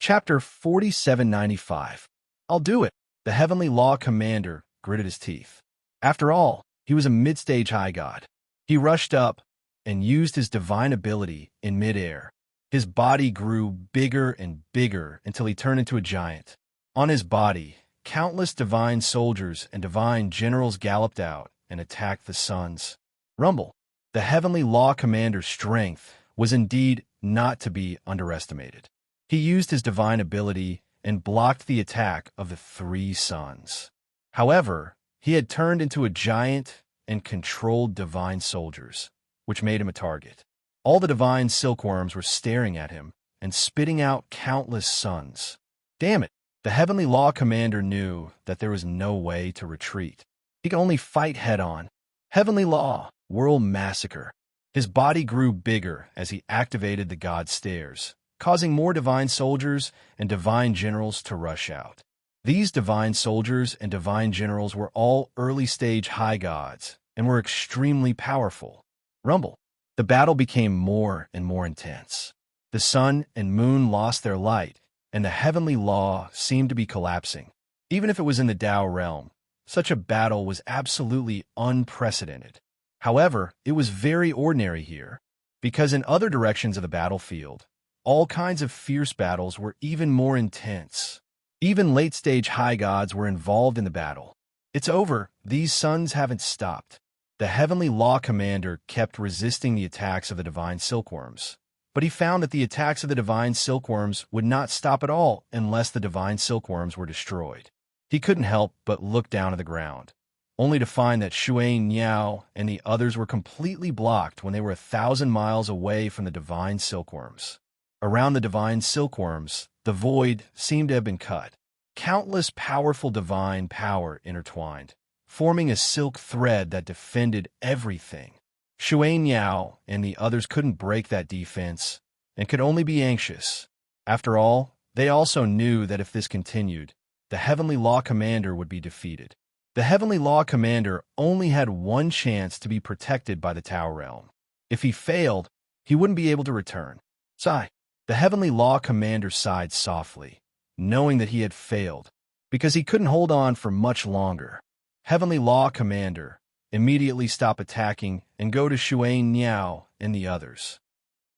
Chapter 4795. I'll do it. The Heavenly Law Commander gritted his teeth. After all, he was a mid-stage high god. He rushed up and used his divine ability in midair. His body grew bigger and bigger until he turned into a giant. On his body, countless divine soldiers and divine generals galloped out and attacked the suns. Rumble. The Heavenly Law Commander's strength was indeed not to be underestimated. He used his divine ability and blocked the attack of the three suns. However, he had turned into a giant and controlled divine soldiers, which made him a target. All the divine silkworms were staring at him and spitting out countless suns. Damn it! The Heavenly Law Commander knew that there was no way to retreat. He could only fight head-on. Heavenly Law, World Massacre. His body grew bigger as he activated the god stairs, causing more divine soldiers and divine generals to rush out. These divine soldiers and divine generals were all early-stage high gods and were extremely powerful. Rumble. The battle became more and more intense. The sun and moon lost their light, and the Heavenly Law seemed to be collapsing. Even if it was in the Tao realm, such a battle was absolutely unprecedented. However, it was very ordinary here, because in other directions of the battlefield, all kinds of fierce battles were even more intense. Even late-stage high gods were involved in the battle. It's over. These suns haven't stopped. The Heavenly Law Commander kept resisting the attacks of the divine silkworms, but he found that the attacks of the divine silkworms would not stop at all unless the divine silkworms were destroyed. He couldn't help but look down at the ground, only to find that Xianxia and the others were completely blocked when they were 1,000 miles away from the divine silkworms. Around the divine silkworms, the void seemed to have been cut. Countless powerful divine power intertwined, forming a silk thread that defended everything. Xianxia and the others couldn't break that defense and could only be anxious. After all, they also knew that if this continued, the Heavenly Law Commander would be defeated. The Heavenly Law Commander only had one chance to be protected by the Tao realm. If he failed, he wouldn't be able to return. Sigh. The Heavenly Law Commander sighed softly, knowing that he had failed, because he couldn't hold on for much longer. Heavenly Law Commander, immediately stop attacking and go to Xianxia and the others.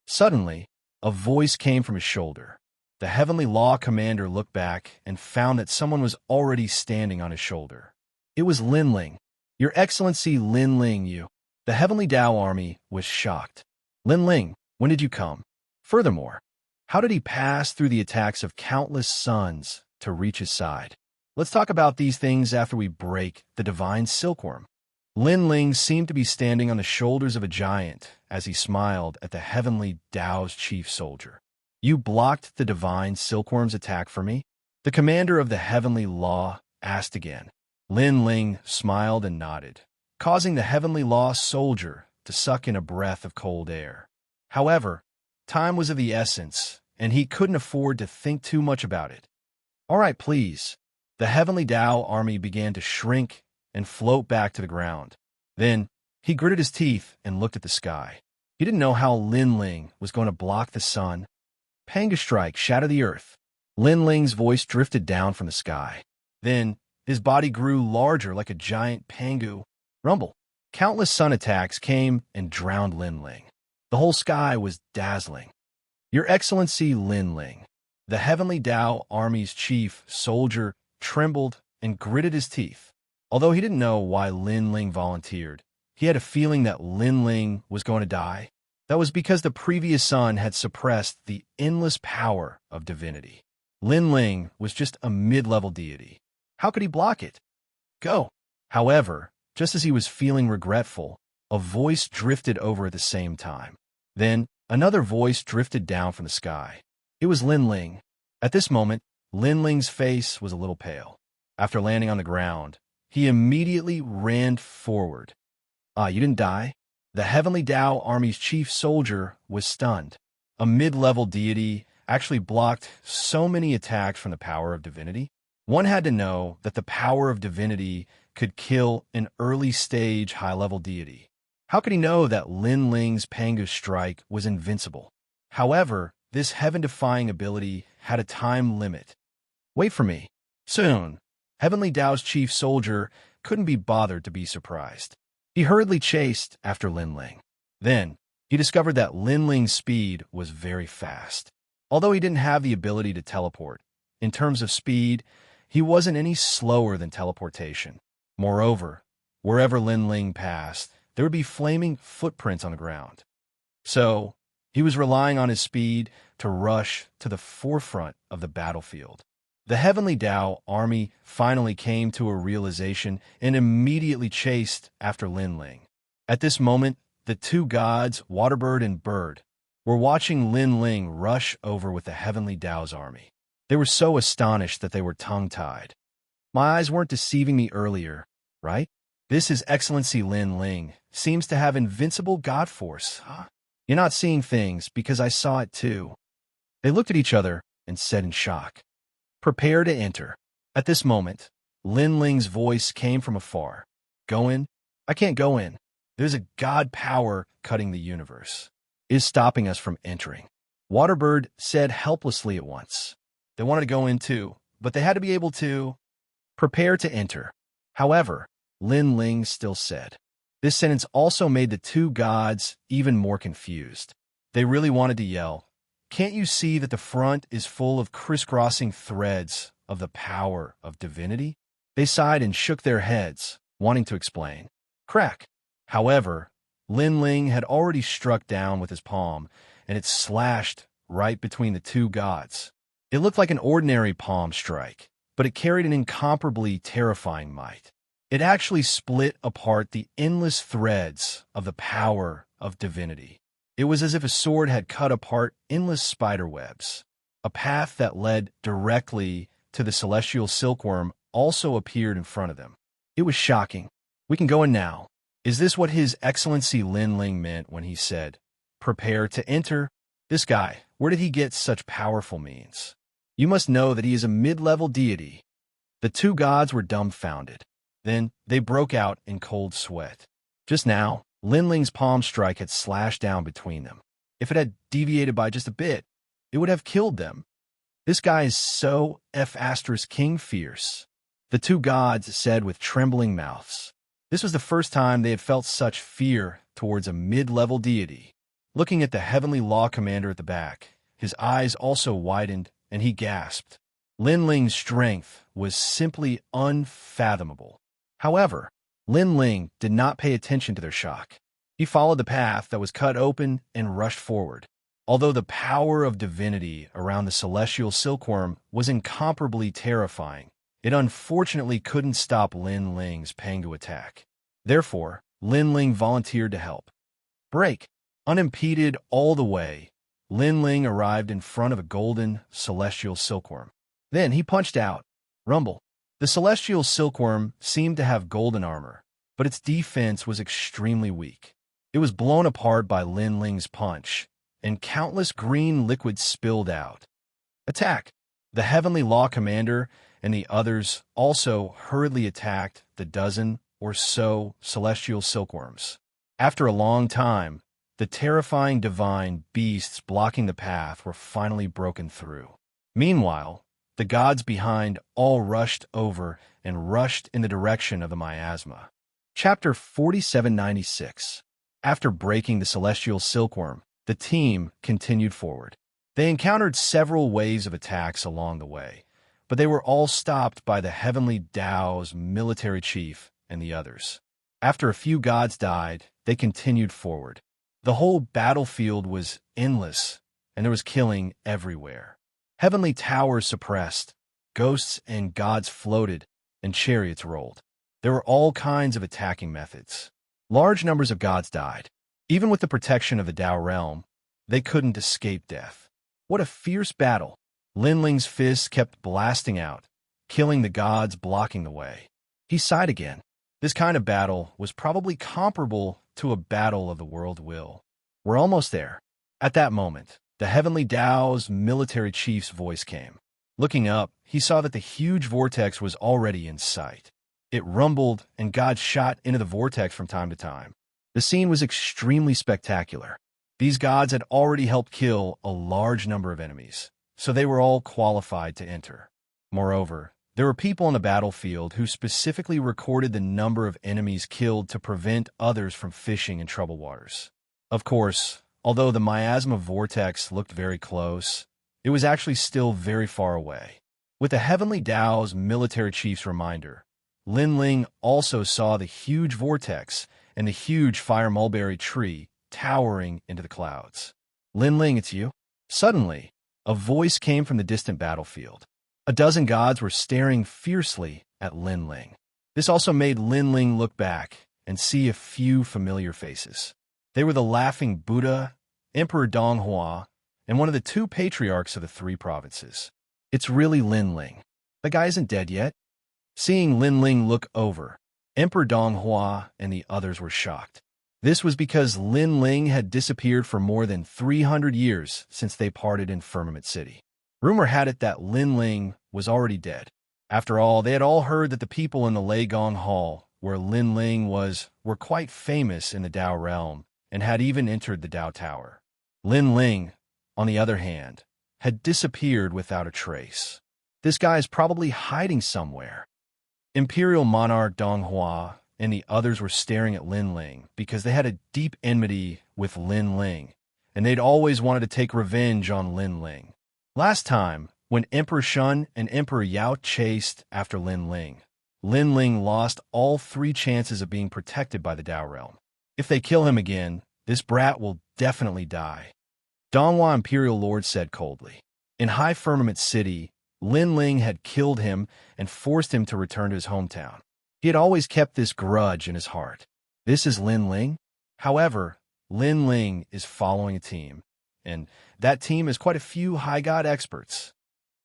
Suddenly, a voice came from his shoulder. The Heavenly Law Commander looked back and found that someone was already standing on his shoulder. It was Linling. Your Excellency Linling, you. The Heavenly Tao Army was shocked. Linling, when did you come? Furthermore, how did he pass through the attacks of countless suns to reach his side? Let's talk about these things after we break the divine silkworm. Linling seemed to be standing on the shoulders of a giant as he smiled at the Heavenly Tao's chief soldier. You blocked the divine silkworm's attack for me? The commander of the Heavenly Law asked again. Linling smiled and nodded, causing the Heavenly Law soldier to suck in a breath of cold air. However, time was of the essence, and he couldn't afford to think too much about it. All right, please. The Heavenly Tao Army began to shrink and float back to the ground. Then, he gritted his teeth and looked at the sky. He didn't know how Linling was going to block the sun. Panga strike, shatter the earth. Linling's voice drifted down from the sky. Then, his body grew larger like a giant pangu. Rumble. Countless sun attacks came and drowned Linling. The whole sky was dazzling. Your Excellency Linling. The Heavenly Tao Army's chief soldier trembled and gritted his teeth. Although he didn't know why Linling volunteered, he had a feeling that Linling was going to die. That was because the previous sun had suppressed the endless power of divinity. Linling was just a mid-level deity. How could he block it? Go. However, just as he was feeling regretful, a voice drifted over at the same time. Then, another voice drifted down from the sky. It was Linling. At this moment, Linling's face was a little pale. After landing on the ground, he immediately ran forward. You didn't die? The Heavenly Tao Army's chief soldier was stunned. A mid-level deity actually blocked so many attacks from the power of divinity. One had to know that the power of divinity could kill an early-stage high-level deity. How could he know that Linling's Panga strike was invincible? However, this heaven-defying ability had a time limit. Wait for me. Soon. Heavenly Tao's chief soldier couldn't be bothered to be surprised. He hurriedly chased after Linling. Then, he discovered that Linling's speed was very fast. Although he didn't have the ability to teleport, in terms of speed, he wasn't any slower than teleportation. Moreover, wherever Linling passed, there would be flaming footprints on the ground. So, he was relying on his speed to rush to the forefront of the battlefield. The Heavenly Tao army finally came to a realization and immediately chased after Linling. At this moment, the two gods, Waterbird and Bird, were watching Linling rush over with the Heavenly Tao's army. They were so astonished that they were tongue-tied. My eyes weren't deceiving me earlier, right? This His Excellency Linling seems to have invincible god force, huh? You're not seeing things because I saw it too. They looked at each other and said in shock, "Prepare to enter." At this moment, Linling's voice came from afar. "Go in? I can't go in. There's a god power cutting the universe. It is stopping us from entering." Waterbird said helplessly at once. They wanted to go in too, but they had to be able to prepare to enter. However, Linling still said. This sentence also made the two gods even more confused. They really wanted to yell, "Can't you see that the front is full of crisscrossing threads of the power of divinity?" They sighed and shook their heads, wanting to explain. Crack! However, Linling had already struck down with his palm, and it slashed right between the two gods. It looked like an ordinary palm strike, but it carried an incomparably terrifying might. It actually split apart the endless threads of the power of divinity. It was as if a sword had cut apart endless spider webs. A path that led directly to the celestial silkworm also appeared in front of them. It was shocking. "We can go in now." Is this what His Excellency Linling meant when he said, "Prepare to enter"? This guy, where did he get such powerful means? You must know that he is a mid-level deity. The two gods were dumbfounded. Then they broke out in cold sweat. Just now, Linling's palm strike had slashed down between them. If it had deviated by just a bit, it would have killed them. This guy is so F***ing fierce. The two gods said with trembling mouths. This was the first time they had felt such fear towards a mid-level deity. Looking at the Heavenly Law Commander at the back, his eyes also widened and he gasped. Linling's strength was simply unfathomable. However, Linling did not pay attention to their shock. He followed the path that was cut open and rushed forward. Although the power of divinity around the celestial silkworm was incomparably terrifying, it unfortunately couldn't stop Linling's Pangu attack. Therefore, Linling volunteered to help. Break! Unimpeded all the way, Linling arrived in front of a golden celestial silkworm. Then he punched out. Rumble. The celestial silkworm seemed to have golden armor, but its defense was extremely weak. It was blown apart by Linling's punch, and countless green liquids spilled out. Attack! The Heavenly Law Commander and the others also hurriedly attacked the dozen or so celestial silkworms. After a long time, the terrifying divine beasts blocking the path were finally broken through. Meanwhile, the gods behind all rushed over and rushed in the direction of the miasma. Chapter 4796. After breaking the celestial silkworm, the team continued forward. They encountered several waves of attacks along the way, but they were all stopped by the Heavenly Tao's military chief and the others. After a few gods died, they continued forward. The whole battlefield was endless, and there was killing everywhere. Heavenly towers suppressed, ghosts and gods floated, and chariots rolled. There were all kinds of attacking methods. Large numbers of gods died. Even with the protection of the Tao realm, they couldn't escape death. What a fierce battle! Linling's fists kept blasting out, killing the gods blocking the way. He sighed again. This kind of battle was probably comparable to a battle of the world will. We're almost there. At that moment, the Heavenly Tao's military chief's voice came. Looking up, he saw that the huge vortex was already in sight. It rumbled, and gods shot into the vortex from time to time. The scene was extremely spectacular. These gods had already helped kill a large number of enemies, so they were all qualified to enter. Moreover, there were people on the battlefield who specifically recorded the number of enemies killed to prevent others from fishing in troubled waters. Of course, although the miasma vortex looked very close, it was actually still very far away. With the Heavenly Tao's military chief's reminder, Lin Ling also saw the huge vortex and the huge fire mulberry tree towering into the clouds. Lin Ling, it's you? Suddenly, a voice came from the distant battlefield. A dozen gods were staring fiercely at Lin Ling. This also made Lin Ling look back and see a few familiar faces. They were the Laughing Buddha, Emperor Donghua, and one of the two patriarchs of the three provinces. It's really Lin Ling. The guy isn't dead yet. Seeing Lin Ling look over, Emperor Donghua and the others were shocked. This was because Lin Ling had disappeared for more than 300 years since they parted in Firmament City. Rumor had it that Lin Ling was already dead. After all, they had all heard that the people in the Lei Gong Hall, where Lin Ling was, were quite famous in the Dao realm and had even entered the Dao Tower. Lin Ling, on the other hand, had disappeared without a trace. This guy is probably hiding somewhere. Imperial Monarch Donghua and the others were staring at Lin Ling because they had a deep enmity with Lin Ling, and they'd always wanted to take revenge on Lin Ling. Last time, when Emperor Shun and Emperor Yao chased after Lin Ling lost all 3 chances of being protected by the Dao realm. If they kill him again, this brat will definitely die. Donghua Imperial Lord said coldly. In High Firmament City, Lin Ling had killed him and forced him to return to his hometown. He had always kept this grudge in his heart. This is Lin Ling? However, Lin Ling is following a team, and that team is quite a few high god experts.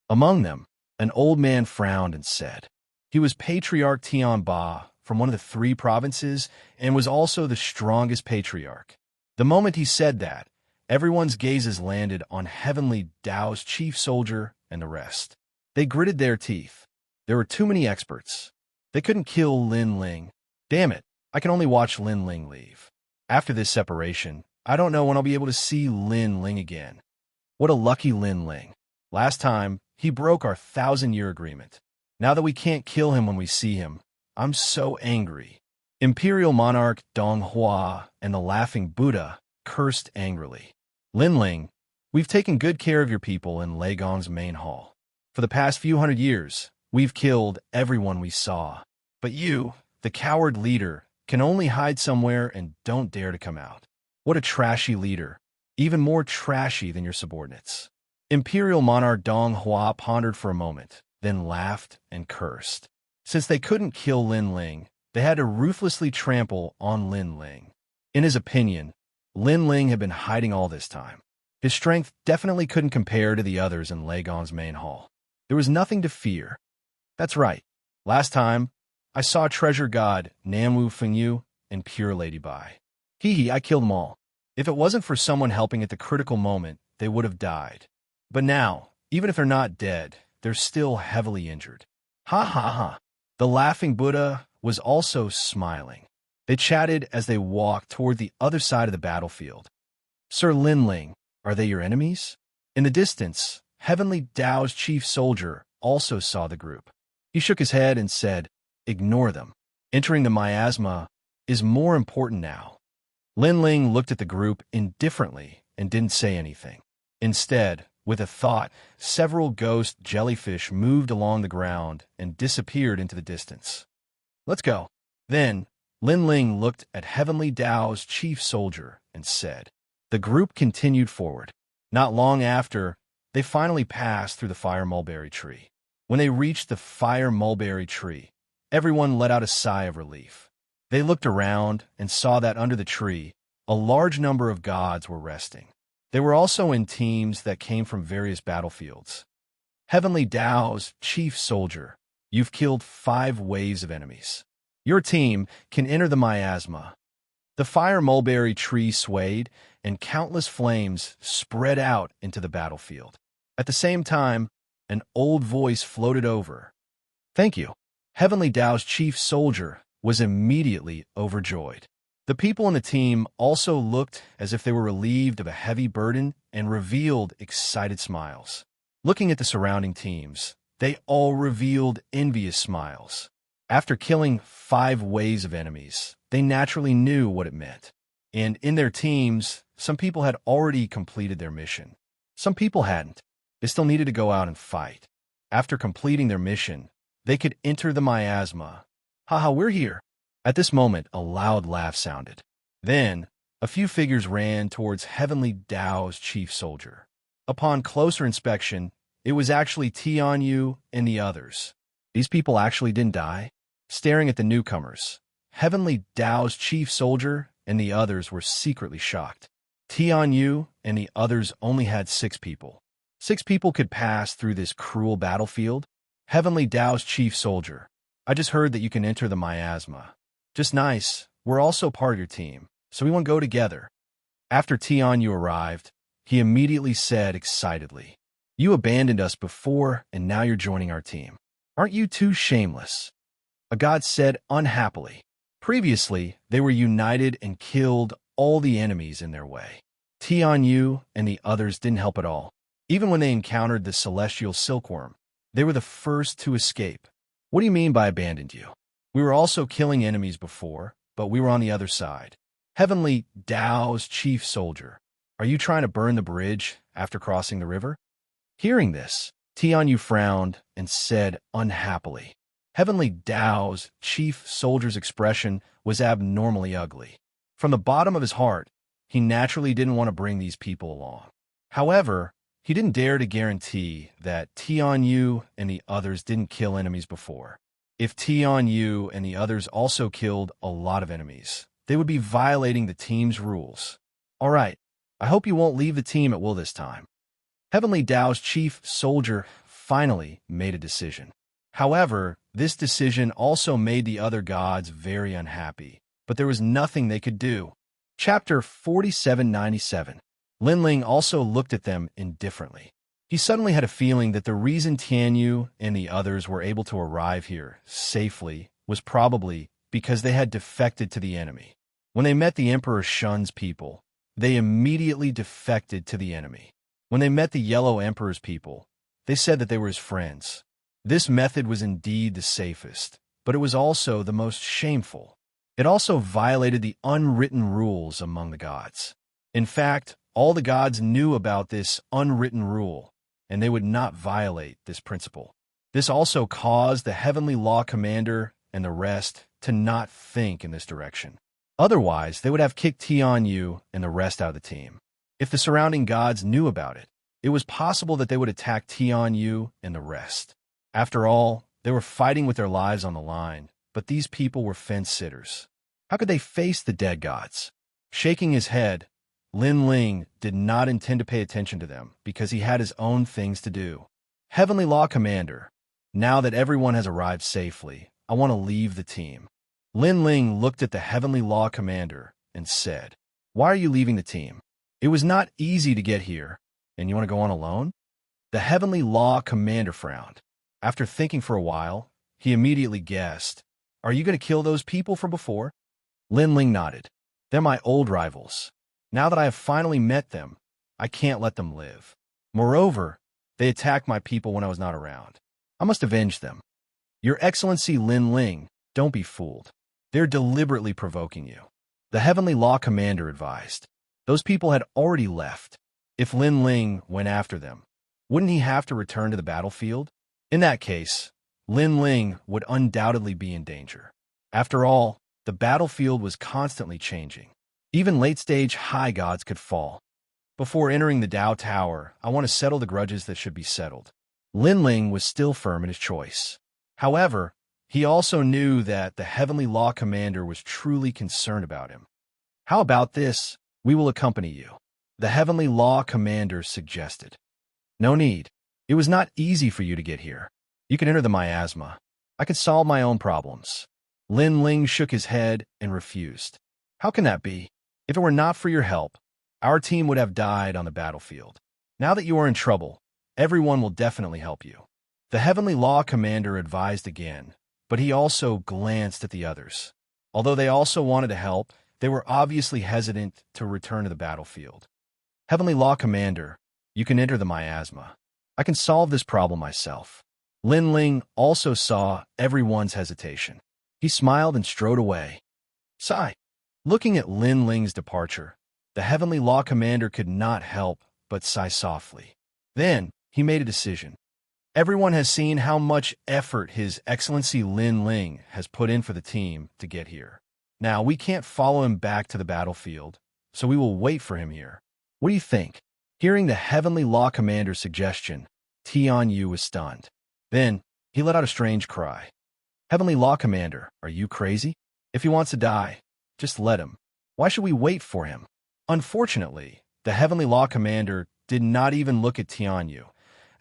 Among them, an old man frowned and said, he was Patriarch Tian Ba from one of the 3 provinces and was also the strongest patriarch. The moment he said that, everyone's gazes landed on Heavenly Tao's chief soldier and the rest. They gritted their teeth. There were too many experts. They couldn't kill Lin Ling. Damn it, I can only watch Lin Ling leave. After this separation, I don't know when I'll be able to see Lin Ling again. What a lucky Lin Ling. Last time, he broke our 1,000-year agreement. Now that we can't kill him when we see him, I'm so angry. Imperial Monarch Donghua and the Laughing Buddha cursed angrily. Lin Ling, we've taken good care of your people in Lei Gong's main hall. For the past few hundred years, we've killed everyone we saw. But you, the coward leader, can only hide somewhere and don't dare to come out. What a trashy leader, even more trashy than your subordinates. Imperial Monarch Donghua pondered for a moment, then laughed and cursed. Since they couldn't kill Lin Ling, they had to ruthlessly trample on Lin Ling. In his opinion, Lin Ling had been hiding all this time. His strength definitely couldn't compare to the others in Lei Gong's main hall. There was nothing to fear. That's right. Last time, I saw treasure god Nanwu Fengyu and Pure Lady Bai. I killed them all. If it wasn't for someone helping at the critical moment, they would have died. But now, even if they're not dead, they're still heavily injured. Ha ha ha. The Laughing Buddha was also smiling. They chatted as they walked toward the other side of the battlefield. Sir Lin Ling, are they your enemies? In the distance, Heavenly Tao's chief soldier also saw the group. He shook his head and said, ignore them. Entering the miasma is more important now. Lin Ling looked at the group indifferently and didn't say anything. Instead, with a thought, several ghost jellyfish moved along the ground and disappeared into the distance. Let's go. Then, Lin Ling looked at Heavenly Tao's chief soldier and said, the group continued forward. Not long after, they finally passed through the fire mulberry tree. When they reached the fire mulberry tree, everyone let out a sigh of relief. They looked around and saw that under the tree, a large number of gods were resting. They were also in teams that came from various battlefields. Heavenly Tao's chief soldier, you've killed 5 waves of enemies. Your team can enter the miasma. The fire mulberry tree swayed, and countless flames spread out into the battlefield. At the same time, an old voice floated over. Thank you. Heavenly Tao's chief soldier was immediately overjoyed. The people in the team also looked as if they were relieved of a heavy burden and revealed excited smiles. Looking at the surrounding teams, they all revealed envious smiles. After killing 5 waves of enemies, they naturally knew what it meant. And in their teams, some people had already completed their mission. Some people hadn't. They still needed to go out and fight. After completing their mission, they could enter the miasma. Haha, we're here. At this moment, a loud laugh sounded. Then, a few figures ran towards Heavenly Tao's chief soldier. Upon closer inspection, it was actually Xianxia and the others. These people actually didn't die? Staring at the newcomers, Heavenly Tao's chief soldier and the others were secretly shocked. Xianxia and the others only had 6 people. 6 people could pass through this cruel battlefield? Heavenly Tao's chief soldier, I just heard that you can enter the miasma. Just nice, we're also part of your team, so we want to go together. After Xianxia arrived, he immediately said excitedly, You abandoned us before, and now you're joining our team. Aren't you too shameless? A god said unhappily. Previously, they were united and killed all the enemies in their way. Xianxia and the others didn't help at all. Even when they encountered the celestial silkworm, they were the first to escape. What do you mean by abandoned you? We were also killing enemies before, but we were on the other side. Heavenly Tao's chief soldier, are you trying to burn the bridge after crossing the river? Hearing this, Xianxia frowned and said unhappily. Heavenly Tao's chief soldier's expression was abnormally ugly. From the bottom of his heart, he naturally didn't want to bring these people along. However, he didn't dare to guarantee that Xianxia and the others didn't kill enemies before. If Xianxia and the others also killed a lot of enemies, they would be violating the team's rules. All right, I hope you won't leave the team at will this time. Heavenly Tao's chief soldier finally made a decision. However, this decision also made the other gods very unhappy, but there was nothing they could do. Chapter 4797. Linling also looked at them indifferently. He suddenly had a feeling that the reason Xianxia and the others were able to arrive here safely was probably because they had defected to the enemy. When they met the Emperor Shun's people, they immediately defected to the enemy. When they met the Yellow Emperor's people, they said that they were his friends. This method was indeed the safest, but it was also the most shameful. It also violated the unwritten rules among the gods. In fact, all the gods knew about this unwritten rule, and they would not violate this principle. This also caused the Heavenly Law Commander and the rest to not think in this direction. Otherwise, they would have kicked Xianxia and the rest out of the team. If the surrounding gods knew about it, it was possible that they would attack Xianxia and the rest. After all, they were fighting with their lives on the line, but these people were fence-sitters. How could they face the dead gods? Shaking his head, Linling did not intend to pay attention to them because he had his own things to do. Heavenly Law Commander, now that everyone has arrived safely, I want to leave the team. Linling looked at the Heavenly Law Commander and said, Why are you leaving the team? It was not easy to get here, and you want to go on alone? The Heavenly Law Commander frowned. After thinking for a while, he immediately guessed, Are you going to kill those people from before? Linling nodded. They're my old rivals. Now that I have finally met them, I can't let them live. Moreover, they attacked my people when I was not around. I must avenge them. Your Excellency Linling, don't be fooled. They're deliberately provoking you. The Heavenly Law Commander advised. Those people had already left. If Linling went after them, wouldn't he have to return to the battlefield? In that case, Linling would undoubtedly be in danger. After all, the battlefield was constantly changing. Even late-stage high gods could fall. Before entering the Tao Tower, I want to settle the grudges that should be settled. Linling was still firm in his choice. However, he also knew that the Heavenly Law Commander was truly concerned about him. How about this? We will accompany you. The Heavenly Law Commander suggested. No need. It was not easy for you to get here. You can enter the miasma. I can solve my own problems. Linling shook his head and refused. How can that be? If it were not for your help, our team would have died on the battlefield. Now that you are in trouble, everyone will definitely help you. The Heavenly Law Commander advised again, but he also glanced at the others. Although they also wanted to help, they were obviously hesitant to return to the battlefield. Heavenly Law Commander, you can enter the miasma. I can solve this problem myself. Lin Ling also saw everyone's hesitation. He smiled and strode away. Sigh. Looking at Lin Ling's departure, the Heavenly Law Commander could not help but sigh softly. Then, he made a decision. Everyone has seen how much effort His Excellency Lin Ling has put in for the team to get here. Now, we can't follow him back to the battlefield, so we will wait for him here. What do you think? Hearing the Heavenly Law Commander's suggestion, Tian Yu was stunned. Then, he let out a strange cry. Heavenly Law Commander, are you crazy? If he wants to die, just let him. Why should we wait for him? Unfortunately, the Heavenly Law Commander did not even look at Tian Yu,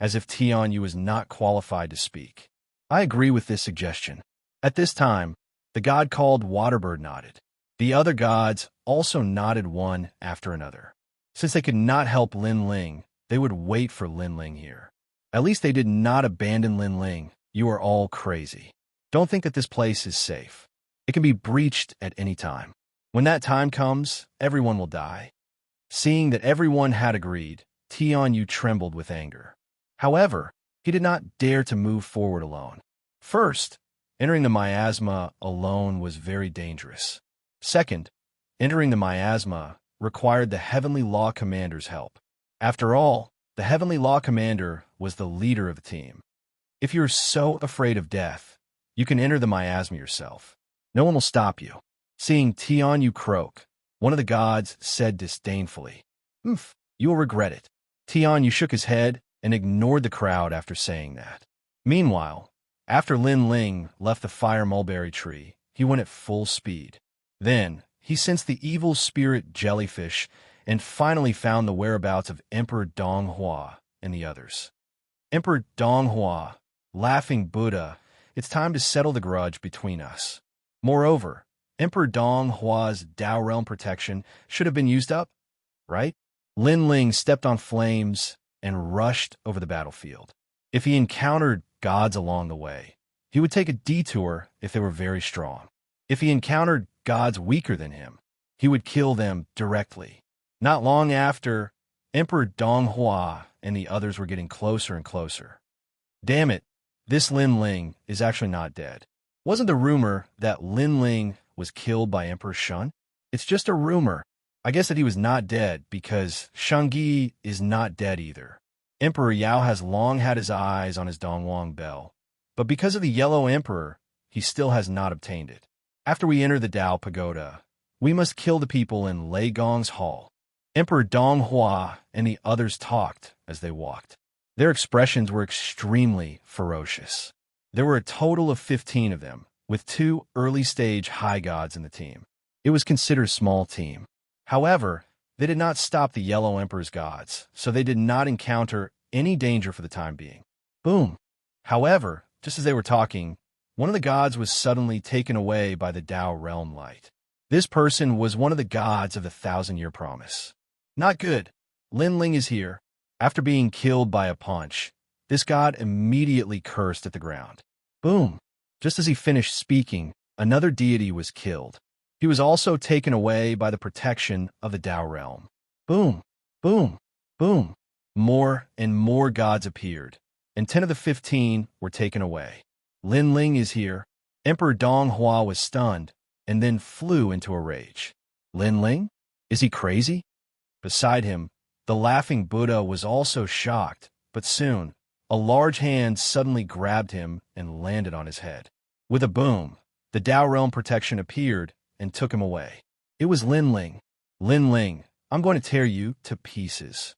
as if Tian Yu was not qualified to speak. I agree with this suggestion. At this time, the god called Waterbird nodded. The other gods also nodded one after another. Since they could not help Lin Ling, they would wait for Lin Ling here. At least they did not abandon Lin Ling. You are all crazy. Don't think that this place is safe. It can be breached at any time. When that time comes, everyone will die. Seeing that everyone had agreed, Tian Yu trembled with anger. However, he did not dare to move forward alone. First, entering the miasma alone was very dangerous. Second, entering the miasma required the Heavenly Law Commander's help. After all, the Heavenly Law Commander was the leader of the team. If you're so afraid of death, you can enter the miasma yourself. No one will stop you. Seeing Tian Yu croak, one of the gods said disdainfully, "Oof, you will regret it." Tian Yu shook his head and ignored the crowd after saying that. Meanwhile, after Lin Ling left the fire mulberry tree, he went at full speed. Then, he sensed the evil spirit jellyfish and finally found the whereabouts of Emperor Donghua and the others. Emperor Donghua, laughing Buddha, it's time to settle the grudge between us. Moreover, Emperor Donghua's Dao Realm protection should have been used up, right? Lin Ling stepped on flames and rushed over the battlefield. If he encountered gods along the way, he would take a detour if they were very strong. If he encountered gods weaker than him, he would kill them directly. Not long after, Emperor Donghua and the others were getting closer and closer. Damn it, this Lin Ling is actually not dead. Wasn't the rumor that Lin Ling was killed by Emperor Shun? It's just a rumor. I guess that he was not dead because Shangyi is not dead either. Emperor Yao has long had his eyes on his Dongwang bell, but because of the Yellow Emperor, he still has not obtained it. After we enter the Dao Pagoda, we must kill the people in Lei Gong's hall. Emperor Donghua and the others talked as they walked. Their expressions were extremely ferocious. There were a total of 15 of them, with 2 early-stage high gods in the team. It was considered a small team. However, they did not stop the Yellow Emperor's gods, so they did not encounter any danger for the time being. Boom! However, just as they were talking, one of the gods was suddenly taken away by the Dao Realm light. This person was one of the gods of the 1,000-year promise. Not good. Lin Ling is here. After being killed by a punch, this god immediately cursed at the ground. Boom! Just as he finished speaking, another deity was killed. He was also taken away by the protection of the Dao Realm. Boom! Boom! Boom! More and more gods appeared, and 10 of the 15 were taken away. Lin Ling is here. Emperor Donghua was stunned, and then flew into a rage. Lin Ling? Is he crazy? Beside him, the laughing Buddha was also shocked, but soon, a large hand suddenly grabbed him and landed on his head. With a boom, the Dao Realm protection appeared and took him away. It was Lin Ling. Lin Ling, I'm going to tear you to pieces.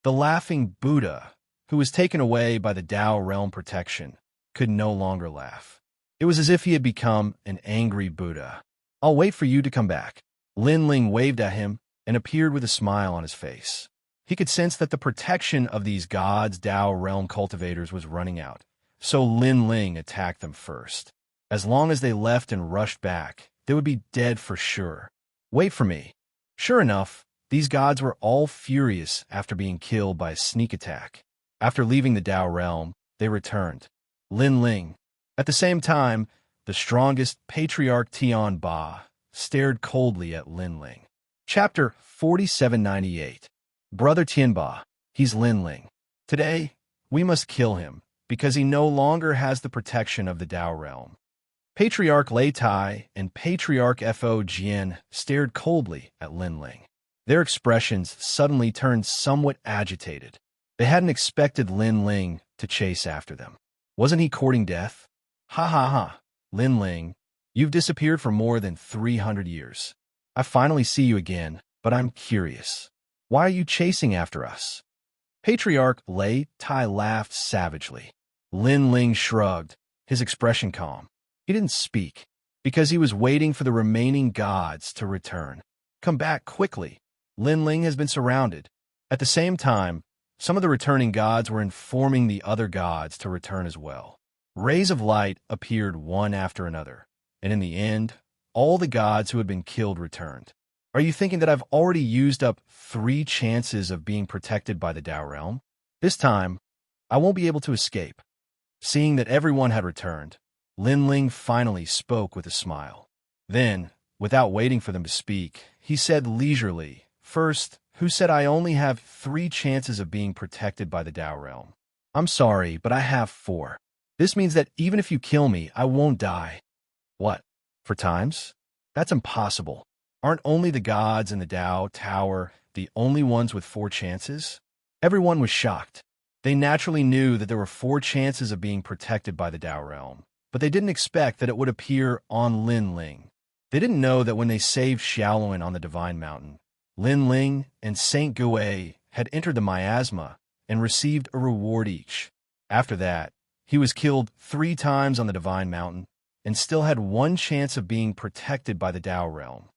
The laughing Buddha, who was taken away by the Dao Realm protection, could no longer laugh. It was as if he had become an angry Buddha. I'll wait for you to come back. Lin Ling waved at him and appeared with a smile on his face. He could sense that the protection of these gods' Dao Realm cultivators was running out, so Lin Ling attacked them first. As long as they left and rushed back, they would be dead for sure. Wait for me. Sure enough, these gods were all furious after being killed by a sneak attack. After leaving the Dao Realm, they returned. Lin Ling. At the same time, the strongest Patriarch Tian Ba stared coldly at Lin Ling. Chapter 4798. Brother Tianba, he's Lin Ling. Today, We must kill him, because he no longer has the protection of the Tao realm. Patriarch Lei Tai and Patriarch Fo Jian stared coldly at Lin Ling. Their expressions suddenly turned somewhat agitated. They hadn't expected Lin Ling to chase after them. Wasn't he courting death? Ha ha ha, Lin Ling, you've disappeared for more than 300 years. I finally see you again, but I'm curious. Why are you chasing after us? Patriarch Lei Tai laughed savagely. Lin Ling shrugged, his expression calm. He didn't speak, because he was waiting for the remaining gods to return. Come back quickly. Lin Ling has been surrounded. At the same time, some of the returning gods were informing the other gods to return as well. Rays of light appeared one after another, and in the end, all the gods who had been killed returned. Are you thinking that I've already used up 3 chances of being protected by the Tao realm? This time, I won't be able to escape. Seeing that everyone had returned, Lin Ling finally spoke with a smile. Then, without waiting for them to speak, he said leisurely, First, who said I only have 3 chances of being protected by the Tao realm? I'm sorry, but I have 4. This means that even if you kill me, I won't die. What? For times? That's impossible. Aren't only the gods in the Tao Tower the only ones with 4 chances? Everyone was shocked. They naturally knew that there were 4 chances of being protected by the Tao realm, but they didn't expect that it would appear on Lin Ling. They didn't know that when they saved Xiaoluan on the Divine Mountain, Lin Ling and Saint Gui had entered the miasma and received a reward each. After that, he was killed 3 times on the Divine Mountain and still had 1 chance of being protected by the Tao realm.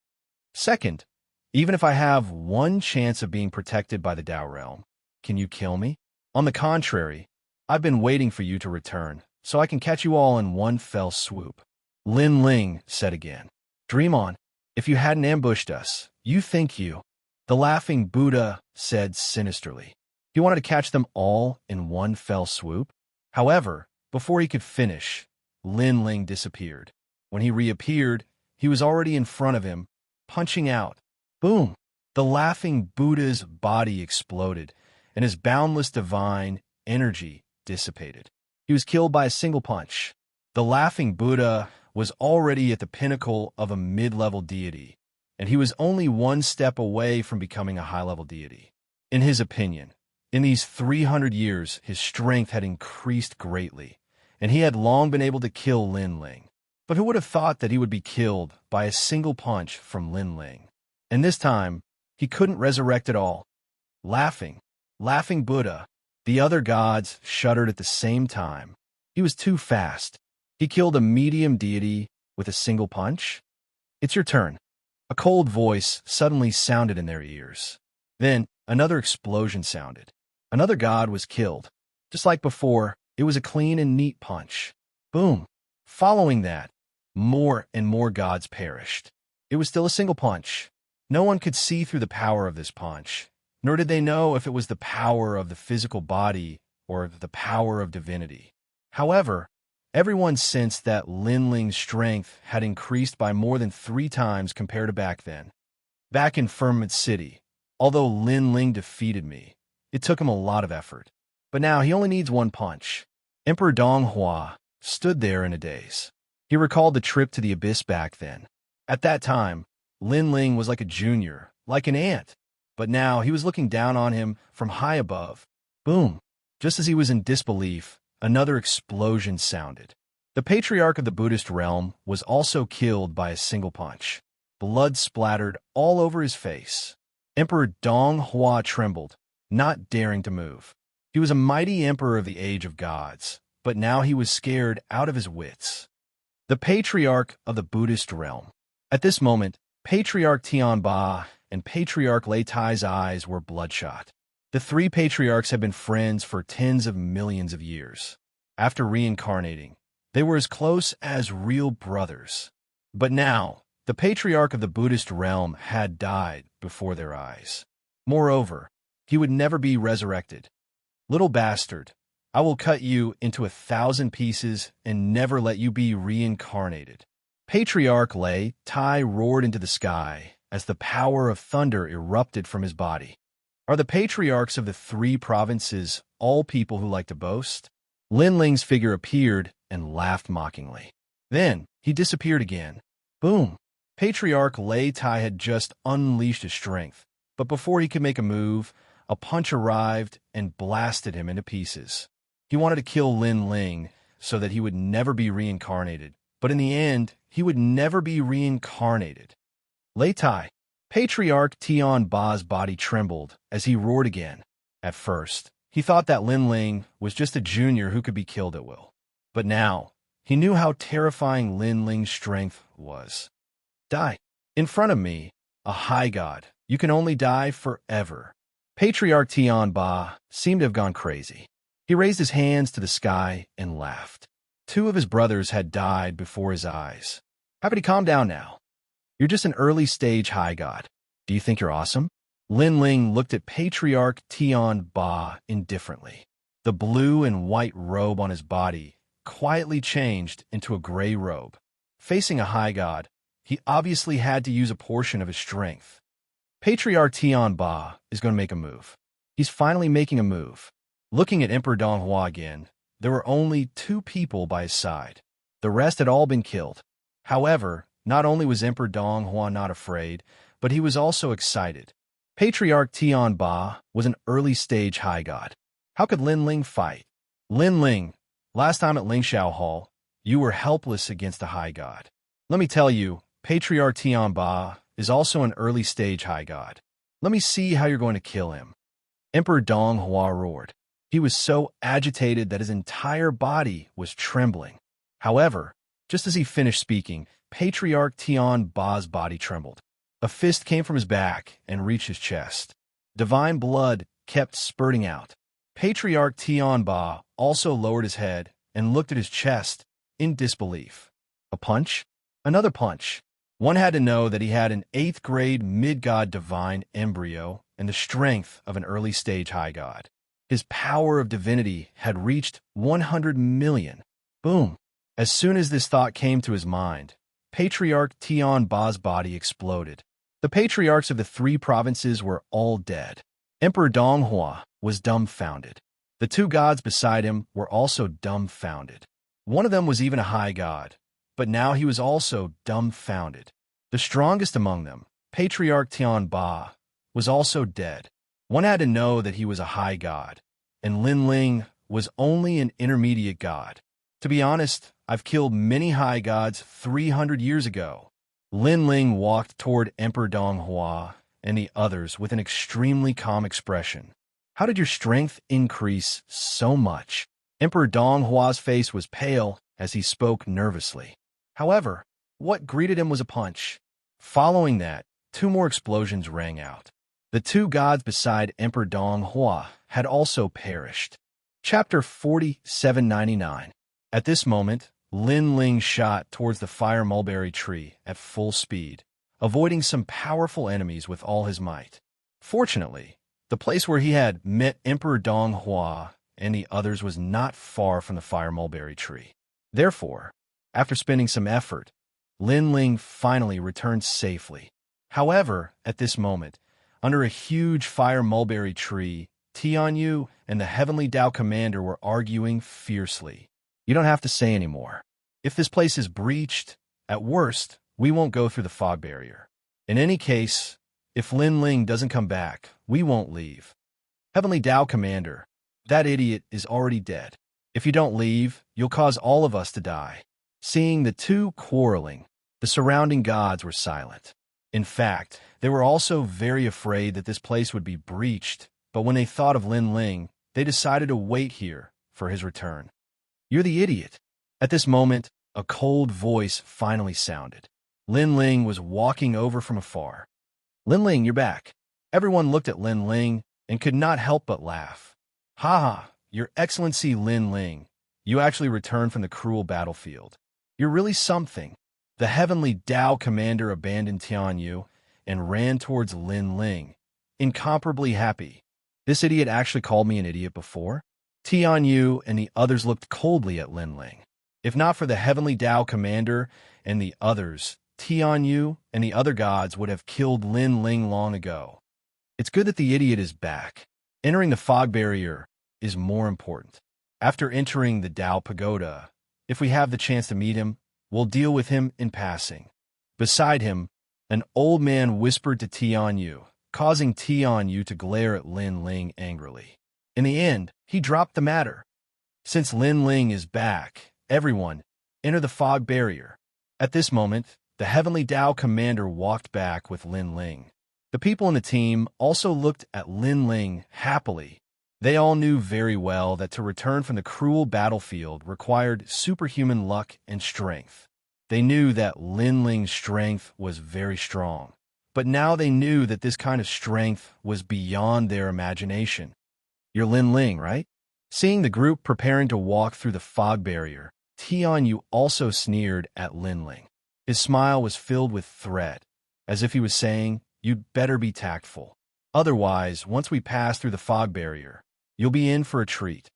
Second, even if I have 1 chance of being protected by the Tao realm, can you kill me? On the contrary, I've been waiting for you to return, so I can catch you all in one fell swoop. Lin Ling said again. Dream on. If you hadn't ambushed us, you think you. The laughing Buddha said sinisterly. He wanted to catch them all in one fell swoop. However, before he could finish, Lin Ling disappeared. When he reappeared, he was already in front of him, punching out. Boom! The laughing Buddha's body exploded, and his boundless divine energy dissipated. He was killed by a single punch. The laughing Buddha was already at the pinnacle of a mid-level deity, and he was only 1 step away from becoming a high-level deity. In his opinion, in these 300 years, his strength had increased greatly, and he had long been able to kill Lin Ling. But who would have thought that he would be killed by a single punch from Lin Ling? And this time, he couldn't resurrect at all. Laughing Buddha. The other gods shuddered at the same time. He was too fast. He killed a medium deity with a single punch. It's your turn. A cold voice suddenly sounded in their ears. Then another explosion sounded. Another god was killed. Just like before, it was a clean and neat punch. Boom. Following that, more and more gods perished. It was still a single punch. No one could see through the power of this punch, nor did they know if it was the power of the physical body or the power of divinity. However, everyone sensed that Lin Ling's strength had increased by more than 3 times compared to back then. Back in Firmament City, although Lin Ling defeated me, it took him a lot of effort. But now he only needs 1 punch. Emperor Donghua stood there in a daze. He recalled the trip to the abyss back then. At that time, Lin Ling was like a junior, like an ant. But now he was looking down on him from high above. Boom! Just as he was in disbelief, another explosion sounded. The patriarch of the Buddhist realm was also killed by a single punch. Blood splattered all over his face. Emperor Donghua trembled, not daring to move. He was a mighty emperor of the Age of Gods, but now he was scared out of his wits. The patriarch of the Buddhist realm. At this moment, Patriarch Tianba and Patriarch Lei Tai's eyes were bloodshot. The 3 patriarchs had been friends for tens of millions of years. After reincarnating, they were as close as real brothers. But now, the patriarch of the Buddhist realm had died before their eyes. Moreover, he would never be resurrected. Little bastard, I will cut you into 1,000 pieces and never let you be reincarnated. Patriarch Lei Tai roared into the sky as the power of thunder erupted from his body. Are the patriarchs of the 3 provinces all people who like to boast? Lin Ling's figure appeared and laughed mockingly. Then he disappeared again. Boom! Patriarch Lei Tai had just unleashed his strength, but before he could make a move, a punch arrived and blasted him into pieces. He wanted to kill Lin Ling so that he would never be reincarnated, but in the end, he would never be reincarnated. Lei Tai. Patriarch Tian Ba's body trembled as he roared again. At first, he thought that Lin Ling was just a junior who could be killed at will. But now, he knew how terrifying Lin Ling's strength was. Die. In front of me, a high god. You can only die forever. Patriarch Tian Ba seemed to have gone crazy. He raised his hands to the sky and laughed. 2 of his brothers had died before his eyes. How could he calm down now? You're just an early-stage high god. Do you think you're awesome? Lin Ling looked at Patriarch Tian Ba indifferently. The blue and white robe on his body quietly changed into a gray robe. Facing a high god, he obviously had to use a portion of his strength. Patriarch Tian Ba is going to make a move. He's finally making a move. Looking at Emperor Donghua again, there were only 2 people by his side. The rest had all been killed. However, not only was Emperor Donghua not afraid, but he was also excited. Patriarch Tian Ba was an early-stage high god. How could Lin Ling fight? Lin Ling, last time at Lingxiao Hall, you were helpless against a high god. Let me tell you, Patriarch Tian Ba is also an early-stage high god. Let me see how you're going to kill him. Emperor Donghua roared. He was so agitated that his entire body was trembling. However, just as he finished speaking, Patriarch Tian Ba's body trembled. A fist came from his back and reached his chest. Divine blood kept spurting out. Patriarch Tian Ba also lowered his head and looked at his chest in disbelief. A punch? Another punch. One had to know that he had an 8th-grade mid-god divine embryo and the strength of an early-stage high god. His power of divinity had reached 100 million. Boom! As soon as this thought came to his mind, Patriarch Tian Ba's body exploded. The patriarchs of the 3 provinces were all dead. Emperor Donghua was dumbfounded. The 2 gods beside him were also dumbfounded. One of them was even a high god, but now he was also dumbfounded. The strongest among them, Patriarch Tian Ba, was also dead. One had to know that he was a high god, and Lin Ling was only an intermediate god. To be honest, I've killed many high gods 300 years ago. Lin Ling walked toward Emperor Donghua and the others with an extremely calm expression. How did your strength increase so much? Emperor Donghua's face was pale as he spoke nervously. However, what greeted him was a punch. Following that, 2 more explosions rang out. The 2 gods beside Emperor Donghua had also perished. Chapter 4799. At this moment, Lin Ling shot towards the fire mulberry tree at full speed, avoiding some powerful enemies with all his might. Fortunately, the place where he had met Emperor Donghua and the others was not far from the fire mulberry tree. Therefore, after spending some effort, Lin Ling finally returned safely. However, at this moment, under a huge fire mulberry tree, Tianyu and the Heavenly Tao Commander were arguing fiercely. You don't have to say anymore. If this place is breached, at worst, we won't go through the fog barrier. In any case, if Lin Ling doesn't come back, we won't leave. Heavenly Tao Commander, that idiot is already dead. If you don't leave, you'll cause all of us to die. Seeing the 2 quarreling, the surrounding gods were silent. In fact, they were also very afraid that this place would be breached, but when they thought of Lin Ling, they decided to wait here for his return. You're the idiot. At this moment, a cold voice finally sounded. Lin Ling was walking over from afar. Lin Ling, you're back. Everyone looked at Lin Ling and could not help but laugh. Ha ha, Your Excellency Lin Ling, you actually returned from the cruel battlefield. You're really something. The Heavenly Tao Commander abandoned Tianyu and ran towards Lin Ling, incomparably happy. This idiot actually called me an idiot before? Tianyu and the others looked coldly at Lin Ling. If not for the Heavenly Tao Commander and the others, Tianyu and the other gods would have killed Lin Ling long ago. It's good that the idiot is back. Entering the fog barrier is more important. After entering the Dao Pagoda, if we have the chance to meet him, we'll deal with him in passing. Beside him, an old man whispered to Tianyu, causing Tianyu to glare at Lin Ling angrily. In the end, he dropped the matter. Since Lin Ling is back, everyone, enter the fog barrier. At this moment, the Heavenly Dao Commander walked back with Lin Ling. The people in the team also looked at Lin Ling happily. They all knew very well that to return from the cruel battlefield required superhuman luck and strength. They knew that Lin Ling's strength was very strong, but now they knew that this kind of strength was beyond their imagination. You're Lin Ling, right? Seeing the group preparing to walk through the fog barrier, Tianyu also sneered at Lin Ling. His smile was filled with threat, as if he was saying, "You'd better be tactful. Otherwise, once we pass through the fog barrier, you'll be in for a treat."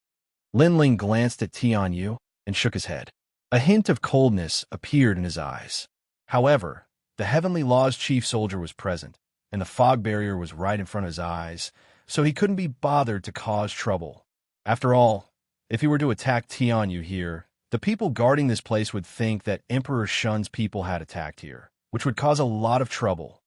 Lin Ling glanced at Tianyu and shook his head. A hint of coldness appeared in his eyes. However, the Heavenly Law's chief soldier was present, and the fog barrier was right in front of his eyes, so he couldn't be bothered to cause trouble. After all, if he were to attack Tianyu here, the people guarding this place would think that Emperor Shun's people had attacked here, which would cause a lot of trouble.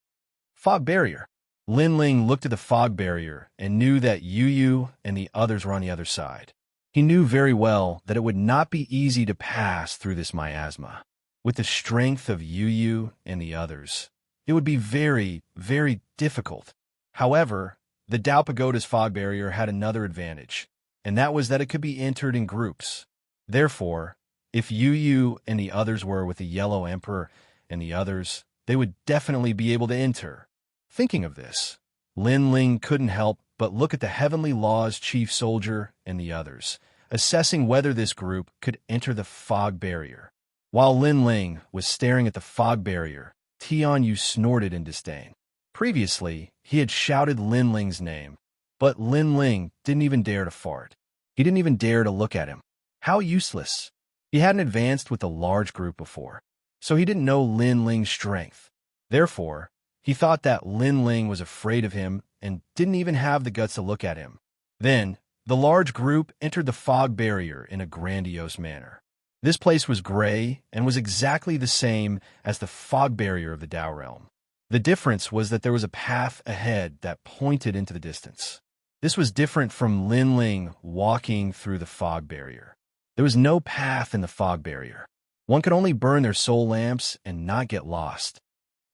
Fog barrier. Lin Ling looked at the fog barrier and knew that Yu and the others were on the other side. He knew very well that it would not be easy to pass through this miasma. With the strength of Yu and the others, it would be very, very difficult. However, the Dao Pagoda's fog barrier had another advantage, and that was that it could be entered in groups. Therefore, if Yu and the others were with the Yellow Emperor and the others, they would definitely be able to enter. Thinking of this, Lin Ling couldn't help but look at the Heavenly Law's chief soldier and the others, assessing whether this group could enter the fog barrier. While Lin Ling was staring at the fog barrier, Tianyu snorted in disdain. Previously, he had shouted Lin Ling's name, but Lin Ling didn't even dare to fart. He didn't even dare to look at him. How useless. He hadn't advanced with a large group before, so he didn't know Lin Ling's strength. Therefore, he thought that Lin Ling was afraid of him and didn't even have the guts to look at him. Then, the large group entered the fog barrier in a grandiose manner. This place was gray and was exactly the same as the fog barrier of the Dao realm. The difference was that there was a path ahead that pointed into the distance. This was different from Lin Ling walking through the fog barrier. There was no path in the fog barrier. One could only burn their soul lamps and not get lost.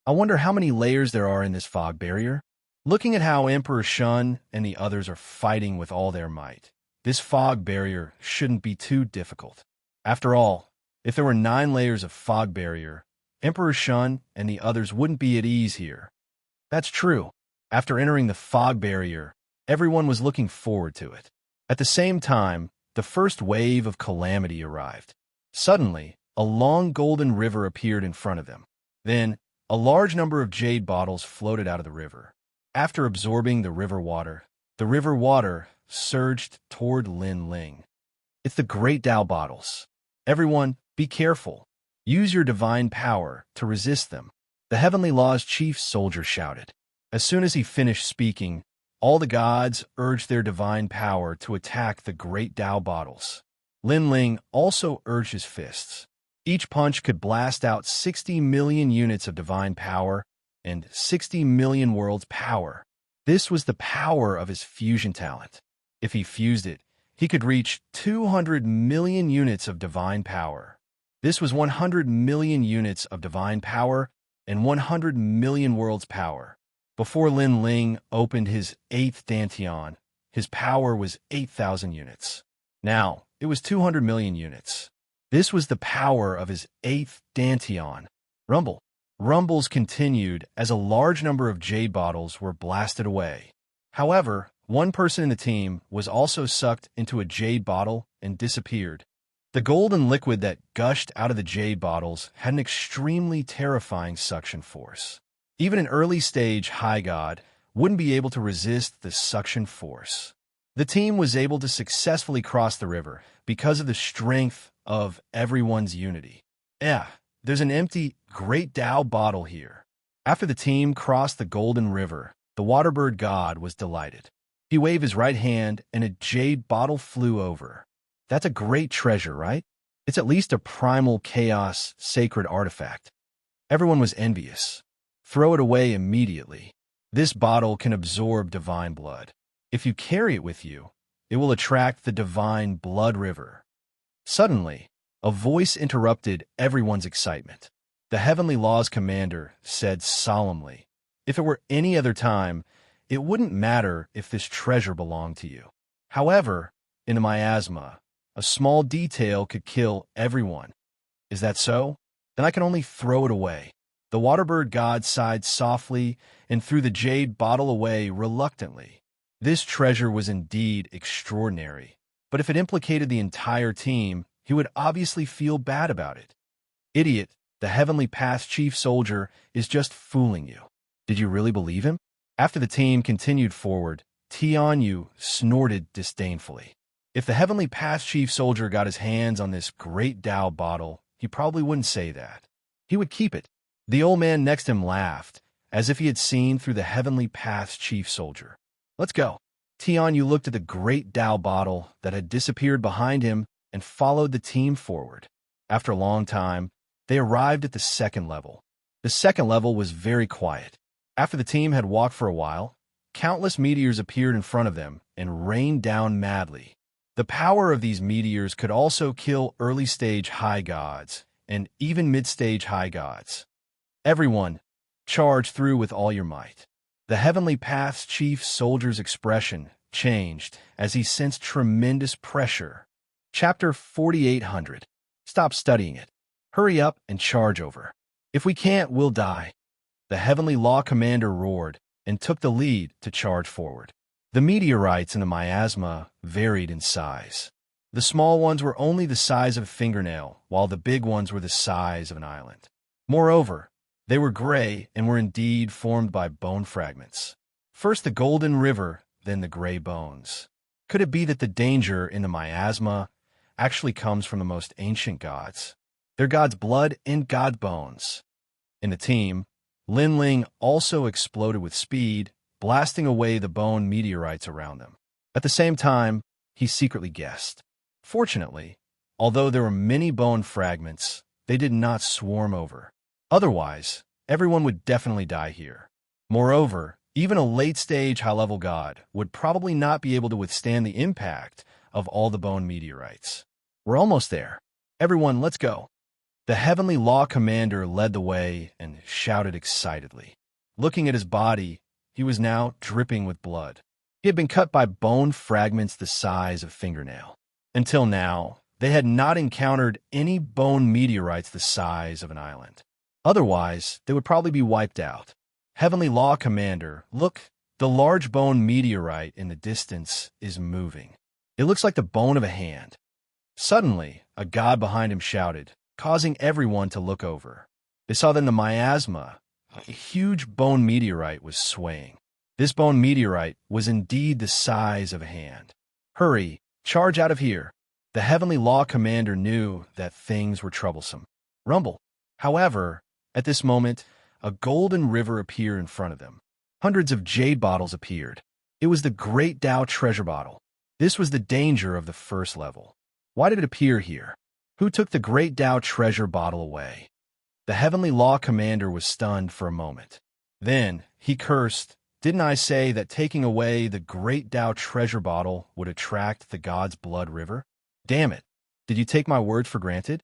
I wonder how many layers there are in this fog barrier. Looking at how Emperor Shun and the others are fighting with all their might, this fog barrier shouldn't be too difficult. After all, if there were 9 layers of fog barrier, Emperor Shun and the others wouldn't be at ease here. That's true. After entering the fog barrier, everyone was looking forward to it. At the same time, the first wave of calamity arrived. Suddenly, a long golden river appeared in front of them. Then, a large number of jade bottles floated out of the river. After absorbing the river water surged toward Lin Ling. It's the Great Dao bottles. Everyone, be careful. Use your divine power to resist them. The Heavenly Law's chief soldier shouted. As soon as he finished speaking, all the gods urged their divine power to attack the Great Dao bottles. Lin Ling also urged his fists. Each punch could blast out 60 million units of divine power and 60 million worlds power. This was the power of his fusion talent. If he fused it, he could reach 200 million units of divine power. This was 100 million units of divine power and 100 million worlds power. Before Lin Ling opened his 8th Dantian, his power was 8,000 units. Now, it was 200 million units. This was the power of his 8th Dantian. Rumble. Rumbles continued as a large number of jade bottles were blasted away. However, one person in the team was also sucked into a jade bottle and disappeared. The golden liquid that gushed out of the jade bottles had an extremely terrifying suction force. Even an early-stage high god wouldn't be able to resist the suction force. The team was able to successfully cross the river because of the strength of everyone's unity. There's an empty Great Dao bottle here. After the team crossed the Golden River, The waterbird god was delighted. He waved his right hand, and a jade bottle flew over. That's a great treasure, right? It's at least a primal chaos sacred artifact. Everyone was envious. Throw it away immediately. This bottle can absorb divine blood. If you carry it with you, it will attract the divine blood river. Suddenly, a voice interrupted everyone's excitement. The Heavenly Law's commander said solemnly, "If it were any other time, it wouldn't matter if this treasure belonged to you. However, in a miasma, a small detail could kill everyone. Is that so? Then I can only throw it away." The waterbird god sighed softly and threw the jade bottle away reluctantly. This treasure was indeed extraordinary, but if it implicated the entire team, he would obviously feel bad about it. "Idiot, the Heavenly Path's chief soldier is just fooling you. Did you really believe him?" After the team continued forward, Tianyu snorted disdainfully. If the Heavenly Path's chief soldier got his hands on this great Tao bottle, he probably wouldn't say that. He would keep it. The old man next to him laughed, as if he had seen through the Heavenly Path's chief soldier. "Let's go." Tianyu looked at the great Tao bottle that had disappeared behind him and followed the team forward. After a long time, they arrived at the second level. The second level was very quiet. After the team had walked for a while, countless meteors appeared in front of them and rained down madly. The power of these meteors could also kill early-stage high gods and even mid-stage high gods. Everyone, charge through with all your might. The Heavenly Path's chief soldier's expression changed as he sensed tremendous pressure. Chapter 4800. Stop studying it. Hurry up and charge over. If we can't, we'll die. The Heavenly Law Commander roared and took the lead to charge forward. The meteorites in the miasma varied in size. The small ones were only the size of a fingernail, while the big ones were the size of an island. Moreover, they were gray and were indeed formed by bone fragments. First the golden river, then the gray bones. Could it be that the danger in the miasma actually comes from the most ancient gods? Their god's blood and god bones. In the team, Lin Ling also exploded with speed, blasting away the bone meteorites around them. At the same time, he secretly guessed. Fortunately, although there were many bone fragments, they did not swarm over. Otherwise, everyone would definitely die here. Moreover, even a late-stage high-level god would probably not be able to withstand the impact of all the bone meteorites. We're almost there. Everyone, let's go. The Heavenly Law Commander led the way and shouted excitedly. Looking at his body, he was now dripping with blood. He had been cut by bone fragments the size of a fingernail. Until now, they had not encountered any bone meteorites the size of an island. Otherwise, they would probably be wiped out. Heavenly Law Commander, look, the large bone meteorite in the distance is moving. It looks like the bone of a hand. Suddenly, a god behind him shouted, causing everyone to look over. They saw that in the miasma, a huge bone meteorite was swaying. This bone meteorite was indeed the size of a hand. Hurry, charge out of here. The Heavenly Law Commander knew that things were troublesome. Rumble. However, at this moment, a golden river appeared in front of them. Hundreds of jade bottles appeared. It was the Great Tao treasure bottle. This was the danger of the first level. Why did it appear here? Who took the Great Tao treasure bottle away? The Heavenly Law Commander was stunned for a moment. Then, he cursed, "Didn't I say that taking away the Great Tao treasure bottle would attract the god's blood river? Damn it, did you take my words for granted?"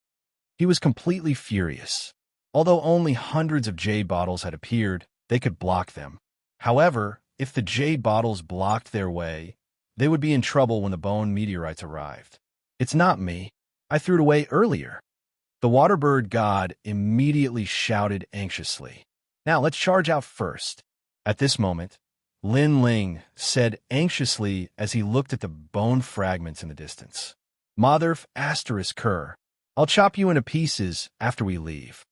He was completely furious. Although only hundreds of jade bottles had appeared, they could block them. However, if the jade bottles blocked their way, they would be in trouble when the bone meteorites arrived. "It's not me. I threw it away earlier." The waterbird god immediately shouted anxiously. "Now let's charge out first." At this moment, Lin Ling said anxiously as he looked at the bone fragments in the distance. "Motherf asterisk Kerr, I'll chop you into pieces after we leave."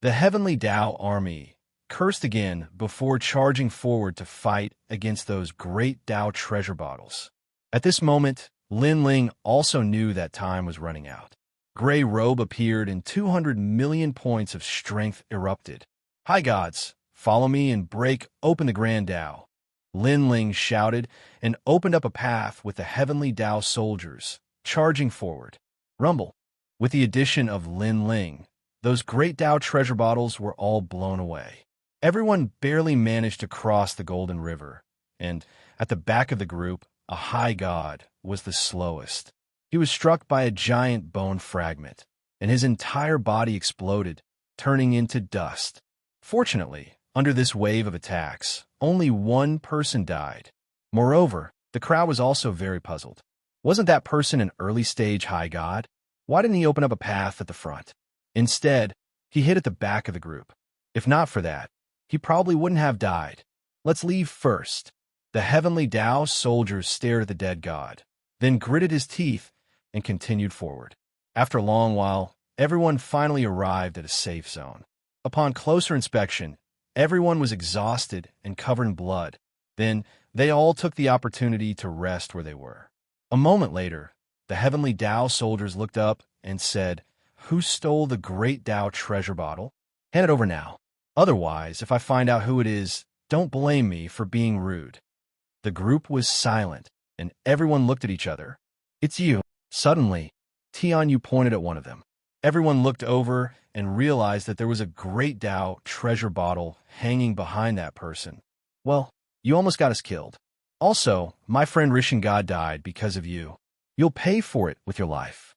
The Heavenly Tao army cursed again before charging forward to fight against those Great Tao treasure bottles. At this moment, Lin Ling also knew that time was running out. Gray robe appeared and 200 million points of strength erupted. "Hi gods, follow me and break open the Grand Tao." Lin Ling shouted and opened up a path with the heavenly Dao soldiers, charging forward. Rumble. With the addition of Lin Ling, those great Dao treasure bottles were all blown away. Everyone barely managed to cross the Golden River, and at the back of the group, a high god was the slowest. He was struck by a giant bone fragment, and his entire body exploded, turning into dust. Fortunately, under this wave of attacks, only one person died. Moreover, the crowd was also very puzzled. Wasn't that person an early-stage high god? Why didn't he open up a path at the front? Instead, he hid at the back of the group. If not for that, he probably wouldn't have died. Let's leave first. The heavenly Dao soldiers stared at the dead god, then gritted his teeth and continued forward. After a long while, everyone finally arrived at a safe zone. Upon closer inspection, everyone was exhausted and covered in blood. Then, they all took the opportunity to rest where they were. A moment later, the heavenly Dao soldiers looked up and said, "Who stole the great Dao treasure bottle? Hand it over now. Otherwise, if I find out who it is, don't blame me for being rude." The group was silent, and everyone looked at each other. "It's you." Suddenly, Tianyu pointed at one of them. Everyone looked over and realized that there was a great Dao treasure bottle hanging behind that person. "Well, you almost got us killed. Also, my friend Rishinga died because of you. You'll pay for it with your life."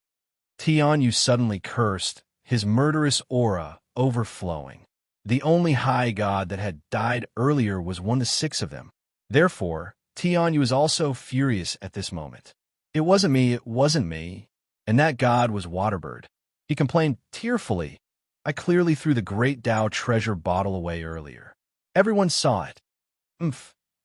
Tianyu suddenly cursed, his murderous aura overflowing. The only high god that had died earlier was one to six of them. Therefore, Tianyu was also furious at this moment. It wasn't me, and that god was Waterbird. He complained tearfully, "I clearly threw the great Dao treasure bottle away earlier. Everyone saw it."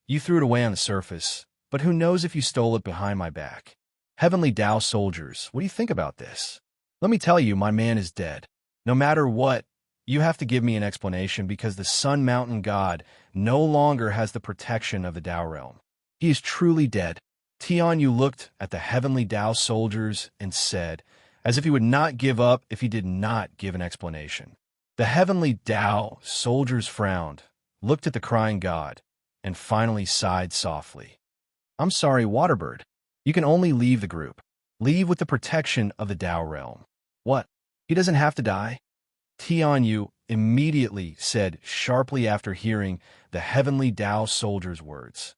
You threw it away on the surface, but who knows if you stole it behind my back. Heavenly Dao soldiers, what do you think about this? Let me tell you, my man is dead. No matter what, you have to give me an explanation because the Sun Mountain God no longer has the protection of the Dao realm. He is truly dead. Tianyu looked at the heavenly Dao soldiers and said, as if he would not give up if he did not give an explanation. The heavenly Dao soldiers frowned, looked at the crying god, and finally sighed softly. "I'm sorry, Waterbird. You can only leave the group. Leave with the protection of the Dao realm." "What? He doesn't have to die?" Tianyu immediately said sharply after hearing the heavenly Dao soldier's words.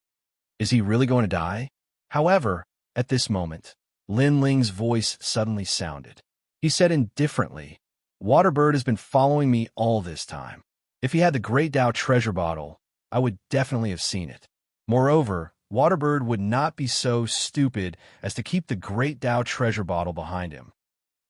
"Is he really going to die?" However, at this moment, Lin Ling's voice suddenly sounded. He said indifferently, "Waterbird has been following me all this time. If he had the great Dao treasure bottle, I would definitely have seen it. Moreover, Waterbird would not be so stupid as to keep the great Dao treasure bottle behind him.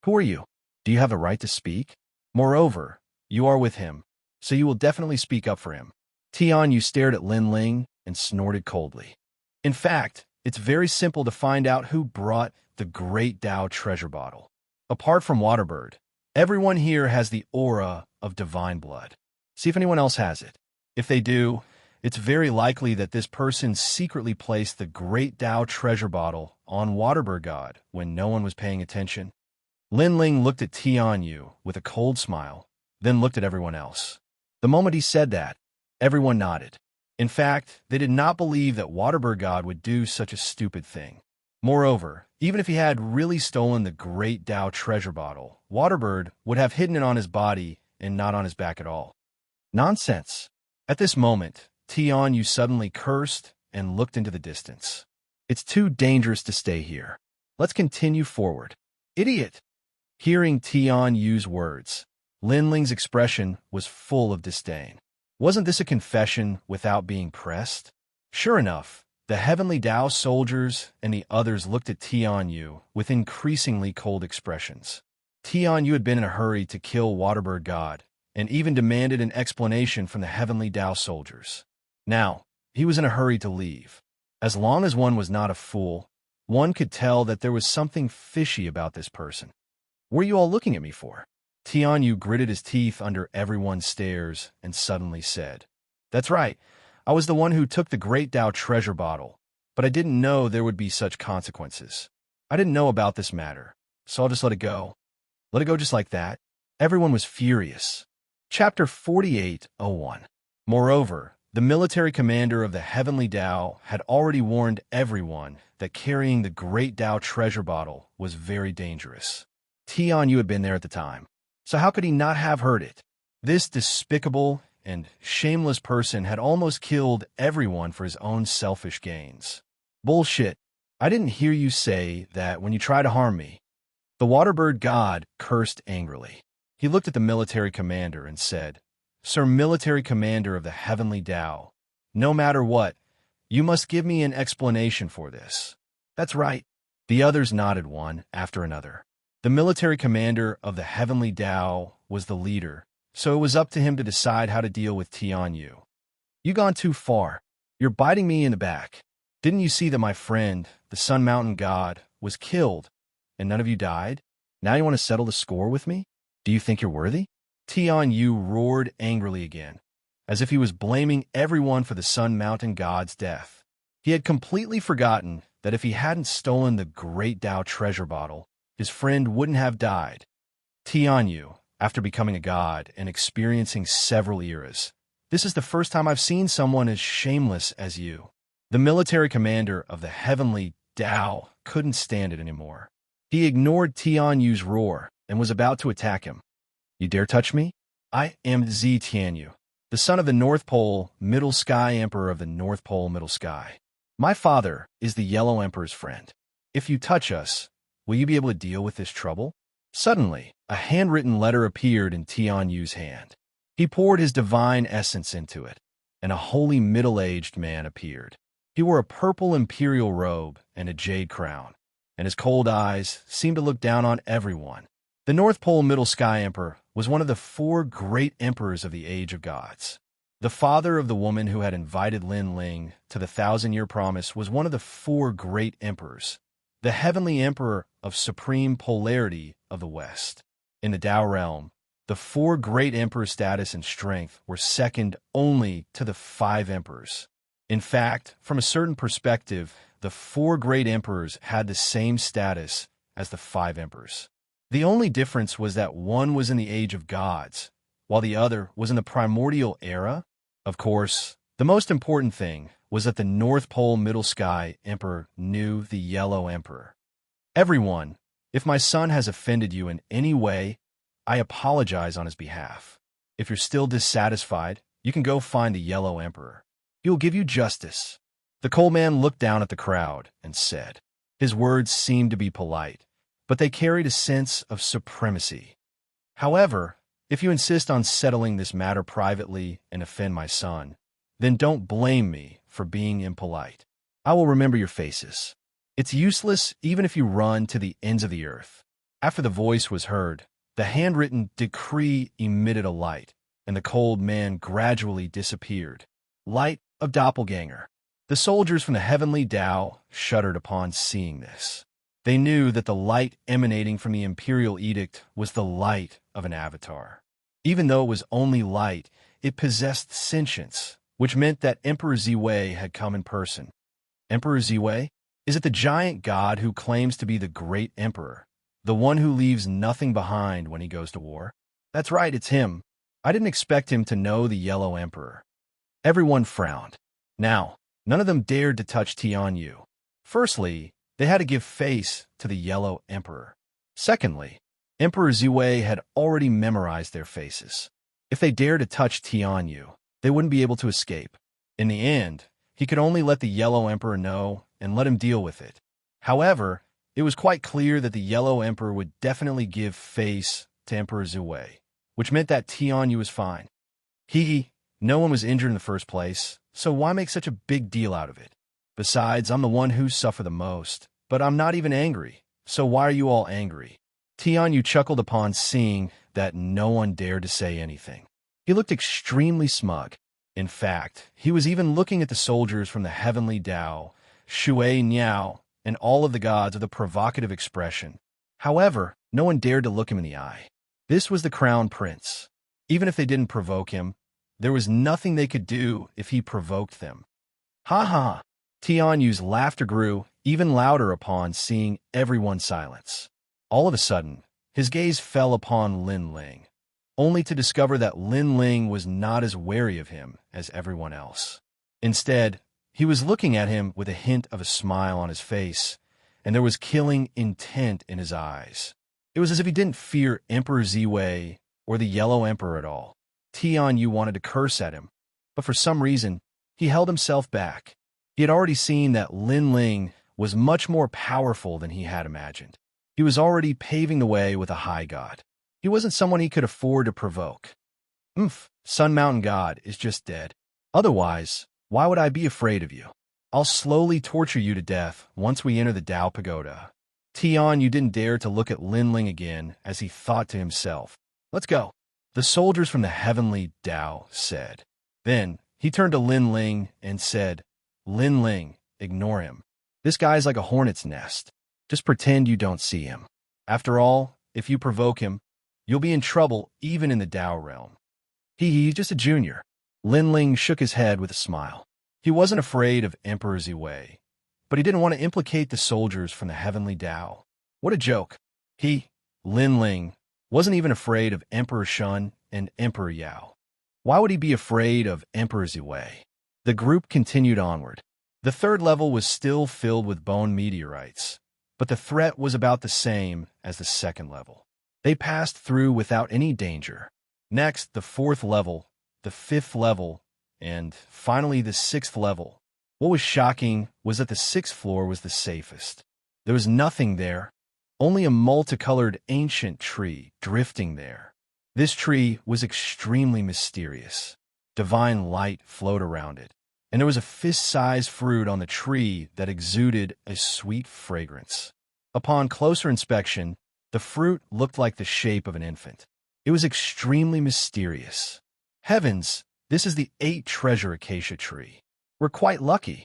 Who are you? Do you have the right to speak? Moreover, you are with him, so you will definitely speak up for him." Tianyu stared at Lin Ling and snorted coldly. "In fact, it's very simple to find out who brought the great Dao treasure bottle. Apart from Waterbird, everyone here has the aura of divine blood. See if anyone else has it. If they do, it's very likely that this person secretly placed the great Dao treasure bottle on Waterbird God when no one was paying attention." Lin Ling looked at Tianyu with a cold smile, then looked at everyone else. The moment he said that, everyone nodded. In fact, they did not believe that Waterbird God would do such a stupid thing. Moreover, even if he had really stolen the great Dao treasure bottle, Waterbird would have hidden it on his body and not on his back at all. Nonsense. At this moment, Tianyu suddenly cursed and looked into the distance. "It's too dangerous to stay here. Let's continue forward." "Idiot!" Hearing Tianyu's words, Lin Ling's expression was full of disdain. Wasn't this a confession without being pressed? Sure enough, the heavenly Dao soldiers and the others looked at Tianyu with increasingly cold expressions. Tianyu had been in a hurry to kill Waterbird God, and even demanded an explanation from the heavenly Dao soldiers. Now, he was in a hurry to leave. As long as one was not a fool, one could tell that there was something fishy about this person. "What are you all looking at me for?" Tianyu gritted his teeth under everyone's stares and suddenly said, "That's right. I was the one who took the great Dao treasure bottle, but I didn't know there would be such consequences. I didn't know about this matter, so I'll just let it go." Let it go just like that. Everyone was furious. Chapter 48:01. Moreover, The military commander of the Heavenly Tao had already warned everyone that carrying the Great Tao treasure bottle was very dangerous. Tianyu had been there at the time, so how could he not have heard it? This despicable and shameless person had almost killed everyone for his own selfish gains. Bullshit. I didn't hear you say that when you try to harm me. The Waterbird god cursed angrily. He looked at the military commander and said, Sir Military Commander of the Heavenly Tao, no matter what, you must give me an explanation for this. That's right. The others nodded one after another. The military commander of the Heavenly Tao was the leader, so it was up to him to decide how to deal with Tianyu. You gone too far. You're biting me in the back. Didn't you see that my friend, the Sun Mountain God, was killed, and none of you died? Now you want to settle the score with me? Do you think you're worthy? Tianyu roared angrily again, as if he was blaming everyone for the Sun Mountain God's death. He had completely forgotten that if he hadn't stolen the Great Tao treasure bottle, his friend wouldn't have died. Tianyu, after becoming a god and experiencing several eras, this is the first time I've seen someone as shameless as you. The military commander of the Heavenly Tao couldn't stand it anymore. He ignored Tianyu's roar and was about to attack him. You dare touch me? I am Zi Tianyu, the son of the North Pole Middle Sky Emperor of the North Pole Middle Sky. My father is the Yellow Emperor's friend. If you touch us, will you be able to deal with this trouble? Suddenly, a handwritten letter appeared in Tianyu's hand. He poured his divine essence into it, and a holy middle-aged man appeared. He wore a purple imperial robe and a jade crown, and his cold eyes seemed to look down on everyone. The North Pole Middle Sky Emperor was one of the 4 great emperors of the Age of Gods. The father of the woman who had invited Lin Ling to the 1,000-year promise was one of the 4 great emperors, the heavenly emperor of supreme polarity of the West. In the Tao realm, the 4 great emperors' status and strength were second only to the 5 emperors. In fact, from a certain perspective, the 4 great emperors had the same status as the 5 emperors. The only difference was that one was in the Age of Gods, while the other was in the primordial era. Of course, the most important thing was that the North Pole Middle Sky Emperor knew the Yellow Emperor. Everyone, if my son has offended you in any way, I apologize on his behalf. If you're still dissatisfied, you can go find the Yellow Emperor. He will give you justice. The coal man looked down at the crowd and said. His words seemed to be polite, but they carried a sense of supremacy. However, if you insist on settling this matter privately and offend my son, then don't blame me for being impolite. I will remember your faces. It's useless even if you run to the ends of the earth. After the voice was heard, the handwritten decree emitted a light, and the cold man gradually disappeared. Light of doppelganger. The soldiers from the Heavenly Tao shuddered upon seeing this. They knew that the light emanating from the imperial edict was the light of an avatar. Even though it was only light, it possessed sentience, which meant that Emperor Ziwei had come in person. Emperor Ziwei? Is it the giant god who claims to be the great emperor, the one who leaves nothing behind when he goes to war? That's right, it's him. I didn't expect him to know the Yellow Emperor. Everyone frowned. Now, none of them dared to touch Tianyu. Firstly, they had to give face to the Yellow Emperor. Secondly, Emperor Ziwei had already memorized their faces. If they dared to touch Tianyu, they wouldn't be able to escape. In the end, he could only let the Yellow Emperor know and let him deal with it. However, it was quite clear that the Yellow Emperor would definitely give face to Emperor Ziwei, which meant that Tianyu was fine. No one was injured in the first place, so why make such a big deal out of it? Besides, I'm the one who suffered the most, but I'm not even angry, so why are you all angry? Tianyu chuckled upon seeing that no one dared to say anything. He looked extremely smug. In fact, he was even looking at the soldiers from the Heavenly Tao, Shui Niao, and all of the gods with a provocative expression. However, no one dared to look him in the eye. This was the Crown Prince. Even if they didn't provoke him, there was nothing they could do if he provoked them. Ha ha! Tianyu's laughter grew even louder upon seeing everyone silence. All of a sudden, his gaze fell upon Lin Ling. only to discover that Lin Ling was not as wary of him as everyone else. Instead, he was looking at him with a hint of a smile on his face, and there was killing intent in his eyes. It was as if he didn't fear Emperor Ziwei or the Yellow Emperor at all. Tianyu wanted to curse at him, but for some reason, he held himself back. He had already seen that Lin Ling was much more powerful than he had imagined. He was already paving the way with a high god. He wasn't someone he could afford to provoke. Sun Mountain God is just dead. Otherwise, why would I be afraid of you? I'll slowly torture you to death once we enter the Dao Pagoda. Tianyu didn't dare to look at Lin Ling again as he thought to himself, let's go. The soldiers from the heavenly Dao said. Then he turned to Lin Ling and said, Lin Ling, ignore him. This guy's like a hornet's nest. Just pretend you don't see him. After all, if you provoke him, you'll be in trouble even in the Dao realm. He's just a junior. Lin Ling shook his head with a smile. He wasn't afraid of Emperor Ziwei, but he didn't want to implicate the soldiers from the heavenly Dao. What a joke. Lin Ling, wasn't even afraid of Emperor Shun and Emperor Yao. Why would he be afraid of Emperor Ziwei? The group continued onward. The third level was still filled with bone meteorites, but the threat was about the same as the second level. They passed through without any danger. Next, the fourth level, the fifth level, and finally the sixth level. What was shocking was that the sixth floor was the safest. There was nothing there, only a multicolored ancient tree drifting there. This tree was extremely mysterious. Divine light flowed around it, and there was a fist-sized fruit on the tree that exuded a sweet fragrance. Upon closer inspection, the fruit looked like the shape of an infant. It was extremely mysterious. Heavens, this is the 8-treasure acacia tree. We're quite lucky.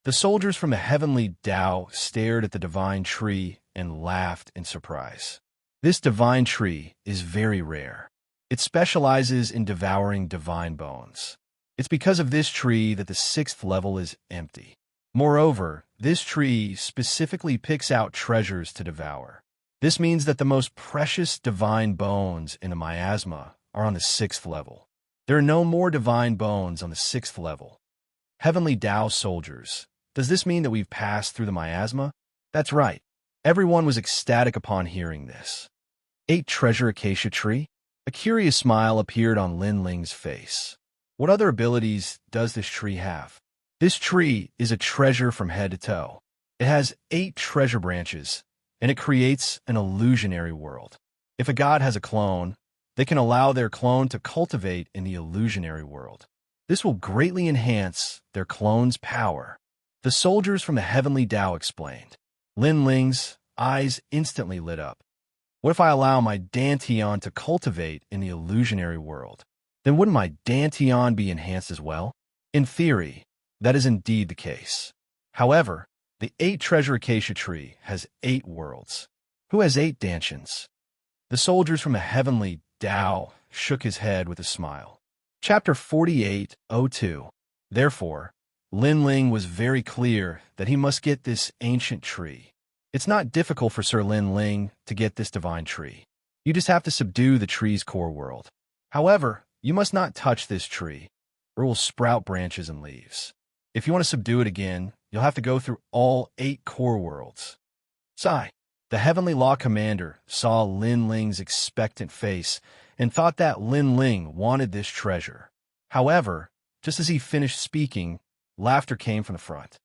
The soldiers from the heavenly Dao stared at the divine tree and laughed in surprise. This divine tree is very rare. It specializes in devouring divine bones. It's because of this tree that the 6th level is empty. Moreover, this tree specifically picks out treasures to devour. This means that the most precious divine bones in the miasma are on the 6th level. There are no more divine bones on the 6th level. Heavenly Dao soldiers, does this mean that we've passed through the miasma? That's right. Everyone was ecstatic upon hearing this. 8-treasure acacia tree? A curious smile appeared on Lin Ling's face. What other abilities does this tree have? This tree is a treasure from head to toe. It has 8 treasure branches, and it creates an illusionary world. If a god has a clone, they can allow their clone to cultivate in the illusionary world. This will greatly enhance their clone's power. The soldiers from the heavenly Dao explained. Lin Ling's eyes instantly lit up. What if I allow my Dantian to cultivate in the illusionary world? Then wouldn't my Dantian be enhanced as well? In theory, that is indeed the case. However, the 8-treasure acacia tree has 8 worlds. Who has 8 Dantians? The soldiers from the heavenly Dao shook his head with a smile. Chapter 48:02. Therefore, Lin Ling was very clear that he must get this ancient tree. It's not difficult for Sir Lin Ling to get this divine tree. You just have to subdue the tree's core world. However, you must not touch this tree, or it will sprout branches and leaves. If you want to subdue it again, you'll have to go through all 8 core worlds. Sigh. The Heavenly Law Commander saw Lin Ling's expectant face and thought that Lin Ling wanted this treasure. However, just as he finished speaking, laughter came from the front.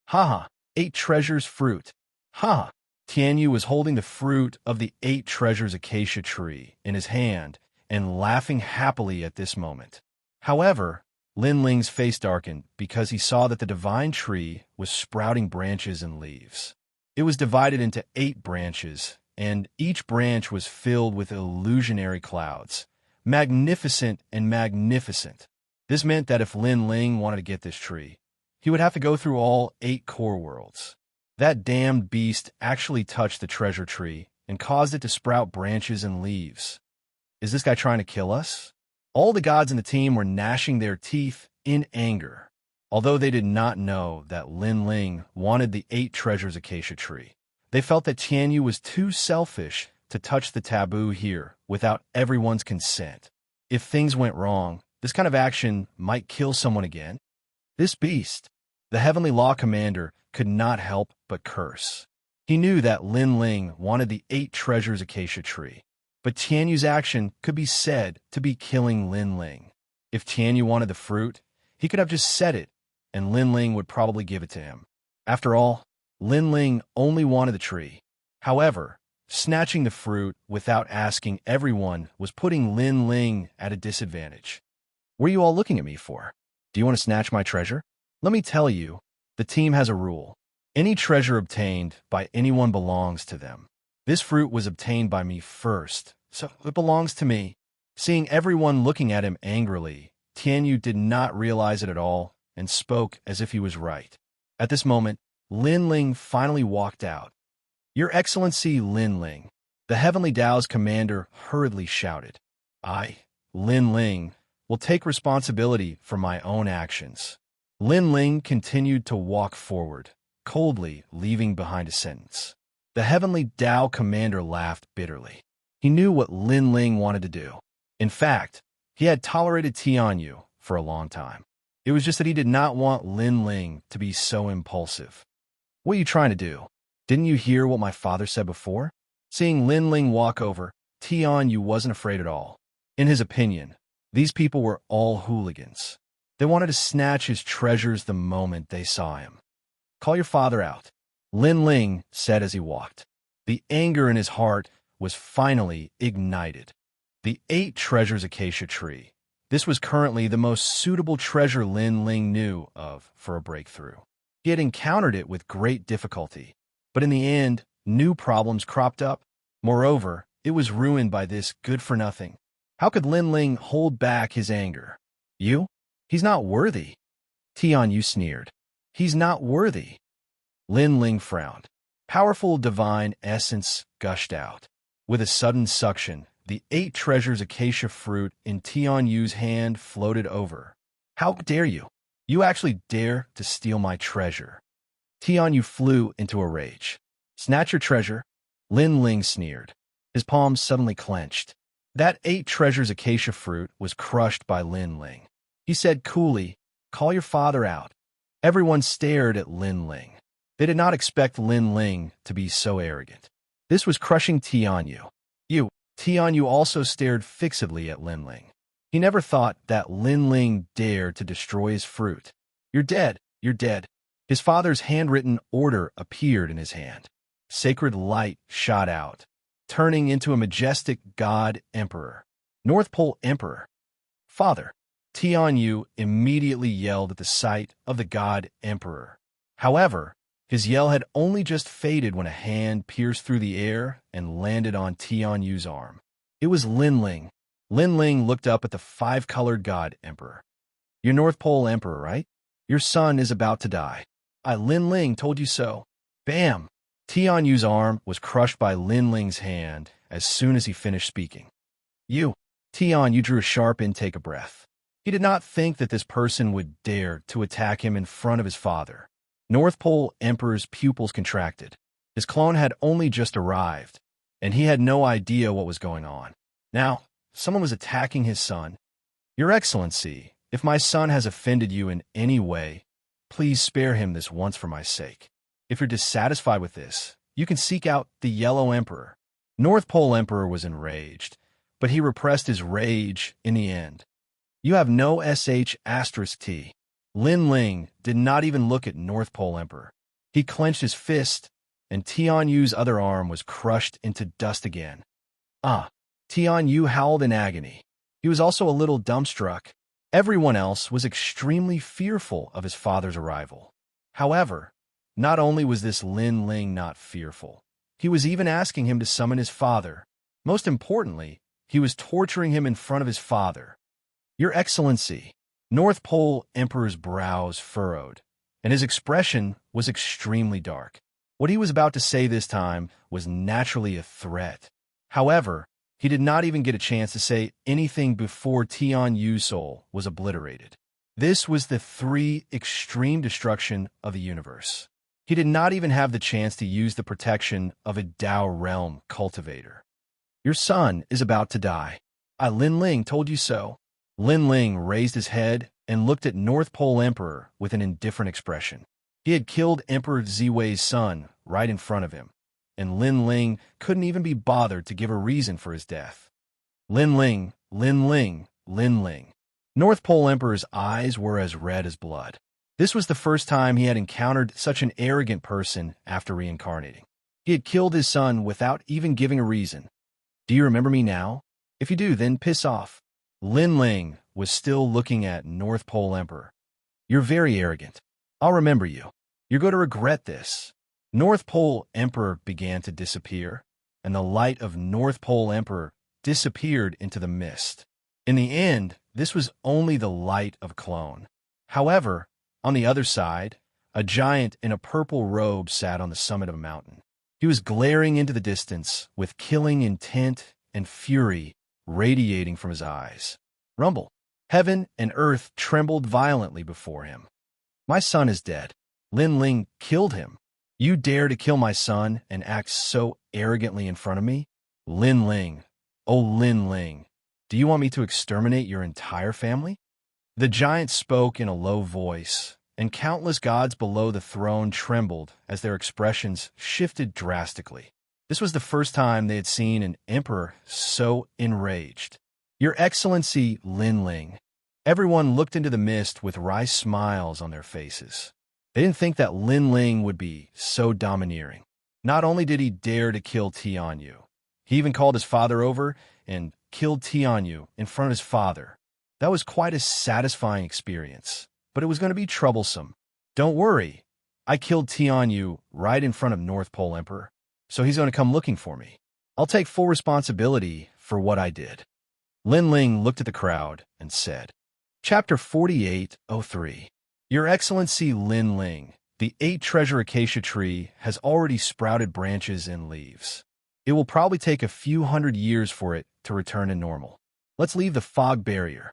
Haha, 8 treasures fruit. Ha! Tianyu was holding the fruit of the 8 treasures acacia tree in his hand and laughing happily at this moment. However, Lin Ling's face darkened because he saw that the divine tree was sprouting branches and leaves. It was divided into 8 branches, and each branch was filled with illusionary clouds. Magnificent and magnificent. This meant that if Lin Ling wanted to get this tree, he would have to go through all 8 core worlds. That damned beast actually touched the treasure tree and caused it to sprout branches and leaves. Is this guy trying to kill us? All the gods in the team were gnashing their teeth in anger, although they did not know that Lin Ling wanted the 8 treasures acacia tree. They felt that Tianyu was too selfish to touch the taboo here without everyone's consent. If things went wrong, this kind of action might kill someone again. This beast, the Heavenly Law Commander, could not help but curse. He knew that Lin Ling wanted the 8 treasures acacia tree, but Tianyu's action could be said to be killing Lin Ling. If Tianyu wanted the fruit, he could have just said it, and Lin Ling would probably give it to him. After all, Lin Ling only wanted the tree. However, snatching the fruit without asking everyone was putting Lin Ling at a disadvantage. What are you all looking at me for? Do you want to snatch my treasure? Let me tell you, the team has a rule. Any treasure obtained by anyone belongs to them. This fruit was obtained by me first, so it belongs to me. Seeing everyone looking at him angrily, Tianyu did not realize it at all and spoke as if he was right. At this moment, Lin Ling finally walked out. "Your Excellency Lin Ling," the Heavenly Dao's commander hurriedly shouted. "I, Lin Ling, will take responsibility for my own actions." Lin Ling continued to walk forward, coldly leaving behind a sentence. The Heavenly Dao commander laughed bitterly. He knew what Lin Ling wanted to do. In fact, he had tolerated Tianyu for a long time. It was just that he did not want Lin Ling to be so impulsive. "What are you trying to do? Didn't you hear what my father said before?" Seeing Lin Ling walk over, Tianyu wasn't afraid at all. In his opinion, these people were all hooligans. They wanted to snatch his treasures the moment they saw him. "Call your father out," Lin Ling said as he walked. The anger in his heart was finally ignited. The 8 treasures acacia tree. This was currently the most suitable treasure Lin Ling knew of for a breakthrough. He had encountered it with great difficulty, but in the end, new problems cropped up. Moreover, it was ruined by this good-for-nothing. How could Lin Ling hold back his anger? "You? He's not worthy." Tianyu sneered. "He's not worthy." Lin Ling frowned. Powerful divine essence gushed out. With a sudden suction, the 8 treasures acacia fruit in Tianyu's hand floated over. "How dare you? You actually dare to steal my treasure." Tianyu flew into a rage. "Snatch your treasure?" Lin Ling sneered. His palms suddenly clenched. That 8 treasures acacia fruit was crushed by Lin Ling. He said coolly, "Call your father out." Everyone stared at Lin Ling. They did not expect Lin Ling to be so arrogant. This was crushing Tianyu. Tianyu also stared fixedly at Lin Ling. He never thought that Lin Ling dared to destroy his fruit. "You're dead, you're dead." His father's handwritten order appeared in his hand. Sacred light shot out, turning into a majestic God Emperor. North Pole Emperor. "Father!" Tianyu immediately yelled at the sight of the God Emperor. However, his yell had only just faded when a hand pierced through the air and landed on Tianyu's arm. It was Lin Ling. Lin Ling looked up at the 5-colored God Emperor. "You're North Pole Emperor, right? Your son is about to die. Lin Ling told you so." Bam! Tianyu's arm was crushed by Lin Ling's hand as soon as he finished speaking. Tianyu drew a sharp intake of breath. He did not think that this person would dare to attack him in front of his father. North Pole Emperor's pupils contracted. His clone had only just arrived, and he had no idea what was going on. Now, someone was attacking his son. "Your Excellency, if my son has offended you in any way, please spare him this once for my sake. If you're dissatisfied with this, you can seek out the Yellow Emperor." North Pole Emperor was enraged, but he repressed his rage in the end. "You have no sh*T. Lin Ling did not even look at North Pole Emperor. He clenched his fist, and Tianyu's other arm was crushed into dust again. Tianyu howled in agony. He was also a little dumbstruck. Everyone else was extremely fearful of his father's arrival. However, not only was this Lin Ling not fearful, he was even asking him to summon his father. Most importantly, he was torturing him in front of his father. "Your Excellency." North Pole Emperor's brows furrowed, and his expression was extremely dark. What he was about to say this time was naturally a threat. However, he did not even get a chance to say anything before Tianyu's soul was obliterated. This was the 3 extreme destruction of the universe. He did not even have the chance to use the protection of a Dao realm cultivator. Your son is about to die. Lin Ling told you so. Lin Ling raised his head and looked at North Pole Emperor with an indifferent expression. He had killed Emperor Ziwei's son right in front of him, and Lin Ling couldn't even be bothered to give a reason for his death. Lin Ling, Lin Ling, Lin Ling. North Pole Emperor's eyes were as red as blood. This was the first time he had encountered such an arrogant person after reincarnating. He had killed his son without even giving a reason. Do you remember me now? If you do, then piss off. Lin Ling was still looking at North Pole Emperor. You're very arrogant. I'll remember you. You're going to regret this. North Pole Emperor began to disappear, and the light of North Pole Emperor disappeared into the mist. In the end, this was only the light of Clone. However, on the other side, a giant in a purple robe sat on the summit of a mountain. He was glaring into the distance with killing intent and fury radiating from his eyes. Rumble. Heaven and earth trembled violently before him. My son is dead. Lin Ling killed him. You dare to kill my son and act so arrogantly in front of me? Lin Ling. Oh, Lin Ling. Do you want me to exterminate your entire family? The giant spoke in a low voice, and countless gods below the throne trembled as their expressions shifted drastically. This was the first time they had seen an emperor so enraged. Your Excellency, Lin Ling. Everyone looked into the mist with wry smiles on their faces. They didn't think that Lin Ling would be so domineering. Not only did he dare to kill Tianyu, he even called his father over and killed Tianyu in front of his father. That was quite a satisfying experience, but it was going to be troublesome. Don't worry, I killed Tianyu right in front of North Pole Emperor, so he's going to come looking for me. I'll take full responsibility for what I did. Lin Ling looked at the crowd and said, Chapter 4803. Your Excellency Lin Ling, the 8-treasure acacia tree has already sprouted branches and leaves. It will probably take a few hundred years for it to return to normal. Let's leave the fog barrier.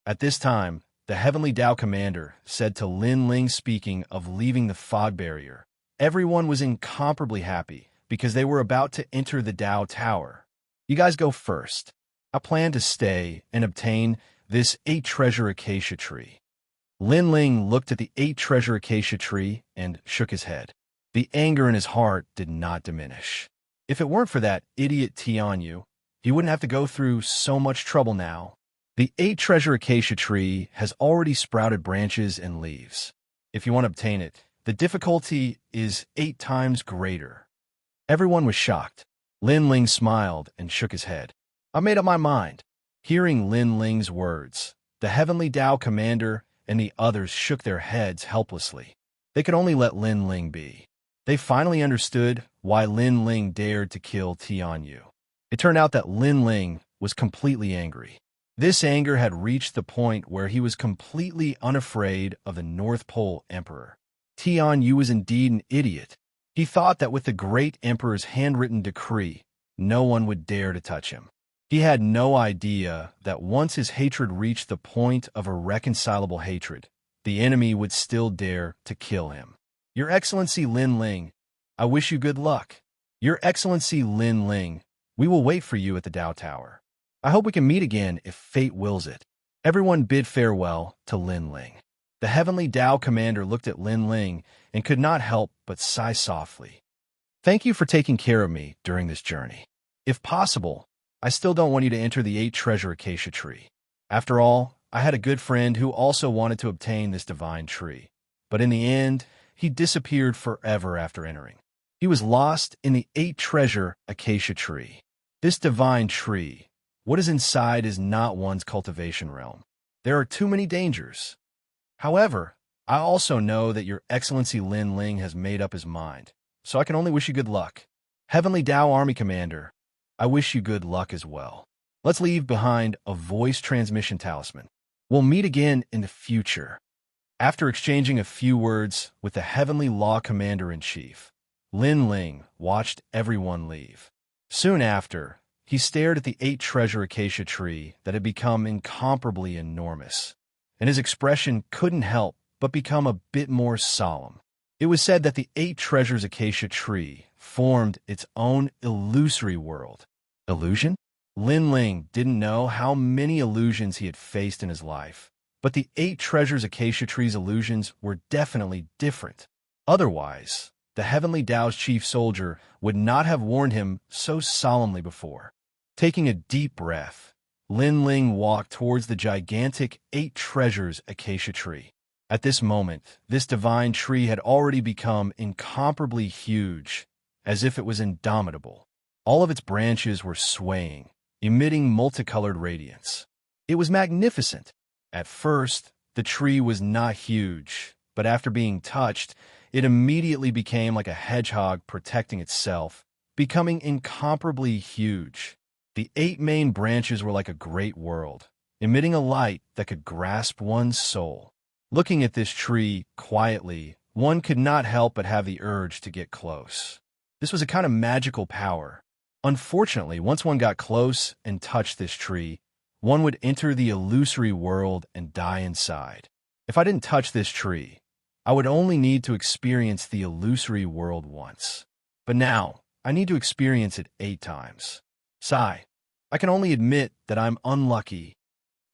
At this time, the Heavenly Tao Commander said to Lin Ling, speaking of leaving the fog barrier. Everyone was incomparably happy because they were about to enter the Tao Tower. You guys go first. I plan to stay and obtain this 8-treasure acacia tree. Lin Ling looked at the 8-treasure acacia tree and shook his head. The anger in his heart did not diminish. If it weren't for that idiot Tianyu, he wouldn't have to go through so much trouble now. The 8-treasure acacia tree has already sprouted branches and leaves. If you want to obtain it, the difficulty is 8 times greater. Everyone was shocked. Lin Ling smiled and shook his head. I made up my mind. Hearing Lin Ling's words, the Heavenly Tao Commander and the others shook their heads helplessly. They could only let Lin Ling be. They finally understood why Lin Ling dared to kill Tianyu. It turned out that Lin Ling was completely angry. This anger had reached the point where he was completely unafraid of the North Pole Emperor. Tianyu was indeed an idiot. He thought that with the great emperor's handwritten decree, no one would dare to touch him. He had no idea that once his hatred reached the point of irreconcilable hatred, the enemy would still dare to kill him. Your Excellency Lin Ling, I wish you good luck. Your Excellency Lin Ling, we will wait for you at the Tao Tower. I hope we can meet again if fate wills it. Everyone bid farewell to Lin Ling. The Heavenly Tao Commander looked at Lin Ling and could not help but sigh softly. Thank you for taking care of me during this journey. If possible, I still don't want you to enter the 8-treasure acacia tree. After all, I had a good friend who also wanted to obtain this divine tree. But in the end, he disappeared forever after entering. He was lost in the 8-treasure acacia tree. This divine tree, what is inside is not one's cultivation realm. There are too many dangers. However, I also know that Your Excellency Lin Ling has made up his mind, so I can only wish you good luck. Heavenly Tao Army Commander, I wish you good luck as well. Let's leave behind a voice transmission talisman. We'll meet again in the future. After exchanging a few words with the Heavenly Law Commander-in-Chief, Lin Ling watched everyone leave. Soon after, he stared at the 8-treasure acacia tree that had become incomparably enormous, and his expression couldn't help but become a bit more solemn. It was said that the 8 treasures acacia tree formed its own illusory world, Illusion? Lin Ling didn't know how many illusions he had faced in his life, but the 8 treasures acacia tree's illusions were definitely different. Otherwise, the Heavenly Tao's chief soldier would not have warned him so solemnly before. Taking a deep breath, Lin Ling walked towards the gigantic 8 treasures acacia tree. At this moment, this divine tree had already become incomparably huge, as if it was indomitable. All of its branches were swaying, emitting multicolored radiance. It was magnificent. At first, the tree was not huge, but after being touched, it immediately became like a hedgehog protecting itself, becoming incomparably huge. The 8 main branches were like a great world, emitting a light that could grasp one's soul. Looking at this tree quietly, one could not help but have the urge to get close. This was a kind of magical power. Unfortunately, once one got close and touched this tree, one would enter the illusory world and die inside. If I didn't touch this tree, I would only need to experience the illusory world once. But now, I need to experience it 8 times. Sigh. I can only admit that I'm unlucky.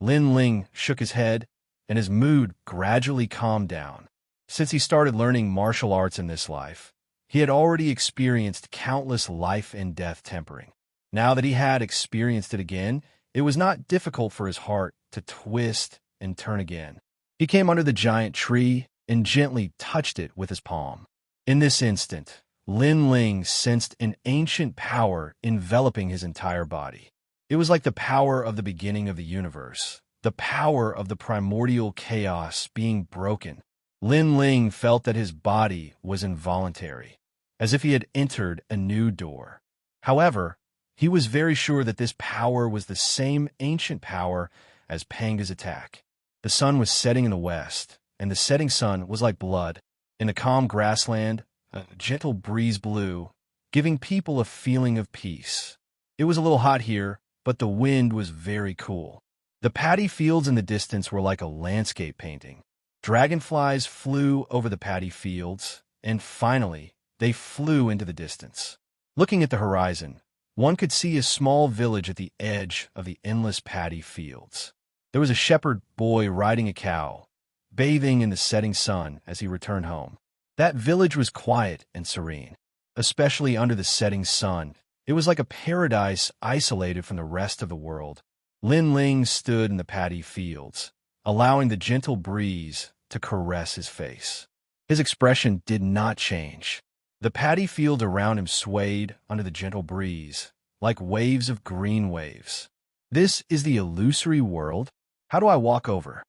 Lin Ling shook his head, and his mood gradually calmed down. Since he started learning martial arts in this life, he had already experienced countless life and death tempering. Now that he had experienced it again, it was not difficult for his heart to twist and turn again. He came under the giant tree and gently touched it with his palm. In this instant, Lin Ling sensed an ancient power enveloping his entire body. It was like the power of the beginning of the universe, the power of the primordial chaos being broken. Lin Ling felt that his body was involuntary, as if he had entered a new door. However, he was very sure that this power was the same ancient power as Panga's attack. The sun was setting in the west, and the setting sun was like blood. In the calm grassland, a gentle breeze blew, giving people a feeling of peace. It was a little hot here, but the wind was very cool. The paddy fields in the distance were like a landscape painting. Dragonflies flew over the paddy fields, and finally, they flew into the distance. Looking at the horizon, one could see a small village at the edge of the endless paddy fields. There was a shepherd boy riding a cow, bathing in the setting sun as he returned home. That village was quiet and serene, especially under the setting sun. It was like a paradise isolated from the rest of the world. Lin Ling stood in the paddy fields, allowing the gentle breeze to caress his face. His expression did not change. The paddy fields around him swayed under the gentle breeze, like waves of green waves. This is the illusory world? How do I walk over?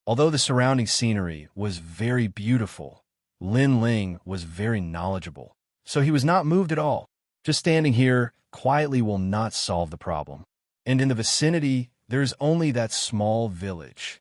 Although the surrounding scenery was very beautiful, Lin Ling was very knowledgeable, so he was not moved at all. Just standing here quietly will not solve the problem. And in the vicinity, there is only that small village.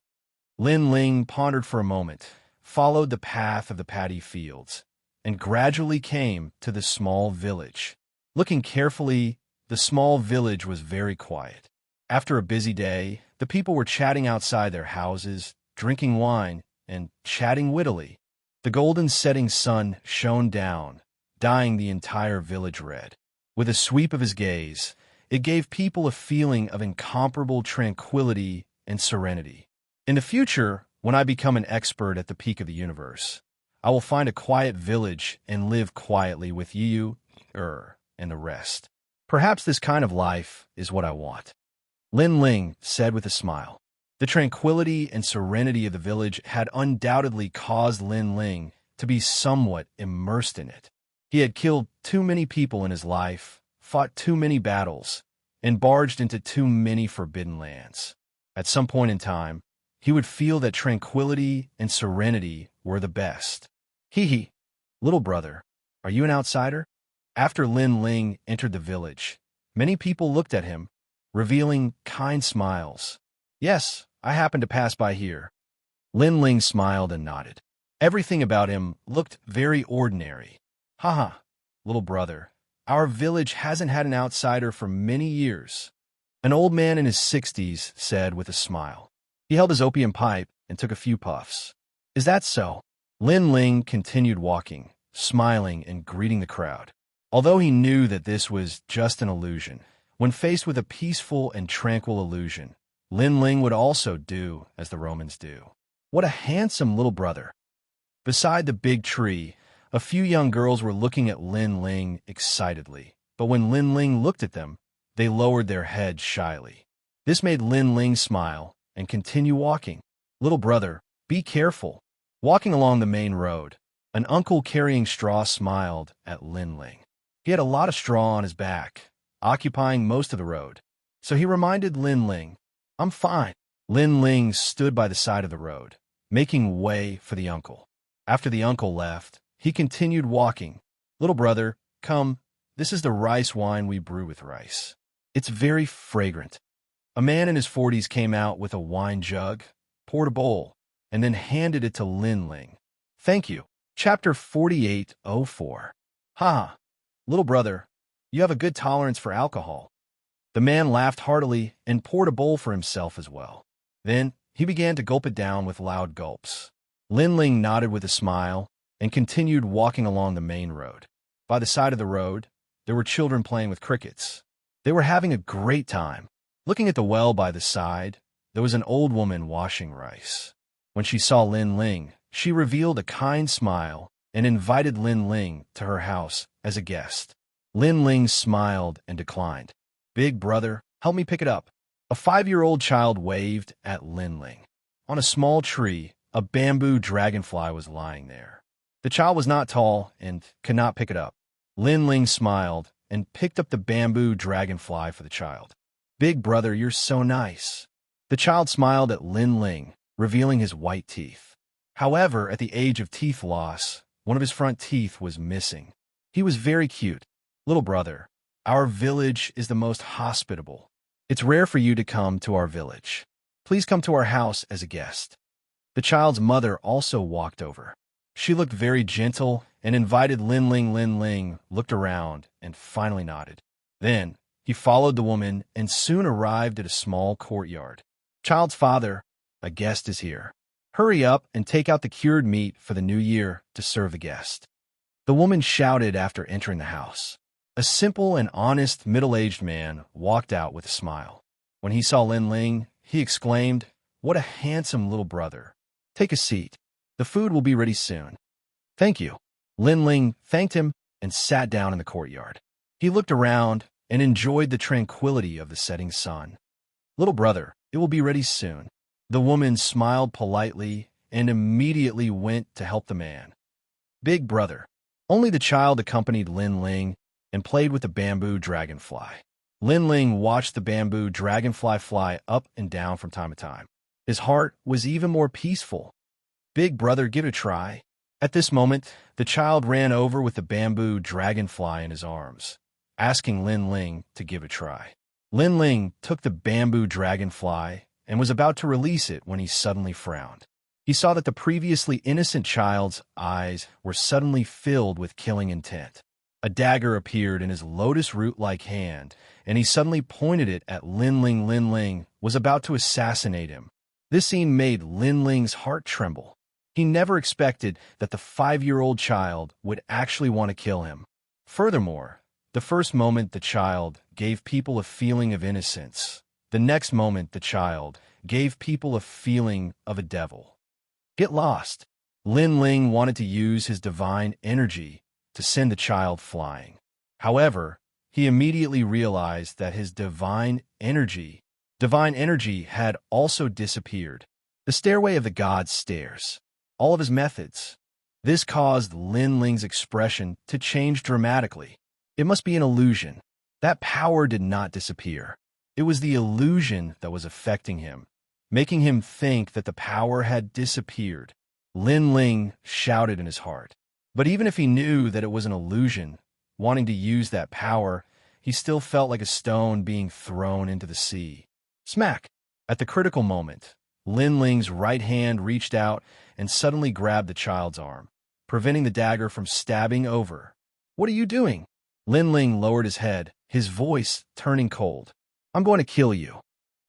Lin Ling pondered for a moment, followed the path of the paddy fields, and gradually came to the small village. Looking carefully, the small village was very quiet. After a busy day, the people were chatting outside their houses, drinking wine, and chatting wittily. The golden setting sun shone down, dyeing the entire village red. With a sweep of his gaze, it gave people a feeling of incomparable tranquility and serenity. In the future, when I become an expert at the peak of the universe, I will find a quiet village and live quietly with you, and the rest. Perhaps this kind of life is what I want. Lin Ling said with a smile. The tranquility and serenity of the village had undoubtedly caused Lin Ling to be somewhat immersed in it. He had killed too many people in his life, fought too many battles, and barged into too many forbidden lands. At some point in time, he would feel that tranquility and serenity were the best. Hee, little brother, are you an outsider? After Lin Ling entered the village, many people looked at him, revealing kind smiles. Yes, I happened to pass by here. Lin Ling smiled and nodded. Everything about him looked very ordinary. Haha, little brother, our village hasn't had an outsider for many years. An old man in his 60s said with a smile. He held his opium pipe and took a few puffs. Is that so? Lin Ling continued walking, smiling and greeting the crowd. Although he knew that this was just an illusion, When faced with a peaceful and tranquil illusion, Lin Ling would also do as the Romans do. What a handsome little brother! Beside the big tree, a few young girls were looking at Lin Ling excitedly, but when Lin Ling looked at them, they lowered their heads shyly. This made Lin Ling smile and continue walking. Little brother, be careful. Walking along the main road, an uncle carrying straw smiled at Lin Ling. He had a lot of straw on his back, occupying most of the road, so he reminded Lin Ling, "I'm fine." Lin Ling stood by the side of the road, making way for the uncle. After the uncle left, he continued walking. "Little brother, come, this is the rice wine we brew with rice. It's very fragrant." A man in his 40s came out with a wine jug, poured a bowl, and then handed it to Lin Ling. "Thank you." Chapter 48:04. "Ha! Little brother, you have a good tolerance for alcohol." The man laughed heartily and poured a bowl for himself as well. Then he began to gulp it down with loud gulps. Lin Ling nodded with a smile and continued walking along the main road. By the side of the road, there were children playing with crickets. They were having a great time. Looking at the well by the side, there was an old woman washing rice. When she saw Lin Ling, she revealed a kind smile and invited Lin Ling to her house as a guest. Lin Ling smiled and declined. "Big brother, help me pick it up." A 5-year-old child waved at Lin Ling. On a small tree, a bamboo dragonfly was lying there. The child was not tall and could not pick it up. Lin Ling smiled and picked up the bamboo dragonfly for the child. "Big brother, you're so nice." The child smiled at Lin Ling, revealing his white teeth. However, at the age of teeth loss, one of his front teeth was missing. He was very cute. "Little brother, our village is the most hospitable. It's rare for you to come to our village. Please come to our house as a guest." The child's mother also walked over. She looked very gentle and invited Lin Ling. Lin Ling looked around and finally nodded. Then he followed the woman and soon arrived at a small courtyard. "Child's father, a guest is here. Hurry up and take out the cured meat for the new year to serve the guest." The woman shouted after entering the house. A simple and honest middle-aged man walked out with a smile. When he saw Lin Ling, he exclaimed, "What a handsome little brother. Take a seat. The food will be ready soon." "Thank you." Lin Ling thanked him and sat down in the courtyard. He looked around and enjoyed the tranquility of the setting sun. "Little brother, it will be ready soon." The woman smiled politely and immediately went to help the man. "Big brother." Only the child accompanied Lin Ling and played with the bamboo dragonfly. Lin Ling watched the bamboo dragonfly fly up and down from time to time. His heart was even more peaceful. "Big brother, give it a try." At this moment, the child ran over with the bamboo dragonfly in his arms, asking Lin Ling to give it a try. Lin Ling took the bamboo dragonfly and was about to release it when he suddenly frowned. He saw that the previously innocent child's eyes were suddenly filled with killing intent. A dagger appeared in his lotus root-like hand, and he suddenly pointed it at Lin Ling. Lin Ling was about to assassinate him. This scene made Lin Ling's heart tremble. He never expected that the 5-year-old child would actually want to kill him. Furthermore, the first moment the child gave people a feeling of innocence. The next moment the child gave people a feeling of a devil. Get lost. Lin Ling wanted to use his divine energy to send the child flying. However, he immediately realized that his divine energy had also disappeared. The stairway of the gods stairs. All of his methods. This caused Lin Ling's expression to change dramatically. It must be an illusion. That power did not disappear. It was the illusion that was affecting him, making him think that the power had disappeared. Lin Ling shouted in his heart. But even if he knew that it was an illusion, wanting to use that power, he still felt like a stone being thrown into the sea. Smack! At the critical moment, Lin Ling's right hand reached out and suddenly grabbed the child's arm, preventing the dagger from stabbing over. "What are you doing?" Lin Ling lowered his head, his voice turning cold. "I'm going to kill you."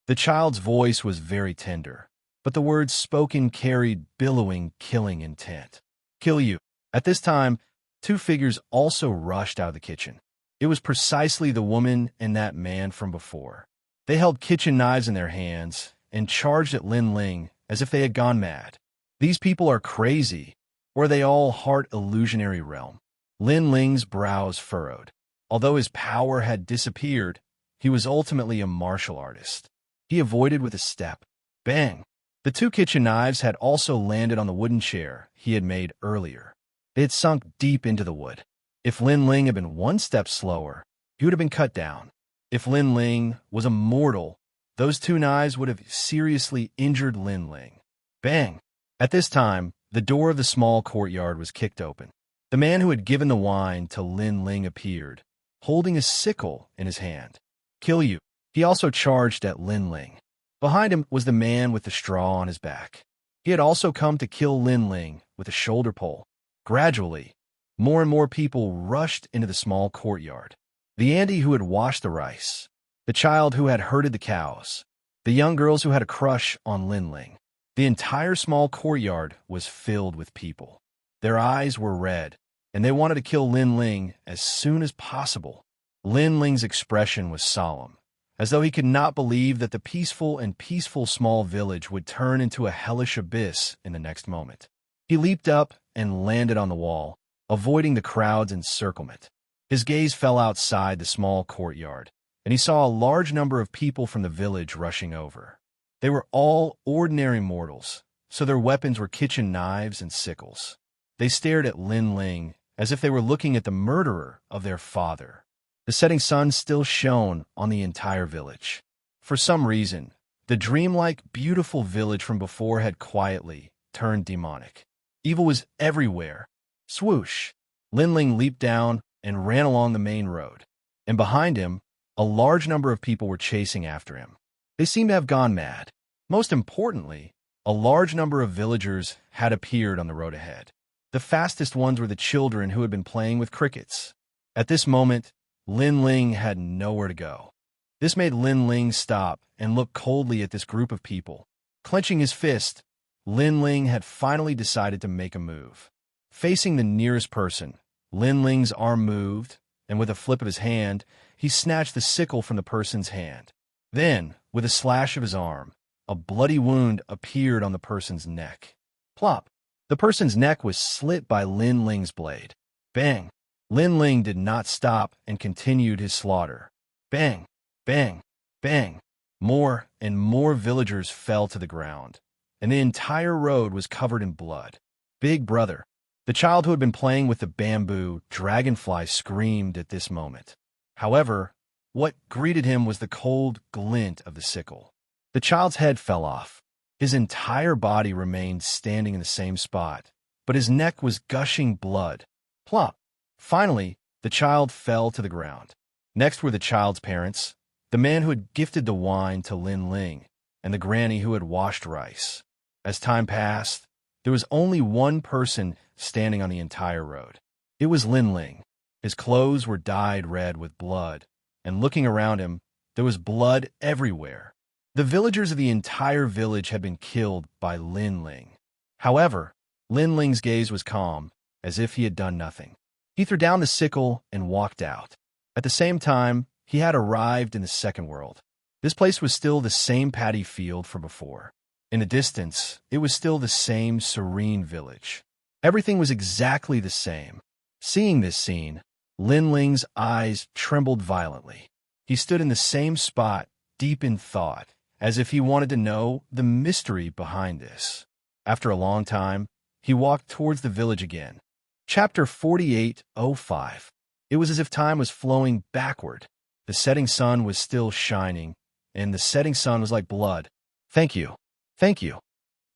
The child's voice was very tender, but the words spoken carried billowing, killing intent. "Kill you." At this time, two figures also rushed out of the kitchen. It was precisely the woman and that man from before. They held kitchen knives in their hands and charged at Lin Ling as if they had gone mad. These people are crazy, or are they all heart illusionary realm? Lin Ling's brows furrowed. Although his power had disappeared, he was ultimately a martial artist. He avoided with a step. Bang! The two kitchen knives had also landed on the wooden chair he had made earlier. They had sunk deep into the wood. If Lin Ling had been one step slower, he would have been cut down. If Lin Ling was immortal, those two knives would have seriously injured Lin Ling. Bang! At this time, the door of the small courtyard was kicked open. The man who had given the wine to Lin Ling appeared, holding a sickle in his hand. Kill you. He also charged at Lin Ling. Behind him was the man with the straw on his back. He had also come to kill Lin Ling with a shoulder pole. Gradually, more and more people rushed into the small courtyard. The Andy who had washed the rice, the child who had herded the cows, the young girls who had a crush on Lin Ling. The entire small courtyard was filled with people. Their eyes were red, and they wanted to kill Lin Ling as soon as possible. Lin Ling's expression was solemn, as though he could not believe that the peaceful small village would turn into a hellish abyss in the next moment. He leaped up and landed on the wall, avoiding the crowd's encirclement. His gaze fell outside the small courtyard, and he saw a large number of people from the village rushing over. They were all ordinary mortals, so their weapons were kitchen knives and sickles. They stared at Lin Ling as if they were looking at the murderer of their father. The setting sun still shone on the entire village. For some reason, the dreamlike, beautiful village from before had quietly turned demonic. Evil was everywhere. Swoosh! Lin Ling leaped down and ran along the main road, and behind him, a large number of people were chasing after him. They seemed to have gone mad. Most importantly, a large number of villagers had appeared on the road ahead. The fastest ones were the children who had been playing with crickets. At this moment, Lin Ling had nowhere to go. This made Lin Ling stop and look coldly at this group of people. Clenching his fist, Lin Ling had finally decided to make a move. Facing the nearest person, Lin Ling's arm moved, and with a flip of his hand, he snatched the sickle from the person's hand. Then, with a slash of his arm, a bloody wound appeared on the person's neck. Plop! The person's neck was slit by Lin Ling's blade. Bang! Lin Ling did not stop and continued his slaughter. Bang! Bang! Bang! More and more villagers fell to the ground, and the entire road was covered in blood. Big Brother! The child who had been playing with the bamboo dragonfly screamed at this moment. However, what greeted him was the cold glint of the sickle. The child's head fell off. His entire body remained standing in the same spot, but his neck was gushing blood. Plop! Finally, the child fell to the ground. Next were the child's parents, the man who had gifted the wine to Lin Ling, and the granny who had washed rice. As time passed, there was only one person standing on the entire road. It was Lin Ling. His clothes were dyed red with blood, and looking around him, there was blood everywhere. The villagers of the entire village had been killed by Lin Ling. However, Lin Ling's gaze was calm, as if he had done nothing. He threw down the sickle and walked out. At the same time, he had arrived in the second world. This place was still the same paddy field from before. In the distance, it was still the same serene village. Everything was exactly the same. Seeing this scene, Lin Ling's eyes trembled violently. He stood in the same spot, deep in thought, as if he wanted to know the mystery behind this. After a long time, he walked towards the village again. Chapter 48:05. It was as if time was flowing backward. The setting sun was still shining, and the setting sun was like blood. Thank you. Thank you.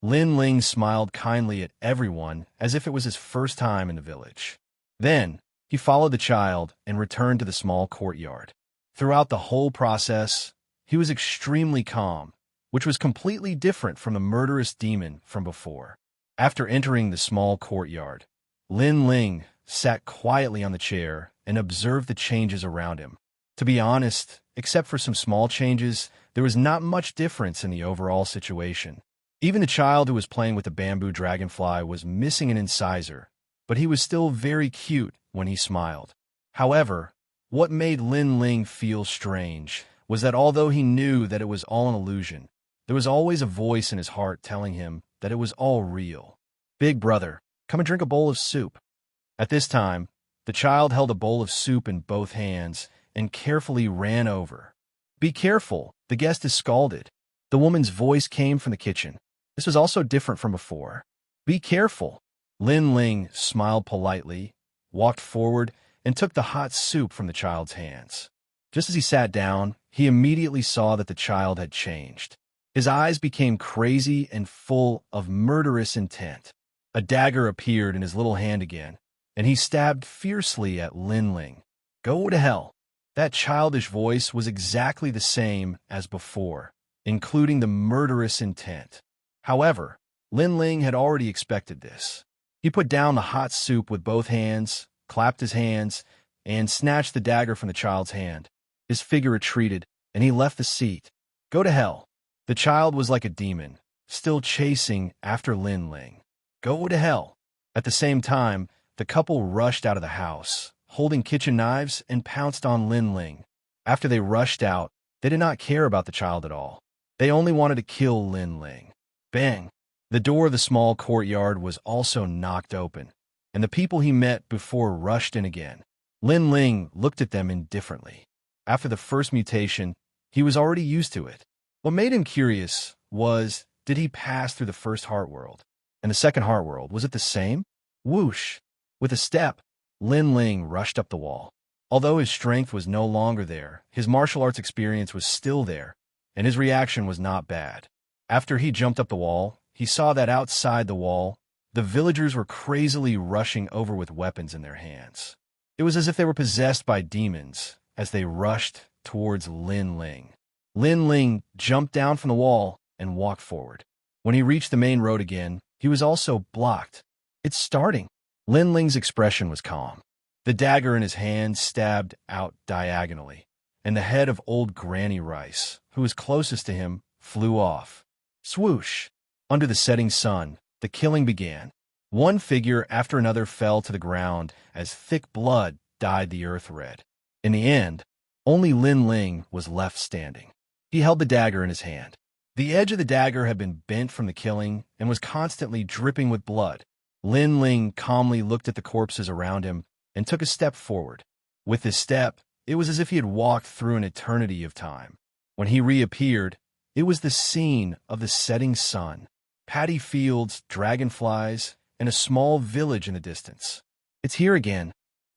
Lin Ling smiled kindly at everyone as if it was his first time in the village. Then, he followed the child and returned to the small courtyard. Throughout the whole process, he was extremely calm, which was completely different from the murderous demon from before. After entering the small courtyard, Lin Ling sat quietly on the chair and observed the changes around him. To be honest, except for some small changes, there was not much difference in the overall situation. Even the child who was playing with the bamboo dragonfly was missing an incisor, but he was still very cute when he smiled. However, What made Lin Ling feel strange was that although he knew that it was all an illusion, there was always a voice in his heart telling him that it was all real. "Big brother, come and drink a bowl of soup." At this time, the child held a bowl of soup in both hands and carefully ran over. "Be careful, the guest is scalded." The woman's voice came from the kitchen. This was also different from before. "Be careful." Lin Ling smiled politely, walked forward, and took the hot soup from the child's hands. Just as he sat down, he immediately saw that the child had changed. His eyes became crazy and full of murderous intent. A dagger appeared in his little hand again, and he stabbed fiercely at Lin Ling. "Go to hell." That childish voice was exactly the same as before, including the murderous intent. However, Lin Ling had already expected this. He put down the hot soup with both hands, clapped his hands, and snatched the dagger from the child's hand. His figure retreated, and he left the seat. "Go to hell." The child was like a demon, still chasing after Lin Ling. "Go to hell." At the same time, the couple rushed out of the house, holding kitchen knives, and pounced on Lin Ling. After they rushed out, they did not care about the child at all. They only wanted to kill Lin Ling. Bang! The door of the small courtyard was also knocked open, and the people he met before rushed in again. Lin Ling looked at them indifferently. After the first mutation, he was already used to it. What made him curious was, did he pass through the first heart world? And the second heart world, was it the same? Whoosh! With a step, Lin Ling rushed up the wall. Although his strength was no longer there, his martial arts experience was still there, and his reaction was not bad. After he jumped up the wall, he saw that outside the wall, the villagers were crazily rushing over with weapons in their hands. It was as if they were possessed by demons as they rushed towards Lin Ling. Lin Ling jumped down from the wall and walked forward. When he reached the main road again, he was also blocked. "It's starting." Lin Ling's expression was calm. The dagger in his hand stabbed out diagonally, and the head of old Granny Rice, who was closest to him, flew off. Swoosh! Under the setting sun, the killing began. One figure after another fell to the ground as thick blood dyed the earth red. In the end, only Lin Ling was left standing. He held the dagger in his hand. The edge of the dagger had been bent from the killing and was constantly dripping with blood. Lin Ling calmly looked at the corpses around him and took a step forward. With this step, it was as if he had walked through an eternity of time. When he reappeared, it was the scene of the setting sun, paddy fields, dragonflies, and a small village in the distance. "It's here again."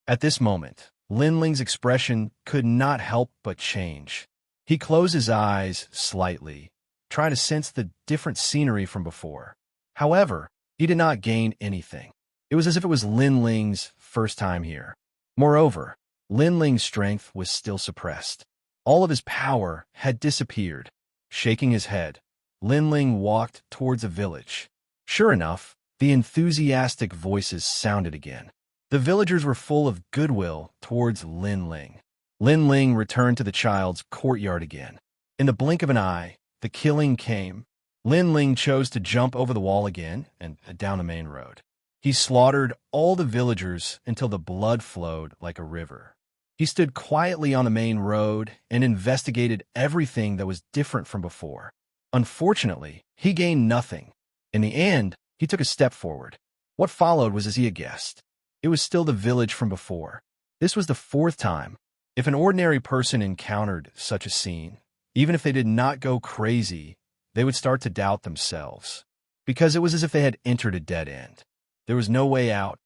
At this moment, Lin Ling's expression could not help but change. He closed his eyes slightly, trying to sense the different scenery from before. However, he did not gain anything. It was as if it was Lin Ling's first time here. Moreover, Lin Ling's strength was still suppressed. All of his power had disappeared. Shaking his head, Lin Ling walked towards a village. Sure enough, the enthusiastic voices sounded again. The villagers were full of goodwill towards Lin Ling. Lin Ling returned to the child's courtyard again. In the blink of an eye, the killing came. Lin Ling chose to jump over the wall again and down the main road. He slaughtered all the villagers until the blood flowed like a river. He stood quietly on the main road and investigated everything that was different from before. Unfortunately, he gained nothing. In the end, he took a step forward. What followed was as he had guessed. It was still the village from before. This was the fourth time. If an ordinary person encountered such a scene, even if they did not go crazy, they would start to doubt themselves, because it was as if they had entered a dead end. There was no way out,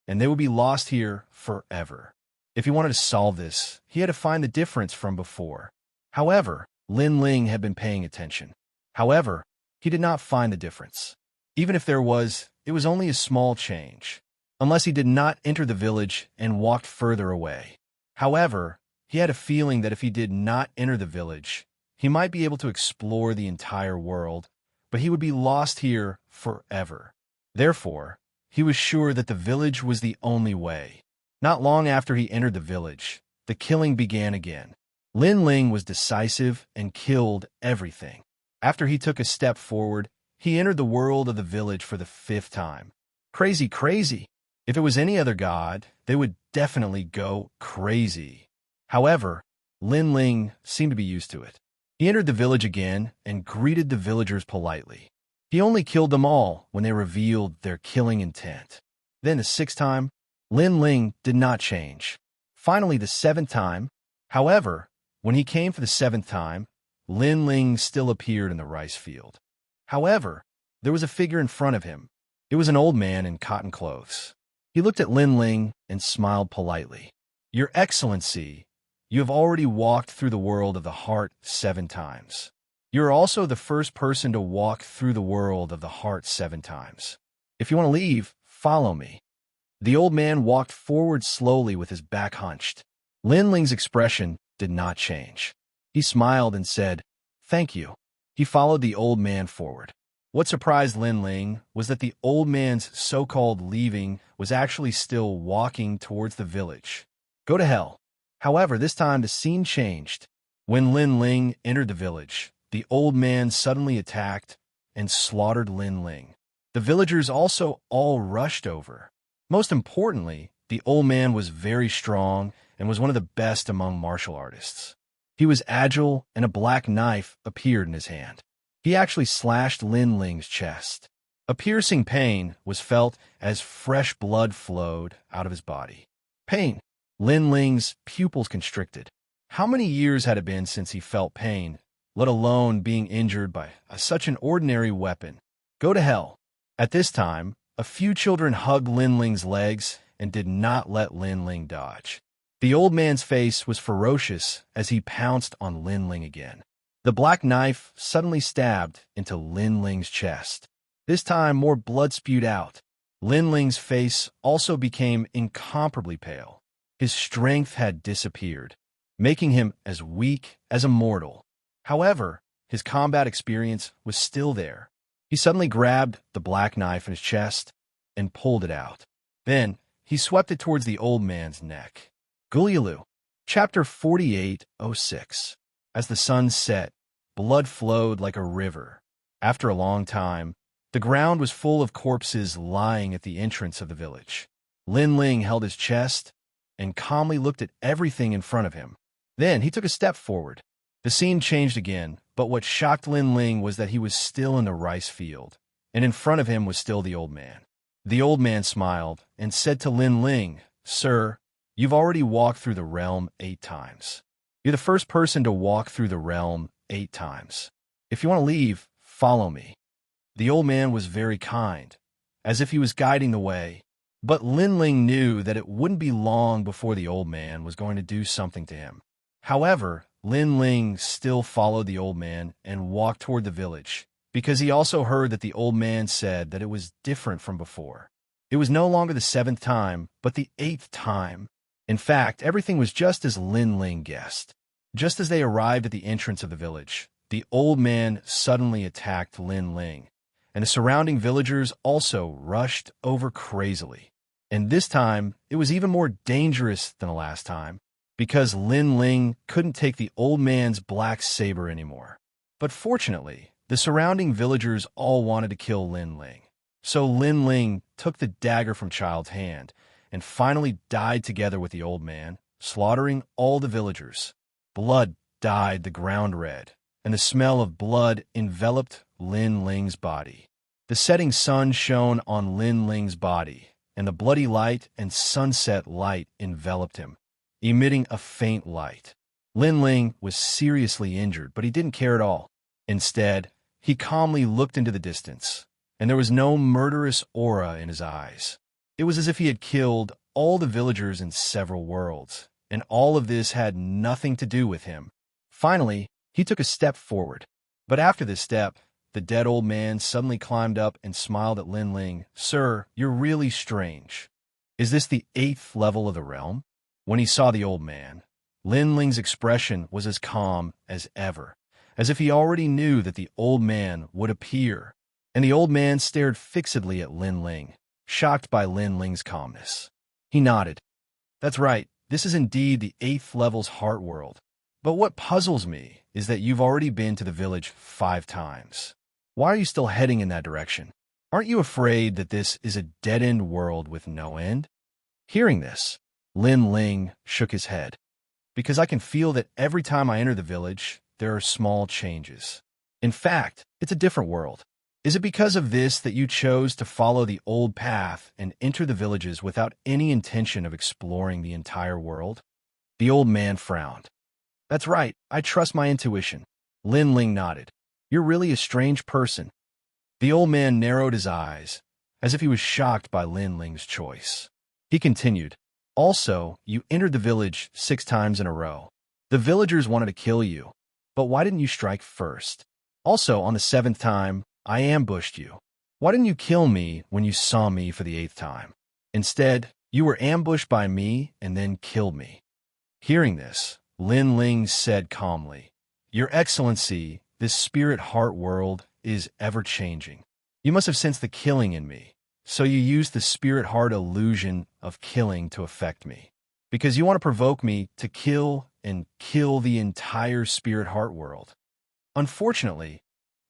and they would be lost here forever. If he wanted to solve this, he had to find the difference from before. However, Lin Ling had been paying attention. However, he did not find the difference. Even if there was, it was only a small change, unless he did not enter the village and walked further away. However, he had a feeling that if he did not enter the village, he might be able to explore the entire world, but he would be lost here forever. Therefore, he was sure that the village was the only way. Not long after he entered the village, the killing began again. Lin Ling was decisive and killed everything. After he took a step forward, he entered the world of the village for the fifth time. Crazy, crazy. If it was any other god, they would definitely go crazy. However, Lin Ling seemed to be used to it. He entered the village again and greeted the villagers politely. He only killed them all when they revealed their killing intent. Then the sixth time, Lin Ling did not change. Finally, the seventh time. However, when he came for the seventh time, Lin Ling still appeared in the rice field. However, there was a figure in front of him. It was an old man in cotton clothes. He looked at Lin Ling and smiled politely. "Your Excellency, you have already walked through the world of the heart 7 times. You are also the first person to walk through the world of the heart 7 times. If you want to leave, follow me." The old man walked forward slowly with his back hunched. Lin Ling's expression did not change. He smiled and said, "Thank you." He followed the old man forward. What surprised Lin Ling was that the old man's so-called leaving was actually still walking towards the village. Go to hell. However, this time the scene changed. When Lin Ling entered the village, the old man suddenly attacked and slaughtered Lin Ling. The villagers also all rushed over. Most importantly, the old man was very strong and was one of the best among martial artists. He was agile, and a black knife appeared in his hand. He actually slashed Lin Ling's chest. A piercing pain was felt as fresh blood flowed out of his body. Pain. Lin Ling's pupils constricted. How many years had it been since he felt pain, let alone being injured by such an ordinary weapon? Go to hell. At this time, a few children hugged Lin Ling's legs and did not let Lin Ling dodge. The old man's face was ferocious as he pounced on Lin Ling again. The black knife suddenly stabbed into Lin Ling's chest. This time, more blood spewed out. Lin Ling's face also became incomparably pale. His strength had disappeared, making him as weak as a mortal. However, his combat experience was still there. He suddenly grabbed the black knife in his chest and pulled it out. Then, he swept it towards the old man's neck. Gulialu. Chapter 48:06. As the sun set, blood flowed like a river. After a long time, the ground was full of corpses lying at the entrance of the village. Lin Ling held his chest and calmly looked at everything in front of him. Then he took a step forward. The scene changed again, but what shocked Lin Ling was that he was still in the rice field, and in front of him was still the old man. The old man smiled and said to Lin Ling, "Sir, you've already walked through the realm 8 times. You're the first person to walk through the realm 8 times. If you want to leave, follow me." The old man was very kind, as if he was guiding the way, but Lin Ling knew that it wouldn't be long before the old man was going to do something to him. However, Lin Ling still followed the old man and walked toward the village, because he also heard that the old man said that it was different from before. It was no longer the 7th time, but the 8th time. In fact, everything was just as Lin Ling guessed. Just as they arrived at the entrance of the village, the old man suddenly attacked Lin Ling, and the surrounding villagers also rushed over crazily. And this time, it was even more dangerous than the last time, because Lin Ling couldn't take the old man's black saber anymore. But fortunately, the surrounding villagers all wanted to kill Lin Ling. So Lin Ling took the dagger from Child's hand and finally died together with the old man, slaughtering all the villagers. Blood dyed the ground red, and the smell of blood enveloped Lin Ling's body. The setting sun shone on Lin Ling's body, and the bloody light and sunset light enveloped him, emitting a faint light. Lin Ling was seriously injured, but he didn't care at all. Instead, he calmly looked into the distance, and there was no murderous aura in his eyes. It was as if he had killed all the villagers in several worlds, and all of this had nothing to do with him. Finally, he took a step forward. But after this step, the dead old man suddenly climbed up and smiled at Lin Ling. "Sir, you're really strange. Is this the 8th level of the realm?" When he saw the old man, Lin Ling's expression was as calm as ever, as if he already knew that the old man would appear. And the old man stared fixedly at Lin Ling, shocked by Lin Ling's calmness. He nodded. "That's right, this is indeed the 8th level's heart world. But what puzzles me is that you've already been to the village 5 times. Why are you still heading in that direction? Aren't you afraid that this is a dead-end world with no end?" Hearing this, Lin Ling shook his head. because I can feel that every time I enter the village, there are small changes. In fact, it's a different world. Is it because of this that you chose to follow the old path and enter the villages without any intention of exploring the entire world? The old man frowned. That's right, I trust my intuition. Lin Ling nodded. You're really a strange person. The old man narrowed his eyes, as if he was shocked by Lin Ling's choice. He continued, also, you entered the village 6 times in a row. The villagers wanted to kill you, but why didn't you strike first? Also, on the 7th time, I ambushed you. Why didn't you kill me when you saw me for the 8th time? Instead, you were ambushed by me and then killed me. Hearing this, Lin Ling said calmly, Your Excellency, this spirit heart world is ever-changing. You must have sensed the killing in me, so you used the spirit heart illusion of killing to affect me. Because you want to provoke me to kill and kill the entire spirit heart world. Unfortunately,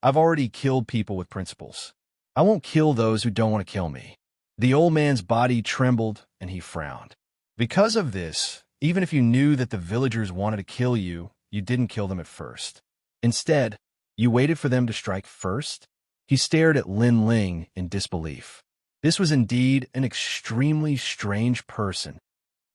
I've already killed people with principles. I won't kill those who don't want to kill me. The old man's body trembled and he frowned. Because of this, even if you knew that the villagers wanted to kill you, you didn't kill them at first. Instead, you waited for them to strike first? He stared at Lin Ling in disbelief. This was indeed an extremely strange person.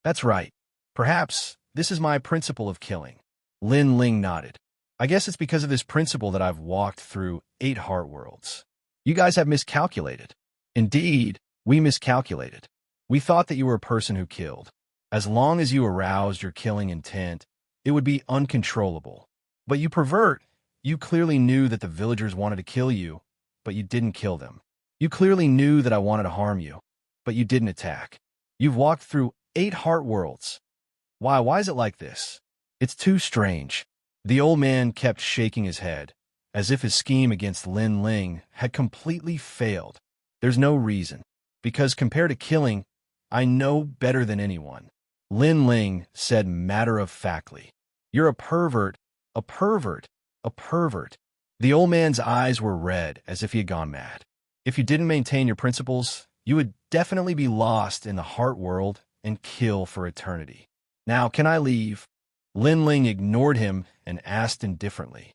That's right. Perhaps this is my principle of killing. Lin Ling nodded. I guess it's because of this principle that I've walked through 8 heart worlds. You guys have miscalculated. Indeed, we miscalculated. We thought that you were a person who killed. As long as you aroused your killing intent, it would be uncontrollable. But you pervert. You clearly knew that the villagers wanted to kill you, but you didn't kill them. You clearly knew that I wanted to harm you, but you didn't attack. You've walked through 8 heart worlds. Why is it like this? It's too strange. The old man kept shaking his head, as if his scheme against Lin Ling had completely failed. There's no reason, because compared to killing, I know better than anyone. Lin Ling said matter-of-factly, You're a pervert, a pervert, a pervert. The old man's eyes were red as if he had gone mad. If you didn't maintain your principles, you would definitely be lost in the heart world and kill for eternity. Now, can I leave? Lin Ling ignored him and asked indifferently.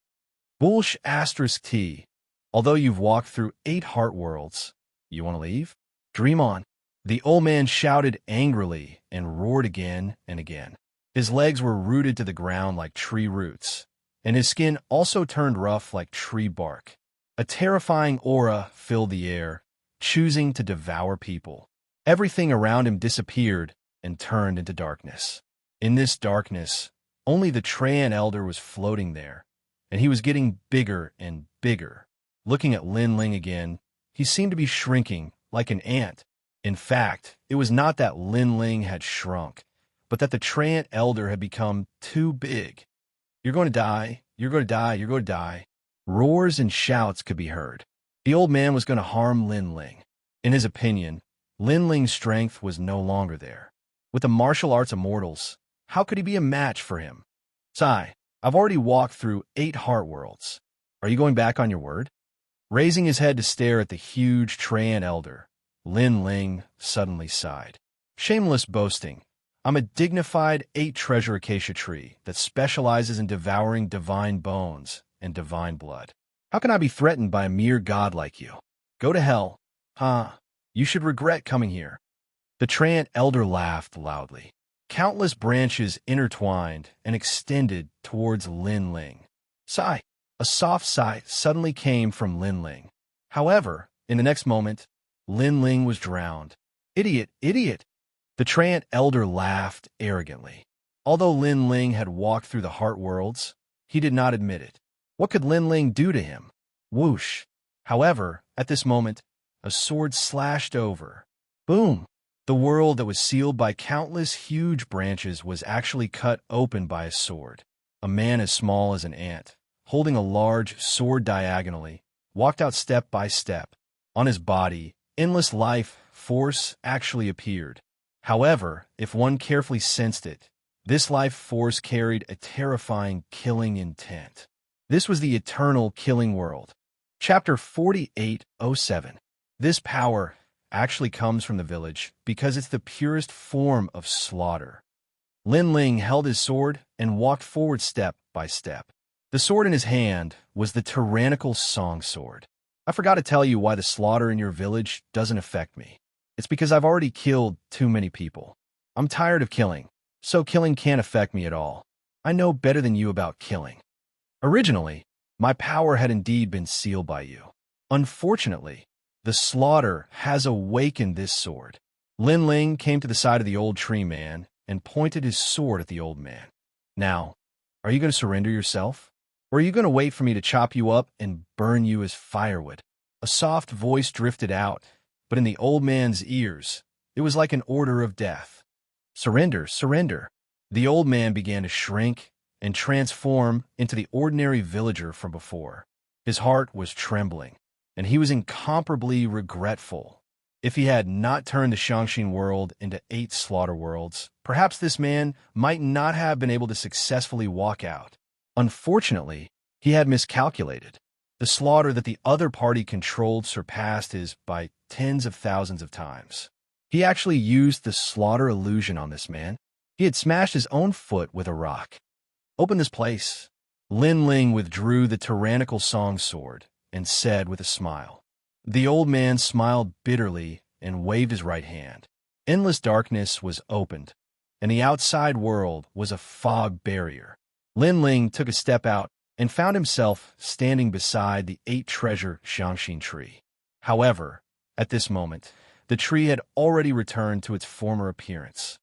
Bullsh asterisk T. Although you've walked through 8 heart worlds, you want to leave? Dream on. The old man shouted angrily and roared again and again. His legs were rooted to the ground like tree roots, and his skin also turned rough like tree bark. A terrifying aura filled the air, choosing to devour people. Everything around him disappeared and turned into darkness. In this darkness, only the Treant Elder was floating there, and he was getting bigger and bigger. Looking at Lin Ling again, he seemed to be shrinking like an ant. In fact, it was not that Lin Ling had shrunk, but that the Treant Elder had become too big. You're going to die, you're going to die, you're going to die. Roars and shouts could be heard. The old man was going to harm Lin Ling. In his opinion, Lin Ling's strength was no longer there. With the martial arts immortals, how could he be a match for him? Sai, I've already walked through 8 heart worlds. Are you going back on your word? Raising his head to stare at the huge Treant Elder, Lin Ling suddenly sighed. Shameless boasting. I'm a dignified 8-treasure acacia tree that specializes in devouring divine bones and divine blood. How can I be threatened by a mere god like you? Go to hell. You should regret coming here. The Treant Elder laughed loudly. Countless branches intertwined and extended towards Lin Ling. Sigh. A soft sigh suddenly came from Lin Ling. However, in the next moment, Lin Ling was drowned. Idiot, idiot! The Treant Elder laughed arrogantly. Although Lin Ling had walked through the heart worlds, he did not admit it. What could Lin Ling do to him? Whoosh! However, at this moment, a sword slashed over. Boom! The world that was sealed by countless huge branches was actually cut open by a sword. A man as small as an ant, holding a large sword diagonally, walked out step by step. On his body, endless life force actually appeared. However, if one carefully sensed it, this life force carried a terrifying killing intent. This was the eternal killing world. Chapter 4807. This power actually comes from the village because it's the purest form of slaughter. Lin Ling held his sword and walked forward step by step. The sword in his hand was the tyrannical song sword. I forgot to tell you why the slaughter in your village doesn't affect me. It's because I've already killed too many people. I'm tired of killing, so killing can't affect me at all. I know better than you about killing. Originally, my power had indeed been sealed by you. Unfortunately, the slaughter has awakened this sword. Lin Ling came to the side of the old tree man and pointed his sword at the old man. Now, are you going to surrender yourself? Or are you going to wait for me to chop you up and burn you as firewood? A soft voice drifted out, but in the old man's ears, it was like an order of death. Surrender, surrender. The old man began to shrink and transform into the ordinary villager from before. His heart was trembling, and he was incomparably regretful. If he had not turned the Xianxia world into 8 slaughter worlds, perhaps this man might not have been able to successfully walk out. Unfortunately, he had miscalculated. The slaughter that the other party controlled surpassed his by tens of thousands of times. He actually used the slaughter illusion on this man. He had smashed his own foot with a rock. Open this place. Lin Ling withdrew the tyrannical song sword and said with a smile. The old man smiled bitterly and waved his right hand. Endless darkness was opened, and the outside world was a fog barrier. Lin Ling took a step out and found himself standing beside the 8-treasure Xianxia tree. However, at this moment, the tree had already returned to its former appearance.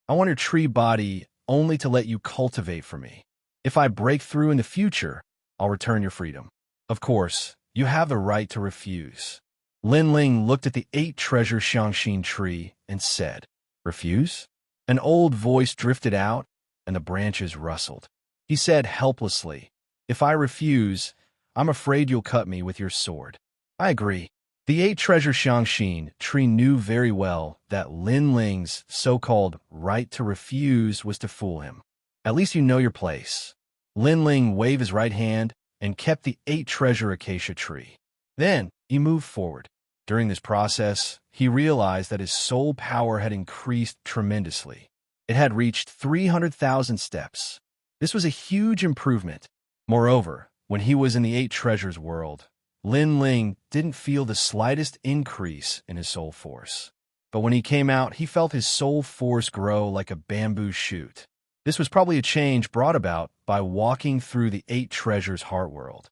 I want your tree body only to let you cultivate for me. If I break through in the future, I'll return your freedom. Of course, you have the right to refuse. Lin Ling looked at the 8-treasure Xianxia tree and said, Refuse? An old voice drifted out, and the branches rustled. He said helplessly, If I refuse, I'm afraid you'll cut me with your sword. I agree. The 8-treasure Xianxia tree knew very well that Lin Ling's so-called right to refuse was to fool him. At least you know your place. Lin Ling waved his right hand and kept the 8-treasure acacia tree. Then he moved forward. During this process, he realized that his soul power had increased tremendously. It had reached 300,000 steps. This was a huge improvement. Moreover, when he was in the 8-treasures world, Lin Ling didn't feel the slightest increase in his soul force. But when he came out, he felt his soul force grow like a bamboo shoot. This was probably a change brought about by walking through the 8-treasures heart world.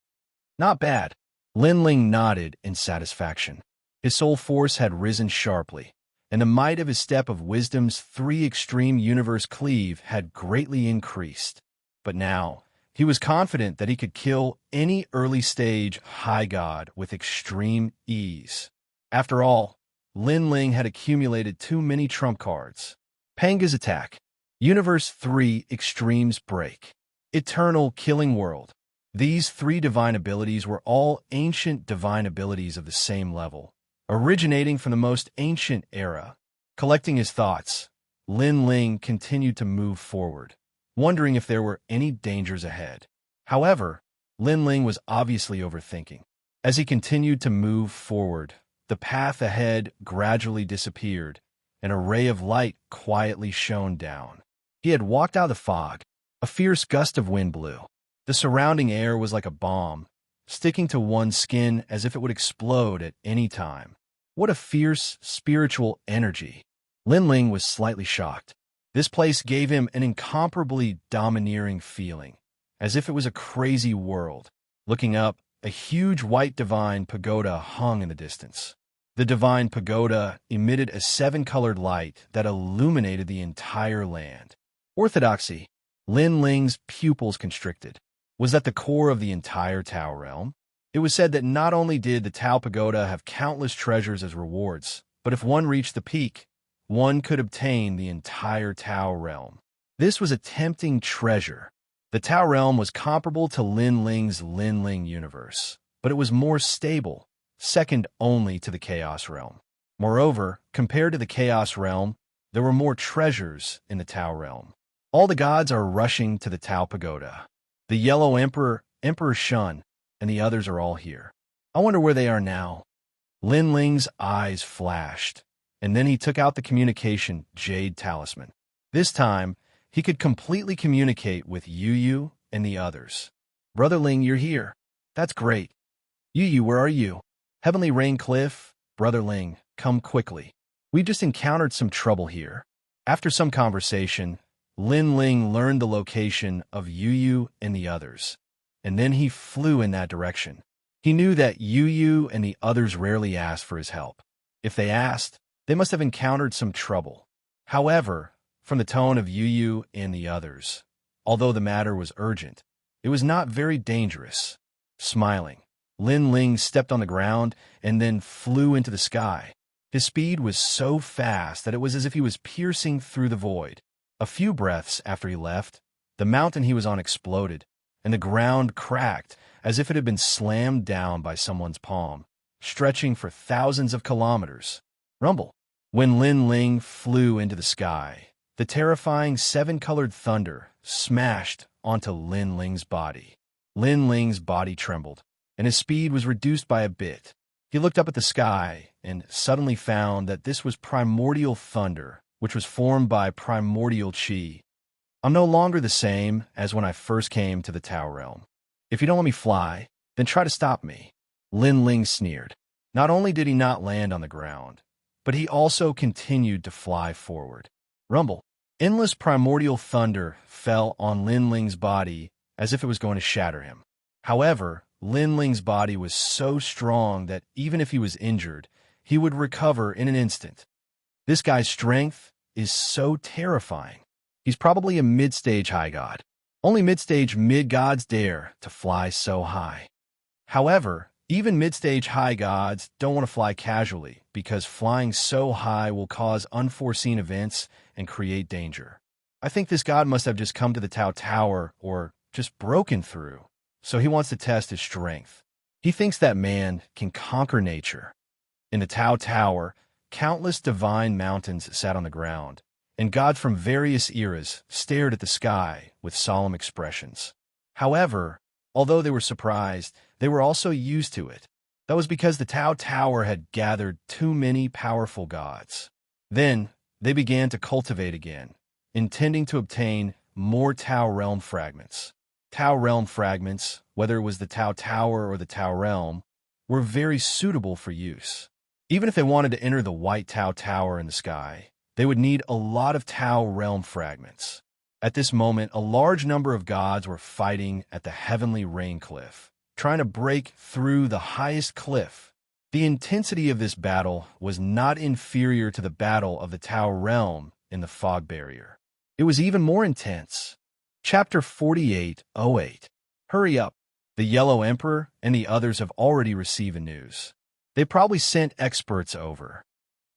Not bad. Lin Ling nodded in satisfaction. His soul force had risen sharply, and the might of his step of wisdom's 3 extreme universe cleave had greatly increased. But now, he was confident that he could kill any early-stage high god with extreme ease. After all, Lin Ling had accumulated too many trump cards. Panga's attack. Universe 3 Extremes Break. Eternal Killing World. These 3 divine abilities were all ancient divine abilities of the same level, originating from the most ancient era. Collecting his thoughts, Lin Ling continued to move forward, wondering if there were any dangers ahead. However, Lin Ling was obviously overthinking. As he continued to move forward, the path ahead gradually disappeared, and a ray of light quietly shone down. He had walked out of the fog. A fierce gust of wind blew. The surrounding air was like a bomb, sticking to one's skin as if it would explode at any time. What a fierce, spiritual energy. Lin Ling was slightly shocked. This place gave him an incomparably domineering feeling, as if it was a crazy world. Looking up, a huge white divine pagoda hung in the distance. The divine pagoda emitted a 7-colored light that illuminated the entire land. Orthodoxy. Lin Ling's pupils constricted. Was that the core of the entire Tao realm? It was said that not only did the Tao Pagoda have countless treasures as rewards, but if one reached the peak, one could obtain the entire Tao realm. This was a tempting treasure. The Tao realm was comparable to Lin Ling's Lin Ling universe, but it was more stable, second only to the Chaos realm. Moreover, compared to the Chaos realm, there were more treasures in the Tao realm. All the gods are rushing to the Tao Pagoda. The Yellow Emperor, Emperor Shun, and the others are all here. I wonder where they are now. Lin Ling's eyes flashed, and then he took out the communication Jade Talisman. This time, he could completely communicate with Yu and the others. Brother Ling, you're here. That's great. Yu, where are you? Heavenly Rain Cliff, Brother Ling, come quickly. We just encountered some trouble here. After some conversation, Lin Ling learned the location of Yu and the others, and then he flew in that direction. He knew that Yu and the others rarely asked for his help. If they asked, they must have encountered some trouble. However, from the tone of Yu and the others, although the matter was urgent, it was not very dangerous. Smiling, Lin Ling stepped on the ground and then flew into the sky. His speed was so fast that it was as if he was piercing through the void. A few breaths after he left, the mountain he was on exploded, and the ground cracked as if it had been slammed down by someone's palm, stretching for thousands of kilometers. Rumble. When Lin Ling flew into the sky, the terrifying seven-colored thunder smashed onto Lin Ling's body. Lin Ling's body trembled, and his speed was reduced by a bit. He looked up at the sky and suddenly found that this was primordial thunder, which was formed by primordial chi. I'm no longer the same as when I first came to the Tao realm. If you don't let me fly, then try to stop me. Lin Ling sneered. Not only did he not land on the ground, but he also continued to fly forward. Rumble. Endless primordial thunder fell on Lin Ling's body as if it was going to shatter him. However, Lin Ling's body was so strong that even if he was injured, he would recover in an instant. This guy's strength is so terrifying. He's probably a mid-stage high god. Only mid-stage mid-gods dare to fly so high. However, even mid-stage high gods don't want to fly casually because flying so high will cause unforeseen events and create danger. I think this god must have just come to the Tao Tower or just broken through, so he wants to test his strength. He thinks that man can conquer nature. In the Tao Tower, countless divine mountains sat on the ground, and gods from various eras stared at the sky with solemn expressions. However, although they were surprised, they were also used to it. That was because the Tao Tower had gathered too many powerful gods. Then, they began to cultivate again, intending to obtain more Tao realm fragments. Tao realm fragments, whether it was the Tao Tower or the Tao realm, were very suitable for use. Even if they wanted to enter the white Tao Tower in the sky, they would need a lot of Tao realm fragments. At this moment, a large number of gods were fighting at the Heavenly Rain Cliff, trying to break through the highest cliff. The intensity of this battle was not inferior to the battle of the Tao realm in the fog barrier. It was even more intense. Chapter 48:08. Hurry up. The Yellow Emperor and the others have already received the news. They probably sent experts over.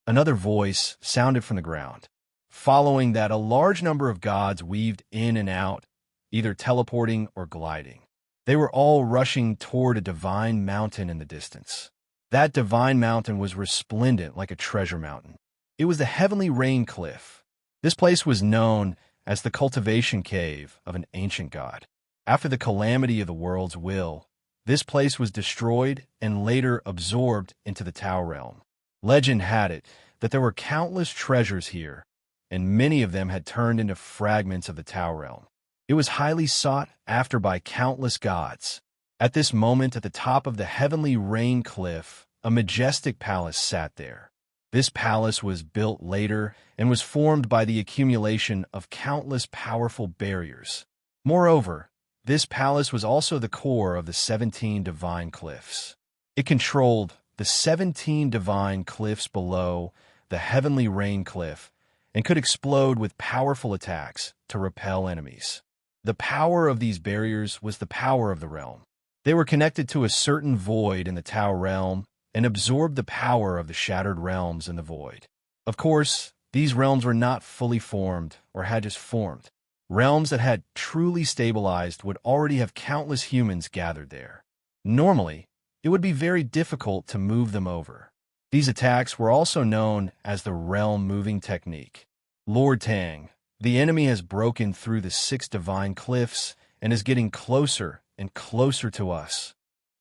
Another voice sounded from the ground. Following that, a large number of gods weaved in and out, either teleporting or gliding. They were all rushing toward a divine mountain in the distance. That divine mountain was resplendent like a treasure mountain. It was the Heavenly Rain Cliff. This place was known as the Cultivation Cave of an ancient god. After the calamity of the world's will, this place was destroyed and later absorbed into the Tao realm. Legend had it that there were countless treasures here, and many of them had turned into fragments of the Tao realm. It was highly sought after by countless gods. At this moment, at the top of the Heavenly Rain Cliff, a majestic palace sat there. This palace was built later and was formed by the accumulation of countless powerful barriers. Moreover, this palace was also the core of the 17 divine cliffs. It controlled the 17 divine cliffs below the Heavenly Rain Cliff and could explode with powerful attacks to repel enemies. The power of these barriers was the power of the realm. They were connected to a certain void in the Tao realm and absorbed the power of the shattered realms in the void. Of course, these realms were not fully formed or had just formed. Realms that had truly stabilized would already have countless humans gathered there. Normally, it would be very difficult to move them over. These attacks were also known as the realm moving technique. Lord Tang, the enemy has broken through the 6 divine cliffs and is getting closer and closer to us.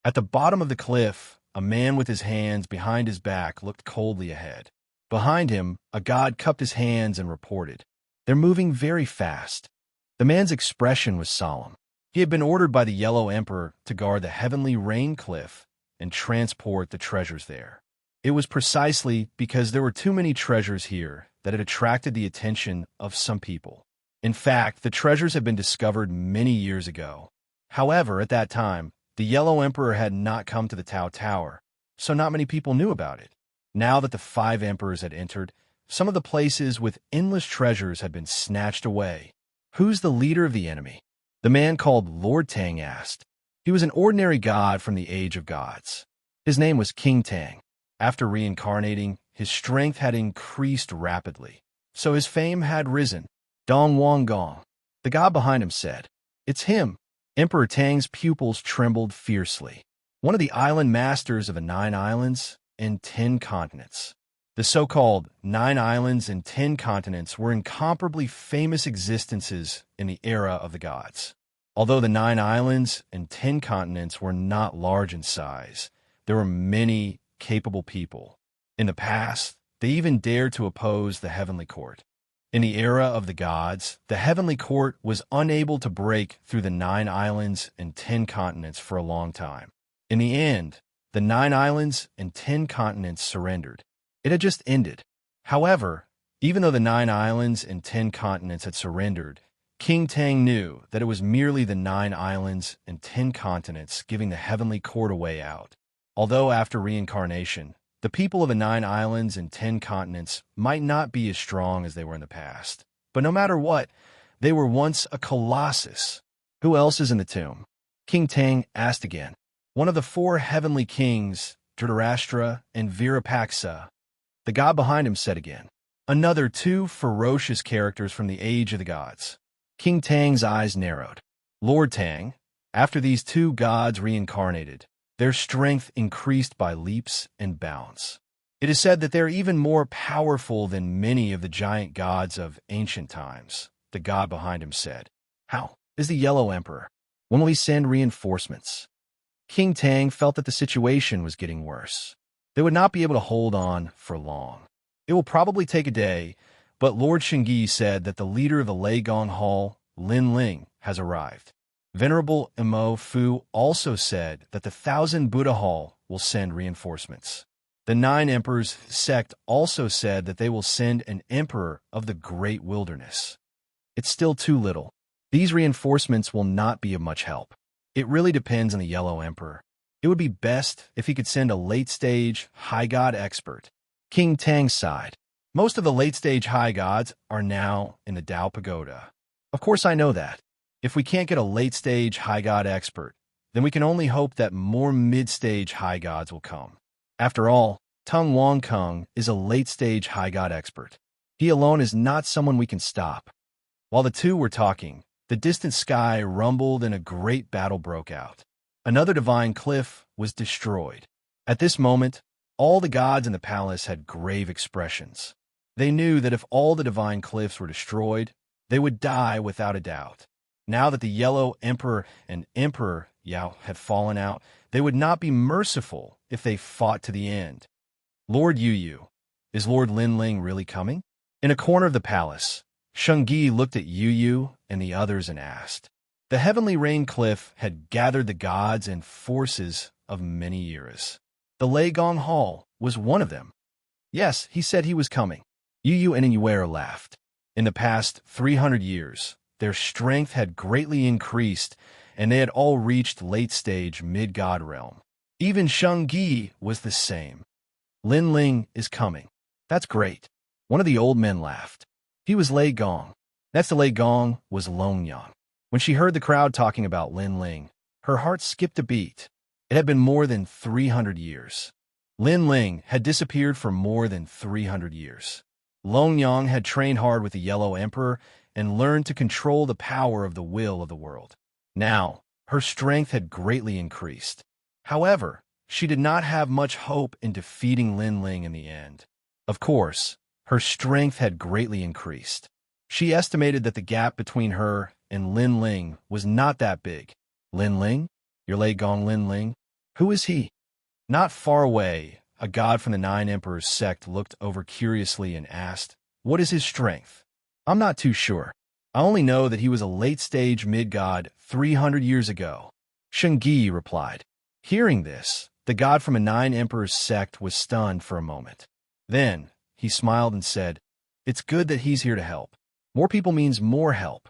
At the bottom of the cliff, a man with his hands behind his back looked coldly ahead. Behind him, a god cupped his hands and reported, They're moving very fast. The man's expression was solemn. He had been ordered by the Yellow Emperor to guard the heavenly rain cliff and transport the treasures there. It was precisely because there were too many treasures here that it attracted the attention of some people. In fact, the treasures had been discovered many years ago. However, at that time, the Yellow Emperor had not come to the Tao Tower, so not many people knew about it. Now that the 5 emperors had entered, some of the places with endless treasures had been snatched away. Who's the leader of the enemy? The man called Lord Tang asked. He was an ordinary god from the Age of Gods. His name was King Tang. After reincarnating, his strength had increased rapidly, so his fame had risen. Dong Wang Gong, the god behind him, said. It's him. Emperor Tang's pupils trembled fiercely. One of the island masters of the 9 islands and 10 continents. The so-called 9 islands and 10 continents were incomparably famous existences in the era of the gods. Although the 9 islands and 10 continents were not large in size, there were many capable people. In the past, they even dared to oppose the heavenly court. In the era of the gods, the heavenly court was unable to break through the 9 islands and 10 continents for a long time. In the end, the 9 islands and 10 continents surrendered. It had just ended. However, even though the 9 islands and 10 continents had surrendered, King Tang knew that it was merely the 9 islands and 10 continents giving the heavenly court a way out. Although after reincarnation, the people of the 9 islands and 10 continents might not be as strong as they were in the past, but no matter what, they were once a colossus. Who else is in the tomb? King Tang asked again. One of the 4 heavenly kings, Dhritarashtra and Virapaksa. The god behind him said again. Another 2 ferocious characters from the Age of the Gods. King Tang's eyes narrowed. Lord Tang, after these 2 gods reincarnated, their strength increased by leaps and bounds. It is said that they are even more powerful than many of the giant gods of ancient times, the god behind him said. How is the Yellow Emperor? When will he send reinforcements? King Tang felt that the situation was getting worse. They would not be able to hold on for long. It will probably take a day, but Lord Xianxia said that the leader of the Lei Gong Hall, Lin Ling, has arrived. Venerable Imo Fu also said that the 1,000 Buddha Hall will send reinforcements. The 9 emperors sect also said that they will send an emperor of the great wilderness. It's still too little. These reinforcements will not be of much help. It really depends on the Yellow Emperor. It would be best if he could send a late-stage high god expert. King Tang sighed. Most of the late-stage high gods are now in the Dao Pagoda. Of course I know that. If we can't get a late-stage high god expert, then we can only hope that more mid-stage high gods will come. After all, Tung Wang Kung is a late-stage high god expert. He alone is not someone we can stop. While the 2 were talking, the distant sky rumbled and a great battle broke out. Another divine cliff was destroyed. At this moment, all the gods in the palace had grave expressions. They knew that if all the divine cliffs were destroyed, they would die without a doubt. Now that the Yellow Emperor and Emperor Yao had fallen out, they would not be merciful if they fought to the end. Lord Yu, is Lord Lin Ling really coming? In a corner of the palace, Xianxia looked at Yu and the others and asked. The heavenly rain cliff had gathered the gods and forces of many eras. The Lei Gong Hall was one of them. Yes, he said he was coming. Yu and Inuero laughed. In the past 300 years, their strength had greatly increased, and they had all reached late-stage mid-god realm. Even Xianxia was the same. Lin Ling is coming. That's great. One of the old men laughed. He was Lei Gong. Next to Lei Gong was Longyang. When she heard the crowd talking about Lin Ling, her heart skipped a beat. It had been more than 300 years. Lin Ling had disappeared for more than 300 years. Longyang had trained hard with the Yellow Emperor and learned to control the power of the will of the world. Now, her strength had greatly increased. However, she did not have much hope in defeating Lin Ling in the end. Of course, her strength had greatly increased. She estimated that the gap between her and Lin Ling was not that big. Lin Ling? Your Lei Gong Lin Ling? Who is he? Not far away, a god from the 9 emperors sect looked over curiously and asked, What is his strength? I'm not too sure. I only know that he was a late-stage mid-god 300 years ago. Xianxia replied. Hearing this, the god from a nine-emperors sect was stunned for a moment. Then, he smiled and said, "It's good that he's here to help. More people means more help."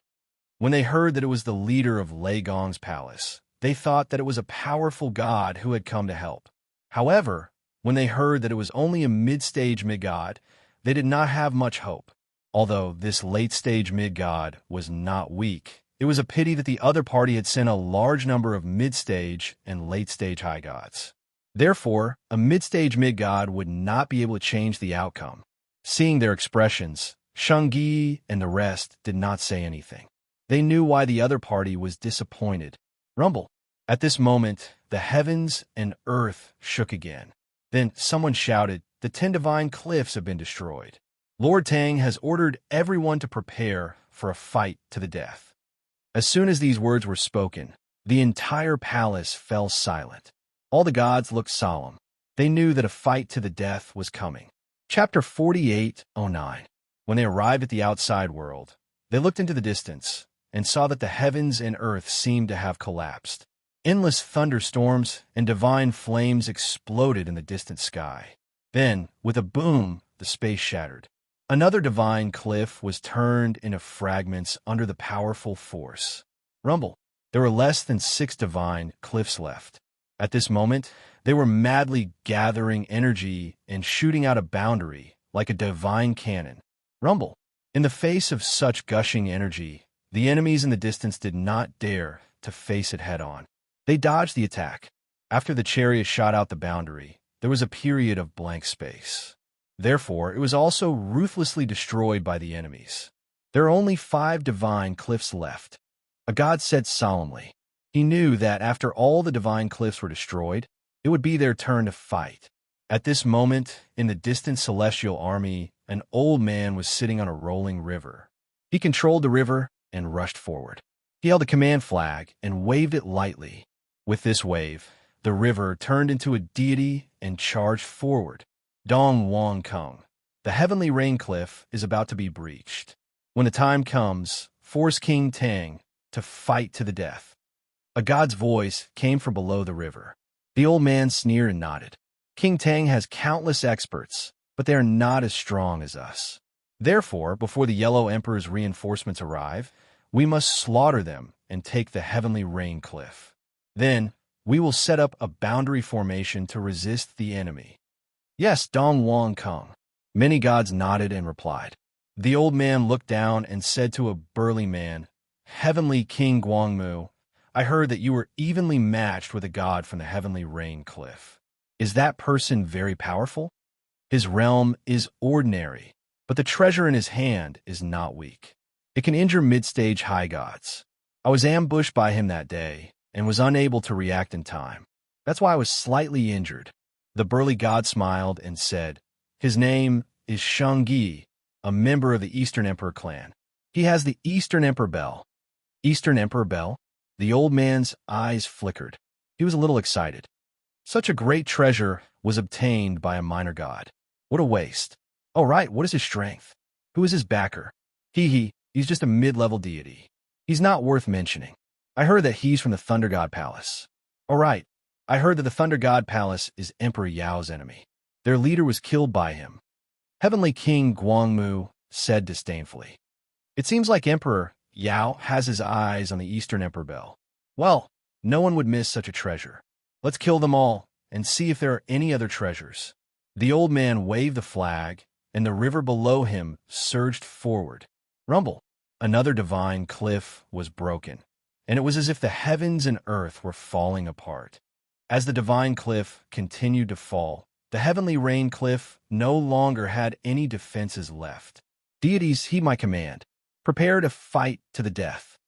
When they heard that it was the leader of Lei Gong's palace, they thought that it was a powerful god who had come to help. However, when they heard that it was only a mid-stage mid-god, they did not have much hope. Although this late-stage mid-god was not weak, it was a pity that the other party had sent a large number of mid-stage and late-stage high gods. Therefore, a mid-stage mid-god would not be able to change the outcome. Seeing their expressions, Xianxia and the rest did not say anything. They knew why the other party was disappointed. Rumble. At this moment, the heavens and earth shook again. Then someone shouted, "The 10 divine cliffs have been destroyed. Lord Tang has ordered everyone to prepare for a fight to the death." As soon as these words were spoken, the entire palace fell silent. All the gods looked solemn. They knew that a fight to the death was coming. Chapter 48:09. When they arrived at the outside world, they looked into the distance and saw that the heavens and earth seemed to have collapsed. Endless thunderstorms and divine flames exploded in the distant sky. Then, with a boom, the space shattered. Another divine cliff was turned into fragments under the powerful force. Rumble. There were less than 6 divine cliffs left. At this moment, they were madly gathering energy and shooting out a boundary like a divine cannon. Rumble. In the face of such gushing energy, the enemies in the distance did not dare to face it head-on. They dodged the attack. After the chariot shot out the boundary, there was a period of blank space. Therefore, it was also ruthlessly destroyed by the enemies. There are only 5 divine cliffs left. A god said solemnly. He knew that after all the divine cliffs were destroyed, it would be their turn to fight. At this moment, in the distant celestial army, an old man was sitting on a rolling river. He controlled the river and rushed forward. He held a command flag and waved it lightly. With this wave, the river turned into a deity and charged forward. Dong Wang Kung. The heavenly rain cliff is about to be breached. When the time comes, force King Tang to fight to the death. A god's voice came from below the river. The old man sneered and nodded. King Tang has countless experts, but they are not as strong as us. Therefore, before the Yellow Emperor's reinforcements arrive, we must slaughter them and take the heavenly rain cliff. Then, we will set up a boundary formation to resist the enemy. Yes, Dong Wang Kung. Many gods nodded and replied. The old man looked down and said to a burly man, "Heavenly King Guangmu, I heard that you were evenly matched with a god from the heavenly rain cliff. Is that person very powerful? His realm is ordinary, but the treasure in his hand is not weak. It can injure mid-stage high gods. I was ambushed by him that day and was unable to react in time. That's why I was slightly injured." The burly god smiled and said, "His name is Xianxia, a member of the Eastern Emperor clan. He has the Eastern Emperor Bell." Eastern Emperor Bell? The old man's eyes flickered. He was a little excited. Such a great treasure was obtained by a minor god. What a waste. Oh, right, what is his strength? Who is his backer? He's just a mid-level deity. He's not worth mentioning. I heard that he's from the Thunder God Palace. All right, I heard that the Thunder God Palace is Emperor Yao's enemy. Their leader was killed by him. Heavenly King Guangmu said disdainfully. It seems like Emperor Yao has his eyes on the Eastern Emperor Bell. Well, no one would miss such a treasure. Let's kill them all and see if there are any other treasures. The old man waved the flag, and the river below him surged forward. Rumble. Another divine cliff was broken, and it was as if the heavens and earth were falling apart. As the divine cliff continued to fall, the heavenly rain cliff no longer had any defenses left. Deities, heed my command. Prepare to fight to the death.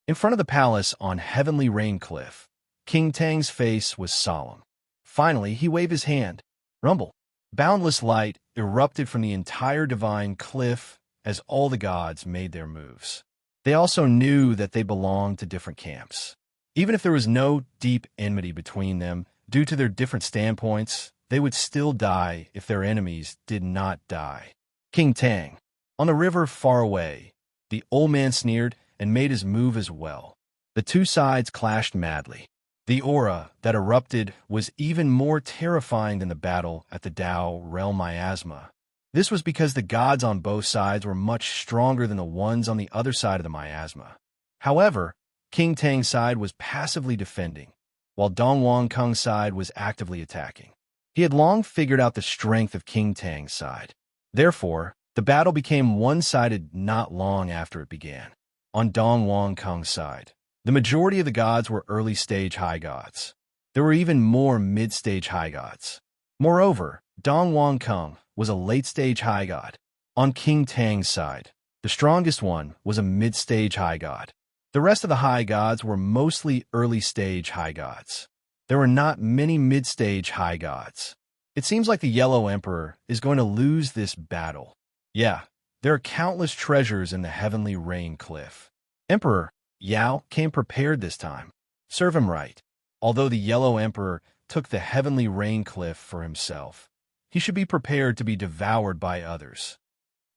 In front of the palace on Heavenly Rain Cliff, King Tang's face was solemn. Finally, he waved his hand. Rumble. Boundless light erupted from the entire divine cliff as all the gods made their moves. They also knew that they belonged to different camps. Even if there was no deep enmity between them, due to their different standpoints, they would still die if their enemies did not die. King Tang. On the river far away, The old man sneered and made his move as well. The two sides clashed madly. The aura that erupted was even more terrifying than the battle at the Tao realm miasma. This was because the gods on both sides were much stronger than the ones on the other side of the miasma. However, King Tang's side was passively defending, while Dong Wang Kung's side was actively attacking. He had long figured out the strength of King Tang's side. Therefore, the battle became one-sided not long after it began. On Dong Wang Kung's side, the majority of the gods were early-stage high gods. There were even more mid-stage high gods. Moreover, Dong Wang Kung was a late-stage high god. On King Tang's side, the strongest one was a mid-stage high god. The rest of the high gods were mostly early-stage high gods. There were not many mid-stage high gods. It seems like the Yellow Emperor is going to lose this battle. Yeah, there are countless treasures in the Heavenly Rain Cliff. Emperor Yao came prepared this time. Serve him right. Although the Yellow Emperor took the Heavenly Rain Cliff for himself, he should be prepared to be devoured by others.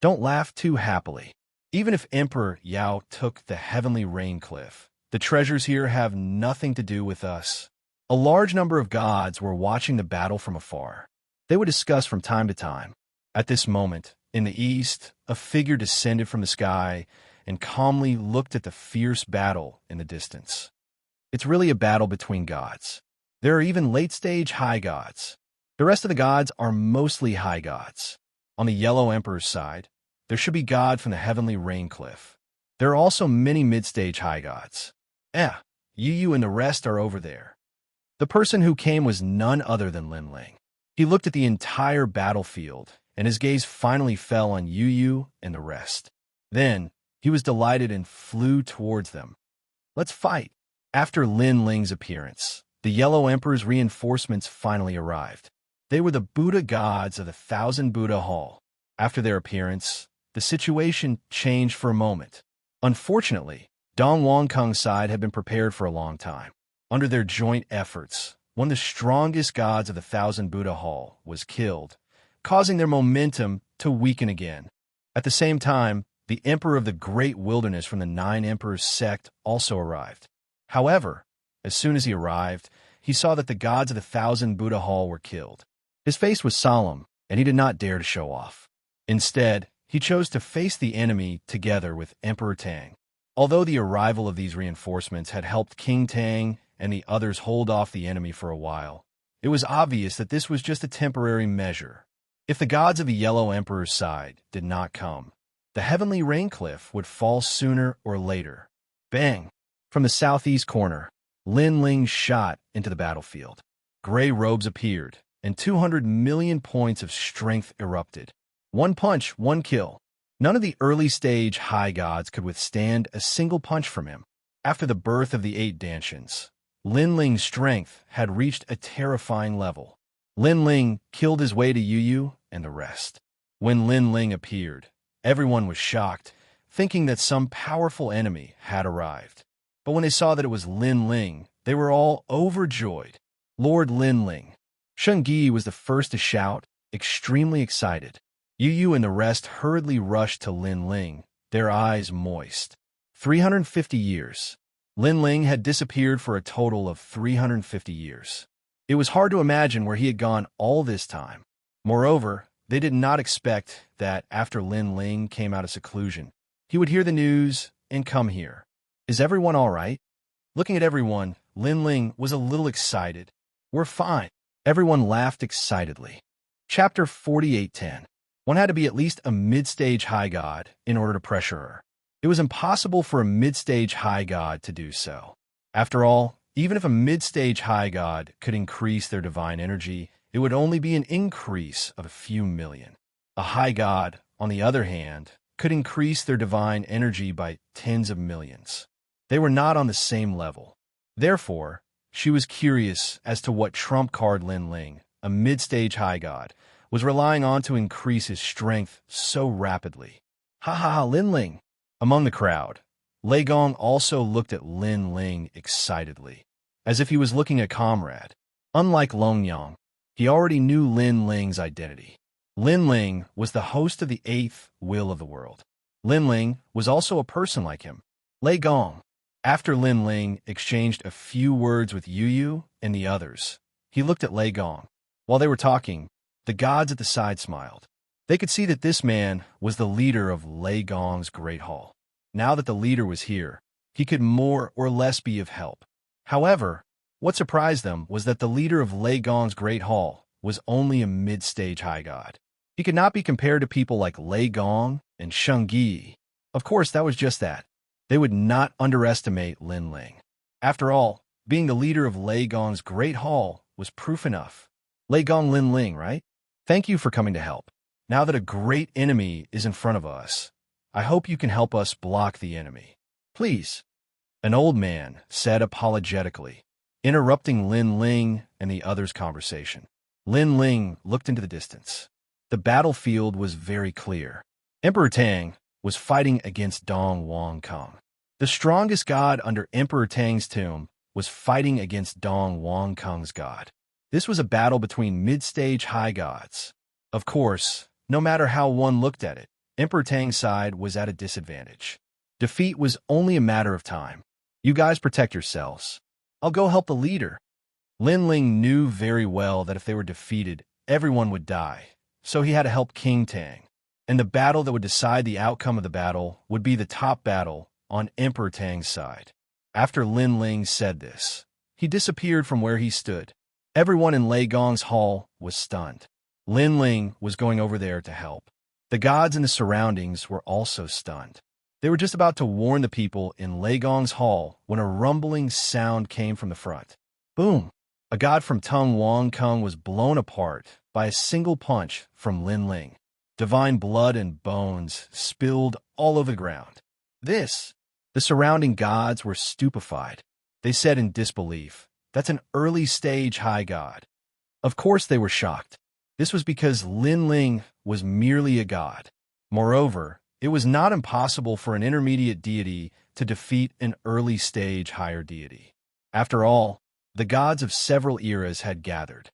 Don't laugh too happily. Even if Emperor Yao took the Heavenly Rain Cliff, the treasures here have nothing to do with us. A large number of gods were watching the battle from afar. They would discuss from time to time. At this moment, in the east, a figure descended from the sky and calmly looked at the fierce battle in the distance. It's really a battle between gods. There are even late-stage high gods. The rest of the gods are mostly high gods. On the Yellow Emperor's side, there should be God from the Heavenly Rain Cliff. There are also many mid-stage high gods. Yu and the rest are over there. The person who came was none other than Lin Ling. He looked at the entire battlefield, and his gaze finally fell on Yu and the rest. Then, he was delighted and flew towards them. Let's fight. After Lin Ling's appearance, the Yellow Emperor's reinforcements finally arrived. They were the Buddha gods of the Thousand Buddha Hall. After their appearance, the situation changed for a moment. Unfortunately, Dong Wang Kung's side had been prepared for a long time. Under their joint efforts, one of the strongest gods of the Thousand Buddha Hall was killed, causing their momentum to weaken again. At the same time, the Emperor of the Great Wilderness from the Nine Emperors sect also arrived. However, as soon as he arrived, he saw that the gods of the Thousand Buddha Hall were killed. His face was solemn, and he did not dare to show off. Instead, he chose to face the enemy together with Emperor Tang. Although the arrival of these reinforcements had helped King Tang and the others hold off the enemy for a while, it was obvious that this was just a temporary measure. If the gods of the Yellow Emperor's side did not come, the Heavenly Rain Cliff would fall sooner or later. Bang! From the southeast corner, Lin Ling shot into the battlefield. Gray robes appeared, and 200 million points of strength erupted. One punch, one kill. None of the early-stage high gods could withstand a single punch from him. After the birth of the 8 Dantians, Lin Ling's strength had reached a terrifying level. Lin Ling killed his way to Yu and the rest. When Lin Ling appeared, everyone was shocked, thinking that some powerful enemy had arrived. But when they saw that it was Lin Ling, they were all overjoyed. Lord Lin Ling. Shengyi was the first to shout, extremely excited. Yu and the rest hurriedly rushed to Lin Ling, their eyes moist. 350 years. Lin Ling had disappeared for a total of 350 years. It was hard to imagine where he had gone all this time. Moreover, they did not expect that after Lin Ling came out of seclusion, he would hear the news and come here. Is everyone all right? Looking at everyone, Lin Ling was a little excited. We're fine. Everyone laughed excitedly. Chapter 48:10. One had to be at least a mid-stage high god in order to pressure her. It was impossible for a mid-stage high god to do so. After all, even if a mid-stage high god could increase their divine energy, it would only be an increase of a few million. A high god, on the other hand, could increase their divine energy by tens of millions. They were not on the same level. Therefore, she was curious as to what trump card Lin Ling, a mid-stage high god, was relying on to increase his strength so rapidly. Ha, Lin Ling! Among the crowd, Lei Gong also looked at Lin Ling excitedly, as if he was looking at a comrade. Unlike Long Yang, he already knew Lin Ling's identity. Lin Ling was the host of the 8th will of the world. Lin Ling was also a person like him. Lei Gong. After Lin Ling exchanged a few words with Yu Yu and the others, he looked at Lei Gong. While they were talking, the gods at the side smiled. They could see that this man was the leader of Lei Gong's great hall. Now that the leader was here, he could more or less be of help. However, what surprised them was that the leader of Lei Gong's great hall was only a mid-stage high god. He could not be compared to people like Lei Gong and Xianxia. Of course, that was just that. They would not underestimate Lin Ling. After all, being the leader of Lei Gong's great hall was proof enough. Lei Gong Lin Ling, right? Thank you for coming to help. Now that a great enemy is in front of us, I hope you can help us block the enemy. Please. An old man said apologetically, interrupting Lin Ling and the others' conversation. Lin Ling looked into the distance. The battlefield was very clear. Emperor Tang was fighting against Dong Wang Kung. The strongest god under Emperor Tang's tomb was fighting against Dong Wang Kung's god. This was a battle between mid-stage high gods. Of course, no matter how one looked at it, Emperor Tang's side was at a disadvantage. Defeat was only a matter of time. You guys protect yourselves. I'll go help the leader. Lin Ling knew very well that if they were defeated, everyone would die, so he had to help King Tang. And the battle that would decide the outcome of the battle would be the top battle on Emperor Tang's side. After Lin Ling said this, he disappeared from where he stood. Everyone in Lei Gong's hall was stunned. Lin Ling was going over there to help. The gods in the surroundings were also stunned. They were just about to warn the people in Lei Gong's hall when a rumbling sound came from the front. Boom! A god from Dong Wang Kung was blown apart by a single punch from Lin Ling. Divine blood and bones spilled all over the ground. The surrounding gods were stupefied. They said in disbelief, "That's an early-stage high god." Of course they were shocked. This was because Lin Ling was merely a god. Moreover, it was not impossible for an intermediate deity to defeat an early-stage higher deity. After all, the gods of several eras had gathered.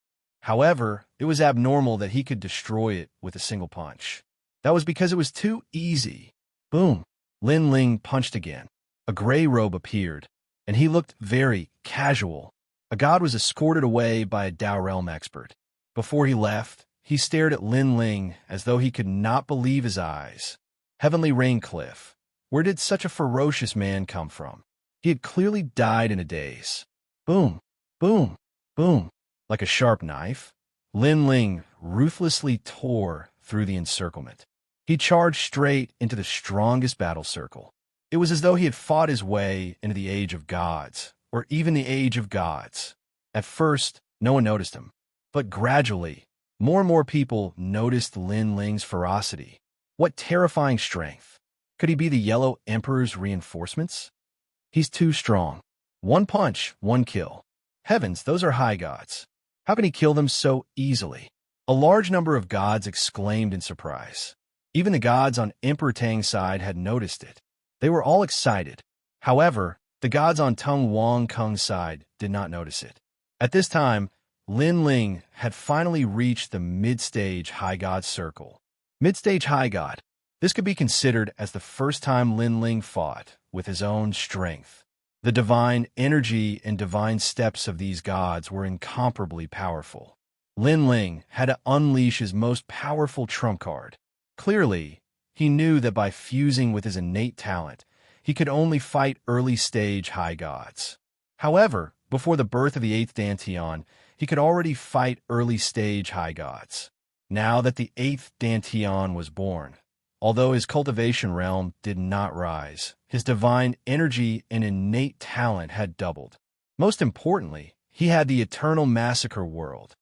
However, it was abnormal that he could destroy it with a single punch. That was because it was too easy. Boom! Lin Ling punched again. A gray robe appeared, and he looked very casual. A god was escorted away by a Dao Realm expert. Before he left, he stared at Lin Ling as though he could not believe his eyes. Heavenly Rain Cliff. Where did such a ferocious man come from? He had clearly died in a daze. Boom! Boom! Boom! Like a sharp knife, Lin Ling ruthlessly tore through the encirclement. He charged straight into the strongest battle circle. It was as though he had fought his way into the Age of Gods, or even the Age of Gods. At first, no one noticed him, but gradually, more and more people noticed Lin Ling's ferocity. What terrifying strength! Could he be the Yellow Emperor's reinforcements? He's too strong. One punch, one kill. Heavens, those are high gods. How can he kill them so easily? A large number of gods exclaimed in surprise. Even the gods on Emperor Tang's side had noticed it. They were all excited. However, the gods on Dong Wang Kung's side did not notice it. At this time, Lin Ling had finally reached the mid-stage high god circle. Mid-stage high god. This could be considered as the first time Lin Ling fought with his own strength. The divine energy and divine steps of these gods were incomparably powerful. Lin Ling had to unleash his most powerful trump card. Clearly, he knew that by fusing with his innate talent, he could only fight early-stage high gods. However, before the birth of the 8th Dantian, he could already fight early-stage high gods. Now that the 8th Dantian was born, although his cultivation realm did not rise, his divine energy and innate talent had doubled. Most importantly, he had the eternal massacre world.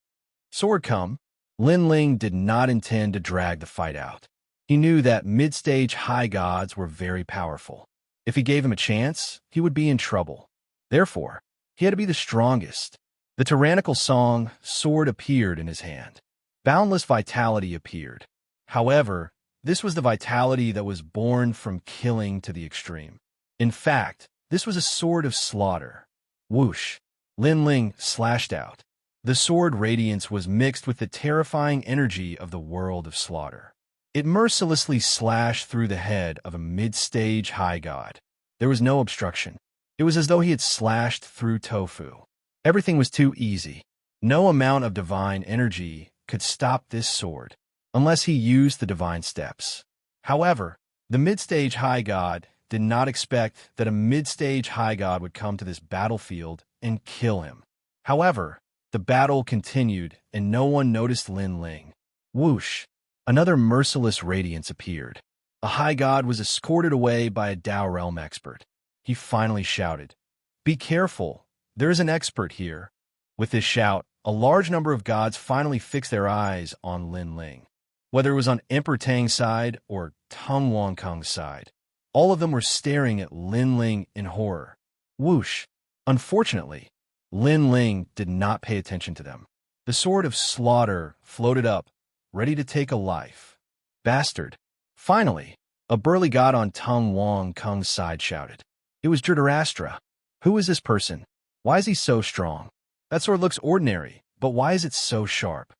Sword come, Lin Ling did not intend to drag the fight out. He knew that mid-stage high gods were very powerful. If he gave him a chance, he would be in trouble. Therefore, he had to be the strongest. The tyrannical song, Sword, appeared in his hand. Boundless vitality appeared. However, this was the vitality that was born from killing to the extreme. In fact, this was a sword of slaughter. Whoosh! Lin Ling slashed out. The sword radiance was mixed with the terrifying energy of the world of slaughter. It mercilessly slashed through the head of a mid-stage high god. There was no obstruction. It was as though he had slashed through tofu. Everything was too easy. No amount of divine energy could stop this sword, unless he used the divine steps. However, the mid-stage high god did not expect that a mid-stage high god would come to this battlefield and kill him. However, the battle continued, and no one noticed Lin Ling. Whoosh! Another merciless radiance appeared. A high god was escorted away by a Dao realm expert. He finally shouted, "Be careful! There is an expert here." With this shout, a large number of gods finally fixed their eyes on Lin Ling. Whether it was on Emperor Tang's side or Tang Wangkung's side, all of them were staring at Lin Ling in horror. Whoosh! Unfortunately, Lin Ling did not pay attention to them. The sword of slaughter floated up, ready to take a life. Bastard! Finally, a burly god on Tang Wangkung's side shouted. It was Dhritarashtra. Who is this person? Why is he so strong? That sword looks ordinary, but why is it so sharp?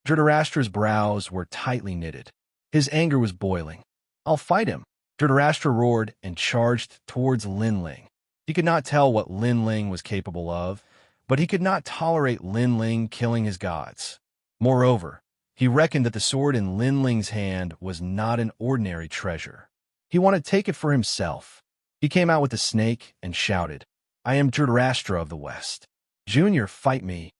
Dhritarashtra's brows were tightly knitted. His anger was boiling. I'll fight him. Dhritarashtra roared and charged towards Lin Ling. He could not tell what Lin Ling was capable of, but he could not tolerate Lin Ling killing his gods. Moreover, he reckoned that the sword in Lin Ling's hand was not an ordinary treasure. He wanted to take it for himself. He came out with the snake and shouted, I am Dhritarashtra of the West. Junior, fight me.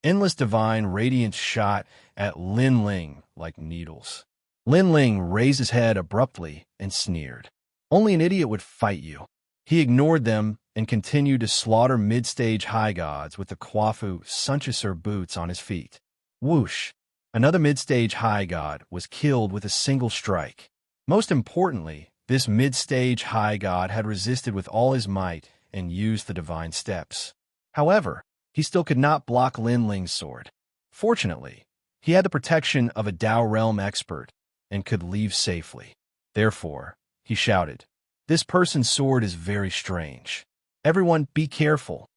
Endless divine radiance shot at Lin Ling like needles. Lin Ling raised his head abruptly and sneered. Only an idiot would fight you. He ignored them and continued to slaughter mid-stage high gods with the Kwafu Sunchasur boots on his feet. Whoosh! Another mid-stage high god was killed with a single strike. Most importantly, this mid-stage high god had resisted with all his might and used the divine steps. However, he still could not block Lin Ling's sword. Fortunately, he had the protection of a Dao realm expert and could leave safely. Therefore, he shouted, This person's sword is very strange. Everyone be careful.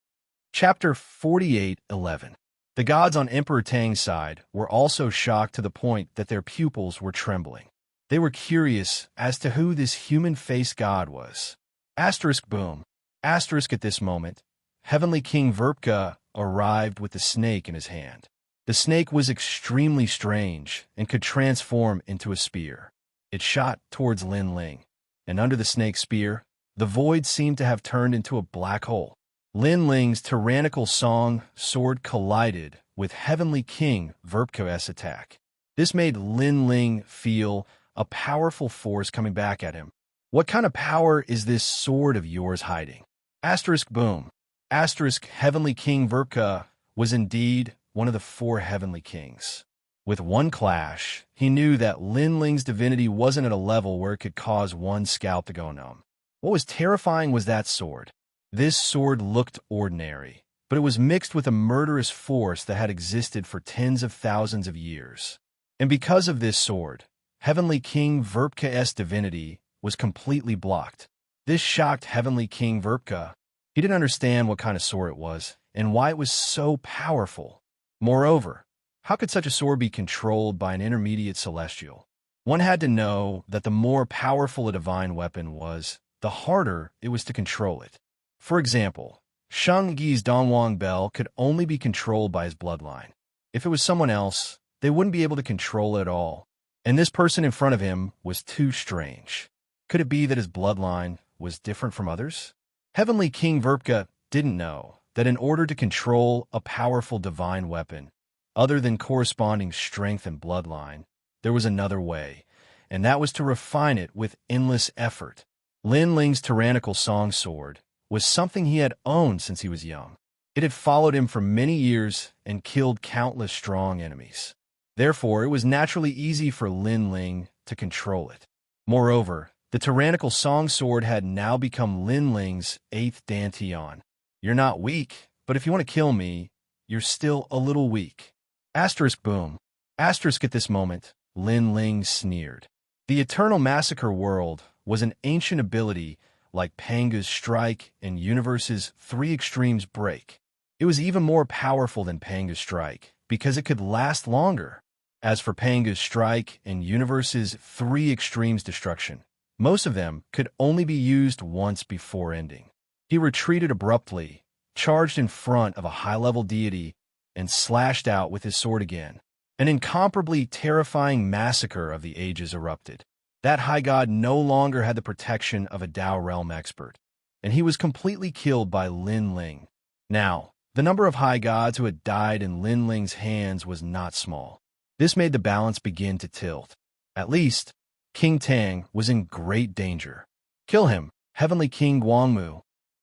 Chapter 48:11. The gods on Emperor Tang's side were also shocked to the point that their pupils were trembling. They were curious as to who this human-faced god was. Asterisk boom. Asterisk at this moment, Heavenly King Verpka arrived with the snake in his hand. The snake was extremely strange and could transform into a spear. It shot towards Lin Ling, and under the snake's spear, the void seemed to have turned into a black hole. Lin Ling's tyrannical song sword collided with Heavenly King Verpka's attack. This made Lin Ling feel a powerful force coming back at him. What kind of power is this sword of yours hiding? Asterisk boom. Asterisk Heavenly King Verpka was indeed one of the 4 heavenly kings. With one clash, he knew that Lin Ling's divinity wasn't at a level where it could cause one scalp to go numb. What was terrifying was that sword. This sword looked ordinary, but it was mixed with a murderous force that had existed for tens of thousands of years. And because of this sword, Heavenly King Verpka's divinity was completely blocked. This shocked Heavenly King Verpka. He didn't understand what kind of sword it was and why it was so powerful. Moreover, how could such a sword be controlled by an intermediate celestial? One had to know that the more powerful a divine weapon was, the harder it was to control it. For example, Xianxia's Donwang Bell could only be controlled by his bloodline. If it was someone else, they wouldn't be able to control it at all. And this person in front of him was too strange. Could it be that his bloodline was different from others? Heavenly King Verpka didn't know that in order to control a powerful divine weapon, other than corresponding strength and bloodline, there was another way, and that was to refine it with endless effort. Lin Ling's tyrannical song sword was something he had owned since he was young. It had followed him for many years and killed countless strong enemies. Therefore, it was naturally easy for Lin Ling to control it. Moreover, the tyrannical song sword had now become Lin Ling's 8th dantian. You're not weak, but if you want to kill me, you're still a little weak. Asterisk boom. Asterisk at this moment, Lin Ling sneered. The Eternal Massacre World was an ancient ability like Panga's Strike and Universe's 3 Extremes Break. It was even more powerful than Panga's Strike because it could last longer. As for Panga's strike and Universe's 3 extremes destruction, most of them could only be used once before ending. He retreated abruptly, charged in front of a high-level deity, and slashed out with his sword again. An incomparably terrifying massacre of the ages erupted. That high god no longer had the protection of a Dao realm expert, and he was completely killed by Lin Ling. Now, the number of high gods who had died in Lin Ling's hands was not small. This made the balance begin to tilt. At least, King Tang was in great danger. Kill him, Heavenly King Guangmu.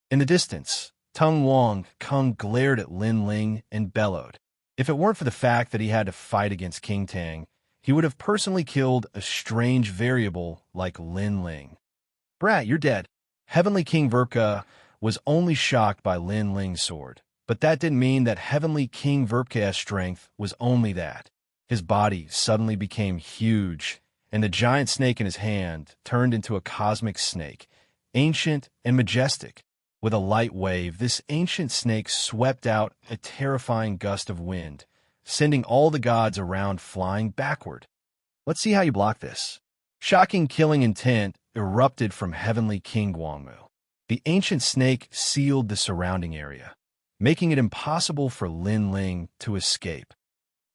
In the distance, Tung Wang Kung glared at Lin Ling and bellowed. If it weren't for the fact that he had to fight against King Tang, he would have personally killed a strange variable like Lin Ling. Brat, you're dead. Heavenly King Verpka was only shocked by Lin Ling's sword, but that didn't mean that Heavenly King Verpka's strength was only that. His body suddenly became huge, and the giant snake in his hand turned into a cosmic snake, ancient and majestic. With a light wave, this ancient snake swept out a terrifying gust of wind, sending all the gods around flying backward. Let's see how you block this. Shocking killing intent erupted from Heavenly King Guangmu. The ancient snake sealed the surrounding area, making it impossible for Lin Ling to escape.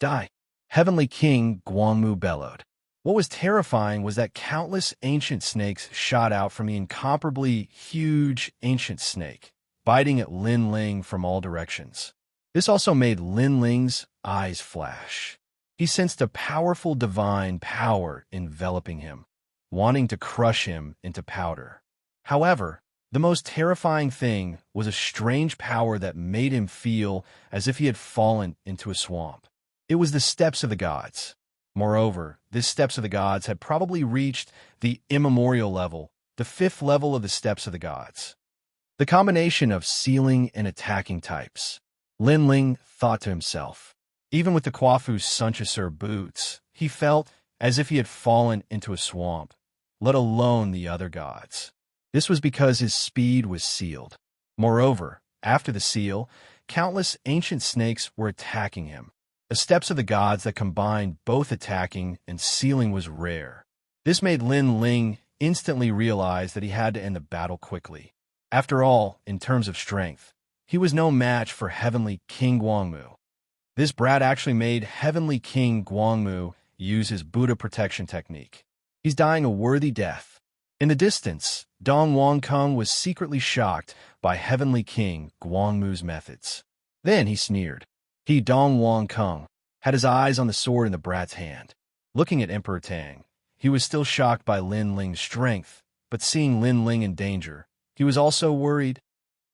Die! Heavenly King Guangmu bellowed. What was terrifying was that countless ancient snakes shot out from the incomparably huge ancient snake, biting at Lin Ling from all directions. This also made Lin Ling's eyes flash. He sensed a powerful divine power enveloping him, wanting to crush him into powder. However, the most terrifying thing was a strange power that made him feel as if he had fallen into a swamp. It was the steps of the gods. Moreover, this steps of the gods had probably reached the immemorial level, the 5th level of the steps of the gods. The combination of sealing and attacking types. Lin Ling thought to himself. Even with the Quafu's Sunchasur boots, he felt as if he had fallen into a swamp, let alone the other gods. This was because his speed was sealed. Moreover, after the seal, countless ancient snakes were attacking him. The steps of the gods that combined both attacking and sealing was rare. This made Lin Ling instantly realize that he had to end the battle quickly. After all, in terms of strength, he was no match for Heavenly King Guangmu. This brat actually made Heavenly King Guangmu use his Buddha protection technique. He's dying a worthy death. In the distance, Dong Wangkung was secretly shocked by Heavenly King Guangmu's methods. Then he sneered. He, Dong Wangkung, had his eyes on the sword in the brat's hand. Looking at Emperor Tang, he was still shocked by Lin Ling's strength, but seeing Lin Ling in danger, he was also worried.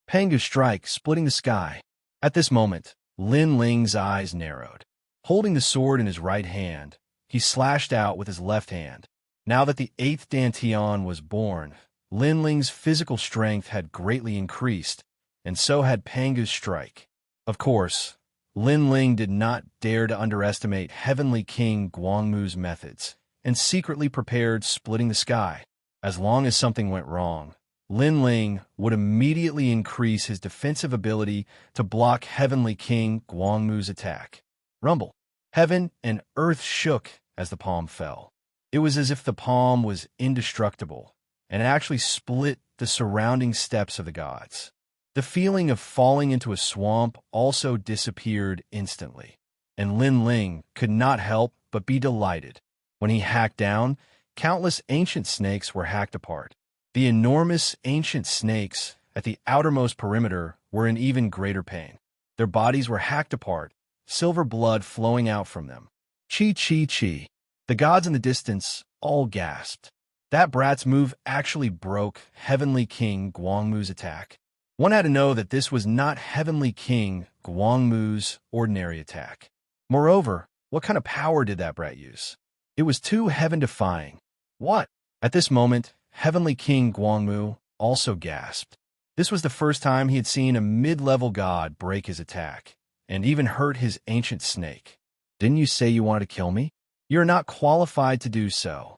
Panga's strike splitting the sky. At this moment, Lin Ling's eyes narrowed. Holding the sword in his right hand, he slashed out with his left hand. Now that the 8th Dantian was born, Lin Ling's physical strength had greatly increased, and so had Panga's strike. Of course, Lin Ling did not dare to underestimate Heavenly King Guangmu's methods, and secretly prepared splitting the sky. As long as something went wrong, Lin Ling would immediately increase his defensive ability to block Heavenly King Guangmu's attack. Rumble. Heaven and earth shook as the palm fell. It was as if the palm was indestructible, and it actually split the surrounding steps of the gods. The feeling of falling into a swamp also disappeared instantly, and Lin Ling could not help but be delighted. When he hacked down, countless ancient snakes were hacked apart. The enormous ancient snakes at the outermost perimeter were in even greater pain. Their bodies were hacked apart, silver blood flowing out from them. Chi, chi, chi. The gods in the distance all gasped. That brat's move actually broke Heavenly King Guangmu's attack. One had to know that this was not Heavenly King Guangmu's ordinary attack. Moreover, what kind of power did that brat use? It was too heaven-defying. What? At this moment, Heavenly King Guangmu also gasped. This was the first time he had seen a mid-level god break his attack, and even hurt his ancient snake. Didn't you say you wanted to kill me? You're not qualified to do so.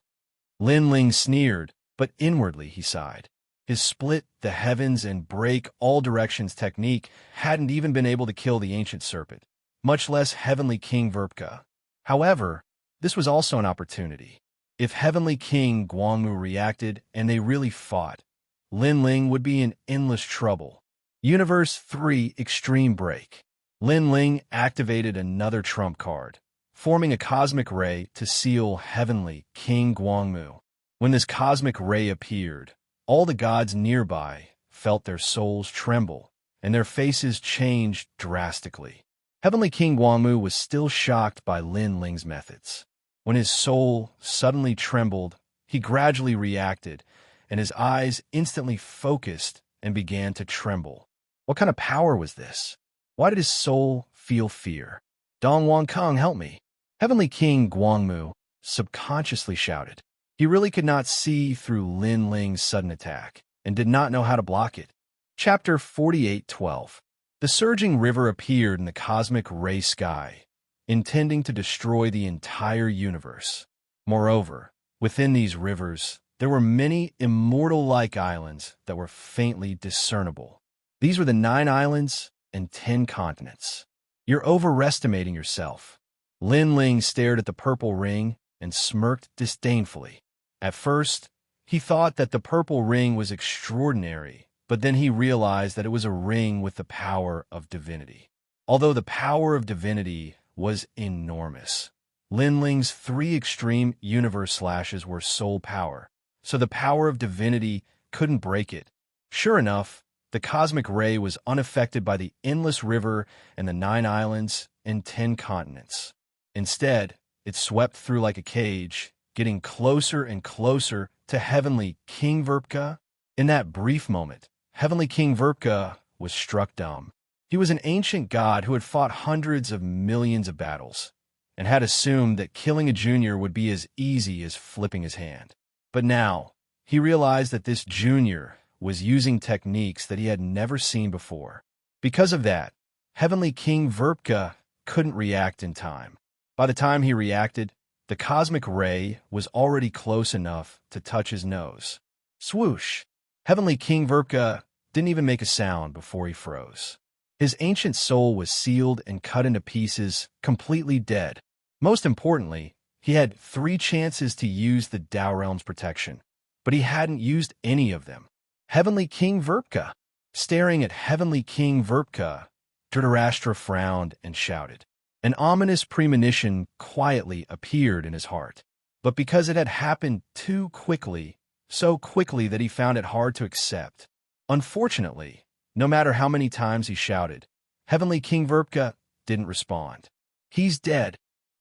Lin Ling sneered, but inwardly he sighed. His split the heavens and break all directions technique hadn't even been able to kill the ancient serpent, much less Heavenly King Verpka. However, this was also an opportunity. If Heavenly King Guangmu reacted and they really fought, Lin Ling would be in endless trouble. Universe 3 Extreme Break. Lin Ling activated another trump card, forming a cosmic ray to seal Heavenly King Guangmu. When this cosmic ray appeared, all the gods nearby felt their souls tremble, and their faces changed drastically. Heavenly King Guangmu was still shocked by Lin Ling's methods. When his soul suddenly trembled, he gradually reacted, and his eyes instantly focused and began to tremble. What kind of power was this? Why did his soul feel fear? Dong Wang Kong, help me! Heavenly King Guangmu subconsciously shouted. He really could not see through Lin Ling's sudden attack, and did not know how to block it. Chapter 48:12. The surging river appeared in the cosmic ray sky, intending to destroy the entire universe. Moreover, within these rivers, there were many immortal-like islands that were faintly discernible. These were the 9 islands and 10 continents. You're overestimating yourself. Lin Ling stared at the purple ring and smirked disdainfully. At first, he thought that the purple ring was extraordinary, but then he realized that it was a ring with the power of divinity. Although the power of divinity was enormous, Lin Ling's 3 extreme universe slashes were soul power, so the power of divinity couldn't break it. Sure enough, the cosmic ray was unaffected by the endless river and the 9 islands and 10 continents. Instead, it swept through like a cage, getting closer and closer to Heavenly King Verpka. In that brief moment, Heavenly King Verpka was struck dumb. He was an ancient god who had fought hundreds of millions of battles, and had assumed that killing a junior would be as easy as flipping his hand. But now, he realized that this junior was using techniques that he had never seen before. Because of that, Heavenly King Verpka couldn't react in time. By the time he reacted, the cosmic ray was already close enough to touch his nose. Swoosh! Heavenly King Verpka didn't even make a sound before he froze. His ancient soul was sealed and cut into pieces, completely dead. Most importantly, he had 3 chances to use the Tao Realm's protection, but he hadn't used any of them. Heavenly King Verpka! Staring at Heavenly King Verpka, Dhritarashtra frowned and shouted. An ominous premonition quietly appeared in his heart, but because it had happened too quickly, so quickly that he found it hard to accept. Unfortunately, no matter how many times he shouted, Heavenly King Verpka didn't respond. He's dead.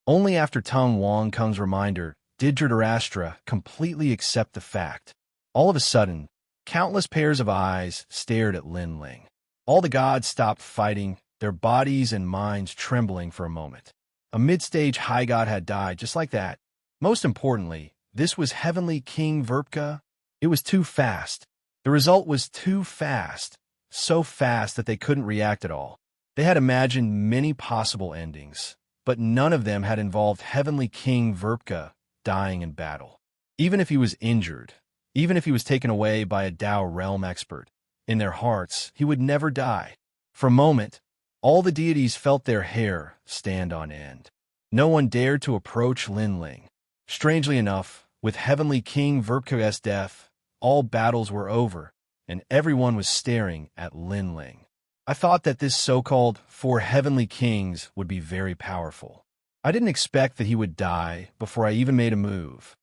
Only after Tong Wang Kung's reminder did Dhritarashtra completely accept the fact. All of a sudden, countless pairs of eyes stared at Lin Ling. All the gods stopped fighting, their bodies and minds trembling for a moment. A mid-stage high god had died just like that. Most importantly, this was Heavenly King Verpka. It was too fast. The result was too fast. So fast that they couldn't react at all. They had imagined many possible endings, but none of them had involved Heavenly King Verpka dying in battle. Even if he was injured, even if he was taken away by a Tao realm expert, in their hearts, he would never die. For a moment, all the deities felt their hair stand on end. No one dared to approach Lin Ling. Strangely enough, with Heavenly King Verpka's death, all battles were over, and everyone was staring at Lin Ling. I thought that this so-called 4 heavenly kings would be very powerful. I didn't expect that he would die before I even made a move.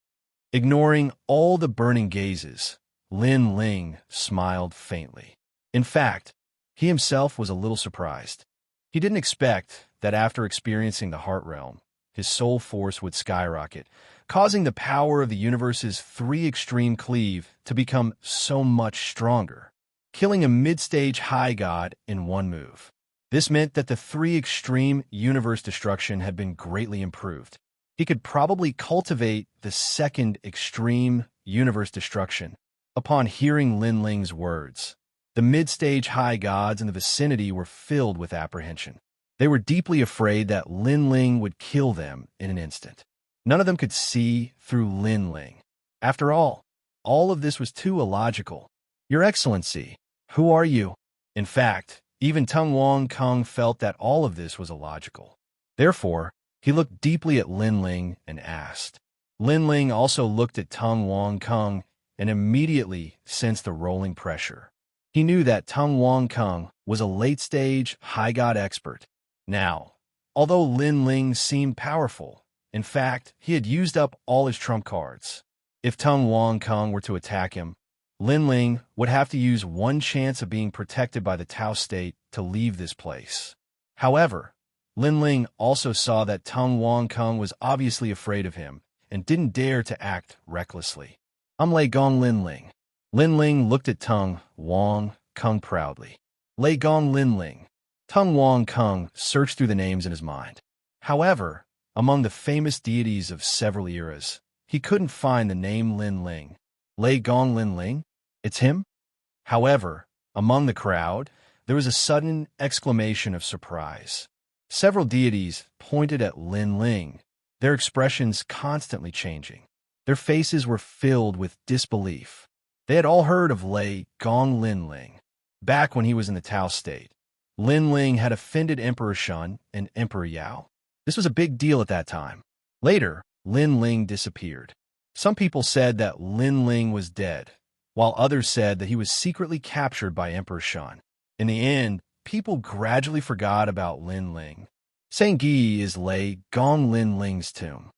Ignoring all the burning gazes, Lin Ling smiled faintly. In fact, he himself was a little surprised. He didn't expect that after experiencing the Heart Realm, his soul force would skyrocket, causing the power of the universe's 3 extreme cleave to become so much stronger, killing a mid-stage high god in one move. This meant that the 3 extreme universe destruction had been greatly improved. He could probably cultivate the 2nd extreme universe destruction. Upon hearing Lin Ling's words, the mid-stage high gods in the vicinity were filled with apprehension. They were deeply afraid that Lin Ling would kill them in an instant. None of them could see through Lin Ling. After all of this was too illogical. Your Excellency, who are you? In fact, even Tong Wang Kung felt that all of this was illogical. Therefore, He looked deeply at Lin Ling and asked. Lin Ling also looked at Tung Wang Kung and immediately sensed the rolling pressure. He knew that Tung Wang Kung was a late-stage high god expert. Now, although Lin Ling seemed powerful, in fact, he had used up all his trump cards. If Tung Wang Kung were to attack him, Lin Ling would have to use one chance of being protected by the Tao state to leave this place. However, Lin Ling also saw that Tung Wang Kung was obviously afraid of him and didn't dare to act recklessly. I'm Lei Gong Lin Ling. Lin Ling looked at Tung Wang Kung proudly. Lei Gong Lin Ling. Tung Wang Kung searched through the names in his mind. However, among the famous deities of several eras, he couldn't find the name Lin Ling. Lei Gong Lin Ling? It's him? However, among the crowd, there was a sudden exclamation of surprise. Several deities pointed at Lin Ling, their expressions constantly changing. Their faces were filled with disbelief. They had all heard of Lei Gong Lin Ling. Back when he was in the Tao state, Lin Ling had offended Emperor Shun and Emperor Yao. This was a big deal at that time. Later, Lin Ling disappeared. Some people said that Lin Ling was dead, while others said that he was secretly captured by Emperor Shun. In the end, people gradually forgot about Lin Ling. St. Guy is Lei Gong Lin Ling's tomb.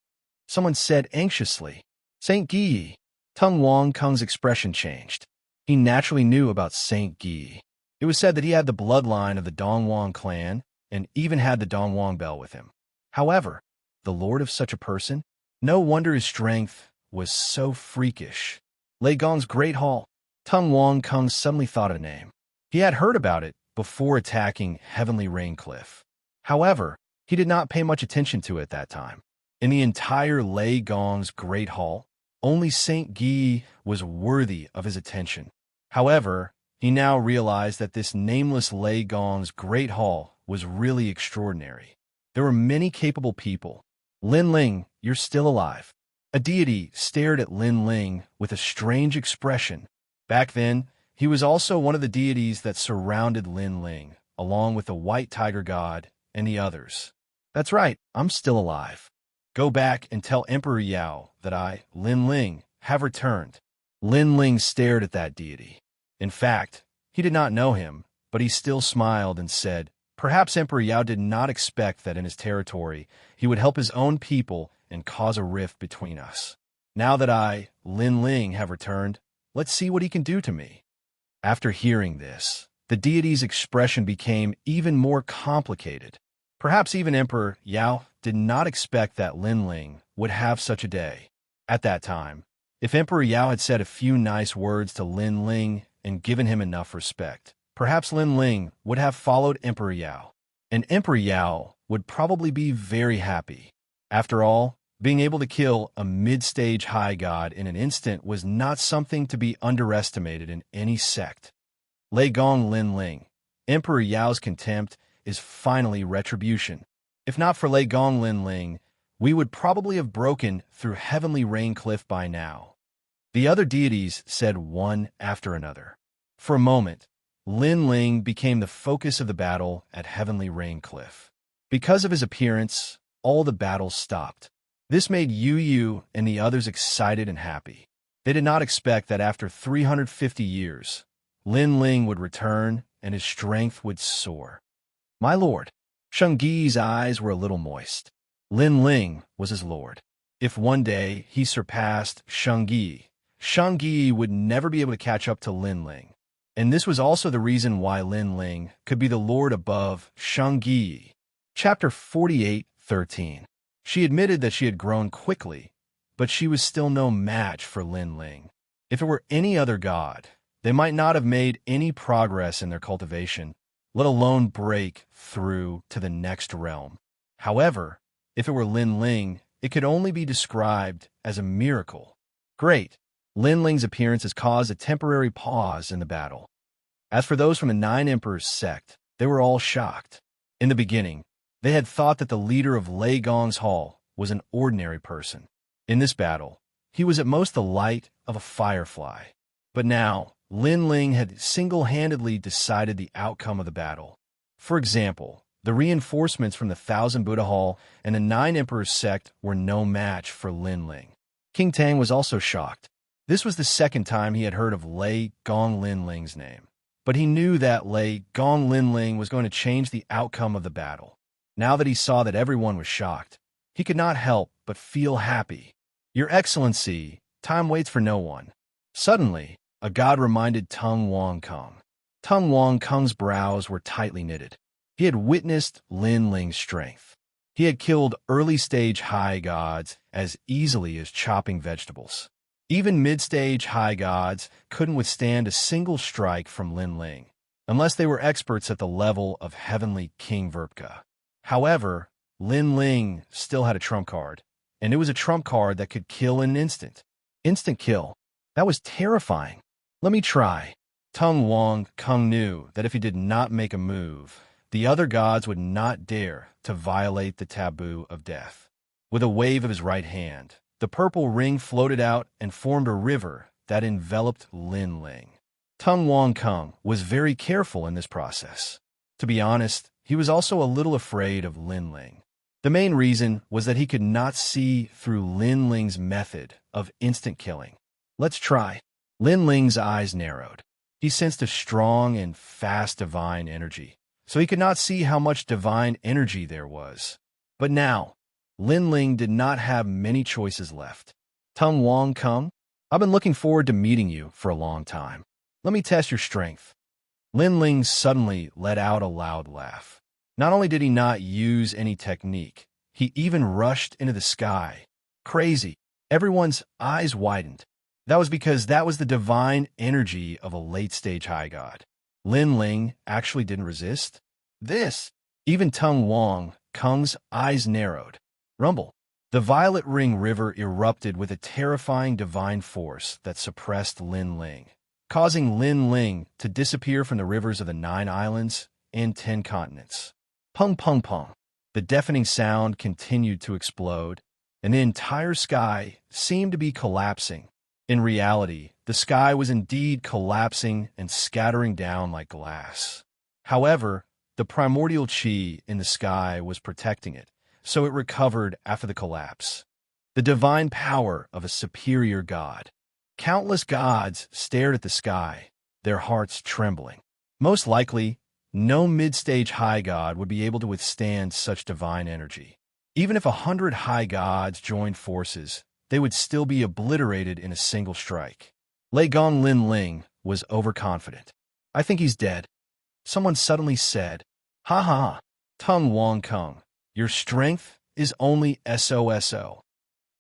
Someone said anxiously. St. Guy. Tung Wang Kung's expression changed. He naturally knew about St. Guy. It was said that he had the bloodline of the Dongwang clan and even had the Dongwang bell with him. However, the lord of such a person? No wonder his strength was so freakish. Lei Gong's Great Hall. Tung Wang Kung suddenly thought of a name. He had heard about it before attacking Heavenly Rain Cliff. However, he did not pay much attention to it at that time. In the entire Lei Gong's Great Hall, only St. Guy was worthy of his attention. However, he now realized that this nameless Lei Gong's Great Hall was really extraordinary. There were many capable people. Lin Ling, you're still alive. A deity stared at Lin Ling with a strange expression. Back then, he was also one of the deities that surrounded Lin Ling, along with the White Tiger God and the others. That's right, I'm still alive. Go back and tell Emperor Yao that I, Lin Ling, have returned. Lin Ling stared at that deity. In fact, he did not know him, but he still smiled and said, perhaps Emperor Yao did not expect that in his territory he would help his own people and cause a rift between us. Now that I, Lin Ling, have returned, let's see what he can do to me. After hearing this, the deity's expression became even more complicated. Perhaps even Emperor Yao did not expect that Lin Ling would have such a day. At that time, if Emperor Yao had said a few nice words to Lin Ling and given him enough respect, perhaps Lin Ling would have followed Emperor Yao, and Emperor Yao would probably be very happy. After all, being able to kill a mid-stage high god in an instant was not something to be underestimated in any sect. Lei Gong Lin Ling, Emperor Yao's contempt is finally retribution. If not for Lei Gong Lin Ling, we would probably have broken through Heavenly Rain Cliff by now. The other deities said one after another. For a moment, Lin Ling became the focus of the battle at Heavenly Rain Cliff. Because of his appearance, all the battles stopped. This made Yu Yu and the others excited and happy. They did not expect that after 350 years, Lin Ling would return and his strength would soar. My lord. Shengyi's eyes were a little moist. Lin Ling was his lord. If one day he surpassed Shengyi, Shengyi would never be able to catch up to Lin Ling. And this was also the reason why Lin Ling could be the lord above Shengyi. Chapter 48:13. She admitted that she had grown quickly, but she was still no match for Lin Ling. If it were any other god, they might not have made any progress in their cultivation, let alone break through to the next realm. However, if it were Lin Ling, it could only be described as a miracle. Great! Lin Ling's appearance has caused a temporary pause in the battle. As for those from the Nine Emperors sect, they were all shocked. In the beginning, they had thought that the leader of Lei Gong's hall was an ordinary person. In this battle, he was at most the light of a firefly. But now, Lin Ling had single-handedly decided the outcome of the battle. For example, The reinforcements from the 1,000 Buddha Hall and the 9 Emperors sect were no match for Lin Ling. King Tang was also shocked. This was the second time he had heard of Lei Gong Lin Ling's name. But he knew that Lei Gong Lin Ling was going to change the outcome of the battle. Now that he saw that everyone was shocked, he could not help but feel happy. Your Excellency, time waits for no one. Suddenly, a god reminded Tung Wang Kung. Tung Wang Kung's brows were tightly knitted. He had witnessed Lin Ling's strength. He had killed early-stage high gods as easily as chopping vegetables. Even mid-stage high gods couldn't withstand a single strike from Lin Ling, unless they were experts at the level of Heavenly King Verpka. However, Lin Ling still had a trump card, and it was a trump card that could kill in an instant. Instant kill. That was terrifying. Let me try. Tung Wang Kung knew that if he did not make a move, the other gods would not dare to violate the taboo of death. With a wave of his right hand, the purple ring floated out and formed a river that enveloped Lin Ling. Tung Wang Kung was very careful in this process. To be honest, he was also a little afraid of Lin Ling. The main reason was that he could not see through Lin Ling's method of instant killing. Let's try. Lin Ling's eyes narrowed. He sensed a strong and fast divine energy, so he could not see how much divine energy there was. But now, Lin Ling did not have many choices left. Tung Wang Kung, I've been looking forward to meeting you for a long time. Let me test your strength. Lin Ling suddenly let out a loud laugh. Not only did he not use any technique, he even rushed into the sky. Crazy. Everyone's eyes widened. That was because that was the divine energy of a late-stage high god. Lin Ling actually didn't resist this. Even Tung Wang Kung's eyes narrowed. Rumble. The Violet Ring River erupted with a terrifying divine force that suppressed Lin Ling, causing Lin Ling to disappear from the rivers of the 9 islands and 10 continents. Pung pung pung. The deafening sound continued to explode, and the entire sky seemed to be collapsing. In reality, the sky was indeed collapsing and scattering down like glass. However, the primordial chi in the sky was protecting it, so it recovered after the collapse. The divine power of a superior god. Countless gods stared at the sky, their hearts trembling. Most likely, no mid-stage high god would be able to withstand such divine energy. Even if 100 high gods joined forces, they would still be obliterated in a single strike. Lei Gong Lin Ling was overconfident. I think he's dead. Someone suddenly said, Ha ha, Tung Wang Kung, your strength is only SOSO.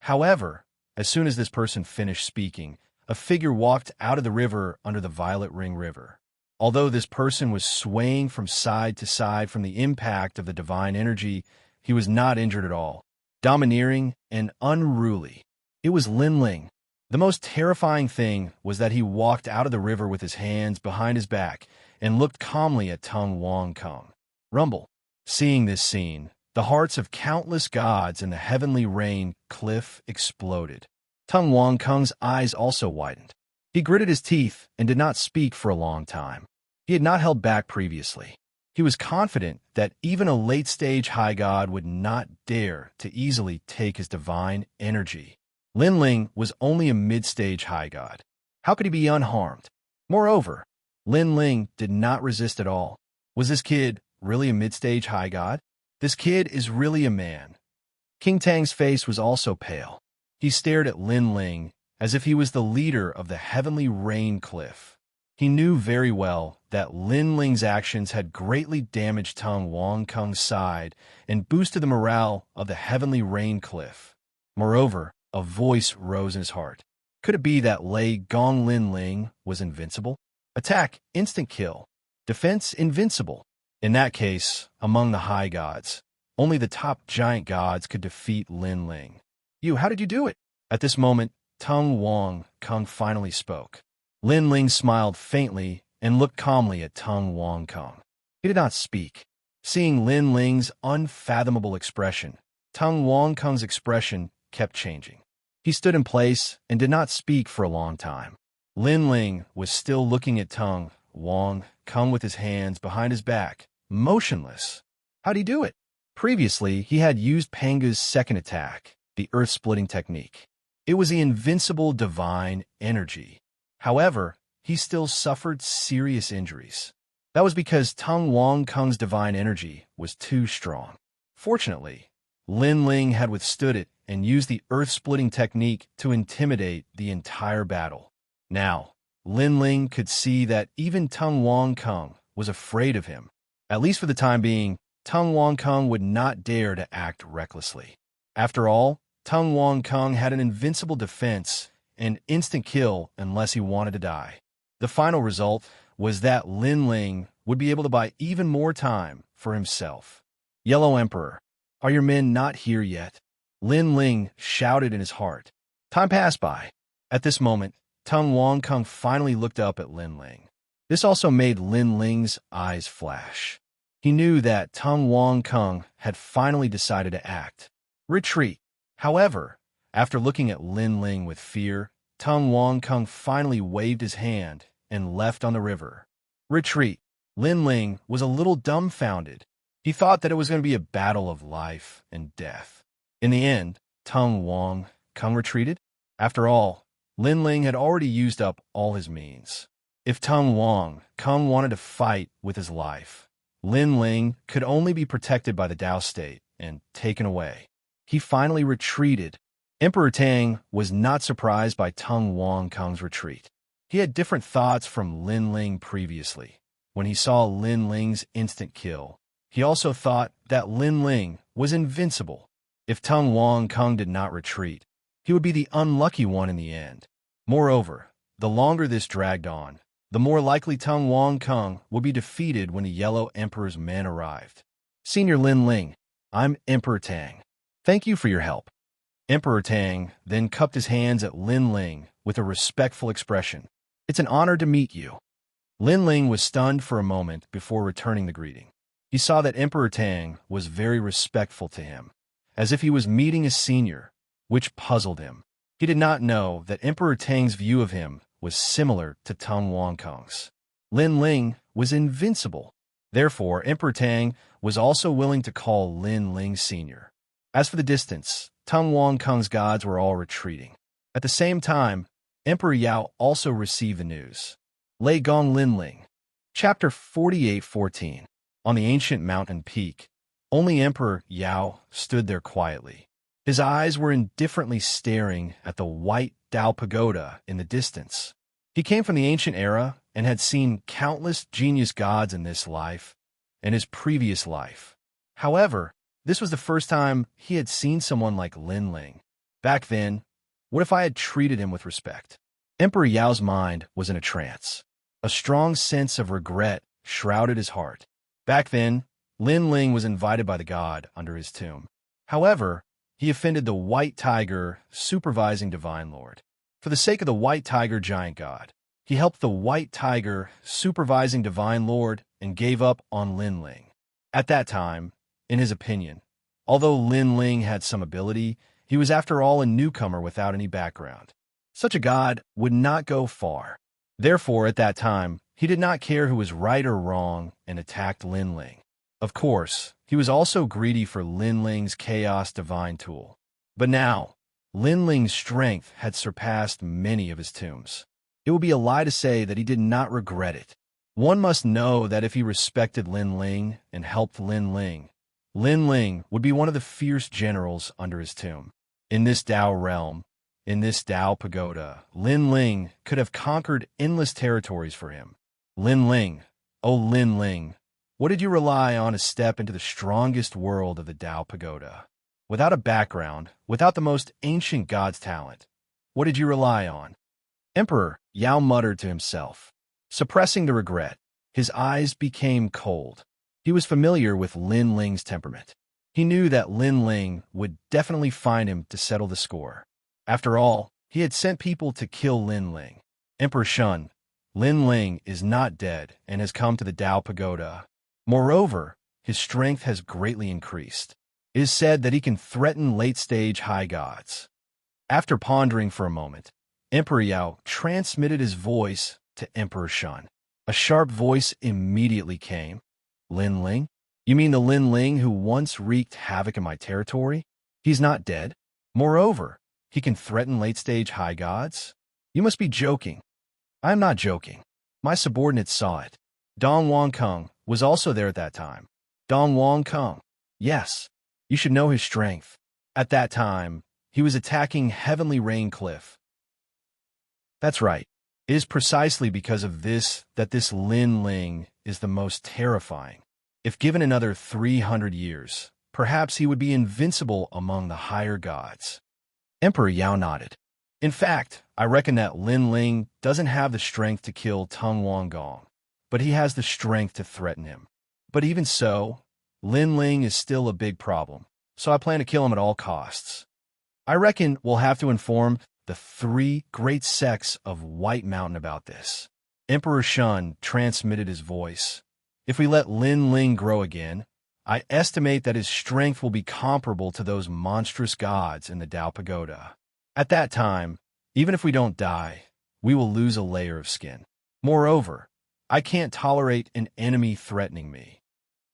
However, as soon as this person finished speaking, a figure walked out of the river under the Violet Ring River. Although this person was swaying from side to side from the impact of the divine energy, he was not injured at all. Domineering and unruly. It was Lin Ling. The most terrifying thing was that he walked out of the river with his hands behind his back and looked calmly at Tung Wang Kung. Rumble. Seeing this scene, the hearts of countless gods in the heavenly rain cliff exploded. Tung Wang Kung's eyes also widened. He gritted his teeth and did not speak for a long time. He had not held back previously. He was confident that even a late-stage high god would not dare to easily take his divine energy. Lin Ling was only a mid-stage high god. How could he be unharmed? Moreover, Lin Ling did not resist at all. Was this kid really a mid-stage high god? This kid is really a man. King Tang's face was also pale. He stared at Lin Ling as if he was the leader of the heavenly rain cliff. He knew very well that Lin Ling's actions had greatly damaged Tung Wang Kung's side and boosted the morale of the heavenly rain cliff. Moreover, a voice rose in his heart. Could it be that Lei Gong Lin Ling was invincible? Attack, instant kill. Defense, invincible. In that case, among the high gods, only the top giant gods could defeat Lin Ling. How did you do it? At this moment, Tung Wang Kung finally spoke. Lin Ling smiled faintly and looked calmly at Tung Wang Kung. He did not speak. Seeing Lin Ling's unfathomable expression, Tung Wang Kung's expression kept changing. He stood in place and did not speak for a long time. Lin Ling was still looking at Tung Wang Kung with his hands behind his back, motionless. How'd he do it? Previously, he had used Panga's second attack, the earth-splitting technique. It was the invincible divine energy. However, he still suffered serious injuries. That was because Tung Wang Kung's divine energy was too strong. Fortunately, Lin Ling had withstood it and used the earth-splitting technique to intimidate the entire battle. Now, Lin Ling could see that even Tung Wang Kung was afraid of him. At least for the time being, Tung Wang Kung would not dare to act recklessly. After all, Tung Wang Kung had an invincible defense and instant kill unless he wanted to die. The final result was that Lin Ling would be able to buy even more time for himself. Yellow Emperor, are your men not here yet? Lin Ling shouted in his heart. Time passed by. At this moment, Tung Wang Kung finally looked up at Lin Ling. This also made Lin Ling's eyes flash. He knew that Tung Wang Kung had finally decided to act. Retreat. However, after looking at Lin Ling with fear, Tung Wang Kung finally waved his hand and left on the river. Retreat. Lin Ling was a little dumbfounded. He thought that it was going to be a battle of life and death. In the end, Tung Wang Kung retreated. After all, Lin Ling had already used up all his means. If Tung Wang Kung wanted to fight with his life, Lin Ling could only be protected by the Tao state and taken away. He finally retreated. Emperor Tang was not surprised by Tung Wang Kung's retreat. He had different thoughts from Lin Ling previously. When he saw Lin Ling's instant kill, he also thought that Lin Ling was invincible. If Tung Wang Kung did not retreat, he would be the unlucky one in the end. Moreover, the longer this dragged on, the more likely Tung Wang Kung would be defeated when the Yellow Emperor's men arrived. Senior Lin Ling, I'm Emperor Tang. Thank you for your help. Emperor Tang then cupped his hands at Lin Ling with a respectful expression. It's an honor to meet you. Lin Ling was stunned for a moment before returning the greeting. He saw that Emperor Tang was very respectful to him, as if he was meeting a senior, which puzzled him. He did not know that Emperor Tang's view of him was similar to Tung Wang Kung's. Lin Ling was invincible. Therefore, Emperor Tang was also willing to call Lin Ling senior. As for the distance, Tung Wang Kung's gods were all retreating. At the same time, Emperor Yao also received the news. Lei Gong Lin Ling. Chapter 48:14. On the ancient mountain peak, only Emperor Yao stood there quietly. His eyes were indifferently staring at the white Tao pagoda in the distance. He came from the ancient era and had seen countless genius gods in this life and his previous life. However, this was the first time he had seen someone like Lin Ling. Back then, what if I had treated him with respect? Emperor Yao's mind was in a trance. A strong sense of regret shrouded his heart. Back then, Lin Ling was invited by the god under his tomb. However, he offended the White Tiger, supervising Divine Lord. For the sake of the White Tiger giant god, he helped the White Tiger, supervising Divine Lord, and gave up on Lin Ling. At that time, in his opinion, although Lin Ling had some ability, he was after all a newcomer without any background. Such a god would not go far. Therefore, at that time, he did not care who was right or wrong and attacked Lin Ling. Of course, he was also greedy for Lin Ling's Chaos Divine tool. But now, Lin Ling's strength had surpassed many of his tombs. It would be a lie to say that he did not regret it. One must know that if he respected Lin Ling and helped Lin Ling would be one of the fierce generals under his tomb. In this Tao realm, in this Tao pagoda, Lin Ling could have conquered endless territories for him. Lin Ling, oh Lin Ling, what did you rely on to step into the strongest world of the Tao pagoda? Without a background, without the most ancient god's talent, what did you rely on? Emperor Yao muttered to himself. Suppressing the regret, his eyes became cold. He was familiar with Lin Ling's temperament. He knew that Lin Ling would definitely find him to settle the score. After all, he had sent people to kill Lin Ling. Emperor Shun, Lin Ling is not dead and has come to the Tao pagoda. Moreover, his strength has greatly increased. It is said that he can threaten late-stage high gods. After pondering for a moment, Emperor Yao transmitted his voice to Emperor Shun. A sharp voice immediately came. Lin Ling? You mean the Lin Ling who once wreaked havoc in my territory? He's not dead. Moreover, he can threaten late-stage high gods? You must be joking. I am not joking. My subordinates saw it. Dong Wangkung was also there at that time. Dong Wangkung. Yes, you should know his strength. At that time, he was attacking Heavenly Rain Cliff. That's right. It is precisely because of this that this Lin Ling is the most terrifying. If given another 300 years, perhaps he would be invincible among the higher gods. Emperor Yao nodded. In fact, I reckon that Lin Ling doesn't have the strength to kill Tung Wangong, but he has the strength to threaten him. But even so, Lin Ling is still a big problem, so I plan to kill him at all costs. I reckon we'll have to inform the 3 great sects of White Mountain about this. Emperor Shun transmitted his voice. If we let Lin Ling grow again, I estimate that his strength will be comparable to those monstrous gods in the Dao Pagoda. At that time, even if we don't die, we will lose a layer of skin. Moreover, I can't tolerate an enemy threatening me.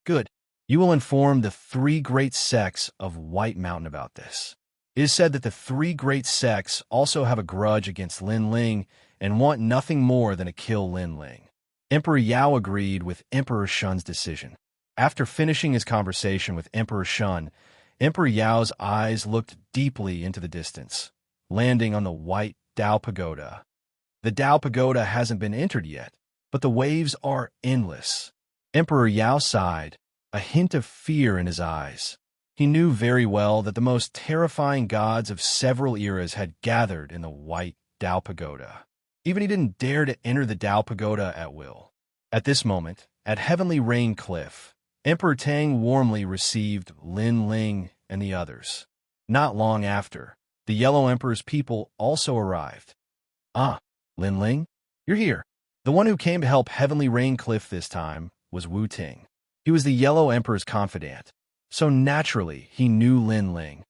Good. You will inform the 3 great sects of White Mountain about this. It is said that the 3 great sects also have a grudge against Lin Ling and want nothing more than to kill Lin Ling. Emperor Yao agreed with Emperor Shun's decision. After finishing his conversation with Emperor Shun, Emperor Yao's eyes looked deeply into the distance, landing on the white Dao Pagoda. The Dao Pagoda hasn't been entered yet, but the waves are endless. Emperor Yao sighed, a hint of fear in his eyes. He knew very well that the most terrifying gods of several eras had gathered in the white Dao Pagoda. Even he didn't dare to enter the Dao Pagoda at will. At this moment, at Heavenly Rain Cliff, Emperor Tang warmly received Lin Ling and the others. Not long after, the Yellow Emperor's people also arrived. Ah, Lin Ling, you're here. The one who came to help Heavenly Rain Cliff this time was Wu Ting. He was the Yellow Emperor's confidant, so naturally he knew Lin Ling.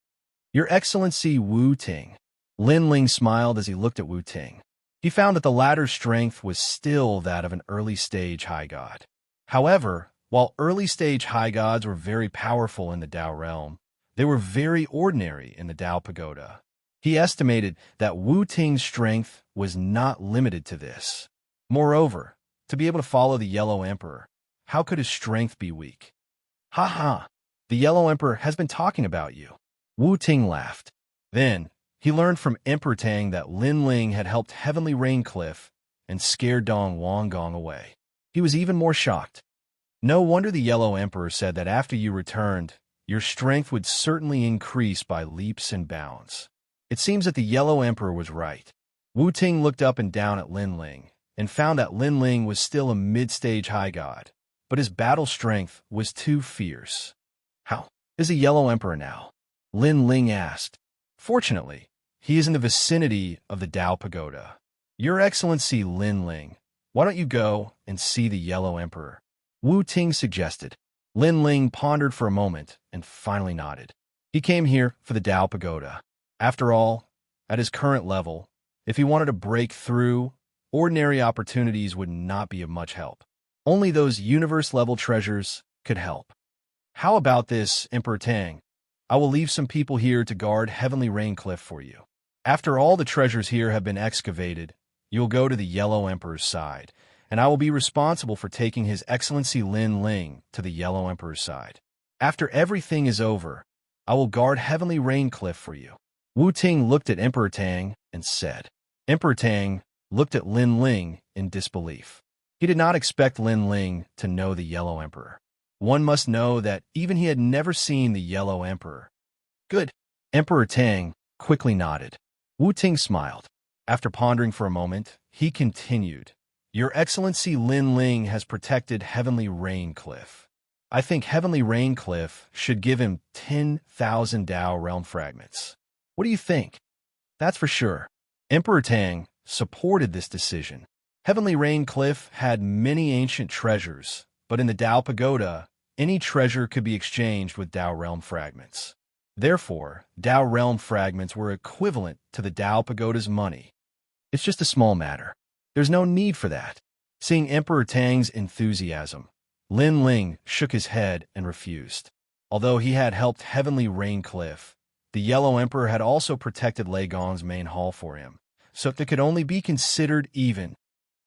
Your Excellency Wu Ting. Lin Ling smiled as he looked at Wu Ting. He found that the latter's strength was still that of an early-stage high god. However, while early-stage high gods were very powerful in the Dao realm, they were very ordinary in the Dao Pagoda. He estimated that Wu Ting's strength was not limited to this. Moreover, to be able to follow the Yellow Emperor, how could his strength be weak? Ha ha! The Yellow Emperor has been talking about you. Wu Ting laughed. Then, he learned from Emperor Tang that Lin Ling had helped Heavenly Rain Cliff and scared Dong Wangong away. He was even more shocked. No wonder the Yellow Emperor said that after you returned, your strength would certainly increase by leaps and bounds. It seems that the Yellow Emperor was right. Wu Ting looked up and down at Lin Ling and found that Lin Ling was still a mid-stage high god, but his battle strength was too fierce. How is the Yellow Emperor now? Lin Ling asked. Fortunately, he is in the vicinity of the Dao Pagoda. Your Excellency Lin Ling, why don't you go and see the Yellow Emperor? Wu Ting suggested. Lin Ling pondered for a moment and finally nodded. He came here for the Dao Pagoda. After all, at his current level, if he wanted to break through, ordinary opportunities would not be of much help. Only those universe-level treasures could help. How about this, Emperor Tang? I will leave some people here to guard Heavenly Rain Cliff for you. After all the treasures here have been excavated, you'll go to the Yellow Emperor's side, and I will be responsible for taking His Excellency Lin Ling to the Yellow Emperor's side. After everything is over, I will guard Heavenly Rain Cliff for you. Wu Ting looked at Emperor Tang and said. Emperor Tang looked at Lin Ling in disbelief. He did not expect Lin Ling to know the Yellow Emperor. One must know that even he had never seen the Yellow Emperor. Good. Emperor Tang quickly nodded. Wu Ting smiled. After pondering for a moment, he continued. Your Excellency Lin Ling has protected Heavenly Rain Cliff. I think Heavenly Rain Cliff should give him 10,000 Dao Realm Fragments. What do you think? That's for sure. Emperor Tang supported this decision. Heavenly Rain Cliff had many ancient treasures, but in the Dao Pagoda, any treasure could be exchanged with Dao Realm Fragments. Therefore, Dao Realm Fragments were equivalent to the Dao Pagoda's money. It's just a small matter. There's no need for that. Seeing Emperor Tang's enthusiasm, Lin Ling shook his head and refused. Although he had helped Heavenly Rain Cliff, the Yellow Emperor had also protected Lei Gong's main hall for him, so it could only be considered even.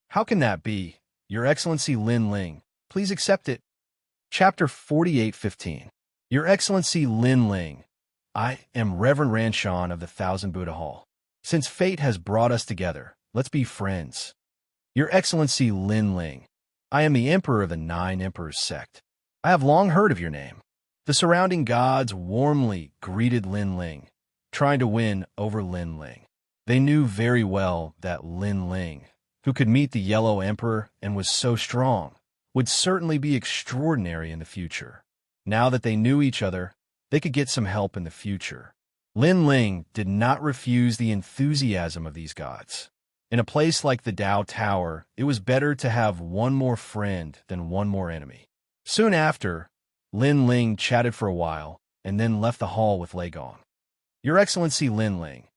How can that be? Your Excellency Lin Ling, please accept it. Chapter 48:15. Your Excellency Lin Ling, I am Reverend Ranshan of the Thousand Buddha Hall. Since fate has brought us together, let's be friends. Your Excellency Lin Ling, I am the Emperor of the Nine Emperors sect. I have long heard of your name. The surrounding gods warmly greeted Lin Ling, trying to win over Lin Ling. They knew very well that Lin Ling, who could meet the Yellow Emperor and was so strong, would certainly be extraordinary in the future. Now that they knew each other, they could get some help in the future. Lin Ling did not refuse the enthusiasm of these gods. In a place like the Dao Tower, it was better to have one more friend than one more enemy. Soon after, Lin Ling chatted for a while and then left the hall with Lei Gong. Your Excellency Lin Ling,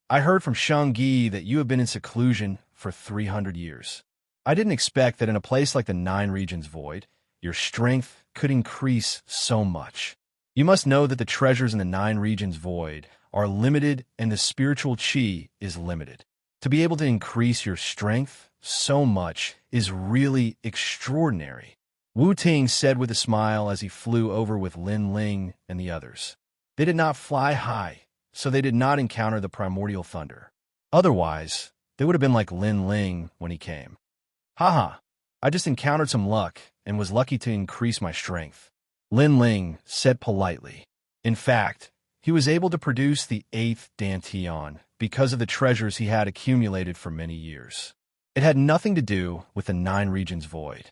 I heard from Xianxia that you have been in seclusion for 300 years. I didn't expect that in a place like the Nine Regions Void, your strength could increase so much. You must know that the treasures in the Nine Regions Void are limited and the spiritual qi is limited. To be able to increase your strength so much is really extraordinary. Wu Ting said with a smile as he flew over with Lin Ling and the others. They did not fly high, so they did not encounter the primordial thunder. Otherwise, they would have been like Lin Ling when he came. Haha, I just encountered some luck and was lucky to increase my strength, Lin Ling said politely. In fact, he was able to produce the 8th Dantian because of the treasures he had accumulated for many years. It had nothing to do with the Nine Regions Void.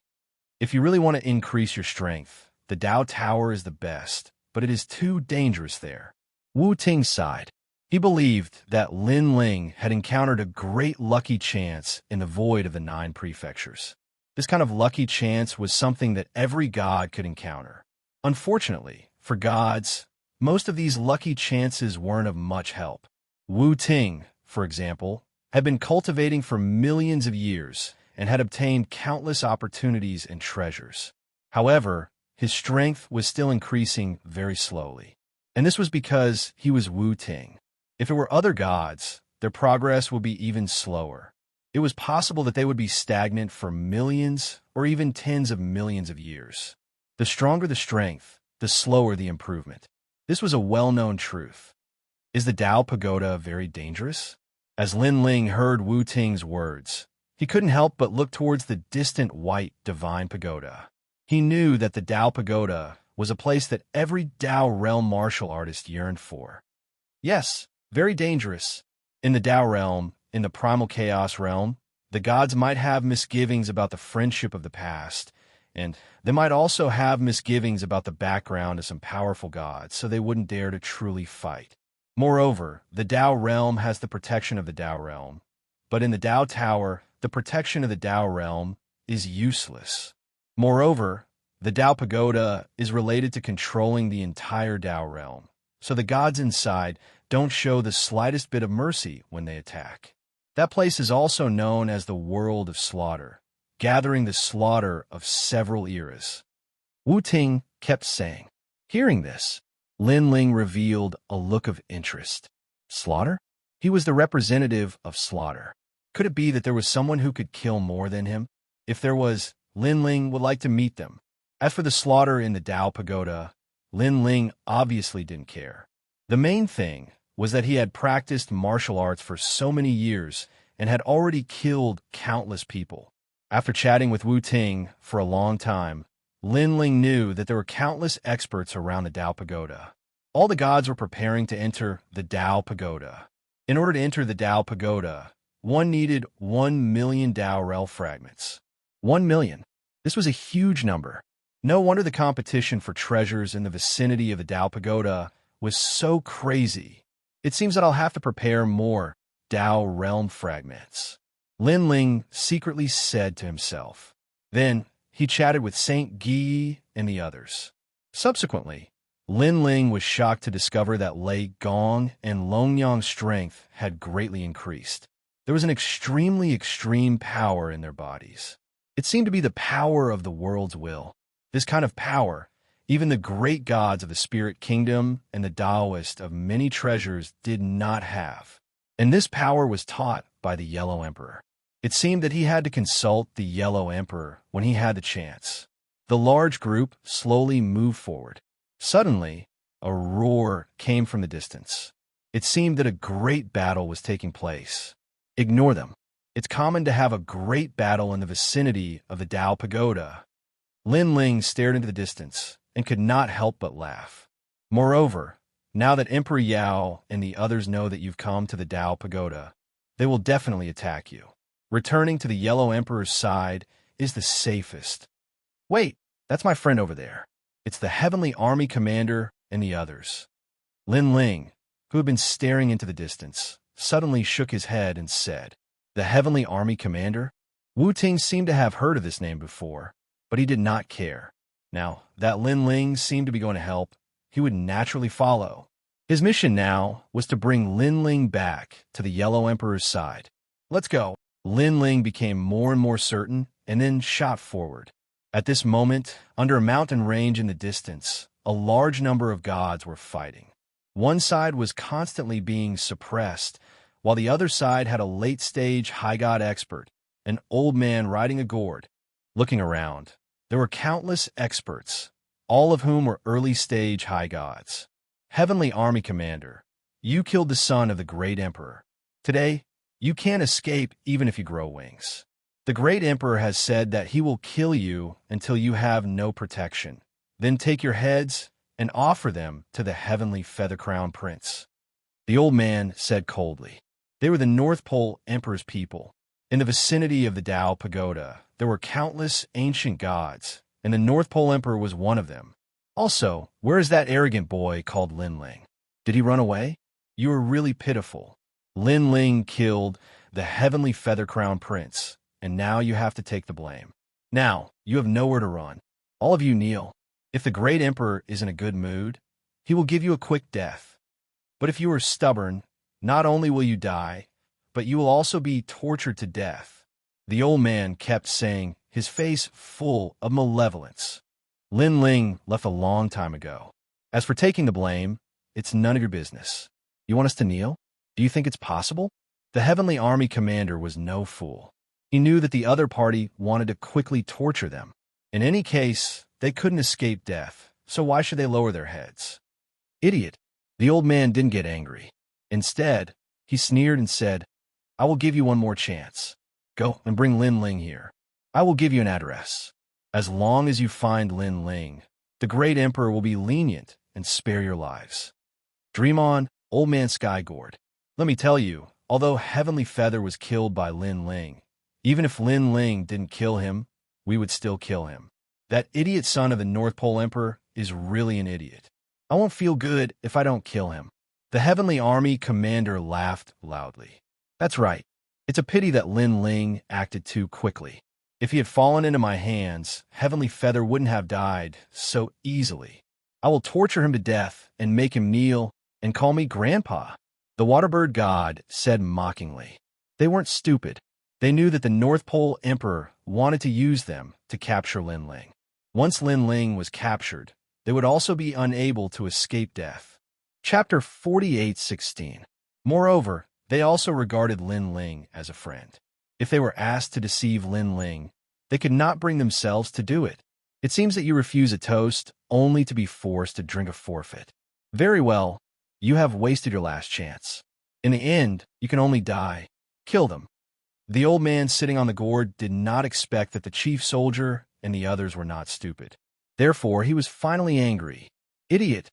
If you really want to increase your strength, the Dao Tower is the best, but it is too dangerous there. Wu Ting sighed. He believed that Lin Ling had encountered a great lucky chance in the void of the Nine Prefectures. This kind of lucky chance was something that every god could encounter. Unfortunately, for gods, most of these lucky chances weren't of much help. Wu Ting, for example, had been cultivating for millions of years and had obtained countless opportunities and treasures. However, his strength was still increasing very slowly. And this was because he was Wu Ting. If it were other gods, their progress would be even slower. It was possible that they would be stagnant for millions or even tens of millions of years. The stronger the strength, the slower the improvement. This was a well-known truth. Is the Dao Pagoda very dangerous? As Lin Ling heard Wu Ting's words, he couldn't help but look towards the distant white divine pagoda. He knew that the Dao Pagoda was a place that every Dao realm martial artist yearned for. Yes, very dangerous. In the Dao realm, in the primal chaos realm, the gods might have misgivings about the friendship of the past, and they might also have misgivings about the background of some powerful gods, so they wouldn't dare to truly fight. Moreover, the Dao realm has the protection of the Dao realm, but in the Dao Tower, the protection of the Dao realm is useless. Moreover, the Dao Pagoda is related to controlling the entire Dao realm, so the gods inside don't show the slightest bit of mercy when they attack. That place is also known as the World of Slaughter, gathering the slaughter of several eras. Wu Ting kept saying. Hearing this, Lin Ling revealed a look of interest. Slaughter? He was the representative of slaughter. Could it be that there was someone who could kill more than him? If there was, Lin Ling would like to meet them. As for the slaughter in the Dao Pagoda, Lin Ling obviously didn't care. The main thing was that he had practiced martial arts for so many years and had already killed countless people. After chatting with Wu Ting for a long time, Lin Ling knew that there were countless experts around the Dao Pagoda. All the gods were preparing to enter the Dao Pagoda. In order to enter the Dao Pagoda, one needed 1 million Dao Rel fragments. 1 million. This was a huge number. No wonder the competition for treasures in the vicinity of the Dao Pagoda was so crazy. It seems that I'll have to prepare more Dao Realm fragments, Lin Ling secretly said to himself. Then he chatted with Saint Guy and the others. Subsequently, Lin Ling was shocked to discover that Lei Gong and Longyang's strength had greatly increased. There was an extreme power in their bodies. It seemed to be the power of the world's will. This kind of power, even the great gods of the spirit kingdom and the Taoist of many treasures did not have. And this power was taught by the Yellow Emperor. It seemed that he had to consult the Yellow Emperor when he had the chance. The large group slowly moved forward. Suddenly, a roar came from the distance. It seemed that a great battle was taking place. Ignore them. It's common to have a great battle in the vicinity of the Tao Pagoda. Lin Ling stared into the distance and could not help but laugh. Moreover, now that Emperor Yao and the others know that you've come to the Tao Pagoda, they will definitely attack you. Returning to the Yellow Emperor's side is the safest. Wait, that's my friend over there. It's the Heavenly Army Commander and the others. Lin Ling, who had been staring into the distance, suddenly shook his head and said, "The Heavenly Army Commander?" Wu Ting seemed to have heard of this name before, but he did not care. Now that Lin Ling seemed to be going to help, he would naturally follow. His mission now was to bring Lin Ling back to the Yellow Emperor's side. Let's go. Lin Ling became more and more certain and then shot forward. At this moment, under a mountain range in the distance, a large number of gods were fighting. One side was constantly being suppressed, while the other side had a late-stage high god expert, an old man riding a gourd. Looking around, there were countless experts, all of whom were early-stage high gods. Heavenly Army Commander, you killed the son of the great emperor. Today, you can't escape even if you grow wings. The great emperor has said that he will kill you until you have no protection. Then take your heads and offer them to the heavenly feather-crowned prince. The old man said coldly. They were the North Pole Emperor's people. In the vicinity of the Tao Pagoda, there were countless ancient gods, and the North Pole Emperor was one of them. Also, where is that arrogant boy called Lin Ling? Did he run away? You are really pitiful. Lin Ling killed the heavenly feather-crowned prince, and now you have to take the blame. Now, you have nowhere to run. All of you kneel. If the great emperor is in a good mood, he will give you a quick death. But if you are stubborn, not only will you die, but you will also be tortured to death. The old man kept saying, his face full of malevolence. Lin Ling left a long time ago. As for taking the blame, it's none of your business. You want us to kneel? Do you think it's possible? The Heavenly Army Commander was no fool. He knew that the other party wanted to quickly torture them. In any case, they couldn't escape death, so why should they lower their heads? Idiot! The old man didn't get angry. Instead, he sneered and said, I will give you one more chance. Go and bring Lin Ling here. I will give you an address. As long as you find Lin Ling, the great emperor will be lenient and spare your lives. Dream on, old man Skygourd. Let me tell you, although Heavenly Feather was killed by Lin Ling, even if Lin Ling didn't kill him, we would still kill him. That idiot son of the North Pole Emperor is really an idiot. I won't feel good if I don't kill him. The Heavenly Army Commander laughed loudly. That's right. It's a pity that Lin Ling acted too quickly. If he had fallen into my hands, Heavenly Feather wouldn't have died so easily. I will torture him to death and make him kneel and call me Grandpa. The Waterbird God said mockingly. They weren't stupid. They knew that the North Pole Emperor wanted to use them to capture Lin Ling. Once Lin Ling was captured, they would also be unable to escape death. Chapter 48:16. Moreover, they also regarded Lin Ling as a friend. If they were asked to deceive Lin Ling, they could not bring themselves to do it. It seems that you refuse a toast only to be forced to drink a forfeit. Very well, you have wasted your last chance. In the end, you can only die. Kill them. The old man sitting on the gourd did not expect that the chief soldier and the others were not stupid. Therefore, he was finally angry. Idiot!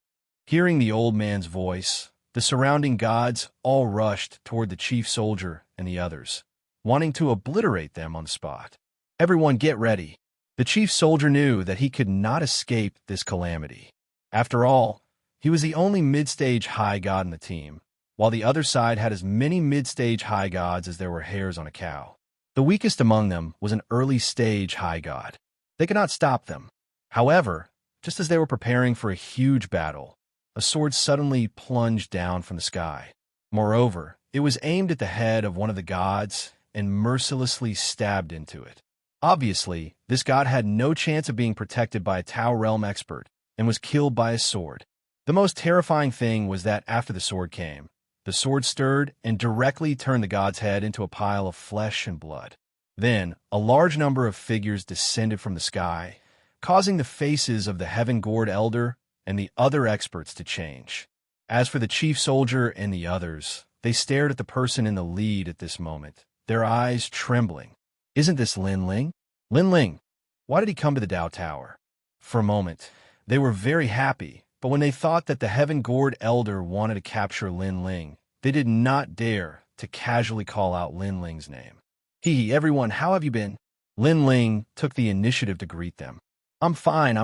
Hearing the old man's voice, the surrounding gods all rushed toward the chief soldier and the others, wanting to obliterate them on the spot. Everyone get ready. The chief soldier knew that he could not escape this calamity. After all, he was the only mid-stage high god in the team, while the other side had as many mid-stage high gods as there were hairs on a cow. The weakest among them was an early-stage high god. They could not stop them. However, just as they were preparing for a huge battle, a sword suddenly plunged down from the sky. Moreover, it was aimed at the head of one of the gods and mercilessly stabbed into it. Obviously, this god had no chance of being protected by a Tao realm expert and was killed by his sword. The most terrifying thing was that after the sword came, the sword stirred and directly turned the god's head into a pile of flesh and blood. Then, a large number of figures descended from the sky, causing the faces of the heaven-gored elder and the other experts to change. As for the chief soldier and the others, they stared at the person in the lead at this moment, their eyes trembling. Isn't this Lin Ling? Lin Ling, why did he come to the Dao Tower? For a moment, they were very happy, but when they thought that the heaven-gored elder wanted to capture Lin Ling, they did not dare to casually call out Lin Ling's name. Hee, everyone, how have you been? Lin Ling took the initiative to greet them. I'm fine.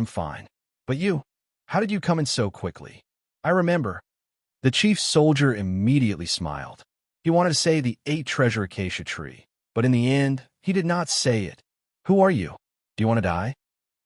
But you? How did you come in so quickly? I remember. The chief soldier immediately smiled. He wanted to say the 8-treasure acacia tree, but in the end, he did not say it. Who are you? Do you want to die?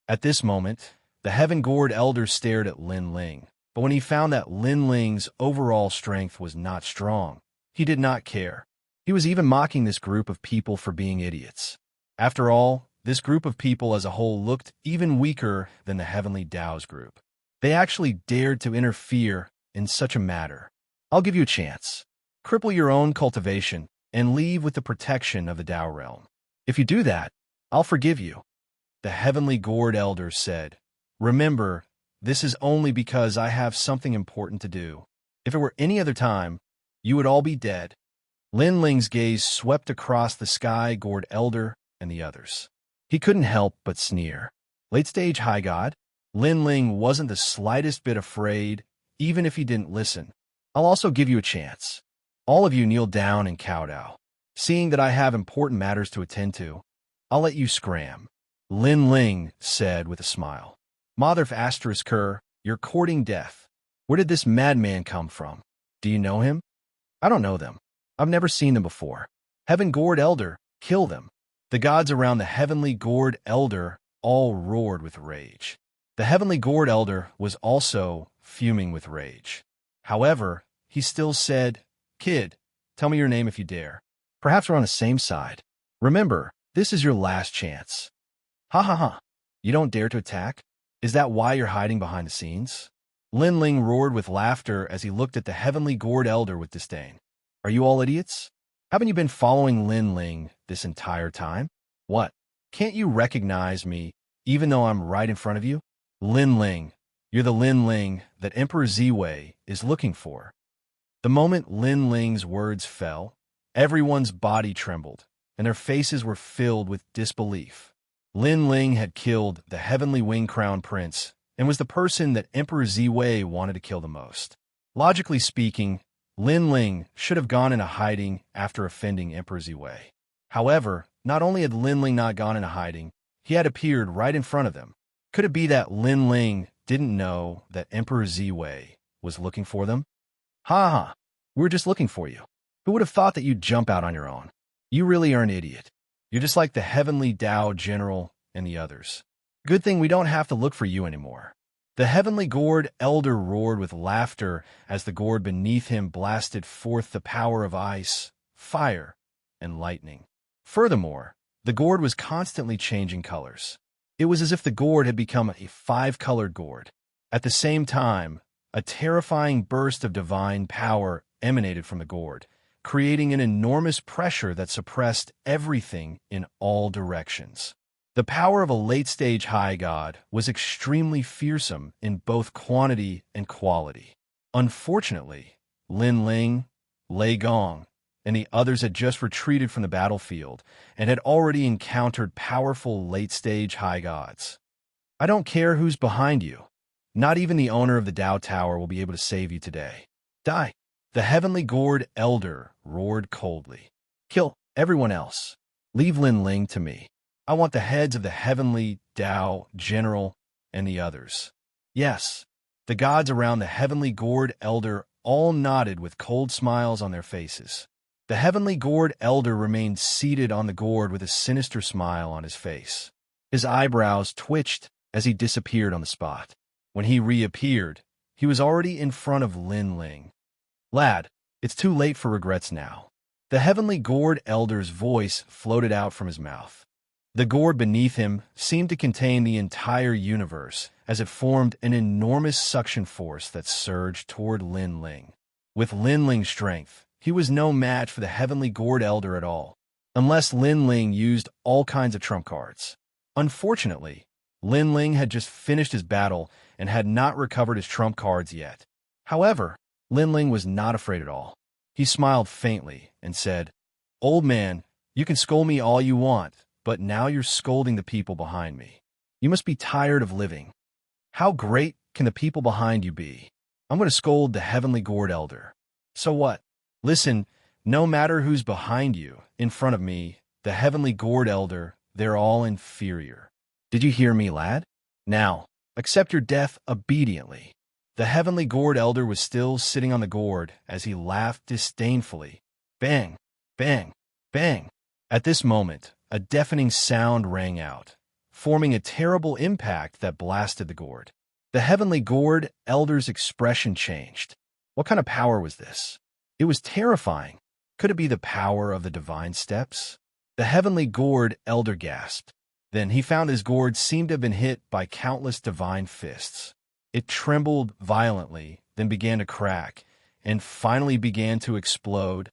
At this moment, the heaven-gored elder stared at Lin Ling, but when he found that Lin Ling's overall strength was not strong, he did not care. He was even mocking this group of people for being idiots. After all, this group of people as a whole looked even weaker than the Heavenly Dao's group. They actually dared to interfere in such a matter. I'll give you a chance. Cripple your own cultivation and leave with the protection of the Dao realm. If you do that, I'll forgive you. The Heavenly Gored Elder said, Remember, this is only because I have something important to do. If it were any other time, you would all be dead. Lin Ling's gaze swept across the sky-gored elder and the others. He couldn't help but sneer. Late-stage high god? Lin Ling wasn't the slightest bit afraid, even if he didn't listen. I'll also give you a chance. All of you kneel down and kowtow. Seeing that I have important matters to attend to, I'll let you scram. Lin Ling said with a smile. Mother of Asterisker, you're courting death. Where did this madman come from? Do you know him? I don't know them. I've never seen them before. Heaven-gored elder, kill them. The gods around the heavenly gored elder all roared with rage. The heavenly gored elder was also fuming with rage. However, he still said, Kid, tell me your name if you dare. Perhaps we're on the same side. Remember, this is your last chance. Ha ha ha. You don't dare to attack? Is that why you're hiding behind the scenes? Lin Ling roared with laughter as he looked at the heavenly gored elder with disdain. Are you all idiots? Haven't you been following Lin Ling this entire time? What? Can't you recognize me, even though I'm right in front of you? Lin Ling, you're the Lin Ling that Emperor Ziwei is looking for. The moment Lin Ling's words fell, everyone's body trembled, and their faces were filled with disbelief. Lin Ling had killed the Heavenly Wing Crown Prince and was the person that Emperor Ziwei wanted to kill the most. Logically speaking, Lin Ling should have gone into hiding after offending Emperor Ziwei. However, not only had Lin Ling not gone into hiding, he had appeared right in front of them. Could it be that Lin Ling didn't know that Emperor Ziwei was looking for them? Ha ha, we were just looking for you. Who would have thought that you'd jump out on your own? You really are an idiot. You're just like the Heavenly Dao General and the others. Good thing we don't have to look for you anymore. The heavenly gored elder roared with laughter as the gourd beneath him blasted forth the power of ice, fire, and lightning. Furthermore, the gourd was constantly changing colors. It was as if the gourd had become a 5-colored gourd. At the same time, a terrifying burst of divine power emanated from the gourd, creating an enormous pressure that suppressed everything in all directions. The power of a late-stage high god was extremely fearsome in both quantity and quality. Unfortunately, Lin Ling, Lei Gong, and the others had just retreated from the battlefield and had already encountered powerful late-stage high gods. I don't care who's behind you. Not even the owner of the Dao Tower will be able to save you today. Die! The heavenly gourd elder roared coldly. Kill everyone else. Leave Lin Ling to me. I want the heads of the heavenly Dao General and the others. Yes, the gods around the heavenly gourd elder all nodded with cold smiles on their faces. The heavenly gourd elder remained seated on the gourd with a sinister smile on his face. His eyebrows twitched as he disappeared on the spot. When he reappeared, he was already in front of Lin Ling. Lad, it's too late for regrets now. The heavenly gourd elder's voice floated out from his mouth. The gourd beneath him seemed to contain the entire universe, as it formed an enormous suction force that surged toward Lin Ling. With Lin Ling's strength, he was no match for the heavenly gourd elder at all, unless Lin Ling used all kinds of trump cards. Unfortunately, Lin Ling had just finished his battle and had not recovered his trump cards yet. However, Lin Ling was not afraid at all. He smiled faintly and said, "Old man, you can scold me all you want, but now you're scolding the people behind me. You must be tired of living. How great can the people behind you be? I'm going to scold the heavenly gourd elder. So what? Listen, no matter who's behind you, in front of me, the heavenly gourd elder, they're all inferior. Did you hear me, lad? Now, accept your death obediently." The heavenly gourd elder was still sitting on the gourd as he laughed disdainfully. Bang, bang, bang. At this moment, a deafening sound rang out, forming a terrible impact that blasted the gourd. The heavenly gourd elder's expression changed. What kind of power was this? It was terrifying. Could it be the power of the divine steps? The heavenly gourd elder gasped. Then he found his gourd seemed to have been hit by countless divine fists. It trembled violently, then began to crack, and finally began to explode.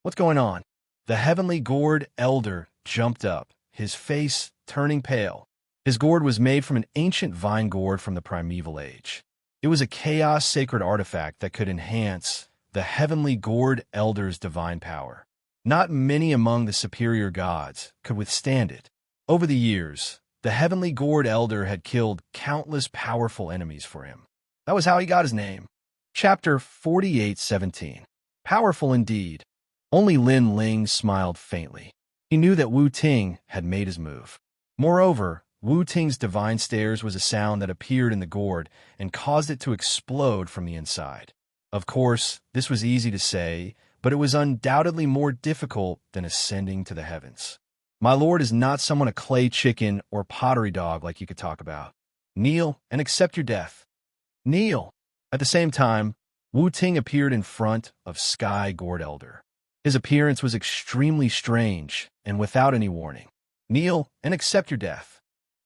What's going on? The heavenly gourd elder jumped up, his face turning pale. His gourd was made from an ancient vine gourd from the primeval age. It was a chaos sacred artifact that could enhance the heavenly gourd elder's divine power. Not many among the superior gods could withstand it. Over the years, the heavenly gourd elder had killed countless powerful enemies for him. That was how he got his name. Chapter 48:17. Powerful indeed. Only Lin Ling smiled faintly. He knew that Wu Ting had made his move. Moreover, Wu Ting's divine stares was a sound that appeared in the gourd and caused it to explode from the inside. Of course, this was easy to say, but it was undoubtedly more difficult than ascending to the heavens. My lord is not someone a clay chicken or pottery dog like you could talk about. Kneel and accept your death. Kneel. At the same time, Wu Ting appeared in front of Sky Gourd Elder. His appearance was extremely strange and without any warning. Kneel and accept your death.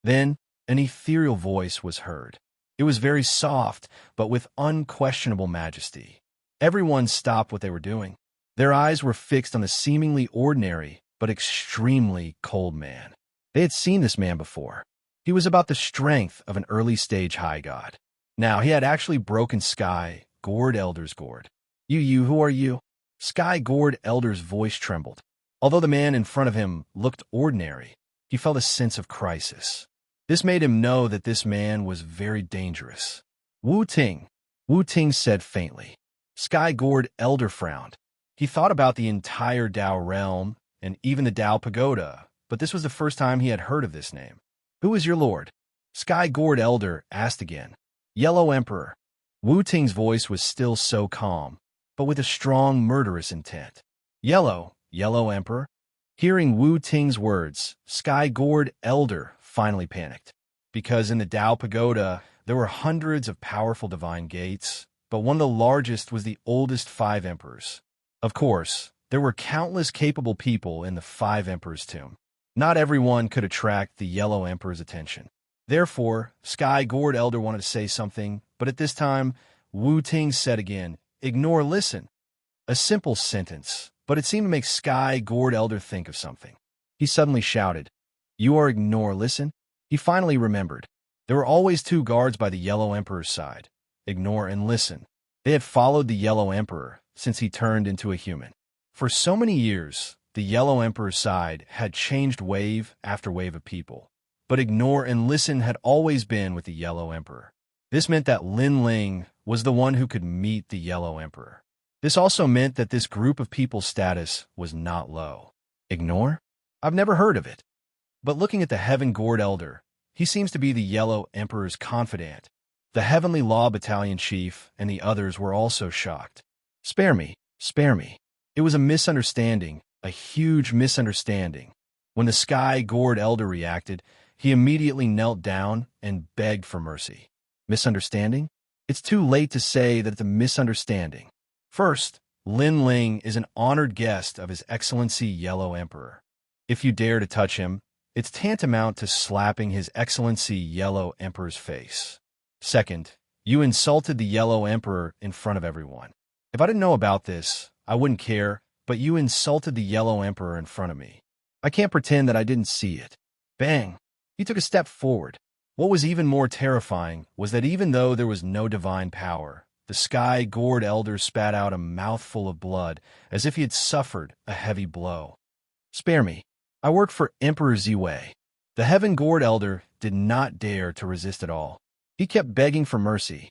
Then, an ethereal voice was heard. It was very soft, but with unquestionable majesty. Everyone stopped what they were doing. Their eyes were fixed on the seemingly ordinary, but extremely cold man. They had seen this man before. He was about the strength of an early-stage high god. Now, he had actually broken Sky Gourd Elder's gourd. Who are you? Sky Gourd Elder's voice trembled. Although the man in front of him looked ordinary, he felt a sense of crisis. This made him know that this man was very dangerous. Wu Ting said faintly. Sky Gourd Elder frowned. He thought about the entire Dao realm and even the Dao Pagoda, but this was the first time he had heard of this name. Who is your lord? Sky Gourd Elder asked again. Yellow Emperor. Wu Ting's voice was still so calm, but with a strong murderous intent. Yellow Emperor? Hearing Wu Ting's words, Sky Gourd Elder finally panicked. Because in the Dao Pagoda, there were hundreds of powerful divine gates, but one of the largest was the oldest 5 emperors. Of course, there were countless capable people in the 5 emperors' tomb. Not everyone could attract the Yellow Emperor's attention. Therefore, Sky Gourd Elder wanted to say something, but at this time, Wu Ting said again, "Ignore, listen." A simple sentence, but it seemed to make Sky Gourd Elder think of something. He suddenly shouted, "You are Ignore, listen?" He finally remembered. There were always 2 guards by the Yellow Emperor's side, Ignore and Listen. They had followed the Yellow Emperor since he turned into a human. For so many years, the Yellow Emperor's side had changed wave after wave of people, but Ignore and Listen had always been with the Yellow Emperor. This meant that Lin Ling was the one who could meet the Yellow Emperor. This also meant that this group of people's status was not low. Ignore? I've never heard of it. But looking at the Heaven Gourd Elder, he seems to be the Yellow Emperor's confidant. The Heavenly Law Battalion Chief and the others were also shocked. Spare me, spare me. It was a misunderstanding, a huge misunderstanding. When the Sky Gourd Elder reacted, he immediately knelt down and begged for mercy. Misunderstanding? It's too late to say that it's a misunderstanding. First, Lin Ling is an honored guest of His Excellency Yellow Emperor. If you dare to touch him, It's tantamount to slapping His Excellency Yellow Emperor's face. Second, you insulted the Yellow Emperor in front of everyone. If I didn't know about this, I wouldn't care, but you insulted the Yellow Emperor in front of me. I can't pretend that I didn't see it. Bang! He took a step forward. What was even more terrifying was that even though there was no divine power, the sky-gored elder spat out a mouthful of blood as if he had suffered a heavy blow. Spare me. I work for Emperor Ziwei. The heaven-gored elder did not dare to resist at all. He kept begging for mercy.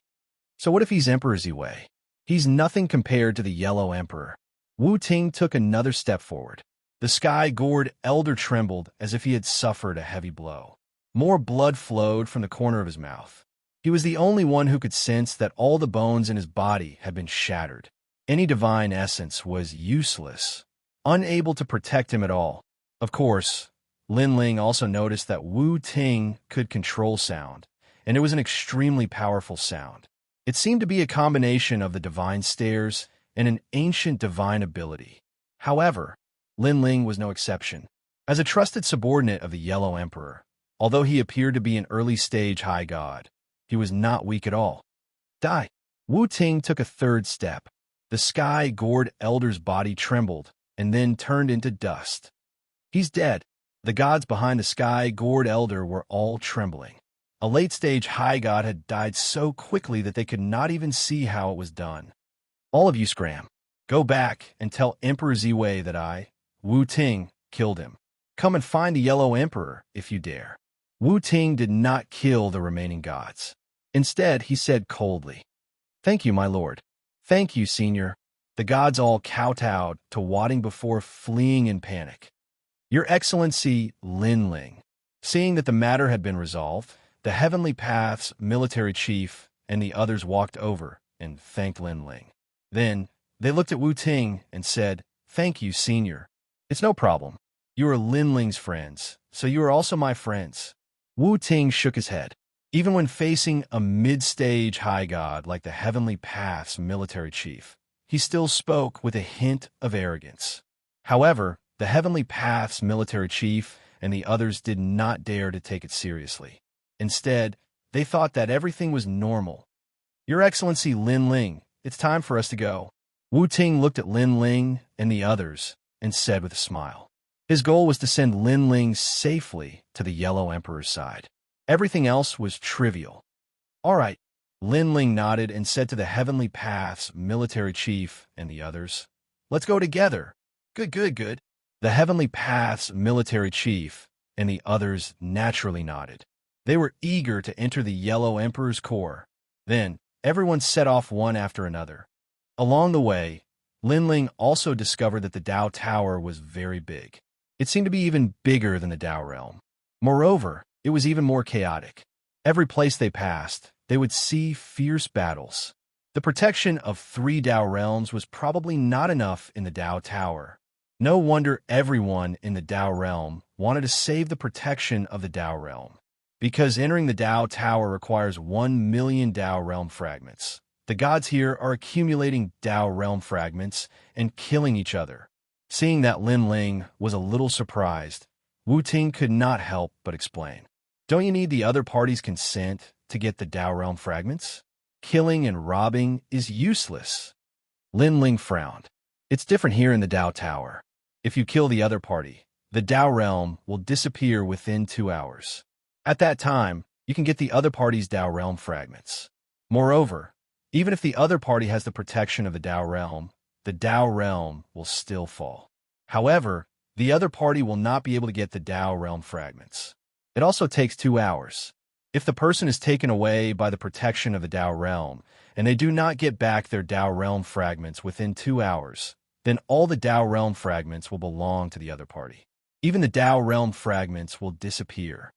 So what if he's Emperor Ziwei? He's nothing compared to the Yellow Emperor. Wu Ting took another step forward. The sky-gored elder trembled as if he had suffered a heavy blow. More blood flowed from the corner of his mouth. He was the only one who could sense that all the bones in his body had been shattered. Any divine essence was useless, unable to protect him at all. Of course, Lin Ling also noticed that Wu Ting could control sound, and it was an extremely powerful sound. It seemed to be a combination of the divine stares and an ancient divine ability. However, Lin Ling was no exception. As a trusted subordinate of the Yellow Emperor, although he appeared to be an early-stage high god, he was not weak at all. Die! Wu Ting took a third step. The sky-gored elder's body trembled and then turned into dust. He's dead. The gods behind the sky-gored elder were all trembling. A late-stage high god had died so quickly that they could not even see how it was done. All of you scram. Go back and tell Emperor Ziwei that I, Wu Ting, killed him. Come and find the Yellow Emperor if you dare. Wu Ting did not kill the remaining gods. Instead, he said coldly, "Thank you, my lord. Thank you, senior." The gods all kowtowed to Wading before fleeing in panic. Your Excellency Lin Ling. Seeing that the matter had been resolved, the Heavenly Path's military chief and the others walked over and thanked Lin Ling. Then, they looked at Wu Ting and said, "Thank you, senior. It's no problem. You are Lin Ling's friends, so you are also my friends." Wu Ting shook his head. Even when facing a mid-stage high god like the Heavenly Path's military chief, he still spoke with a hint of arrogance. However, the Heavenly Path's military chief and the others did not dare to take it seriously. Instead, they thought that everything was normal. Your Excellency Lin Ling, it's time for us to go. Wu Ting looked at Lin Ling and the others and said with a smile. His goal was to send Lin Ling safely to the Yellow Emperor's side. Everything else was trivial. All right, Lin Ling nodded and said to the Heavenly Path's military chief and the others, "Let's go together." Good. The Heavenly Path's military chief and the others naturally nodded. They were eager to enter the Yellow Emperor's core. Then, everyone set off one after another. Along the way, Lin Ling also discovered that the Dao Tower was very big. It seemed to be even bigger than the Dao Realm. Moreover, it was even more chaotic. Every place they passed, they would see fierce battles. The protection of 3 Dao realms was probably not enough in the Dao Tower. No wonder everyone in the Dao realm wanted to save the protection of the Dao realm. Because entering the Dao Tower requires 1 million Dao realm fragments. The gods here are accumulating Dao realm fragments and killing each other. Seeing that Lin Ling was a little surprised, Wu Ting could not help but explain. Don't you need the other party's consent to get the Dao realm fragments? Killing and robbing is useless. Lin Ling frowned. It's different here in the Dao Tower. If you kill the other party, the Dao realm will disappear within 2 hours. At that time, you can get the other party's Dao realm fragments. Moreover, even if the other party has the protection of the Dao realm will still fall. However, the other party will not be able to get the Dao realm fragments. It also takes 2 hours. If the person is taken away by the protection of the Dao realm, and they do not get back their Dao realm fragments within 2 hours, then all the Dao realm fragments will belong to the other party. Even the Dao realm fragments will disappear.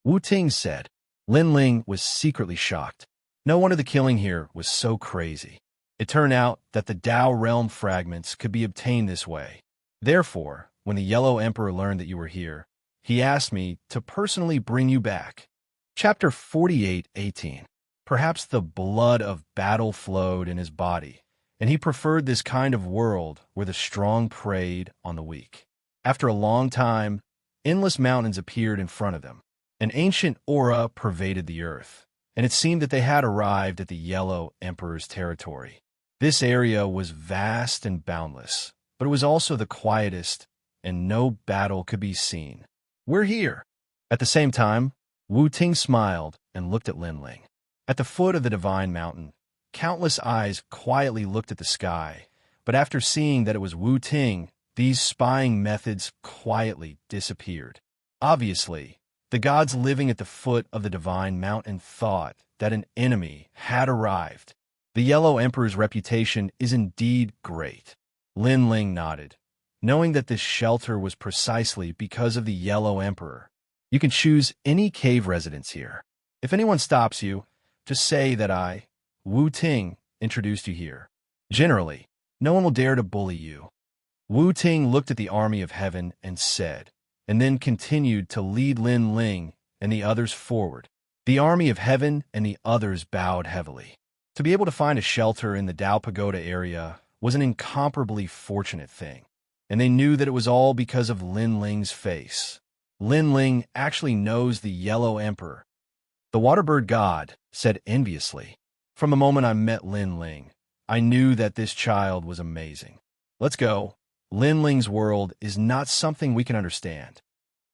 Wu Ting said. Lin Ling was secretly shocked. No wonder the killing here was so crazy. It turned out that the Dao realm fragments could be obtained this way. Therefore, when the Yellow Emperor learned that you were here, he asked me to personally bring you back. Chapter 48:18. Perhaps the blood of battle flowed in his body, and he preferred this kind of world where the strong preyed on the weak. After a long time, Endless mountains appeared in front of them. An ancient aura pervaded the earth, and it seemed that they had arrived at the Yellow Emperor's territory. This area was vast and boundless, but it was also the quietest, and no battle could be seen. "We're here." At the same time, Wu Ting smiled and looked at Lin Ling. At the foot of the divine mountain, countless eyes quietly looked at the sky, but after seeing that it was Wu Ting, these spying methods quietly disappeared. Obviously, the gods living at the foot of the divine mountain thought that an enemy had arrived. The Yellow Emperor's reputation is indeed great. Lin Ling nodded, knowing that this shelter was precisely because of the Yellow Emperor. "You can choose any cave residence here. If anyone stops you, just say that I, Wu Ting, introduced you here. Generally, no one will dare to bully you." Wu Ting looked at the army of heaven and said, and then continued to lead Lin Ling and the others forward. The army of heaven and the others bowed heavily. To be able to find a shelter in the Dao Pagoda area was an incomparably fortunate thing, and they knew that it was all because of Lin Ling's face. Lin Ling actually knows the Yellow Emperor. The Waterbird God said enviously, "From the moment I met Lin Ling, I knew that this child was amazing. Let's go. Lin Ling's world is not something we can understand."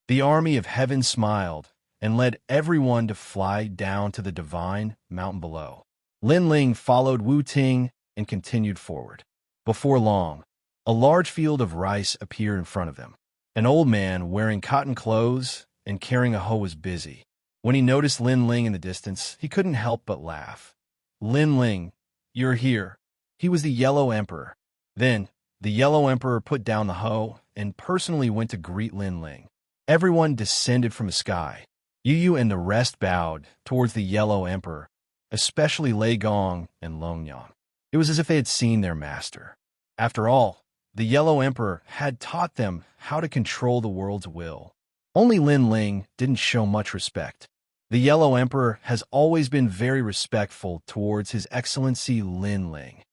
The army of heaven smiled and led everyone to fly down to the divine mountain below. Lin Ling followed Wu Ting and continued forward. Before long, a large field of rice appeared in front of them. An old man wearing cotton clothes and carrying a hoe was busy. When he noticed Lin Ling in the distance, he couldn't help but laugh. "Lin Ling, you're here." He was the Yellow Emperor. Then, the Yellow Emperor put down the hoe and personally went to greet Lin Ling. Everyone descended from the sky. Yu Yu and the rest bowed towards the Yellow Emperor, especially Lei Gong and Longyang. It was as if they had seen their master. After all, the Yellow Emperor had taught them how to control the world's will. Only Lin Ling didn't show much respect. The Yellow Emperor has always been very respectful towards His Excellency Lin Ling.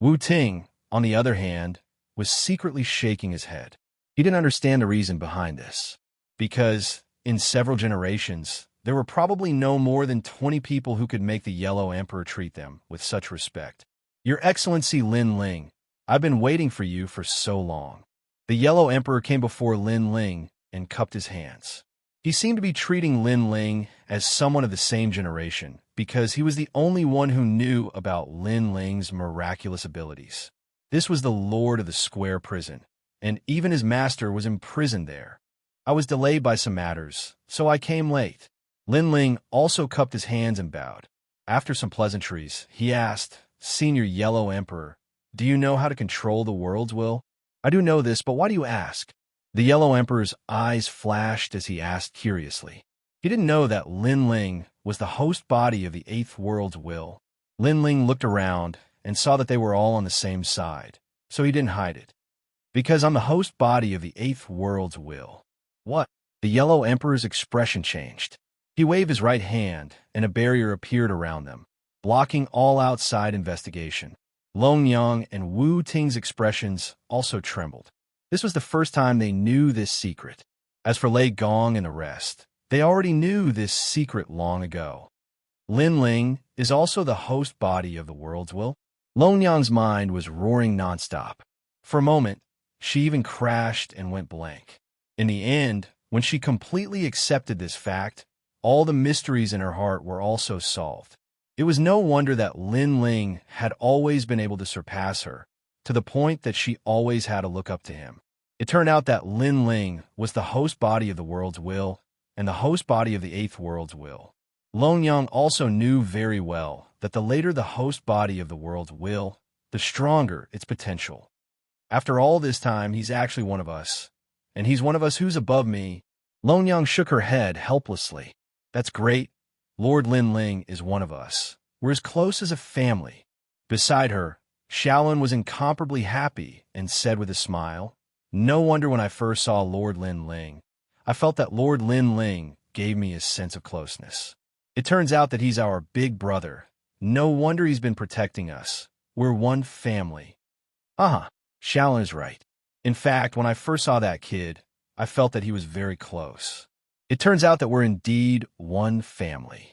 Wu Ting, on the other hand, was secretly shaking his head. He didn't understand the reason behind this, because in several generations, there were probably no more than 20 people who could make the Yellow Emperor treat them with such respect. "Your Excellency Lin Ling, I've been waiting for you for so long." The Yellow Emperor came before Lin Ling and cupped his hands. He seemed to be treating Lin Ling as someone of the same generation, because he was the only one who knew about Lin Ling's miraculous abilities. This was the Lord of the Square Prison, and even his master was imprisoned there. "I was delayed by some matters, so I came late." Lin Ling also cupped his hands and bowed. After some pleasantries, he asked, "Senior Yellow Emperor, do you know how to control the world's will?" "I do know this, but why do you ask?" The Yellow Emperor's eyes flashed as he asked curiously. He didn't know that Lin Ling was the host body of the Eighth World's will. Lin Ling looked around and saw that they were all on the same side, so he didn't hide it. "Because I'm the host body of the Eighth World's will." "What?" The Yellow Emperor's expression changed. He waved his right hand, and a barrier appeared around them, blocking all outside investigation. Longyang and Wu Ting's expressions also trembled. This was the first time they knew this secret. As for Lei Gong and the rest, they already knew this secret long ago. Lin Ling is also the host body of the world's will. Longyang's mind was roaring nonstop. For a moment, she even crashed and went blank. In the end, when she completely accepted this fact, all the mysteries in her heart were also solved. It was no wonder that Lin Ling had always been able to surpass her, to the point that she always had to look up to him. It turned out that Lin Ling was the host body of the world's will and the host body of the Eighth World's will. Longyang also knew very well that the later the host body of the world's will, the stronger its potential. After all this time, he's actually one of us, and he's one of us who's above me. Longyang shook her head helplessly. "That's great. Lord Lin Ling is one of us. We're as close as a family." Beside her, Shaolin was incomparably happy and said with a smile, "No wonder when I first saw Lord Lin Ling, I felt that Lord Lin Ling gave me a sense of closeness. It turns out that he's our big brother. No wonder he's been protecting us. We're one family." Shaolin is right. In fact, when I first saw that kid, I felt that he was very close. It turns out that we're indeed one family.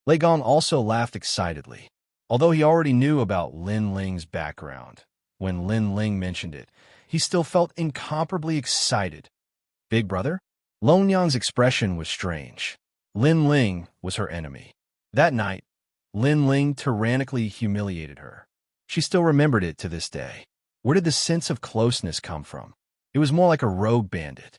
Lei Gong also laughed excitedly. Although he already knew about Lin Ling's background, when Lin Ling mentioned it, he still felt incomparably excited. Big brother? Long Yang's expression was strange. Lin Ling was her enemy. That night, Lin Ling tyrannically humiliated her. She still remembered it to this day. Where did the sense of closeness come from? It was more like a rogue bandit.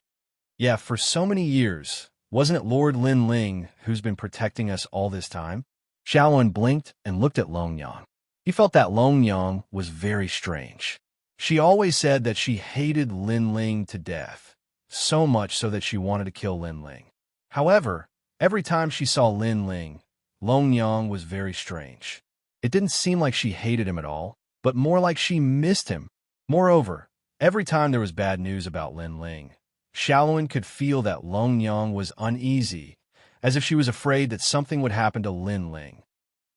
Yeah, for so many years, wasn't it Lord Lin Ling who's been protecting us all this time? Xiaolun blinked and looked at Long Yang. He felt that Long Yang was very strange. She always said that she hated Lin Ling to death, so much so that she wanted to kill Lin Ling. However, every time she saw Lin Ling, Long Yang was very strange. It didn't seem like she hated him at all, but more like she missed him. Moreover, every time there was bad news about Lin Ling, Xiaolun could feel that Long Yang was uneasy, as if she was afraid that something would happen to Lin Ling.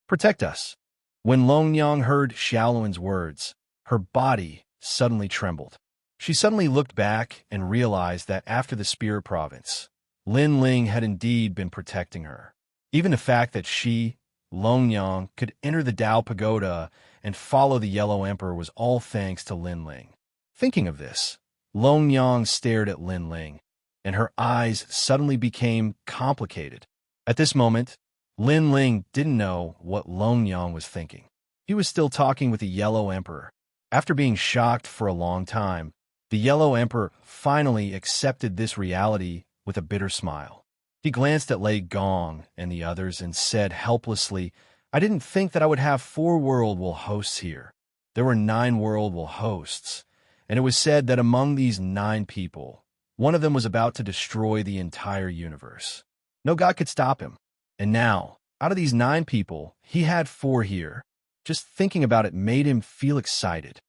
Protect us. When Long Yang heard Xiaolun's words, her body suddenly trembled. She suddenly looked back and realized that after the Spirit Province, Lin Ling had indeed been protecting her. Even the fact that she, Long Yang, could enter the Dao Pagoda and follow the Yellow Emperor was all thanks to Lin Ling. Thinking of this, Long Yang stared at Lin Ling, and her eyes suddenly became complicated. At this moment, Lin Ling didn't know what Long Yang was thinking. He was still talking with the Yellow Emperor. After being shocked for a long time, the Yellow Emperor finally accepted this reality with a bitter smile. He glanced at Lei Gong and the others and said helplessly, I didn't think that I would have 4 world-will hosts here. There were 9 world-will hosts, and it was said that among these 9 people, one of them was about to destroy the entire universe. No god could stop him. And now, out of these 9 people, he had 4 here. Just thinking about it made him feel excited.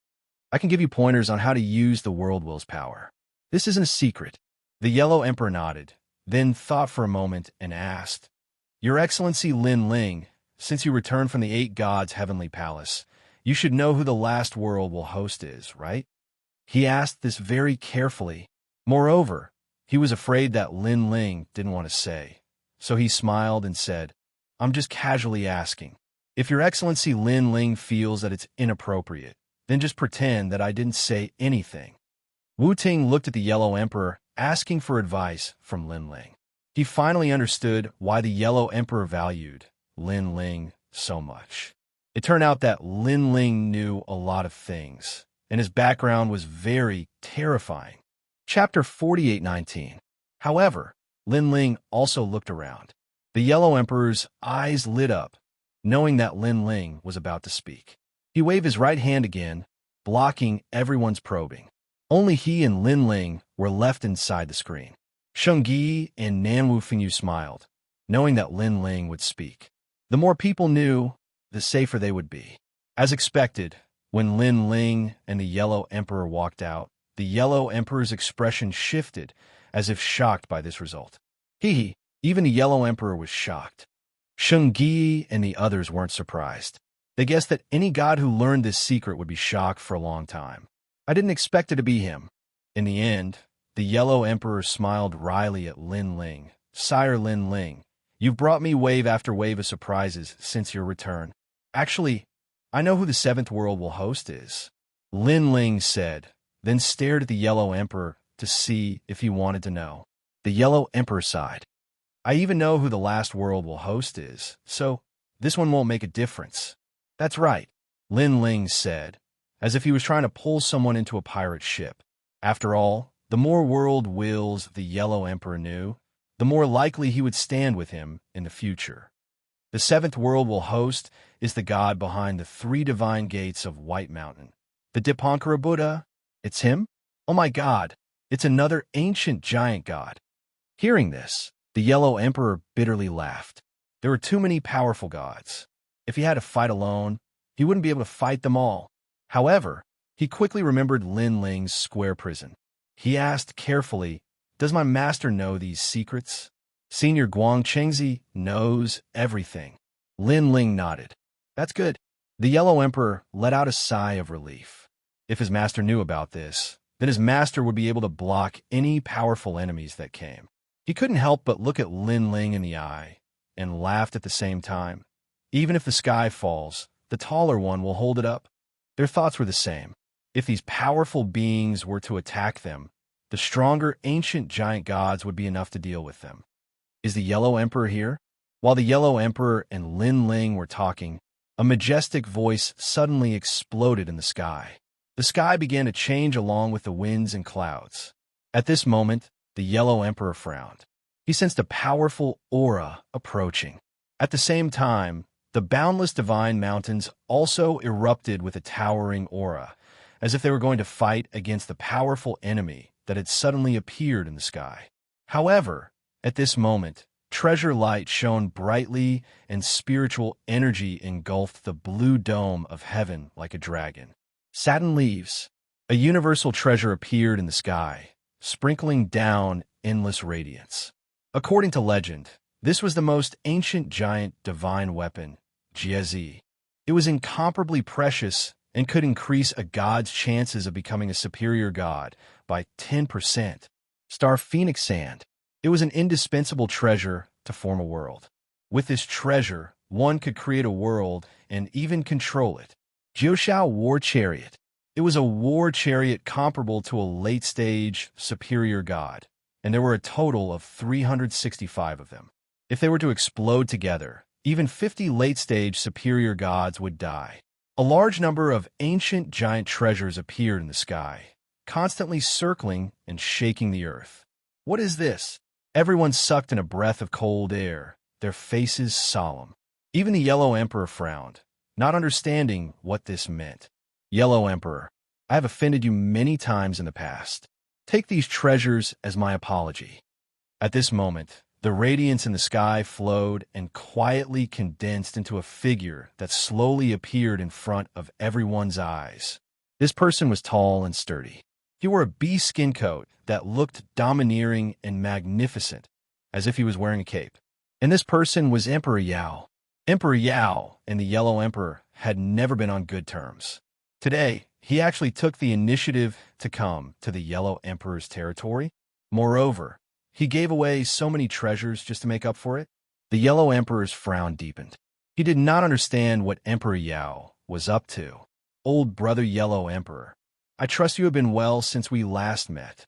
I can give you pointers on how to use the World Will's power. This isn't a secret. The Yellow Emperor nodded, then thought for a moment and asked, Your Excellency Lin Ling, since you returned from the 8 gods' heavenly palace, you should know who the last world will host is, right? He asked this very carefully. Moreover, he was afraid that Lin Ling didn't want to say, so he smiled and said, I'm just casually asking. If Your Excellency Lin Ling feels that it's inappropriate, then just pretend that I didn't say anything. Wu Ting looked at the Yellow Emperor, asking for advice from Lin Ling. He finally understood why the Yellow Emperor valued Lin Ling so much. It turned out that Lin Ling knew a lot of things, and his background was very terrifying. Chapter 48:19. However, Lin Ling also looked around. The Yellow Emperor's eyes lit up, knowing that Lin Ling was about to speak. He waved his right hand again, blocking everyone's probing. Only he and Lin Ling were left inside the screen. Sheng Yi and Nan Wufingyu smiled, knowing that Lin Ling would speak. The more people knew, the safer they would be. As expected, when Lin Ling and the Yellow Emperor walked out, the Yellow Emperor's expression shifted, as if shocked by this result. Hee, even the Yellow Emperor was shocked. Sheng Yi and the others weren't surprised. They guessed that any god who learned this secret would be shocked for a long time. I didn't expect it to be him. In the end, the Yellow Emperor smiled wryly at Lin Ling. Sire Lin Ling, you've brought me wave after wave of surprises since your return. Actually, I know who the 7th world will host is. Lin Ling said, then stared at the Yellow Emperor to see if he wanted to know. The Yellow Emperor sighed. I even know who the last world will host is, so this one won't make a difference. That's right, Lin Ling said, as if he was trying to pull someone into a pirate ship. After all, the more world wills the Yellow Emperor knew, the more likely he would stand with him in the future. The 7th world will host is the god behind the 3 divine gates of White Mountain. The Dipankara Buddha, it's him? Oh my god, it's another ancient giant god. Hearing this, the Yellow Emperor bitterly laughed. There were too many powerful gods. If he had to fight alone, he wouldn't be able to fight them all. However, he quickly remembered Lin Ling's square prison. He asked carefully, does my master know these secrets? Senior Guang Chengzi knows everything. Lin Ling nodded. That's good. The Yellow Emperor let out a sigh of relief. If his master knew about this, then his master would be able to block any powerful enemies that came. He couldn't help but look at Lin Ling in the eye and laughed at the same time. Even if the sky falls, the taller one will hold it up. Their thoughts were the same. If these powerful beings were to attack them, the stronger ancient giant gods would be enough to deal with them. Is the Yellow Emperor here? While the Yellow Emperor and Lin Ling were talking, a majestic voice suddenly exploded in the sky. The sky began to change along with the winds and clouds. At this moment, the Yellow Emperor frowned. He sensed a powerful aura approaching. At the same time, the boundless divine mountains also erupted with a towering aura, as if they were going to fight against the powerful enemy that had suddenly appeared in the sky. However, at this moment, treasure light shone brightly and spiritual energy engulfed the blue dome of heaven like a dragon. Satin leaves. A universal treasure appeared in the sky, sprinkling down endless radiance. According to legend, this was the most ancient giant divine weapon, Jiezi. It was incomparably precious and could increase a god's chances of becoming a superior god by 10%. Star Phoenix Sand. It was an indispensable treasure to form a world. With this treasure, one could create a world and even control it. Jiuxiao War Chariot. It was a war chariot comparable to a late-stage superior god, and there were a total of 365 of them. If they were to explode together, even 50 late-stage superior gods would die. A large number of ancient giant treasures appeared in the sky, constantly circling and shaking the earth. What is this? Everyone sucked in a breath of cold air, their faces solemn. Even the Yellow Emperor frowned, not understanding what this meant. Yellow Emperor, I have offended you many times in the past. Take these treasures as my apology. At this moment, the radiance in the sky flowed and quietly condensed into a figure that slowly appeared in front of everyone's eyes. This person was tall and sturdy. He wore a bee skin coat that looked domineering and magnificent, as if he was wearing a cape. And this person was Emperor Yao. Emperor Yao and the Yellow Emperor had never been on good terms. Today, he actually took the initiative to come to the Yellow Emperor's territory. Moreover, he gave away so many treasures just to make up for it. The Yellow Emperor's frown deepened. He did not understand what Emperor Yao was up to. Old brother Yellow Emperor, I trust you have been well since we last met.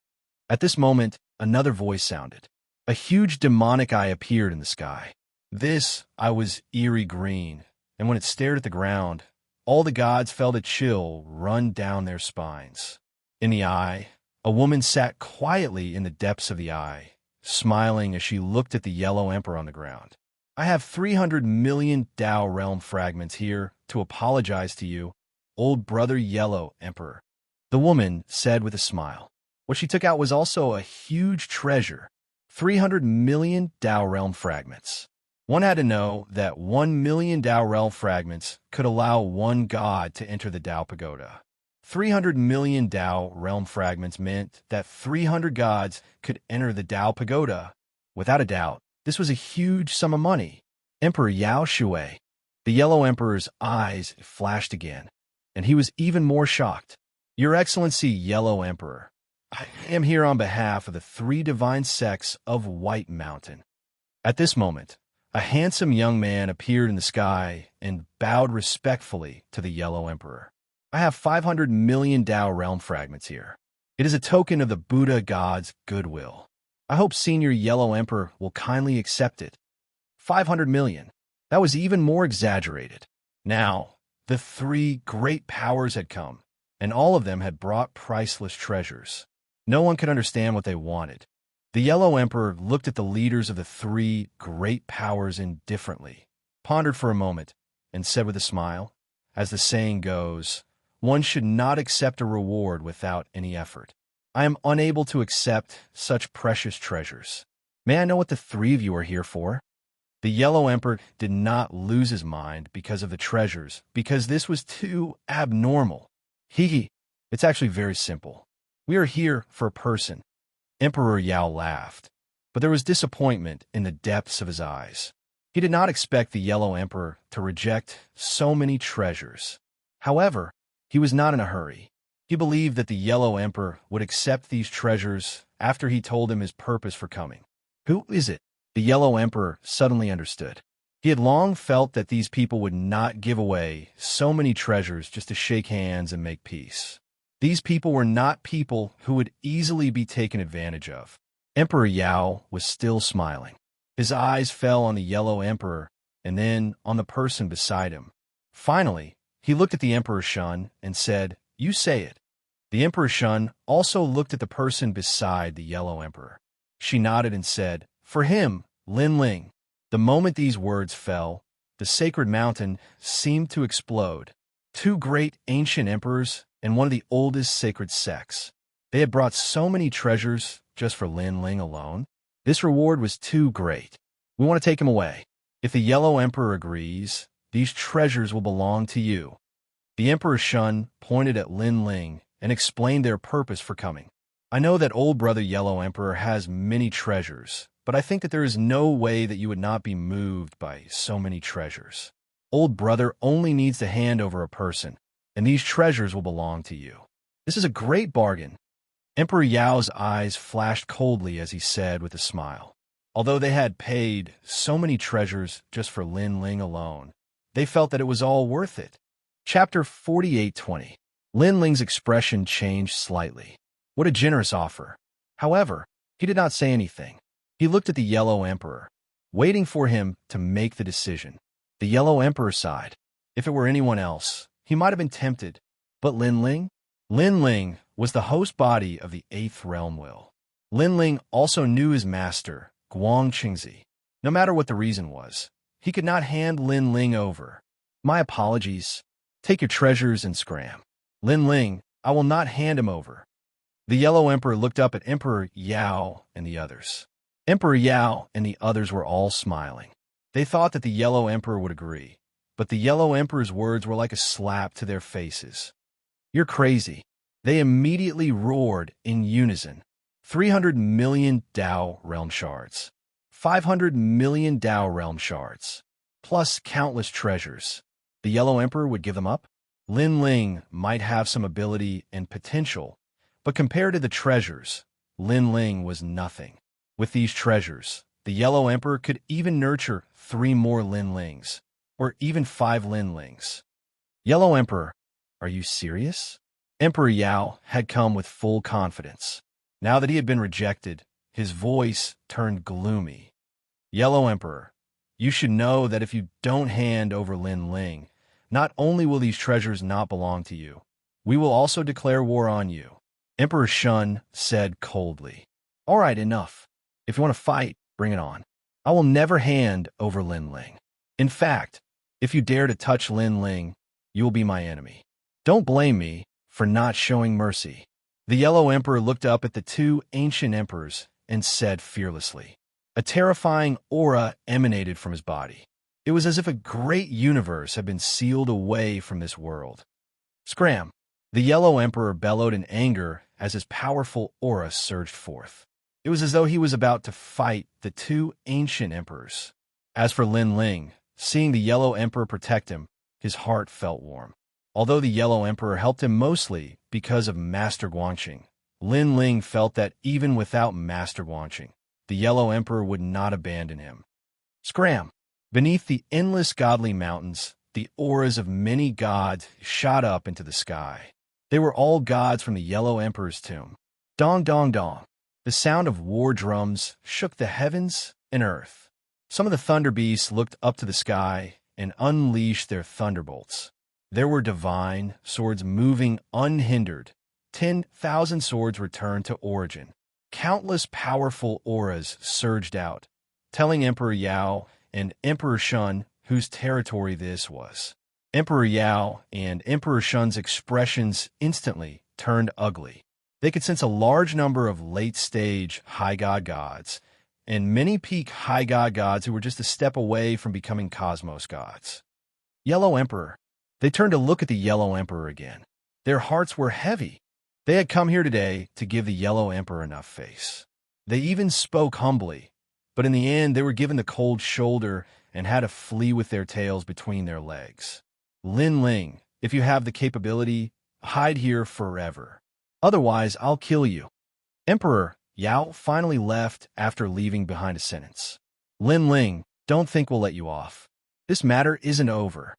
At this moment, another voice sounded. A huge demonic eye appeared in the sky. This eye was eerie green, and when it stared at the ground, all the gods felt a chill run down their spines. In the eye, a woman sat quietly in the depths of the eye, smiling as she looked at the Yellow Emperor on the ground. I have 300 million Tao realm fragments here to apologize to you, old brother Yellow Emperor. The woman said with a smile. What she took out was also a huge treasure, 300 million Tao realm fragments. One had to know that 1 million Tao realm fragments could allow one god to enter the Tao Pagoda. 300 million Tao realm fragments meant that 300 gods could enter the Tao Pagoda. Without a doubt, this was a huge sum of money. Emperor Yao Shui. The Yellow Emperor's eyes flashed again, and he was even more shocked. Your Excellency, Yellow Emperor, I am here on behalf of the 3 divine sects of White Mountain. At this moment, a handsome young man appeared in the sky and bowed respectfully to the Yellow Emperor. I have 500 million Tao realm fragments here. It is a token of the Buddha God's goodwill. I hope Senior Yellow Emperor will kindly accept it. 500 million. That was even more exaggerated. Now, the 3 great powers had come, and all of them had brought priceless treasures. No one could understand what they wanted. The Yellow Emperor looked at the leaders of the 3 great powers indifferently, pondered for a moment, and said with a smile, as the saying goes, one should not accept a reward without any effort. I am unable to accept such precious treasures. May I know what the 3 of you are here for? The Yellow Emperor did not lose his mind because of the treasures, because this was too abnormal. It's actually very simple. We are here for a person. Emperor Yao laughed, but there was disappointment in the depths of his eyes. He did not expect the Yellow Emperor to reject so many treasures. However, he was not in a hurry. He believed that the Yellow Emperor would accept these treasures after he told him his purpose for coming. Who is it? The Yellow Emperor suddenly understood. He had long felt that these people would not give away so many treasures just to shake hands and make peace. These people were not people who would easily be taken advantage of. Emperor Yao was still smiling. His eyes fell on the Yellow Emperor and then on the person beside him. Finally, he looked at the Emperor Shun and said, "You say it." The Emperor Shun also looked at the person beside the Yellow Emperor. She nodded and said, "For him, Lin Ling." The moment these words fell, the sacred mountain seemed to explode. Two great ancient emperors and one of the oldest sacred sects. They had brought so many treasures just for Lin Ling alone. This reward was too great. We want to take him away. If the Yellow Emperor agrees, these treasures will belong to you. The Emperor Shun pointed at Lin Ling and explained their purpose for coming. I know that old brother Yellow Emperor has many treasures, but I think that there is no way that you would not be moved by so many treasures. Old brother only needs to hand over a person, and these treasures will belong to you. This is a great bargain. Emperor Yao's eyes flashed coldly as he said with a smile. Although they had paid so many treasures just for Lin Ling alone, they felt that it was all worth it. Chapter 48:20. Lin Ling's expression changed slightly. What a generous offer. However, he did not say anything. He looked at the Yellow Emperor, waiting for him to make the decision. The Yellow Emperor sighed. If it were anyone else, he might have been tempted. But Lin Ling? Lin Ling was the host body of the Eighth Realm Will. Lin Ling also knew his master, Guang Qingzi. No matter what the reason was, he could not hand Lin Ling over. My apologies. Take your treasures and scram. Lin Ling, I will not hand him over. The Yellow Emperor looked up at Emperor Yao and the others. Emperor Yao and the others were all smiling. They thought that the Yellow Emperor would agree, but the Yellow Emperor's words were like a slap to their faces. You're crazy. They immediately roared in unison. 300 million Dao Realm Shards. 500 million Dao Realm Shards. Plus countless treasures. The Yellow Emperor would give them up? Lin Ling might have some ability and potential, but compared to the treasures, Lin Ling was nothing. With these treasures, the Yellow Emperor could even nurture 3 more Lin Lings, or even 5 Lin Lings. Yellow Emperor, are you serious? Emperor Yao had come with full confidence. Now that he had been rejected, his voice turned gloomy. Yellow Emperor, you should know that if you don't hand over Lin Ling, not only will these treasures not belong to you, we will also declare war on you. Emperor Shun said coldly. All right, enough. If you want to fight, bring it on. I will never hand over Lin Ling. In fact, if you dare to touch Lin Ling, you will be my enemy. Don't blame me for not showing mercy. The Yellow Emperor looked up at the two ancient emperors and said fearlessly. A terrifying aura emanated from his body. It was as if a great universe had been sealed away from this world. Scram! The Yellow Emperor bellowed in anger as his powerful aura surged forth. It was as though he was about to fight the two ancient emperors. As for Lin Ling, seeing the Yellow Emperor protect him, his heart felt warm. Although the Yellow Emperor helped him mostly because of Master Guangqing, Lin Ling felt that even without Master Guangqing, the Yellow Emperor would not abandon him. Scram! Beneath the endless godly mountains, the auras of many gods shot up into the sky. They were all gods from the Yellow Emperor's tomb. Dong dong dong. The sound of war drums shook the heavens and earth. Some of the thunder beasts looked up to the sky and unleashed their thunderbolts. There were divine swords moving unhindered. 10,000 swords returned to origin. Countless powerful auras surged out, telling Emperor Yao and Emperor Shun whose territory this was. Emperor Yao and Emperor Shun's expressions instantly turned ugly. They could sense a large number of late-stage high god gods and many peak high god gods who were just a step away from becoming cosmos gods. Yellow Emperor. They turned to look at the Yellow Emperor again. Their hearts were heavy. They had come here today to give the Yellow Emperor enough face. They even spoke humbly, but in the end they were given the cold shoulder and had to flee with their tails between their legs. Lin Ling, if you have the capability, hide here forever. Otherwise, I'll kill you." Emperor Yao finally left after leaving behind a sentence. "Lin Ling, don't think we'll let you off. This matter isn't over."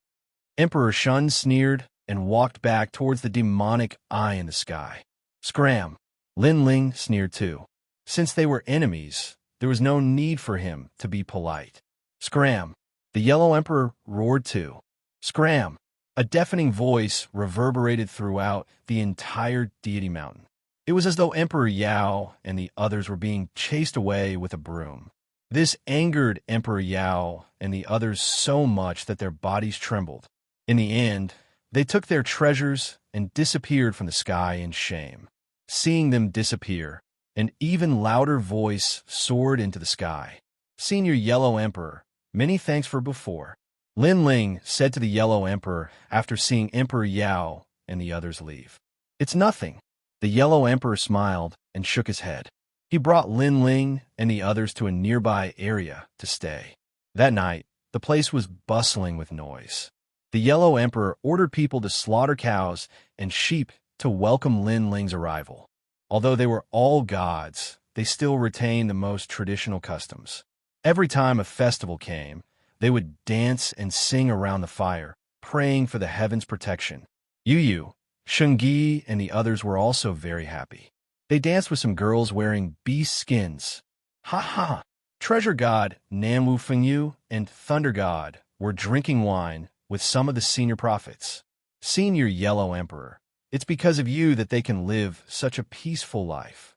Emperor Shun sneered and walked back towards the demonic eye in the sky. Scram! Lin Ling sneered too. Since they were enemies, there was no need for him to be polite. Scram! The Yellow Emperor roared too. Scram! A deafening voice reverberated throughout the entire deity mountain. It was as though Emperor Yao and the others were being chased away with a broom. This angered Emperor Yao and the others so much that their bodies trembled. In the end, they took their treasures and disappeared from the sky in shame. Seeing them disappear, an even louder voice soared into the sky. "Senior Yellow Emperor, many thanks for before," Lin Ling said to the Yellow Emperor after seeing Emperor Yao and the others leave. "It's nothing." The Yellow Emperor smiled and shook his head. He brought Lin Ling and the others to a nearby area to stay. That night, the place was bustling with noise. The Yellow Emperor ordered people to slaughter cows and sheep to welcome Lin Ling's arrival. Although they were all gods, they still retained the most traditional customs. Every time a festival came, they would dance and sing around the fire, praying for the heavens' protection. Yu, Shengyi, and the others were also very happy. They danced with some girls wearing beast skins. Ha ha! Treasure God Nanwu Fengyu and Thunder God were drinking wine with some of the senior prophets. "Senior Yellow Emperor, it's because of you that they can live such a peaceful life."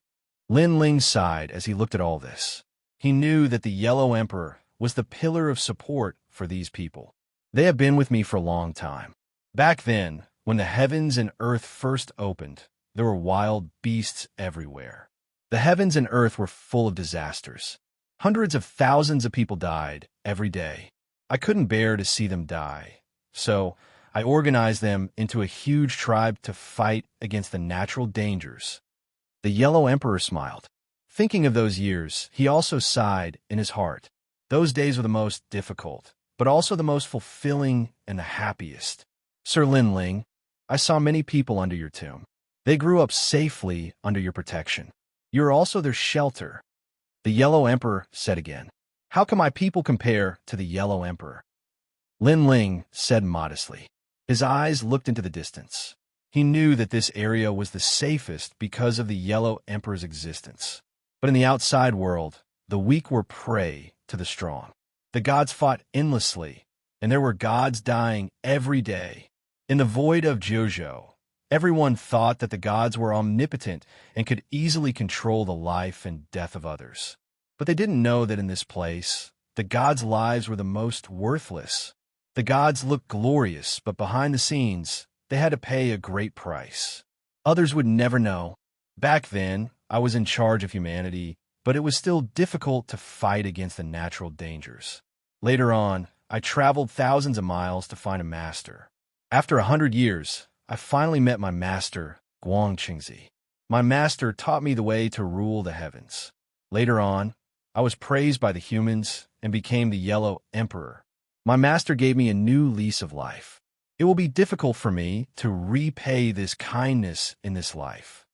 Lin Ling sighed as he looked at all this. He knew that the Yellow Emperor was the pillar of support for these people. "They have been with me for a long time. Back then, when the heavens and earth first opened, there were wild beasts everywhere. The heavens and earth were full of disasters. Hundreds of thousands of people died every day. I couldn't bear to see them die, so I organized them into a huge tribe to fight against the natural dangers." The Yellow Emperor smiled. Thinking of those years, he also sighed in his heart. Those days were the most difficult, but also the most fulfilling and the happiest. "Sir Lin Ling, I saw many people under your tomb. They grew up safely under your protection. You are also their shelter." The Yellow Emperor said again. "How can my people compare to the Yellow Emperor?" Lin Ling said modestly. His eyes looked into the distance. He knew that this area was the safest because of the Yellow Emperor's existence. But in the outside world, the weak were prey to the strong. The gods fought endlessly, and there were gods dying every day. In the void of Jojo, everyone thought that the gods were omnipotent and could easily control the life and death of others. But they didn't know that in this place, the gods' lives were the most worthless. The gods looked glorious, but behind the scenes, they had to pay a great price. Others would never know. Back then, I was in charge of humanity, but it was still difficult to fight against the natural dangers. Later on, I traveled thousands of miles to find a master. After 100 years, I finally met my master, Guangqingzi. My master taught me the way to rule the heavens. Later on, I was praised by the humans and became the Yellow Emperor. My master gave me a new lease of life. It will be difficult for me to repay this kindness in this life.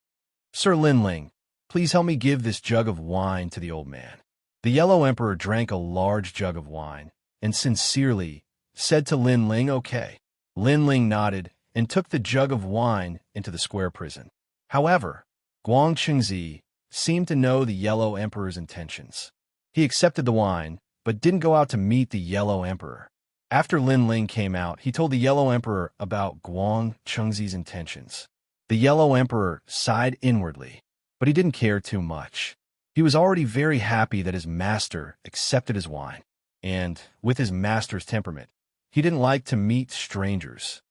Sir Lin Ling, please help me give this jug of wine to the old man." The Yellow Emperor drank a large jug of wine and sincerely said to Lin Ling, "Okay." Lin Ling nodded and took the jug of wine into the square prison. However, Guangqingzi seemed to know the Yellow Emperor's intentions. He accepted the wine, but didn't go out to meet the Yellow Emperor. After Lin Ling came out, he told the Yellow Emperor about Guangqingzi's intentions. The Yellow Emperor sighed inwardly, but he didn't care too much. He was already very happy that his master accepted his wine, and, with his master's temperament, he didn't like to meet strangers.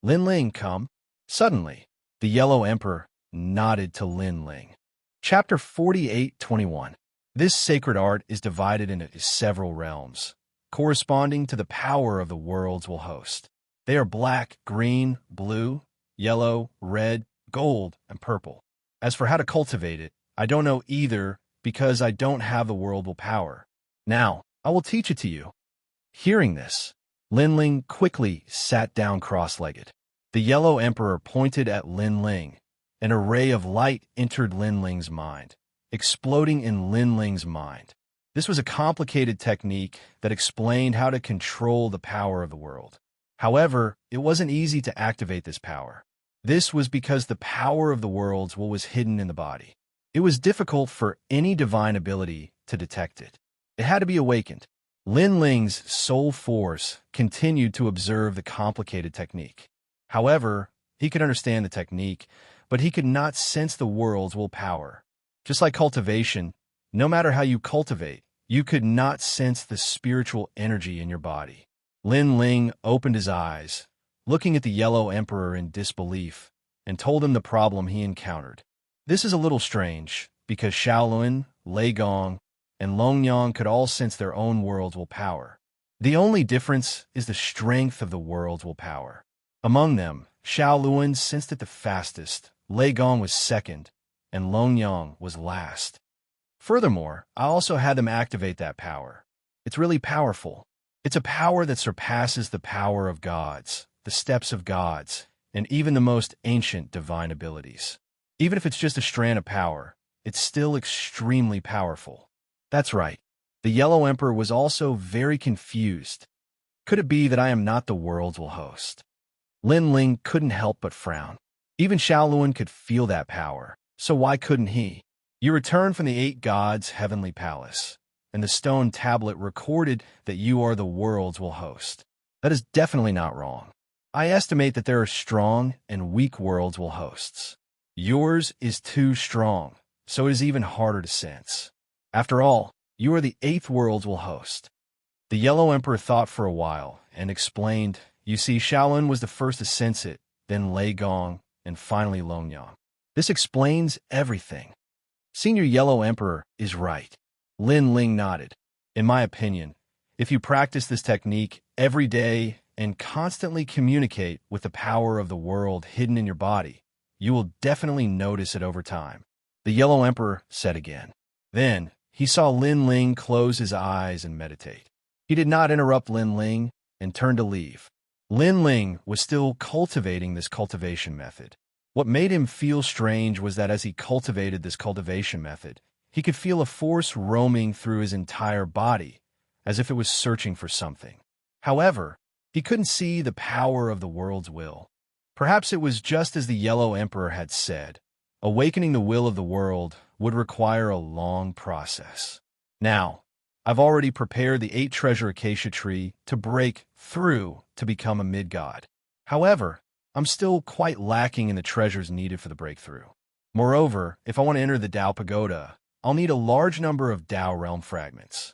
"Lin Ling, come." Suddenly, the Yellow Emperor nodded to Lin Ling. Chapter 48:21. This sacred art is divided into several realms, corresponding to the power of the worlds will host. They are black, green, blue, yellow, red, gold, and purple. As for how to cultivate it, I don't know either because I don't have the world will power. Now, I will teach it to you. Hearing this, Lin Ling quickly sat down cross-legged. The Yellow Emperor pointed at Lin Ling. An array of light entered Lin Ling's mind, exploding in Lin Ling's mind. This was a complicated technique that explained how to control the power of the world. However, it wasn't easy to activate this power. This was because the power of the worlds was hidden in the body. It was difficult for any divine ability to detect it. It had to be awakened. Lin Ling's soul force continued to observe the complicated technique. However, he could understand the technique, but he could not sense the world's willpower. Just like cultivation, no matter how you cultivate, you could not sense the spiritual energy in your body. Lin Ling opened his eyes, looking at the Yellow Emperor in disbelief, and told him the problem he encountered. This is a little strange, because Shaolun, Lei Gong, and Longyang could all sense their own world's willpower. The only difference is the strength of the world's willpower. Among them, Shaolun sensed it the fastest, Lei Gong was second, and Longyang was last. Furthermore, I also had them activate that power. It's really powerful. It's a power that surpasses the power of gods, the steps of gods, and even the most ancient divine abilities. Even if it's just a strand of power, it's still extremely powerful. That's right. The Yellow Emperor was also very confused. Could it be that I am not the world's will host? Lin Ling couldn't help but frown. Even Shaolun could feel that power, so why couldn't he? You returned from the 8 gods' heavenly palace, and the stone tablet recorded that you are the world's will host. That is definitely not wrong. I estimate that there are strong and weak world's will hosts. Yours is too strong, so it is even harder to sense. After all, you are the 8th world's will host. The Yellow Emperor thought for a while and explained, you see, Shaolun was the first to sense it, then Lei Gong, and finally Longyang. This explains everything. Senior Yellow Emperor is right. Lin Ling nodded. In my opinion, if you practice this technique every day and constantly communicate with the power of the world hidden in your body, you will definitely notice it over time. The Yellow Emperor said again. Then, he saw Lin Ling close his eyes and meditate. He did not interrupt Lin Ling and turned to leave. Lin Ling was still cultivating this cultivation method. What made him feel strange was that as he cultivated this cultivation method, he could feel a force roaming through his entire body, as if it was searching for something. However, he couldn't see the power of the world's will. Perhaps it was just as the Yellow Emperor had said. Awakening the will of the world would require a long process. Now, I've already prepared the 8-treasure acacia tree to break through to become a mid-god. However, I'm still quite lacking in the treasures needed for the breakthrough. Moreover, if I want to enter the Tao Pagoda, I'll need a large number of Tao realm fragments.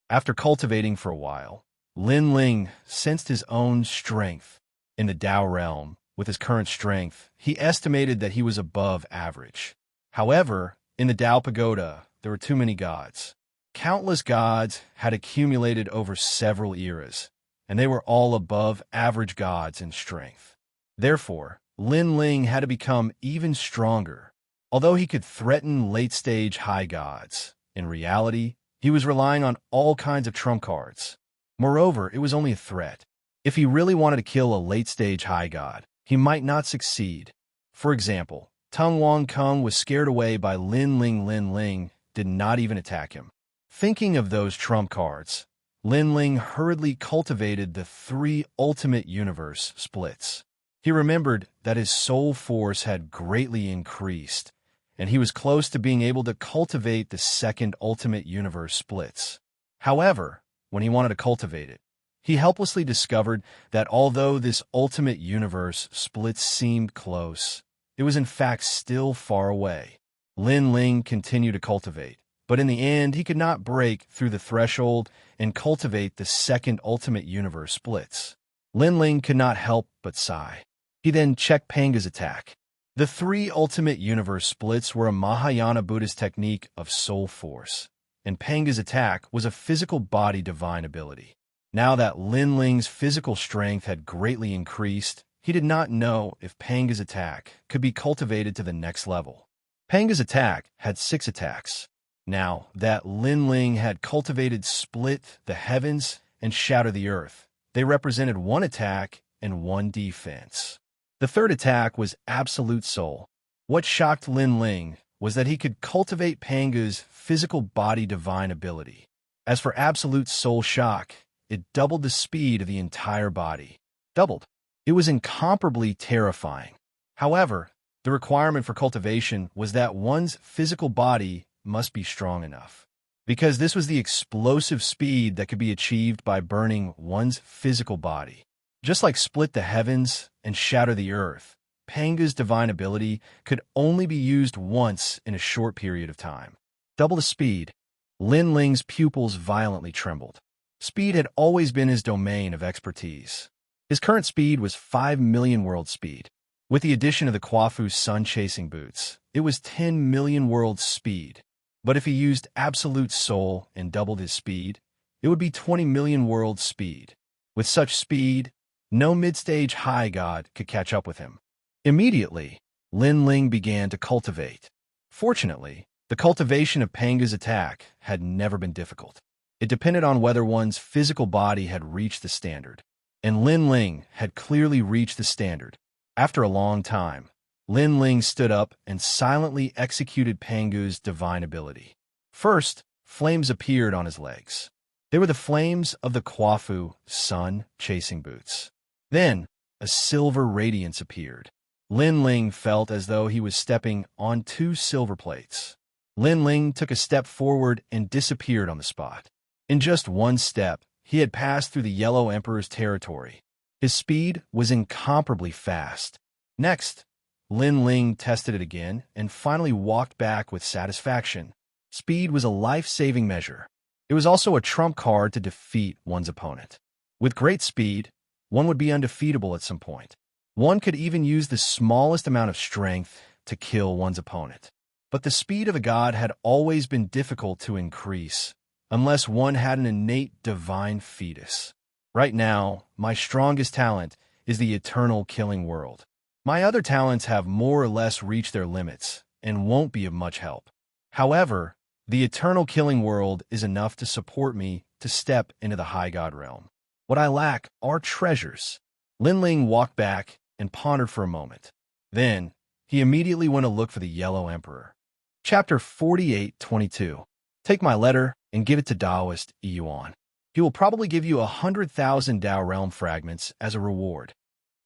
After cultivating for a while, Lin Ling sensed his own strength in the Tao realm. With his current strength, he estimated that he was above average. However, in the Tao Pagoda, there were too many gods. Countless gods had accumulated over several eras, and they were all above average gods in strength. Therefore, Lin Ling had to become even stronger. Although he could threaten late-stage high gods, in reality, he was relying on all kinds of trump cards. Moreover, it was only a threat. If he really wanted to kill a late-stage high god, he might not succeed. For example, Tung Wang Kung was scared away by Lin Ling. Lin Ling did not even attack him. Thinking of those trump cards, Lin Ling hurriedly cultivated the 3 ultimate universe splits. He remembered that his soul force had greatly increased, and he was close to being able to cultivate the 2nd ultimate universe splits. However, when he wanted to cultivate it, he helplessly discovered that although this ultimate universe split seemed close, it was in fact still far away. Lin Ling continued to cultivate, but in the end he could not break through the threshold and cultivate the 2nd ultimate universe splits. Lin Ling could not help but sigh. He then checked Panga's attack. The 3 ultimate universe splits were a Mahayana Buddhist technique of soul force, and Panga's attack was a physical body divine ability. Now that Lin Ling's physical strength had greatly increased, he did not know if Panga's attack could be cultivated to the next level. Panga's attack had 6 attacks. Now that Lin Ling had cultivated split the heavens and shatter the earth, they represented 1 attack and 1 defense. The third attack was Absolute Soul. What shocked Lin Ling was that he could cultivate Panga's physical body divine ability. As for Absolute Soul Shock, it doubled the speed of the entire body. Doubled. It was incomparably terrifying. However, the requirement for cultivation was that one's physical body must be strong enough, because this was the explosive speed that could be achieved by burning one's physical body. Just like split the heavens and shatter the earth, Panga's divine ability could only be used once in a short period of time. Double the speed. Lin Ling's pupils violently trembled. Speed had always been his domain of expertise. His current speed was 5 million world speed. With the addition of the Quafu's sun-chasing boots, it was 10 million world speed. But if he used Absolute Soul and doubled his speed, it would be 20 million world speed. With such speed, no mid-stage high god could catch up with him. Immediately, Lin Ling began to cultivate. Fortunately, the cultivation of Panga's attack had never been difficult. It depended on whether one's physical body had reached the standard. And Lin Ling had clearly reached the standard. After a long time, Lin Ling stood up and silently executed Panga's divine ability. First, flames appeared on his legs. They were the flames of the Quafu sun-chasing boots. Then, a silver radiance appeared. Lin Ling felt as though he was stepping on 2 silver plates. Lin Ling took a step forward and disappeared on the spot. In just one step, he had passed through the Yellow Emperor's territory. His speed was incomparably fast. Next, Lin Ling tested it again and finally walked back with satisfaction. Speed was a life-saving measure. It was also a trump card to defeat one's opponent. With great speed, one would be undefeatable at some point. One could even use the smallest amount of strength to kill one's opponent. But the speed of a god had always been difficult to increase, unless one had an innate divine fetus. Right now, my strongest talent is the eternal killing world. My other talents have more or less reached their limits and won't be of much help. However, the eternal killing world is enough to support me to step into the high god realm. What I lack are treasures. Lin Ling walked back and pondered for a moment. Then, he immediately went to look for the Yellow Emperor. Chapter 48:22. Take my letter and give it to Taoist Yuan. He will probably give you 100,000 Tao realm fragments as a reward.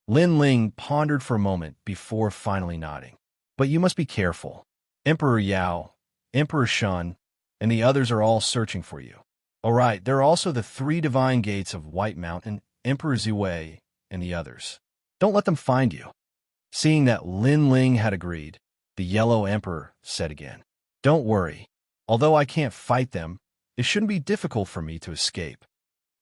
Lin Ling pondered for a moment before finally nodding. But you must be careful. Emperor Yao, Emperor Shun, and the others are all searching for you. All right, there are also the 3 divine gates of White Mountain, Emperor Ziwei, and the others. Don't let them find you. Seeing that Lin Ling had agreed, the Yellow Emperor said again, Don't worry. Although I can't fight them, it shouldn't be difficult for me to escape.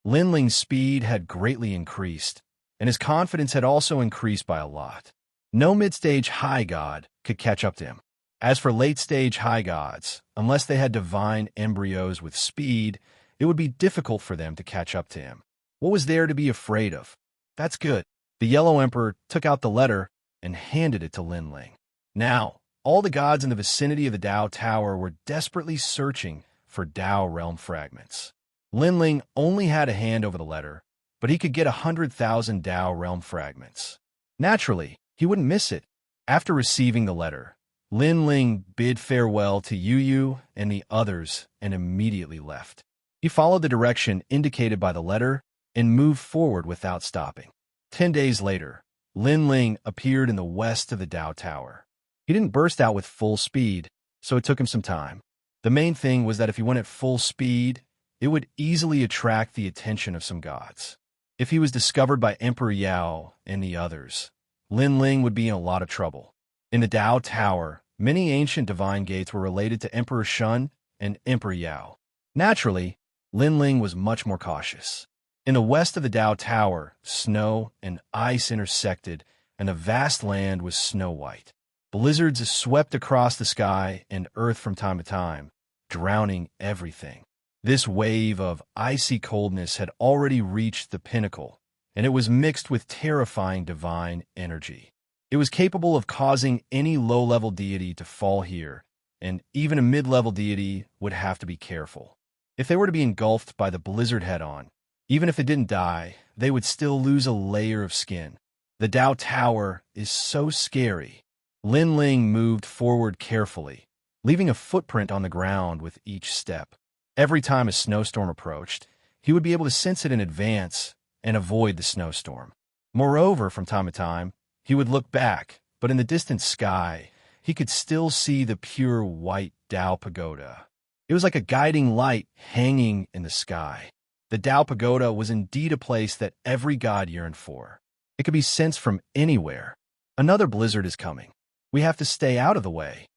Lin Ling's speed had greatly increased, and his confidence had also increased by a lot. No mid-stage high god could catch up to him. As for late-stage high gods, unless they had divine embryos with speed, it would be difficult for them to catch up to him. What was there to be afraid of? That's good. The Yellow Emperor took out the letter and handed it to Lin Ling. Now, all the gods in the vicinity of the Tao Tower were desperately searching for Tao realm fragments. Lin Ling only had a hand over the letter, but he could get 100,000 Tao realm fragments. Naturally, he wouldn't miss it. After receiving the letter, Lin Ling bid farewell to Yu Yu and the others and immediately left. He followed the direction indicated by the letter and moved forward without stopping. 10 days later, Lin Ling appeared in the west of the Tao Tower. He didn't burst out with full speed, so it took him some time. The main thing was that if he went at full speed, it would easily attract the attention of some gods. If he was discovered by Emperor Yao and the others, Lin Ling would be in a lot of trouble. In the Tao Tower, many ancient divine gates were related to Emperor Shun and Emperor Yao. Naturally, Lin Ling was much more cautious. In the west of the Tao Tower, snow and ice intersected, and the vast land was snow-white. Blizzards swept across the sky and earth from time to time, drowning everything. This wave of icy coldness had already reached the pinnacle, and it was mixed with terrifying divine energy. It was capable of causing any low-level deity to fall here, and even a mid-level deity would have to be careful. If they were to be engulfed by the blizzard head-on, even if they didn't die, they would still lose a layer of skin. The Tao Tower is so scary. Lin Ling moved forward carefully, leaving a footprint on the ground with each step. Every time a snowstorm approached, he would be able to sense it in advance and avoid the snowstorm. Moreover, from time to time, he would look back, but in the distant sky, he could still see the pure white Tao Pagoda. It was like a guiding light hanging in the sky. The Tao Pagoda was indeed a place that every god yearned for. It could be sensed from anywhere. Another blizzard is coming. We have to stay out of the way.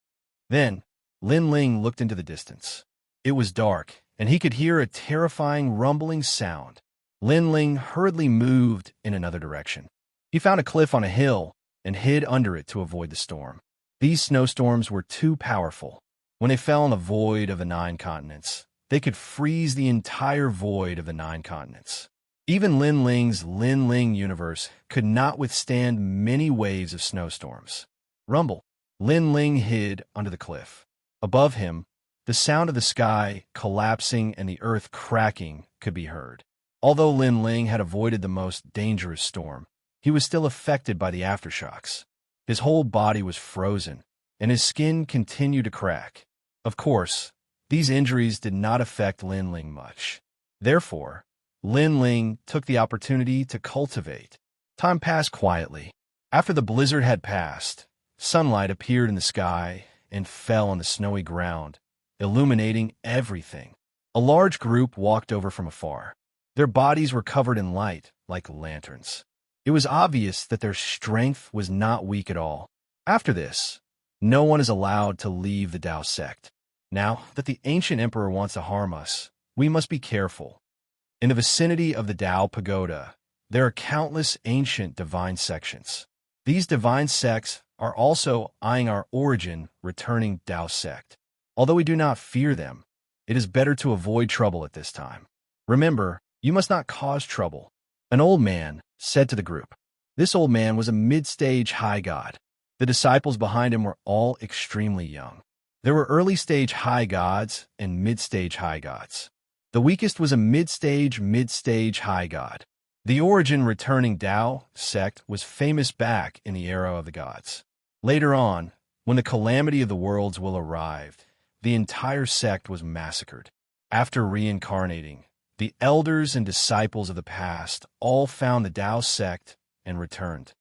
Then, Lin Ling looked into the distance. It was dark, and he could hear a terrifying rumbling sound. Lin Ling hurriedly moved in another direction. He found a cliff on a hill and hid under it to avoid the storm. These snowstorms were too powerful. When they fell in the void of the 9 continents, they could freeze the entire void of the 9 continents. Even Lin Ling's Lin Ling universe could not withstand many waves of snowstorms. Rumble. Lin Ling hid under the cliff. Above him, the sound of the sky collapsing and the earth cracking could be heard. Although Lin Ling had avoided the most dangerous storm, he was still affected by the aftershocks. His whole body was frozen, and his skin continued to crack. Of course, these injuries did not affect Lin Ling much. Therefore, Lin Ling took the opportunity to cultivate. Time passed quietly. After the blizzard had passed, sunlight appeared in the sky and fell on the snowy ground, illuminating everything. A large group walked over from afar. Their bodies were covered in light, like lanterns. It was obvious that their strength was not weak at all. After this, no one is allowed to leave the Tao sect. Now that the ancient emperor wants to harm us, we must be careful. In the vicinity of the Tao Pagoda, there are countless ancient divine sections. These divine sects are also eyeing our origin, returning Tao sect. Although we do not fear them, it is better to avoid trouble at this time. Remember, you must not cause trouble. An old man said to the group. This old man was a mid-stage high god. The disciples behind him were all extremely young. There were early-stage high gods and mid-stage high gods. The weakest was a mid-stage high god. The origin returning Tao sect was famous back in the era of the gods. Later on, when the calamity of the worlds will arrive, the entire sect was massacred. After reincarnating, the elders and disciples of the past all found the Tao sect and returned.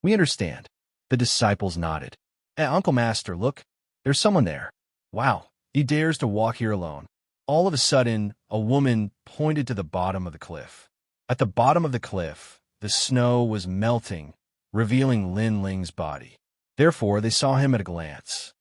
We understand. The disciples nodded. Uncle Master, look, there's someone there. Wow, he dares to walk here alone. All of a sudden, a woman pointed to the bottom of the cliff. At the bottom of the cliff, the snow was melting, revealing Lin Ling's body. Therefore, they saw him at a glance.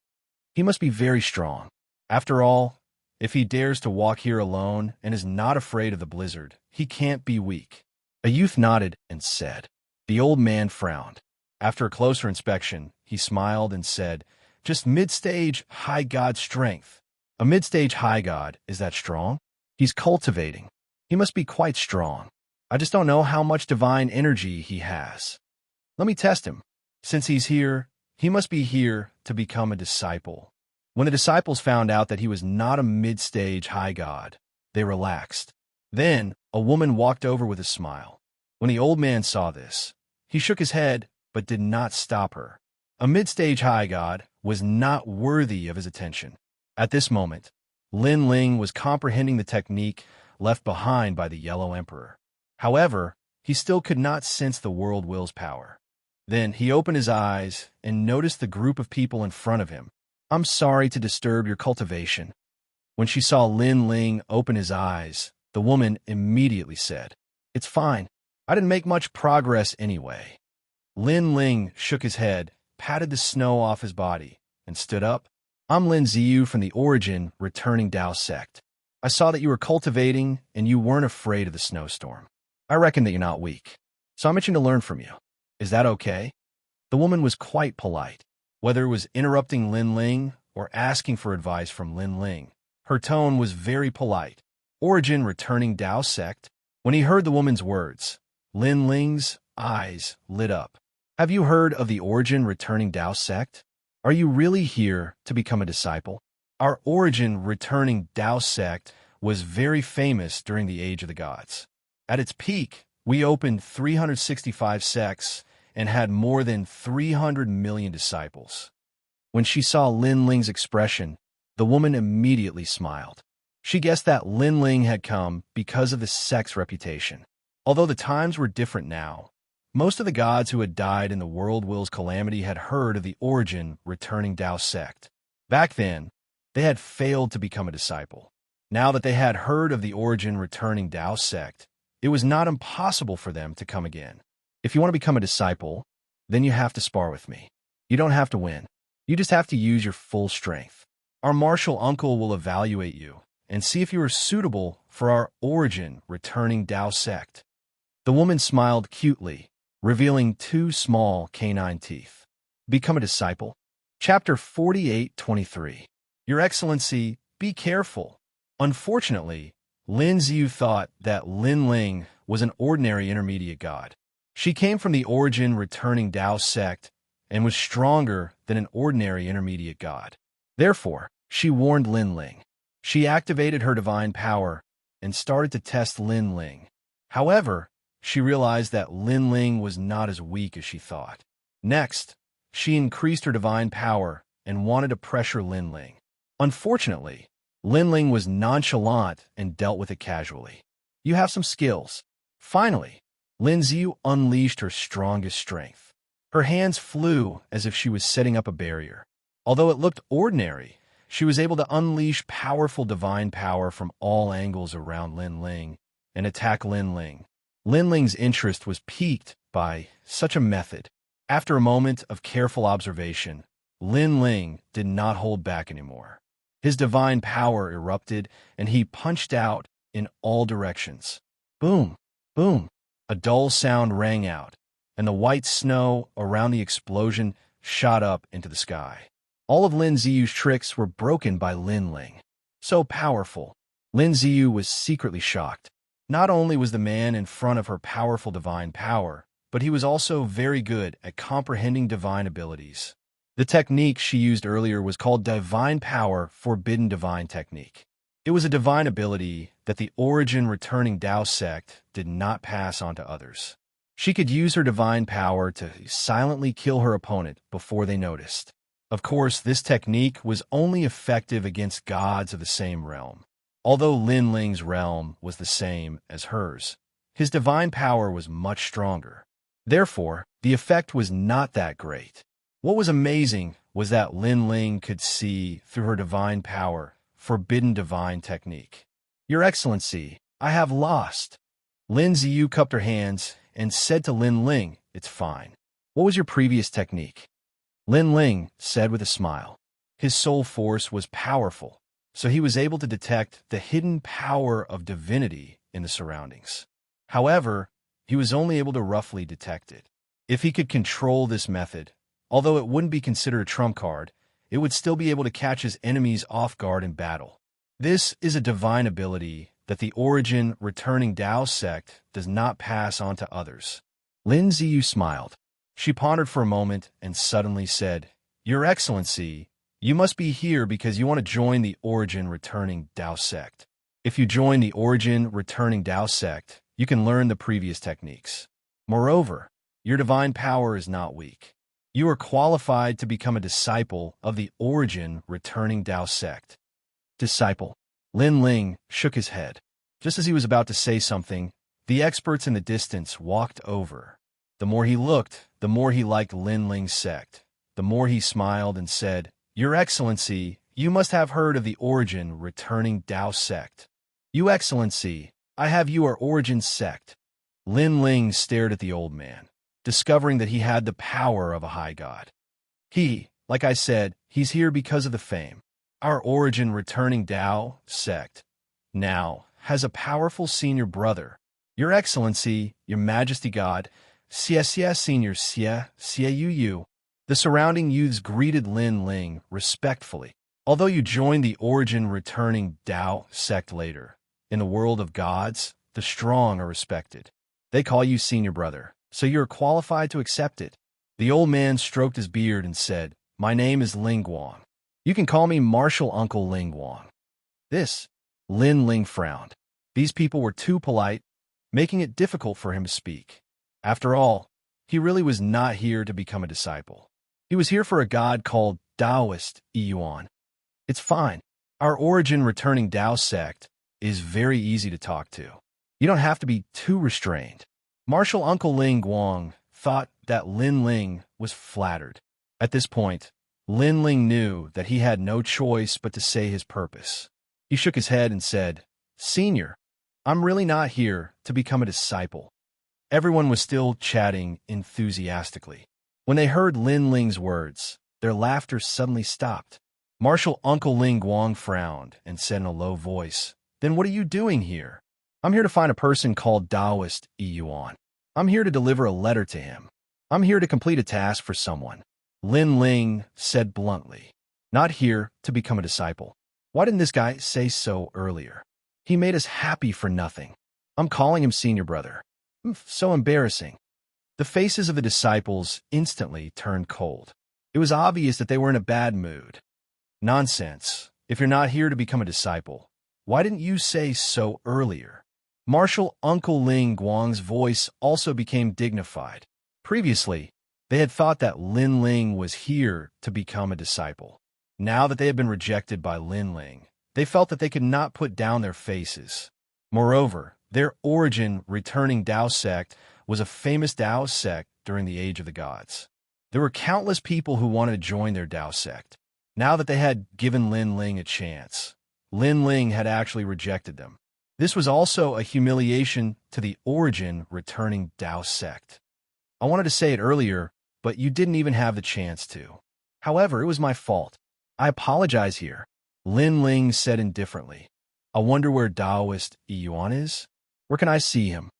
He must be very strong. After all, if he dares to walk here alone and is not afraid of the blizzard, he can't be weak. A youth nodded and said. The old man frowned. After a closer inspection, he smiled and said, just mid-stage high god strength. A mid-stage high god, is that strong? He's cultivating. He must be quite strong. I just don't know how much divine energy he has. Let me test him. Since he's here, he must be here to become a disciple. When the disciples found out that he was not a mid-stage high god, they relaxed. Then, a woman walked over with a smile. When the old man saw this, he shook his head but did not stop her. A mid-stage high god was not worthy of his attention. At this moment, Lin Ling was comprehending the technique left behind by the Yellow Emperor. However, he still could not sense the world will's power. Then he opened his eyes and noticed the group of people in front of him. I'm sorry to disturb your cultivation. When she saw Lin Ling open his eyes, the woman immediately said, It's fine. I didn't make much progress anyway. Lin Ling shook his head, patted the snow off his body, and stood up. I'm Lin Ziyu from the Origin Returning Tao sect. I saw that you were cultivating and you weren't afraid of the snowstorm. I reckon that you're not weak, so I'm itching to learn from you. Is that okay? The woman was quite polite. Whether it was interrupting Lin Ling or asking for advice from Lin Ling, her tone was very polite. Origin Returning Tao sect. When he heard the woman's words, Lin Ling's eyes lit up. Have you heard of the Origin Returning Tao sect? Are you really here to become a disciple? Our Origin Returning Tao sect was very famous during the Age of the Gods. At its peak, we opened 365 sects and had more than 300 million disciples. When she saw Lin Ling's expression, the woman immediately smiled. She guessed that Lin Ling had come because of the sect's reputation. Although the times were different now, most of the gods who had died in the World Will's calamity had heard of the origin returning Dao sect. Back then, they had failed to become a disciple. Now that they had heard of the origin returning Dao sect, it was not impossible for them to come again. If you want to become a disciple, then you have to spar with me. You don't have to win. You just have to use your full strength. Our martial uncle will evaluate you and see if you are suitable for our origin returning Dao sect. The woman smiled cutely, revealing 2 small canine teeth. Become a disciple. Chapter 48:23. Your Excellency, be careful. Unfortunately, Lin Xiu thought that Lin Ling was an ordinary intermediate god. She came from the origin returning Dao sect and was stronger than an ordinary intermediate god. Therefore, she warned Lin Ling. She activated her divine power and started to test Lin Ling. However, she realized that Lin Ling was not as weak as she thought. Next, she increased her divine power and wanted to pressure Lin Ling. Unfortunately, Lin Ling was nonchalant and dealt with it casually. You have some skills. Finally, Lin Xiu unleashed her strongest strength. Her hands flew as if she was setting up a barrier. Although it looked ordinary, she was able to unleash powerful divine power from all angles around Lin Ling and attack Lin Ling. Lin Ling's interest was piqued by such a method. After a moment of careful observation, Lin Ling did not hold back anymore. His divine power erupted, and he punched out in all directions. Boom! Boom! A dull sound rang out, and the white snow around the explosion shot up into the sky. All of Lin Xiu's tricks were broken by Lin Ling. So powerful. Lin Xiu was secretly shocked. Not only was the man in front of her powerful divine power, but he was also very good at comprehending divine abilities. The technique she used earlier was called Divine Power Forbidden Divine Technique. It was a divine ability that the origin returning Dao sect did not pass on to others. She could use her divine power to silently kill her opponent before they noticed. Of course, this technique was only effective against gods of the same realm. Although Lin Ling's realm was the same as hers, his divine power was much stronger. Therefore, the effect was not that great. What was amazing was that Lin Ling could see through her divine power, forbidden divine technique. Your Excellency, I have lost. Lin Xiu cupped her hands and said to Lin Ling, it's fine. What was your previous technique? Lin Ling said with a smile. His soul force was powerful, so he was able to detect the hidden power of divinity in the surroundings. However, he was only able to roughly detect it. If he could control this method, although it wouldn't be considered a trump card, it would still be able to catch his enemies off guard in battle. This is a divine ability that the origin returning Dao sect does not pass on to others. Lin Xiu smiled. She pondered for a moment and suddenly said, Your Excellency, you must be here because you want to join the origin returning Dao sect. If you join the origin returning Dao sect, you can learn the previous techniques. Moreover, your divine power is not weak. You are qualified to become a disciple of the origin returning Dao sect. Disciple. Lin Ling shook his head. Just as he was about to say something, the experts in the distance walked over. The more he looked, the more he liked Lin Ling's sect. The more he smiled and said, Your Excellency, you must have heard of the origin returning Dao sect. Your Excellency, I have your origin sect. Lin Ling stared at the old man, discovering that he had the power of a high god. Like I said, he's here because of the fame. Our origin returning Dao sect now has a powerful senior brother. Your Excellency, Your Majesty God, Xianxia Senior Xia Yu. The surrounding youths greeted Lin Ling respectfully. Although you joined the origin returning Dao sect later, in the world of gods, the strong are respected. They call you senior brother, so you are qualified to accept it. The old man stroked his beard and said, My name is Ling Guang. You can call me Martial Uncle Ling Guang. Lin Ling frowned. These people were too polite, making it difficult for him to speak. After all, he really was not here to become a disciple. He was here for a god called Taoist Yuan. It's fine. Our origin returning Tao sect is very easy to talk to. You don't have to be too restrained. Martial Uncle Ling Guang thought that Lin Ling was flattered. At this point, Lin Ling knew that he had no choice but to say his purpose. He shook his head and said, "Senior, I'm really not here to become a disciple." Everyone was still chatting enthusiastically. When they heard Lin Ling's words, their laughter suddenly stopped. Martial Uncle Ling Guang frowned and said in a low voice, "Then what are you doing here?" "I'm here to find a person called Taoist Yuan. I'm here to deliver a letter to him. I'm here to complete a task for someone," Lin Ling said bluntly. "Not here to become a disciple. Why didn't this guy say so earlier? He made us happy for nothing. I'm calling him senior brother. So embarrassing." The faces of the disciples instantly turned cold. It was obvious that they were in a bad mood. "Nonsense. If you're not here to become a disciple, why didn't you say so earlier?" Martial Uncle Ling Guang's voice also became dignified. Previously, they had thought that Lin Ling was here to become a disciple. Now that they had been rejected by Lin Ling, they felt that they could not put down their faces. Moreover, their origin returning Tao sect was a famous Tao sect during the Age of the Gods. There were countless people who wanted to join their Tao sect. Now that they had given Lin Ling a chance, Lin Ling had actually rejected them. This was also a humiliation to the origin returning Tao sect. "I wanted to say it earlier, but you didn't even have the chance to. However, it was my fault. I apologize here," Lin Ling said indifferently. "I wonder where Taoist Yuan is? Where can I see him?"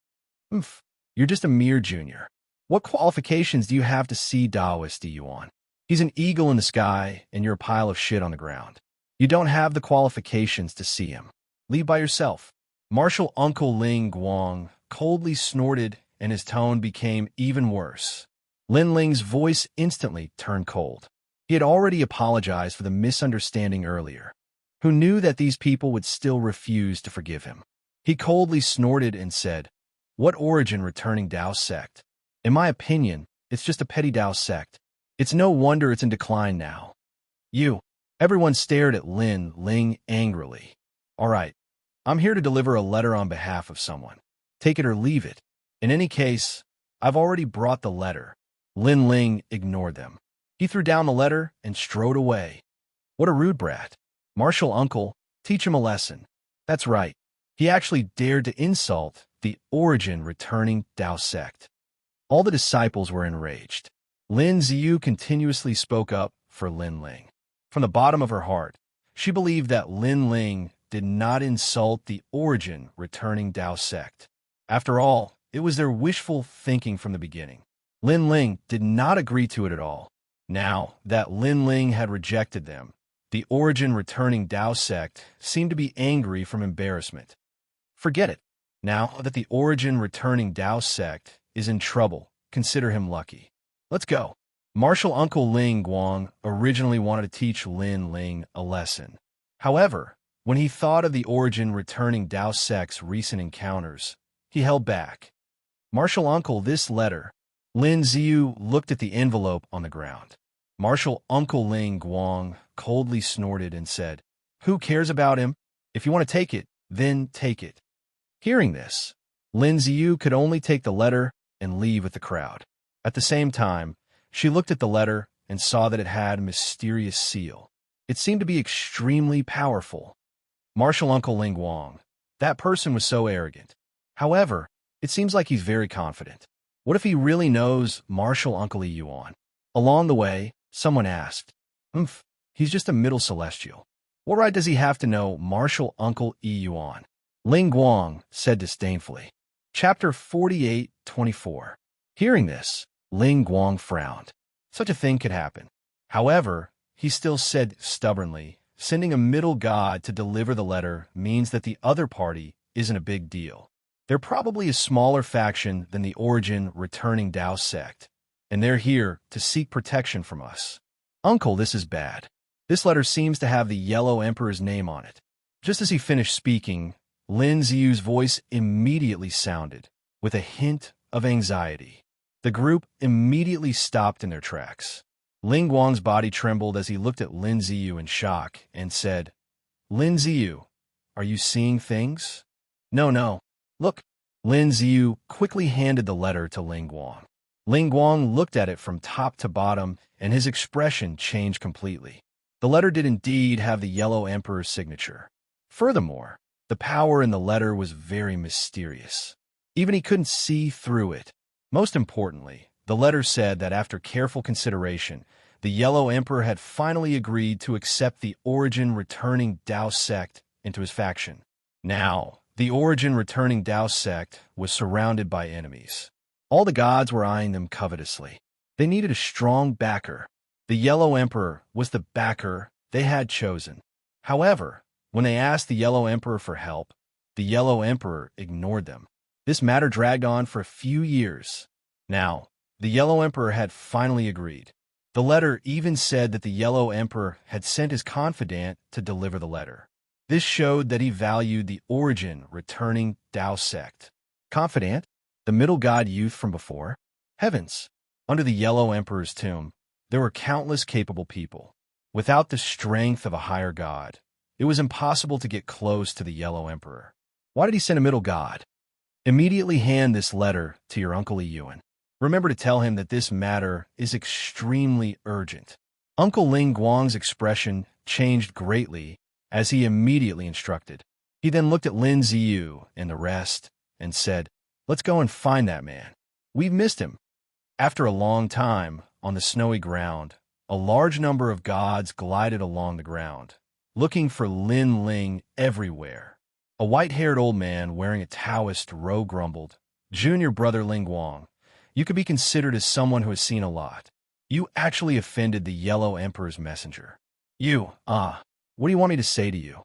You're just a mere junior. What qualifications do you have to see Taoist Yuan? He's an eagle in the sky, and you're a pile of shit on the ground. You don't have the qualifications to see him. Leave by yourself." Martial Uncle Ling Guang coldly snorted, and his tone became even worse. Lin Ling's voice instantly turned cold. He had already apologized for the misunderstanding earlier. Who knew that these people would still refuse to forgive him? He coldly snorted and said, "What origin returning Tao sect? In my opinion, it's just a petty Tao sect. It's no wonder it's in decline now." Everyone stared at Lin Ling angrily. "All right, I'm here to deliver a letter on behalf of someone. Take it or leave it. In any case, I've already brought the letter." Lin Ling ignored them. He threw down the letter and strode away. What a rude brat. "Martial Uncle, teach him a lesson." That's right. He actually dared to insult the origin returning Tao sect. All the disciples were enraged. Lin Ziyu continuously spoke up for Lin Ling. From the bottom of her heart, she believed that Lin Ling did not insult the origin returning Tao sect. After all, it was their wishful thinking from the beginning. Lin Ling did not agree to it at all. Now that Lin Ling had rejected them, the origin returning Tao sect seemed to be angry from embarrassment. Forget it. Now that the origin returning Tao sect is in trouble, consider him lucky. Let's go. Martial Uncle Ling Guang originally wanted to teach Lin Ling a lesson. However, when he thought of the origin returning Tao sect's recent encounters, he held back. "Martial Uncle, this letter." Lin Ziyu looked at the envelope on the ground. Martial Uncle Ling Guang coldly snorted and said, "Who cares about him? If you want to take it, then take it." Hearing this, Lin Ziyu could only take the letter and leave with the crowd. At the same time, she looked at the letter and saw that it had a mysterious seal. It seemed to be extremely powerful. Martial Uncle Ling Guang. That person was so arrogant. However, it seems like he's very confident. What if he really knows Martial Uncle Yuan? Along the way, someone asked, He's just a middle celestial. What right does he have to know Martial Uncle Yuan?" Ling Guang said disdainfully. Chapter 48:24. Hearing this, Ling Guang frowned. Such a thing could happen. However, he still said stubbornly, sending a middle god to deliver the letter means that the other party isn't a big deal. They're probably a smaller faction than the origin returning Tao sect, and they're here to seek protection from us. "Uncle, this is bad. This letter seems to have the Yellow Emperor's name on it." Just as he finished speaking, Lin Ziyu's voice immediately sounded, with a hint of anxiety. The group immediately stopped in their tracks. Ling Guang's body trembled as he looked at Lin Ziyu in shock and said, Lin Ziyu, are you seeing things? No, no. Look. Lin Ziyu quickly handed the letter to Ling Guang. Ling Guang looked at it from top to bottom, and his expression changed completely. The letter did indeed have the Yellow Emperor's signature. Furthermore, the power in the letter was very mysterious. Even he couldn't see through it. Most importantly, the letter said that after careful consideration, the Yellow Emperor had finally agreed to accept the Origin Returning Dao sect into his faction. Now, the Origin Returning Dao sect was surrounded by enemies. All the gods were eyeing them covetously. They needed a strong backer. The Yellow Emperor was the backer they had chosen. However, when they asked the Yellow Emperor for help, the Yellow Emperor ignored them. This matter dragged on for a few years. Now, the Yellow Emperor had finally agreed. The letter even said that the Yellow Emperor had sent his confidant to deliver the letter. This showed that he valued the Origin Returning Dao sect. Confidant? The middle god youth from before? Heavens! Under the Yellow Emperor's tomb, there were countless capable people. Without the strength of a higher god, it was impossible to get close to the Yellow Emperor. Why did he send a middle god? Immediately hand this letter to your Uncle Yuan. Remember to tell him that this matter is extremely urgent. Uncle Ling Guang's expression changed greatly as he immediately instructed. He then looked at Lin Ziyu and the rest and said, Let's go and find that man. We've missed him. After a long time, on the snowy ground, a large number of gods glided along the ground, looking for Lin Ling everywhere. A white-haired old man wearing a Taoist robe grumbled, Junior brother Ling Guang, you could be considered as someone who has seen a lot. You actually offended the Yellow Emperor's messenger. What do you want me to say to you?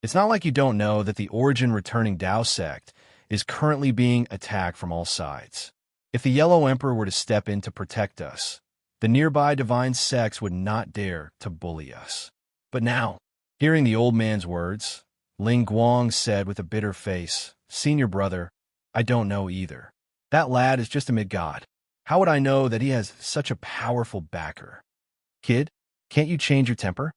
It's not like you don't know that the Origin Returning Dao sect is currently being attacked from all sides. If the Yellow Emperor were to step in to protect us, the nearby divine sects would not dare to bully us. But now, hearing the old man's words, Ling Guang said with a bitter face, Senior brother, I don't know either. That lad is just a mid-god. How would I know that he has such a powerful backer? Kid, can't you change your temper?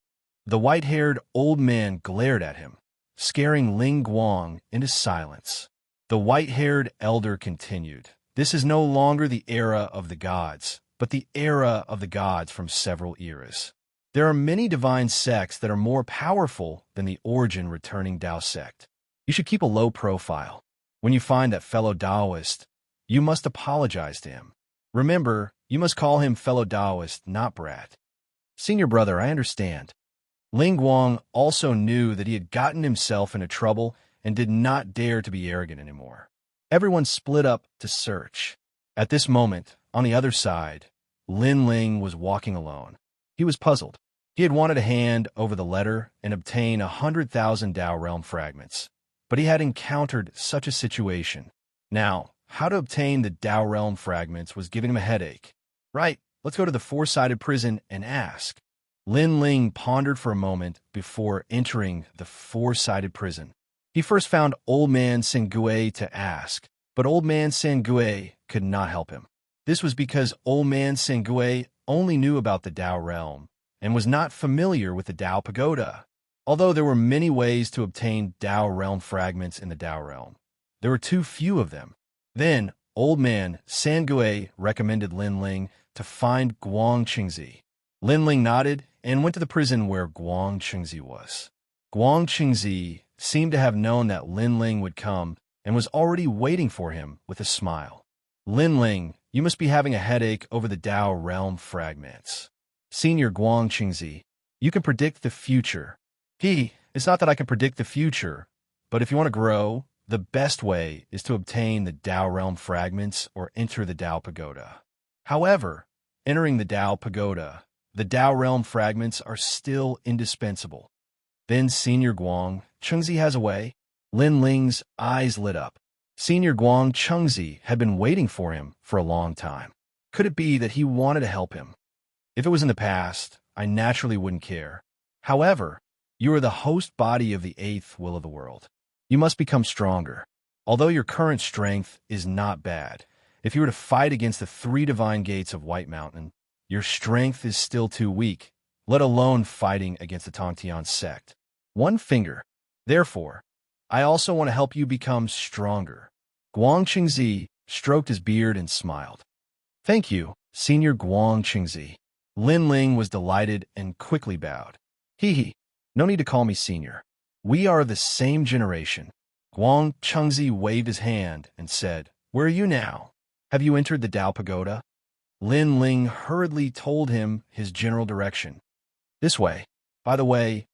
The white-haired old man glared at him, scaring Ling Guang into silence. The white-haired elder continued, This is no longer the era of the gods, but the era of the gods from several eras. There are many divine sects that are more powerful than the Origin Returning Dao sect. You should keep a low profile. When you find that fellow Taoist, you must apologize to him. Remember, you must call him fellow Taoist, not brat. Senior brother, I understand. Ling Guang also knew that he had gotten himself into trouble and did not dare to be arrogant anymore. Everyone split up to search. At this moment, on the other side, Lin Ling was walking alone. He was puzzled. He had wanted to hand over the letter and obtain 100,000 Dao Realm fragments, but he had encountered such a situation. Now, how to obtain the Dao Realm fragments was giving him a headache. Right, let's go to the four-sided prison and ask. Lin Ling pondered for a moment before entering the four-sided prison. He first found Old Man Sengui to ask, but Old Man Sengui could not help him. This was because Old Man Sengui only knew about the Dao Realm and was not familiar with the Dao Pagoda. Although there were many ways to obtain Dao Realm fragments in the Dao Realm, there were too few of them. Then, Old Man Sengui recommended Lin Ling to find Guang Qingzi. Lin Ling nodded and went to the prison where Guang Qingzi was. Guang Qingzi seemed to have known that Lin Ling would come and was already waiting for him with a smile. Lin Ling, you must be having a headache over the Dao Realm fragments. Senior Guang Qingzi, you can predict the future. It's not that I can predict the future, but if you want to grow, the best way is to obtain the Dao Realm fragments or enter the Dao Pagoda. However, entering the Dao Pagoda, the Dao Realm fragments are still indispensable. Then Senior Guang Qingzi has a way. Lin Ling's eyes lit up. Senior Guang Qingzi had been waiting for him for a long time. Could it be that he wanted to help him? If it was in the past, I naturally wouldn't care. However, you are the host body of the eighth will of the world. You must become stronger. Although your current strength is not bad, If you were to fight against the 3 divine gates of White Mountain, your strength is still too weak, let alone fighting against the Tongtian sect. One finger. Therefore, I also want to help you become stronger. Guang Qingzi stroked his beard and smiled. Thank you, Senior Guang Qingzi. Lin Ling was delighted and quickly bowed. Hee, no need to call me senior. We are the same generation. Guang Qingzi waved his hand and said, Where are you now? Have you entered the Dao Pagoda? Lin Ling hurriedly told him his general direction. This way. By the way,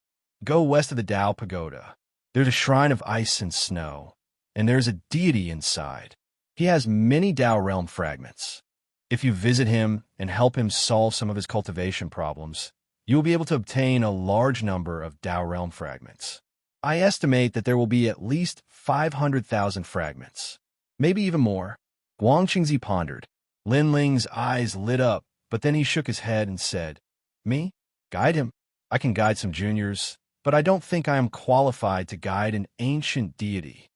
go west of the Dao Pagoda. There's a shrine of ice and snow, and there's a deity inside. He has many Dao realm fragments. If you visit him and help him solve some of his cultivation problems, you will be able to obtain a large number of Dao realm fragments. I estimate that there will be at least 500,000 fragments, maybe even more. Guang Qingzi pondered. Lin Ling's eyes lit up, but then he shook his head and said, Me? Guide him? I can guide some juniors, but I don't think I am qualified to guide an ancient deity.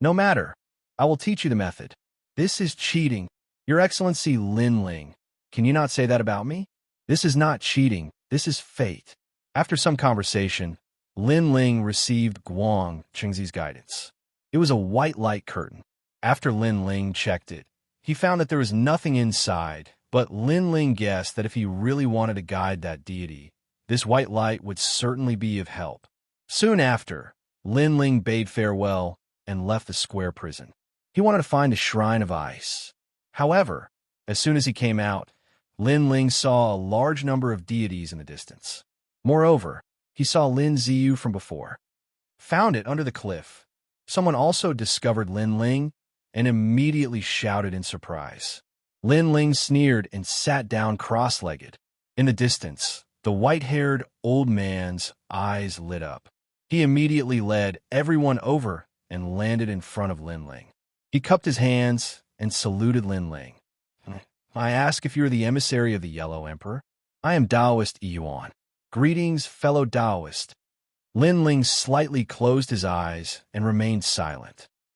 No matter. I will teach you the method. This is cheating. Your Excellency Lin Ling, can you not say that about me? This is not cheating. This is fate. After some conversation, Lin Ling received Guang Qingzi's guidance. It was a white light curtain. After Lin Ling checked it, he found that there was nothing inside, but Lin Ling guessed that if he really wanted to guide that deity, this white light would certainly be of help. Soon after, Lin Ling bade farewell and left the square prison. He wanted to find a shrine of ice. However, as soon as he came out, Lin Ling saw a large number of deities in the distance. Moreover, he saw Lin Ziyu from before. Found it under the cliff. Someone also discovered Lin Ling and immediately shouted in surprise. Lin Ling sneered and sat down cross-legged. In the distance, the white-haired old man's eyes lit up. He immediately led everyone over and landed in front of Lin Ling. He cupped his hands and saluted Lin Ling. I ask if you're the emissary of the Yellow Emperor. I am Taoist Yuan. Greetings, fellow Taoist. Lin Ling slightly closed his eyes and remained silent.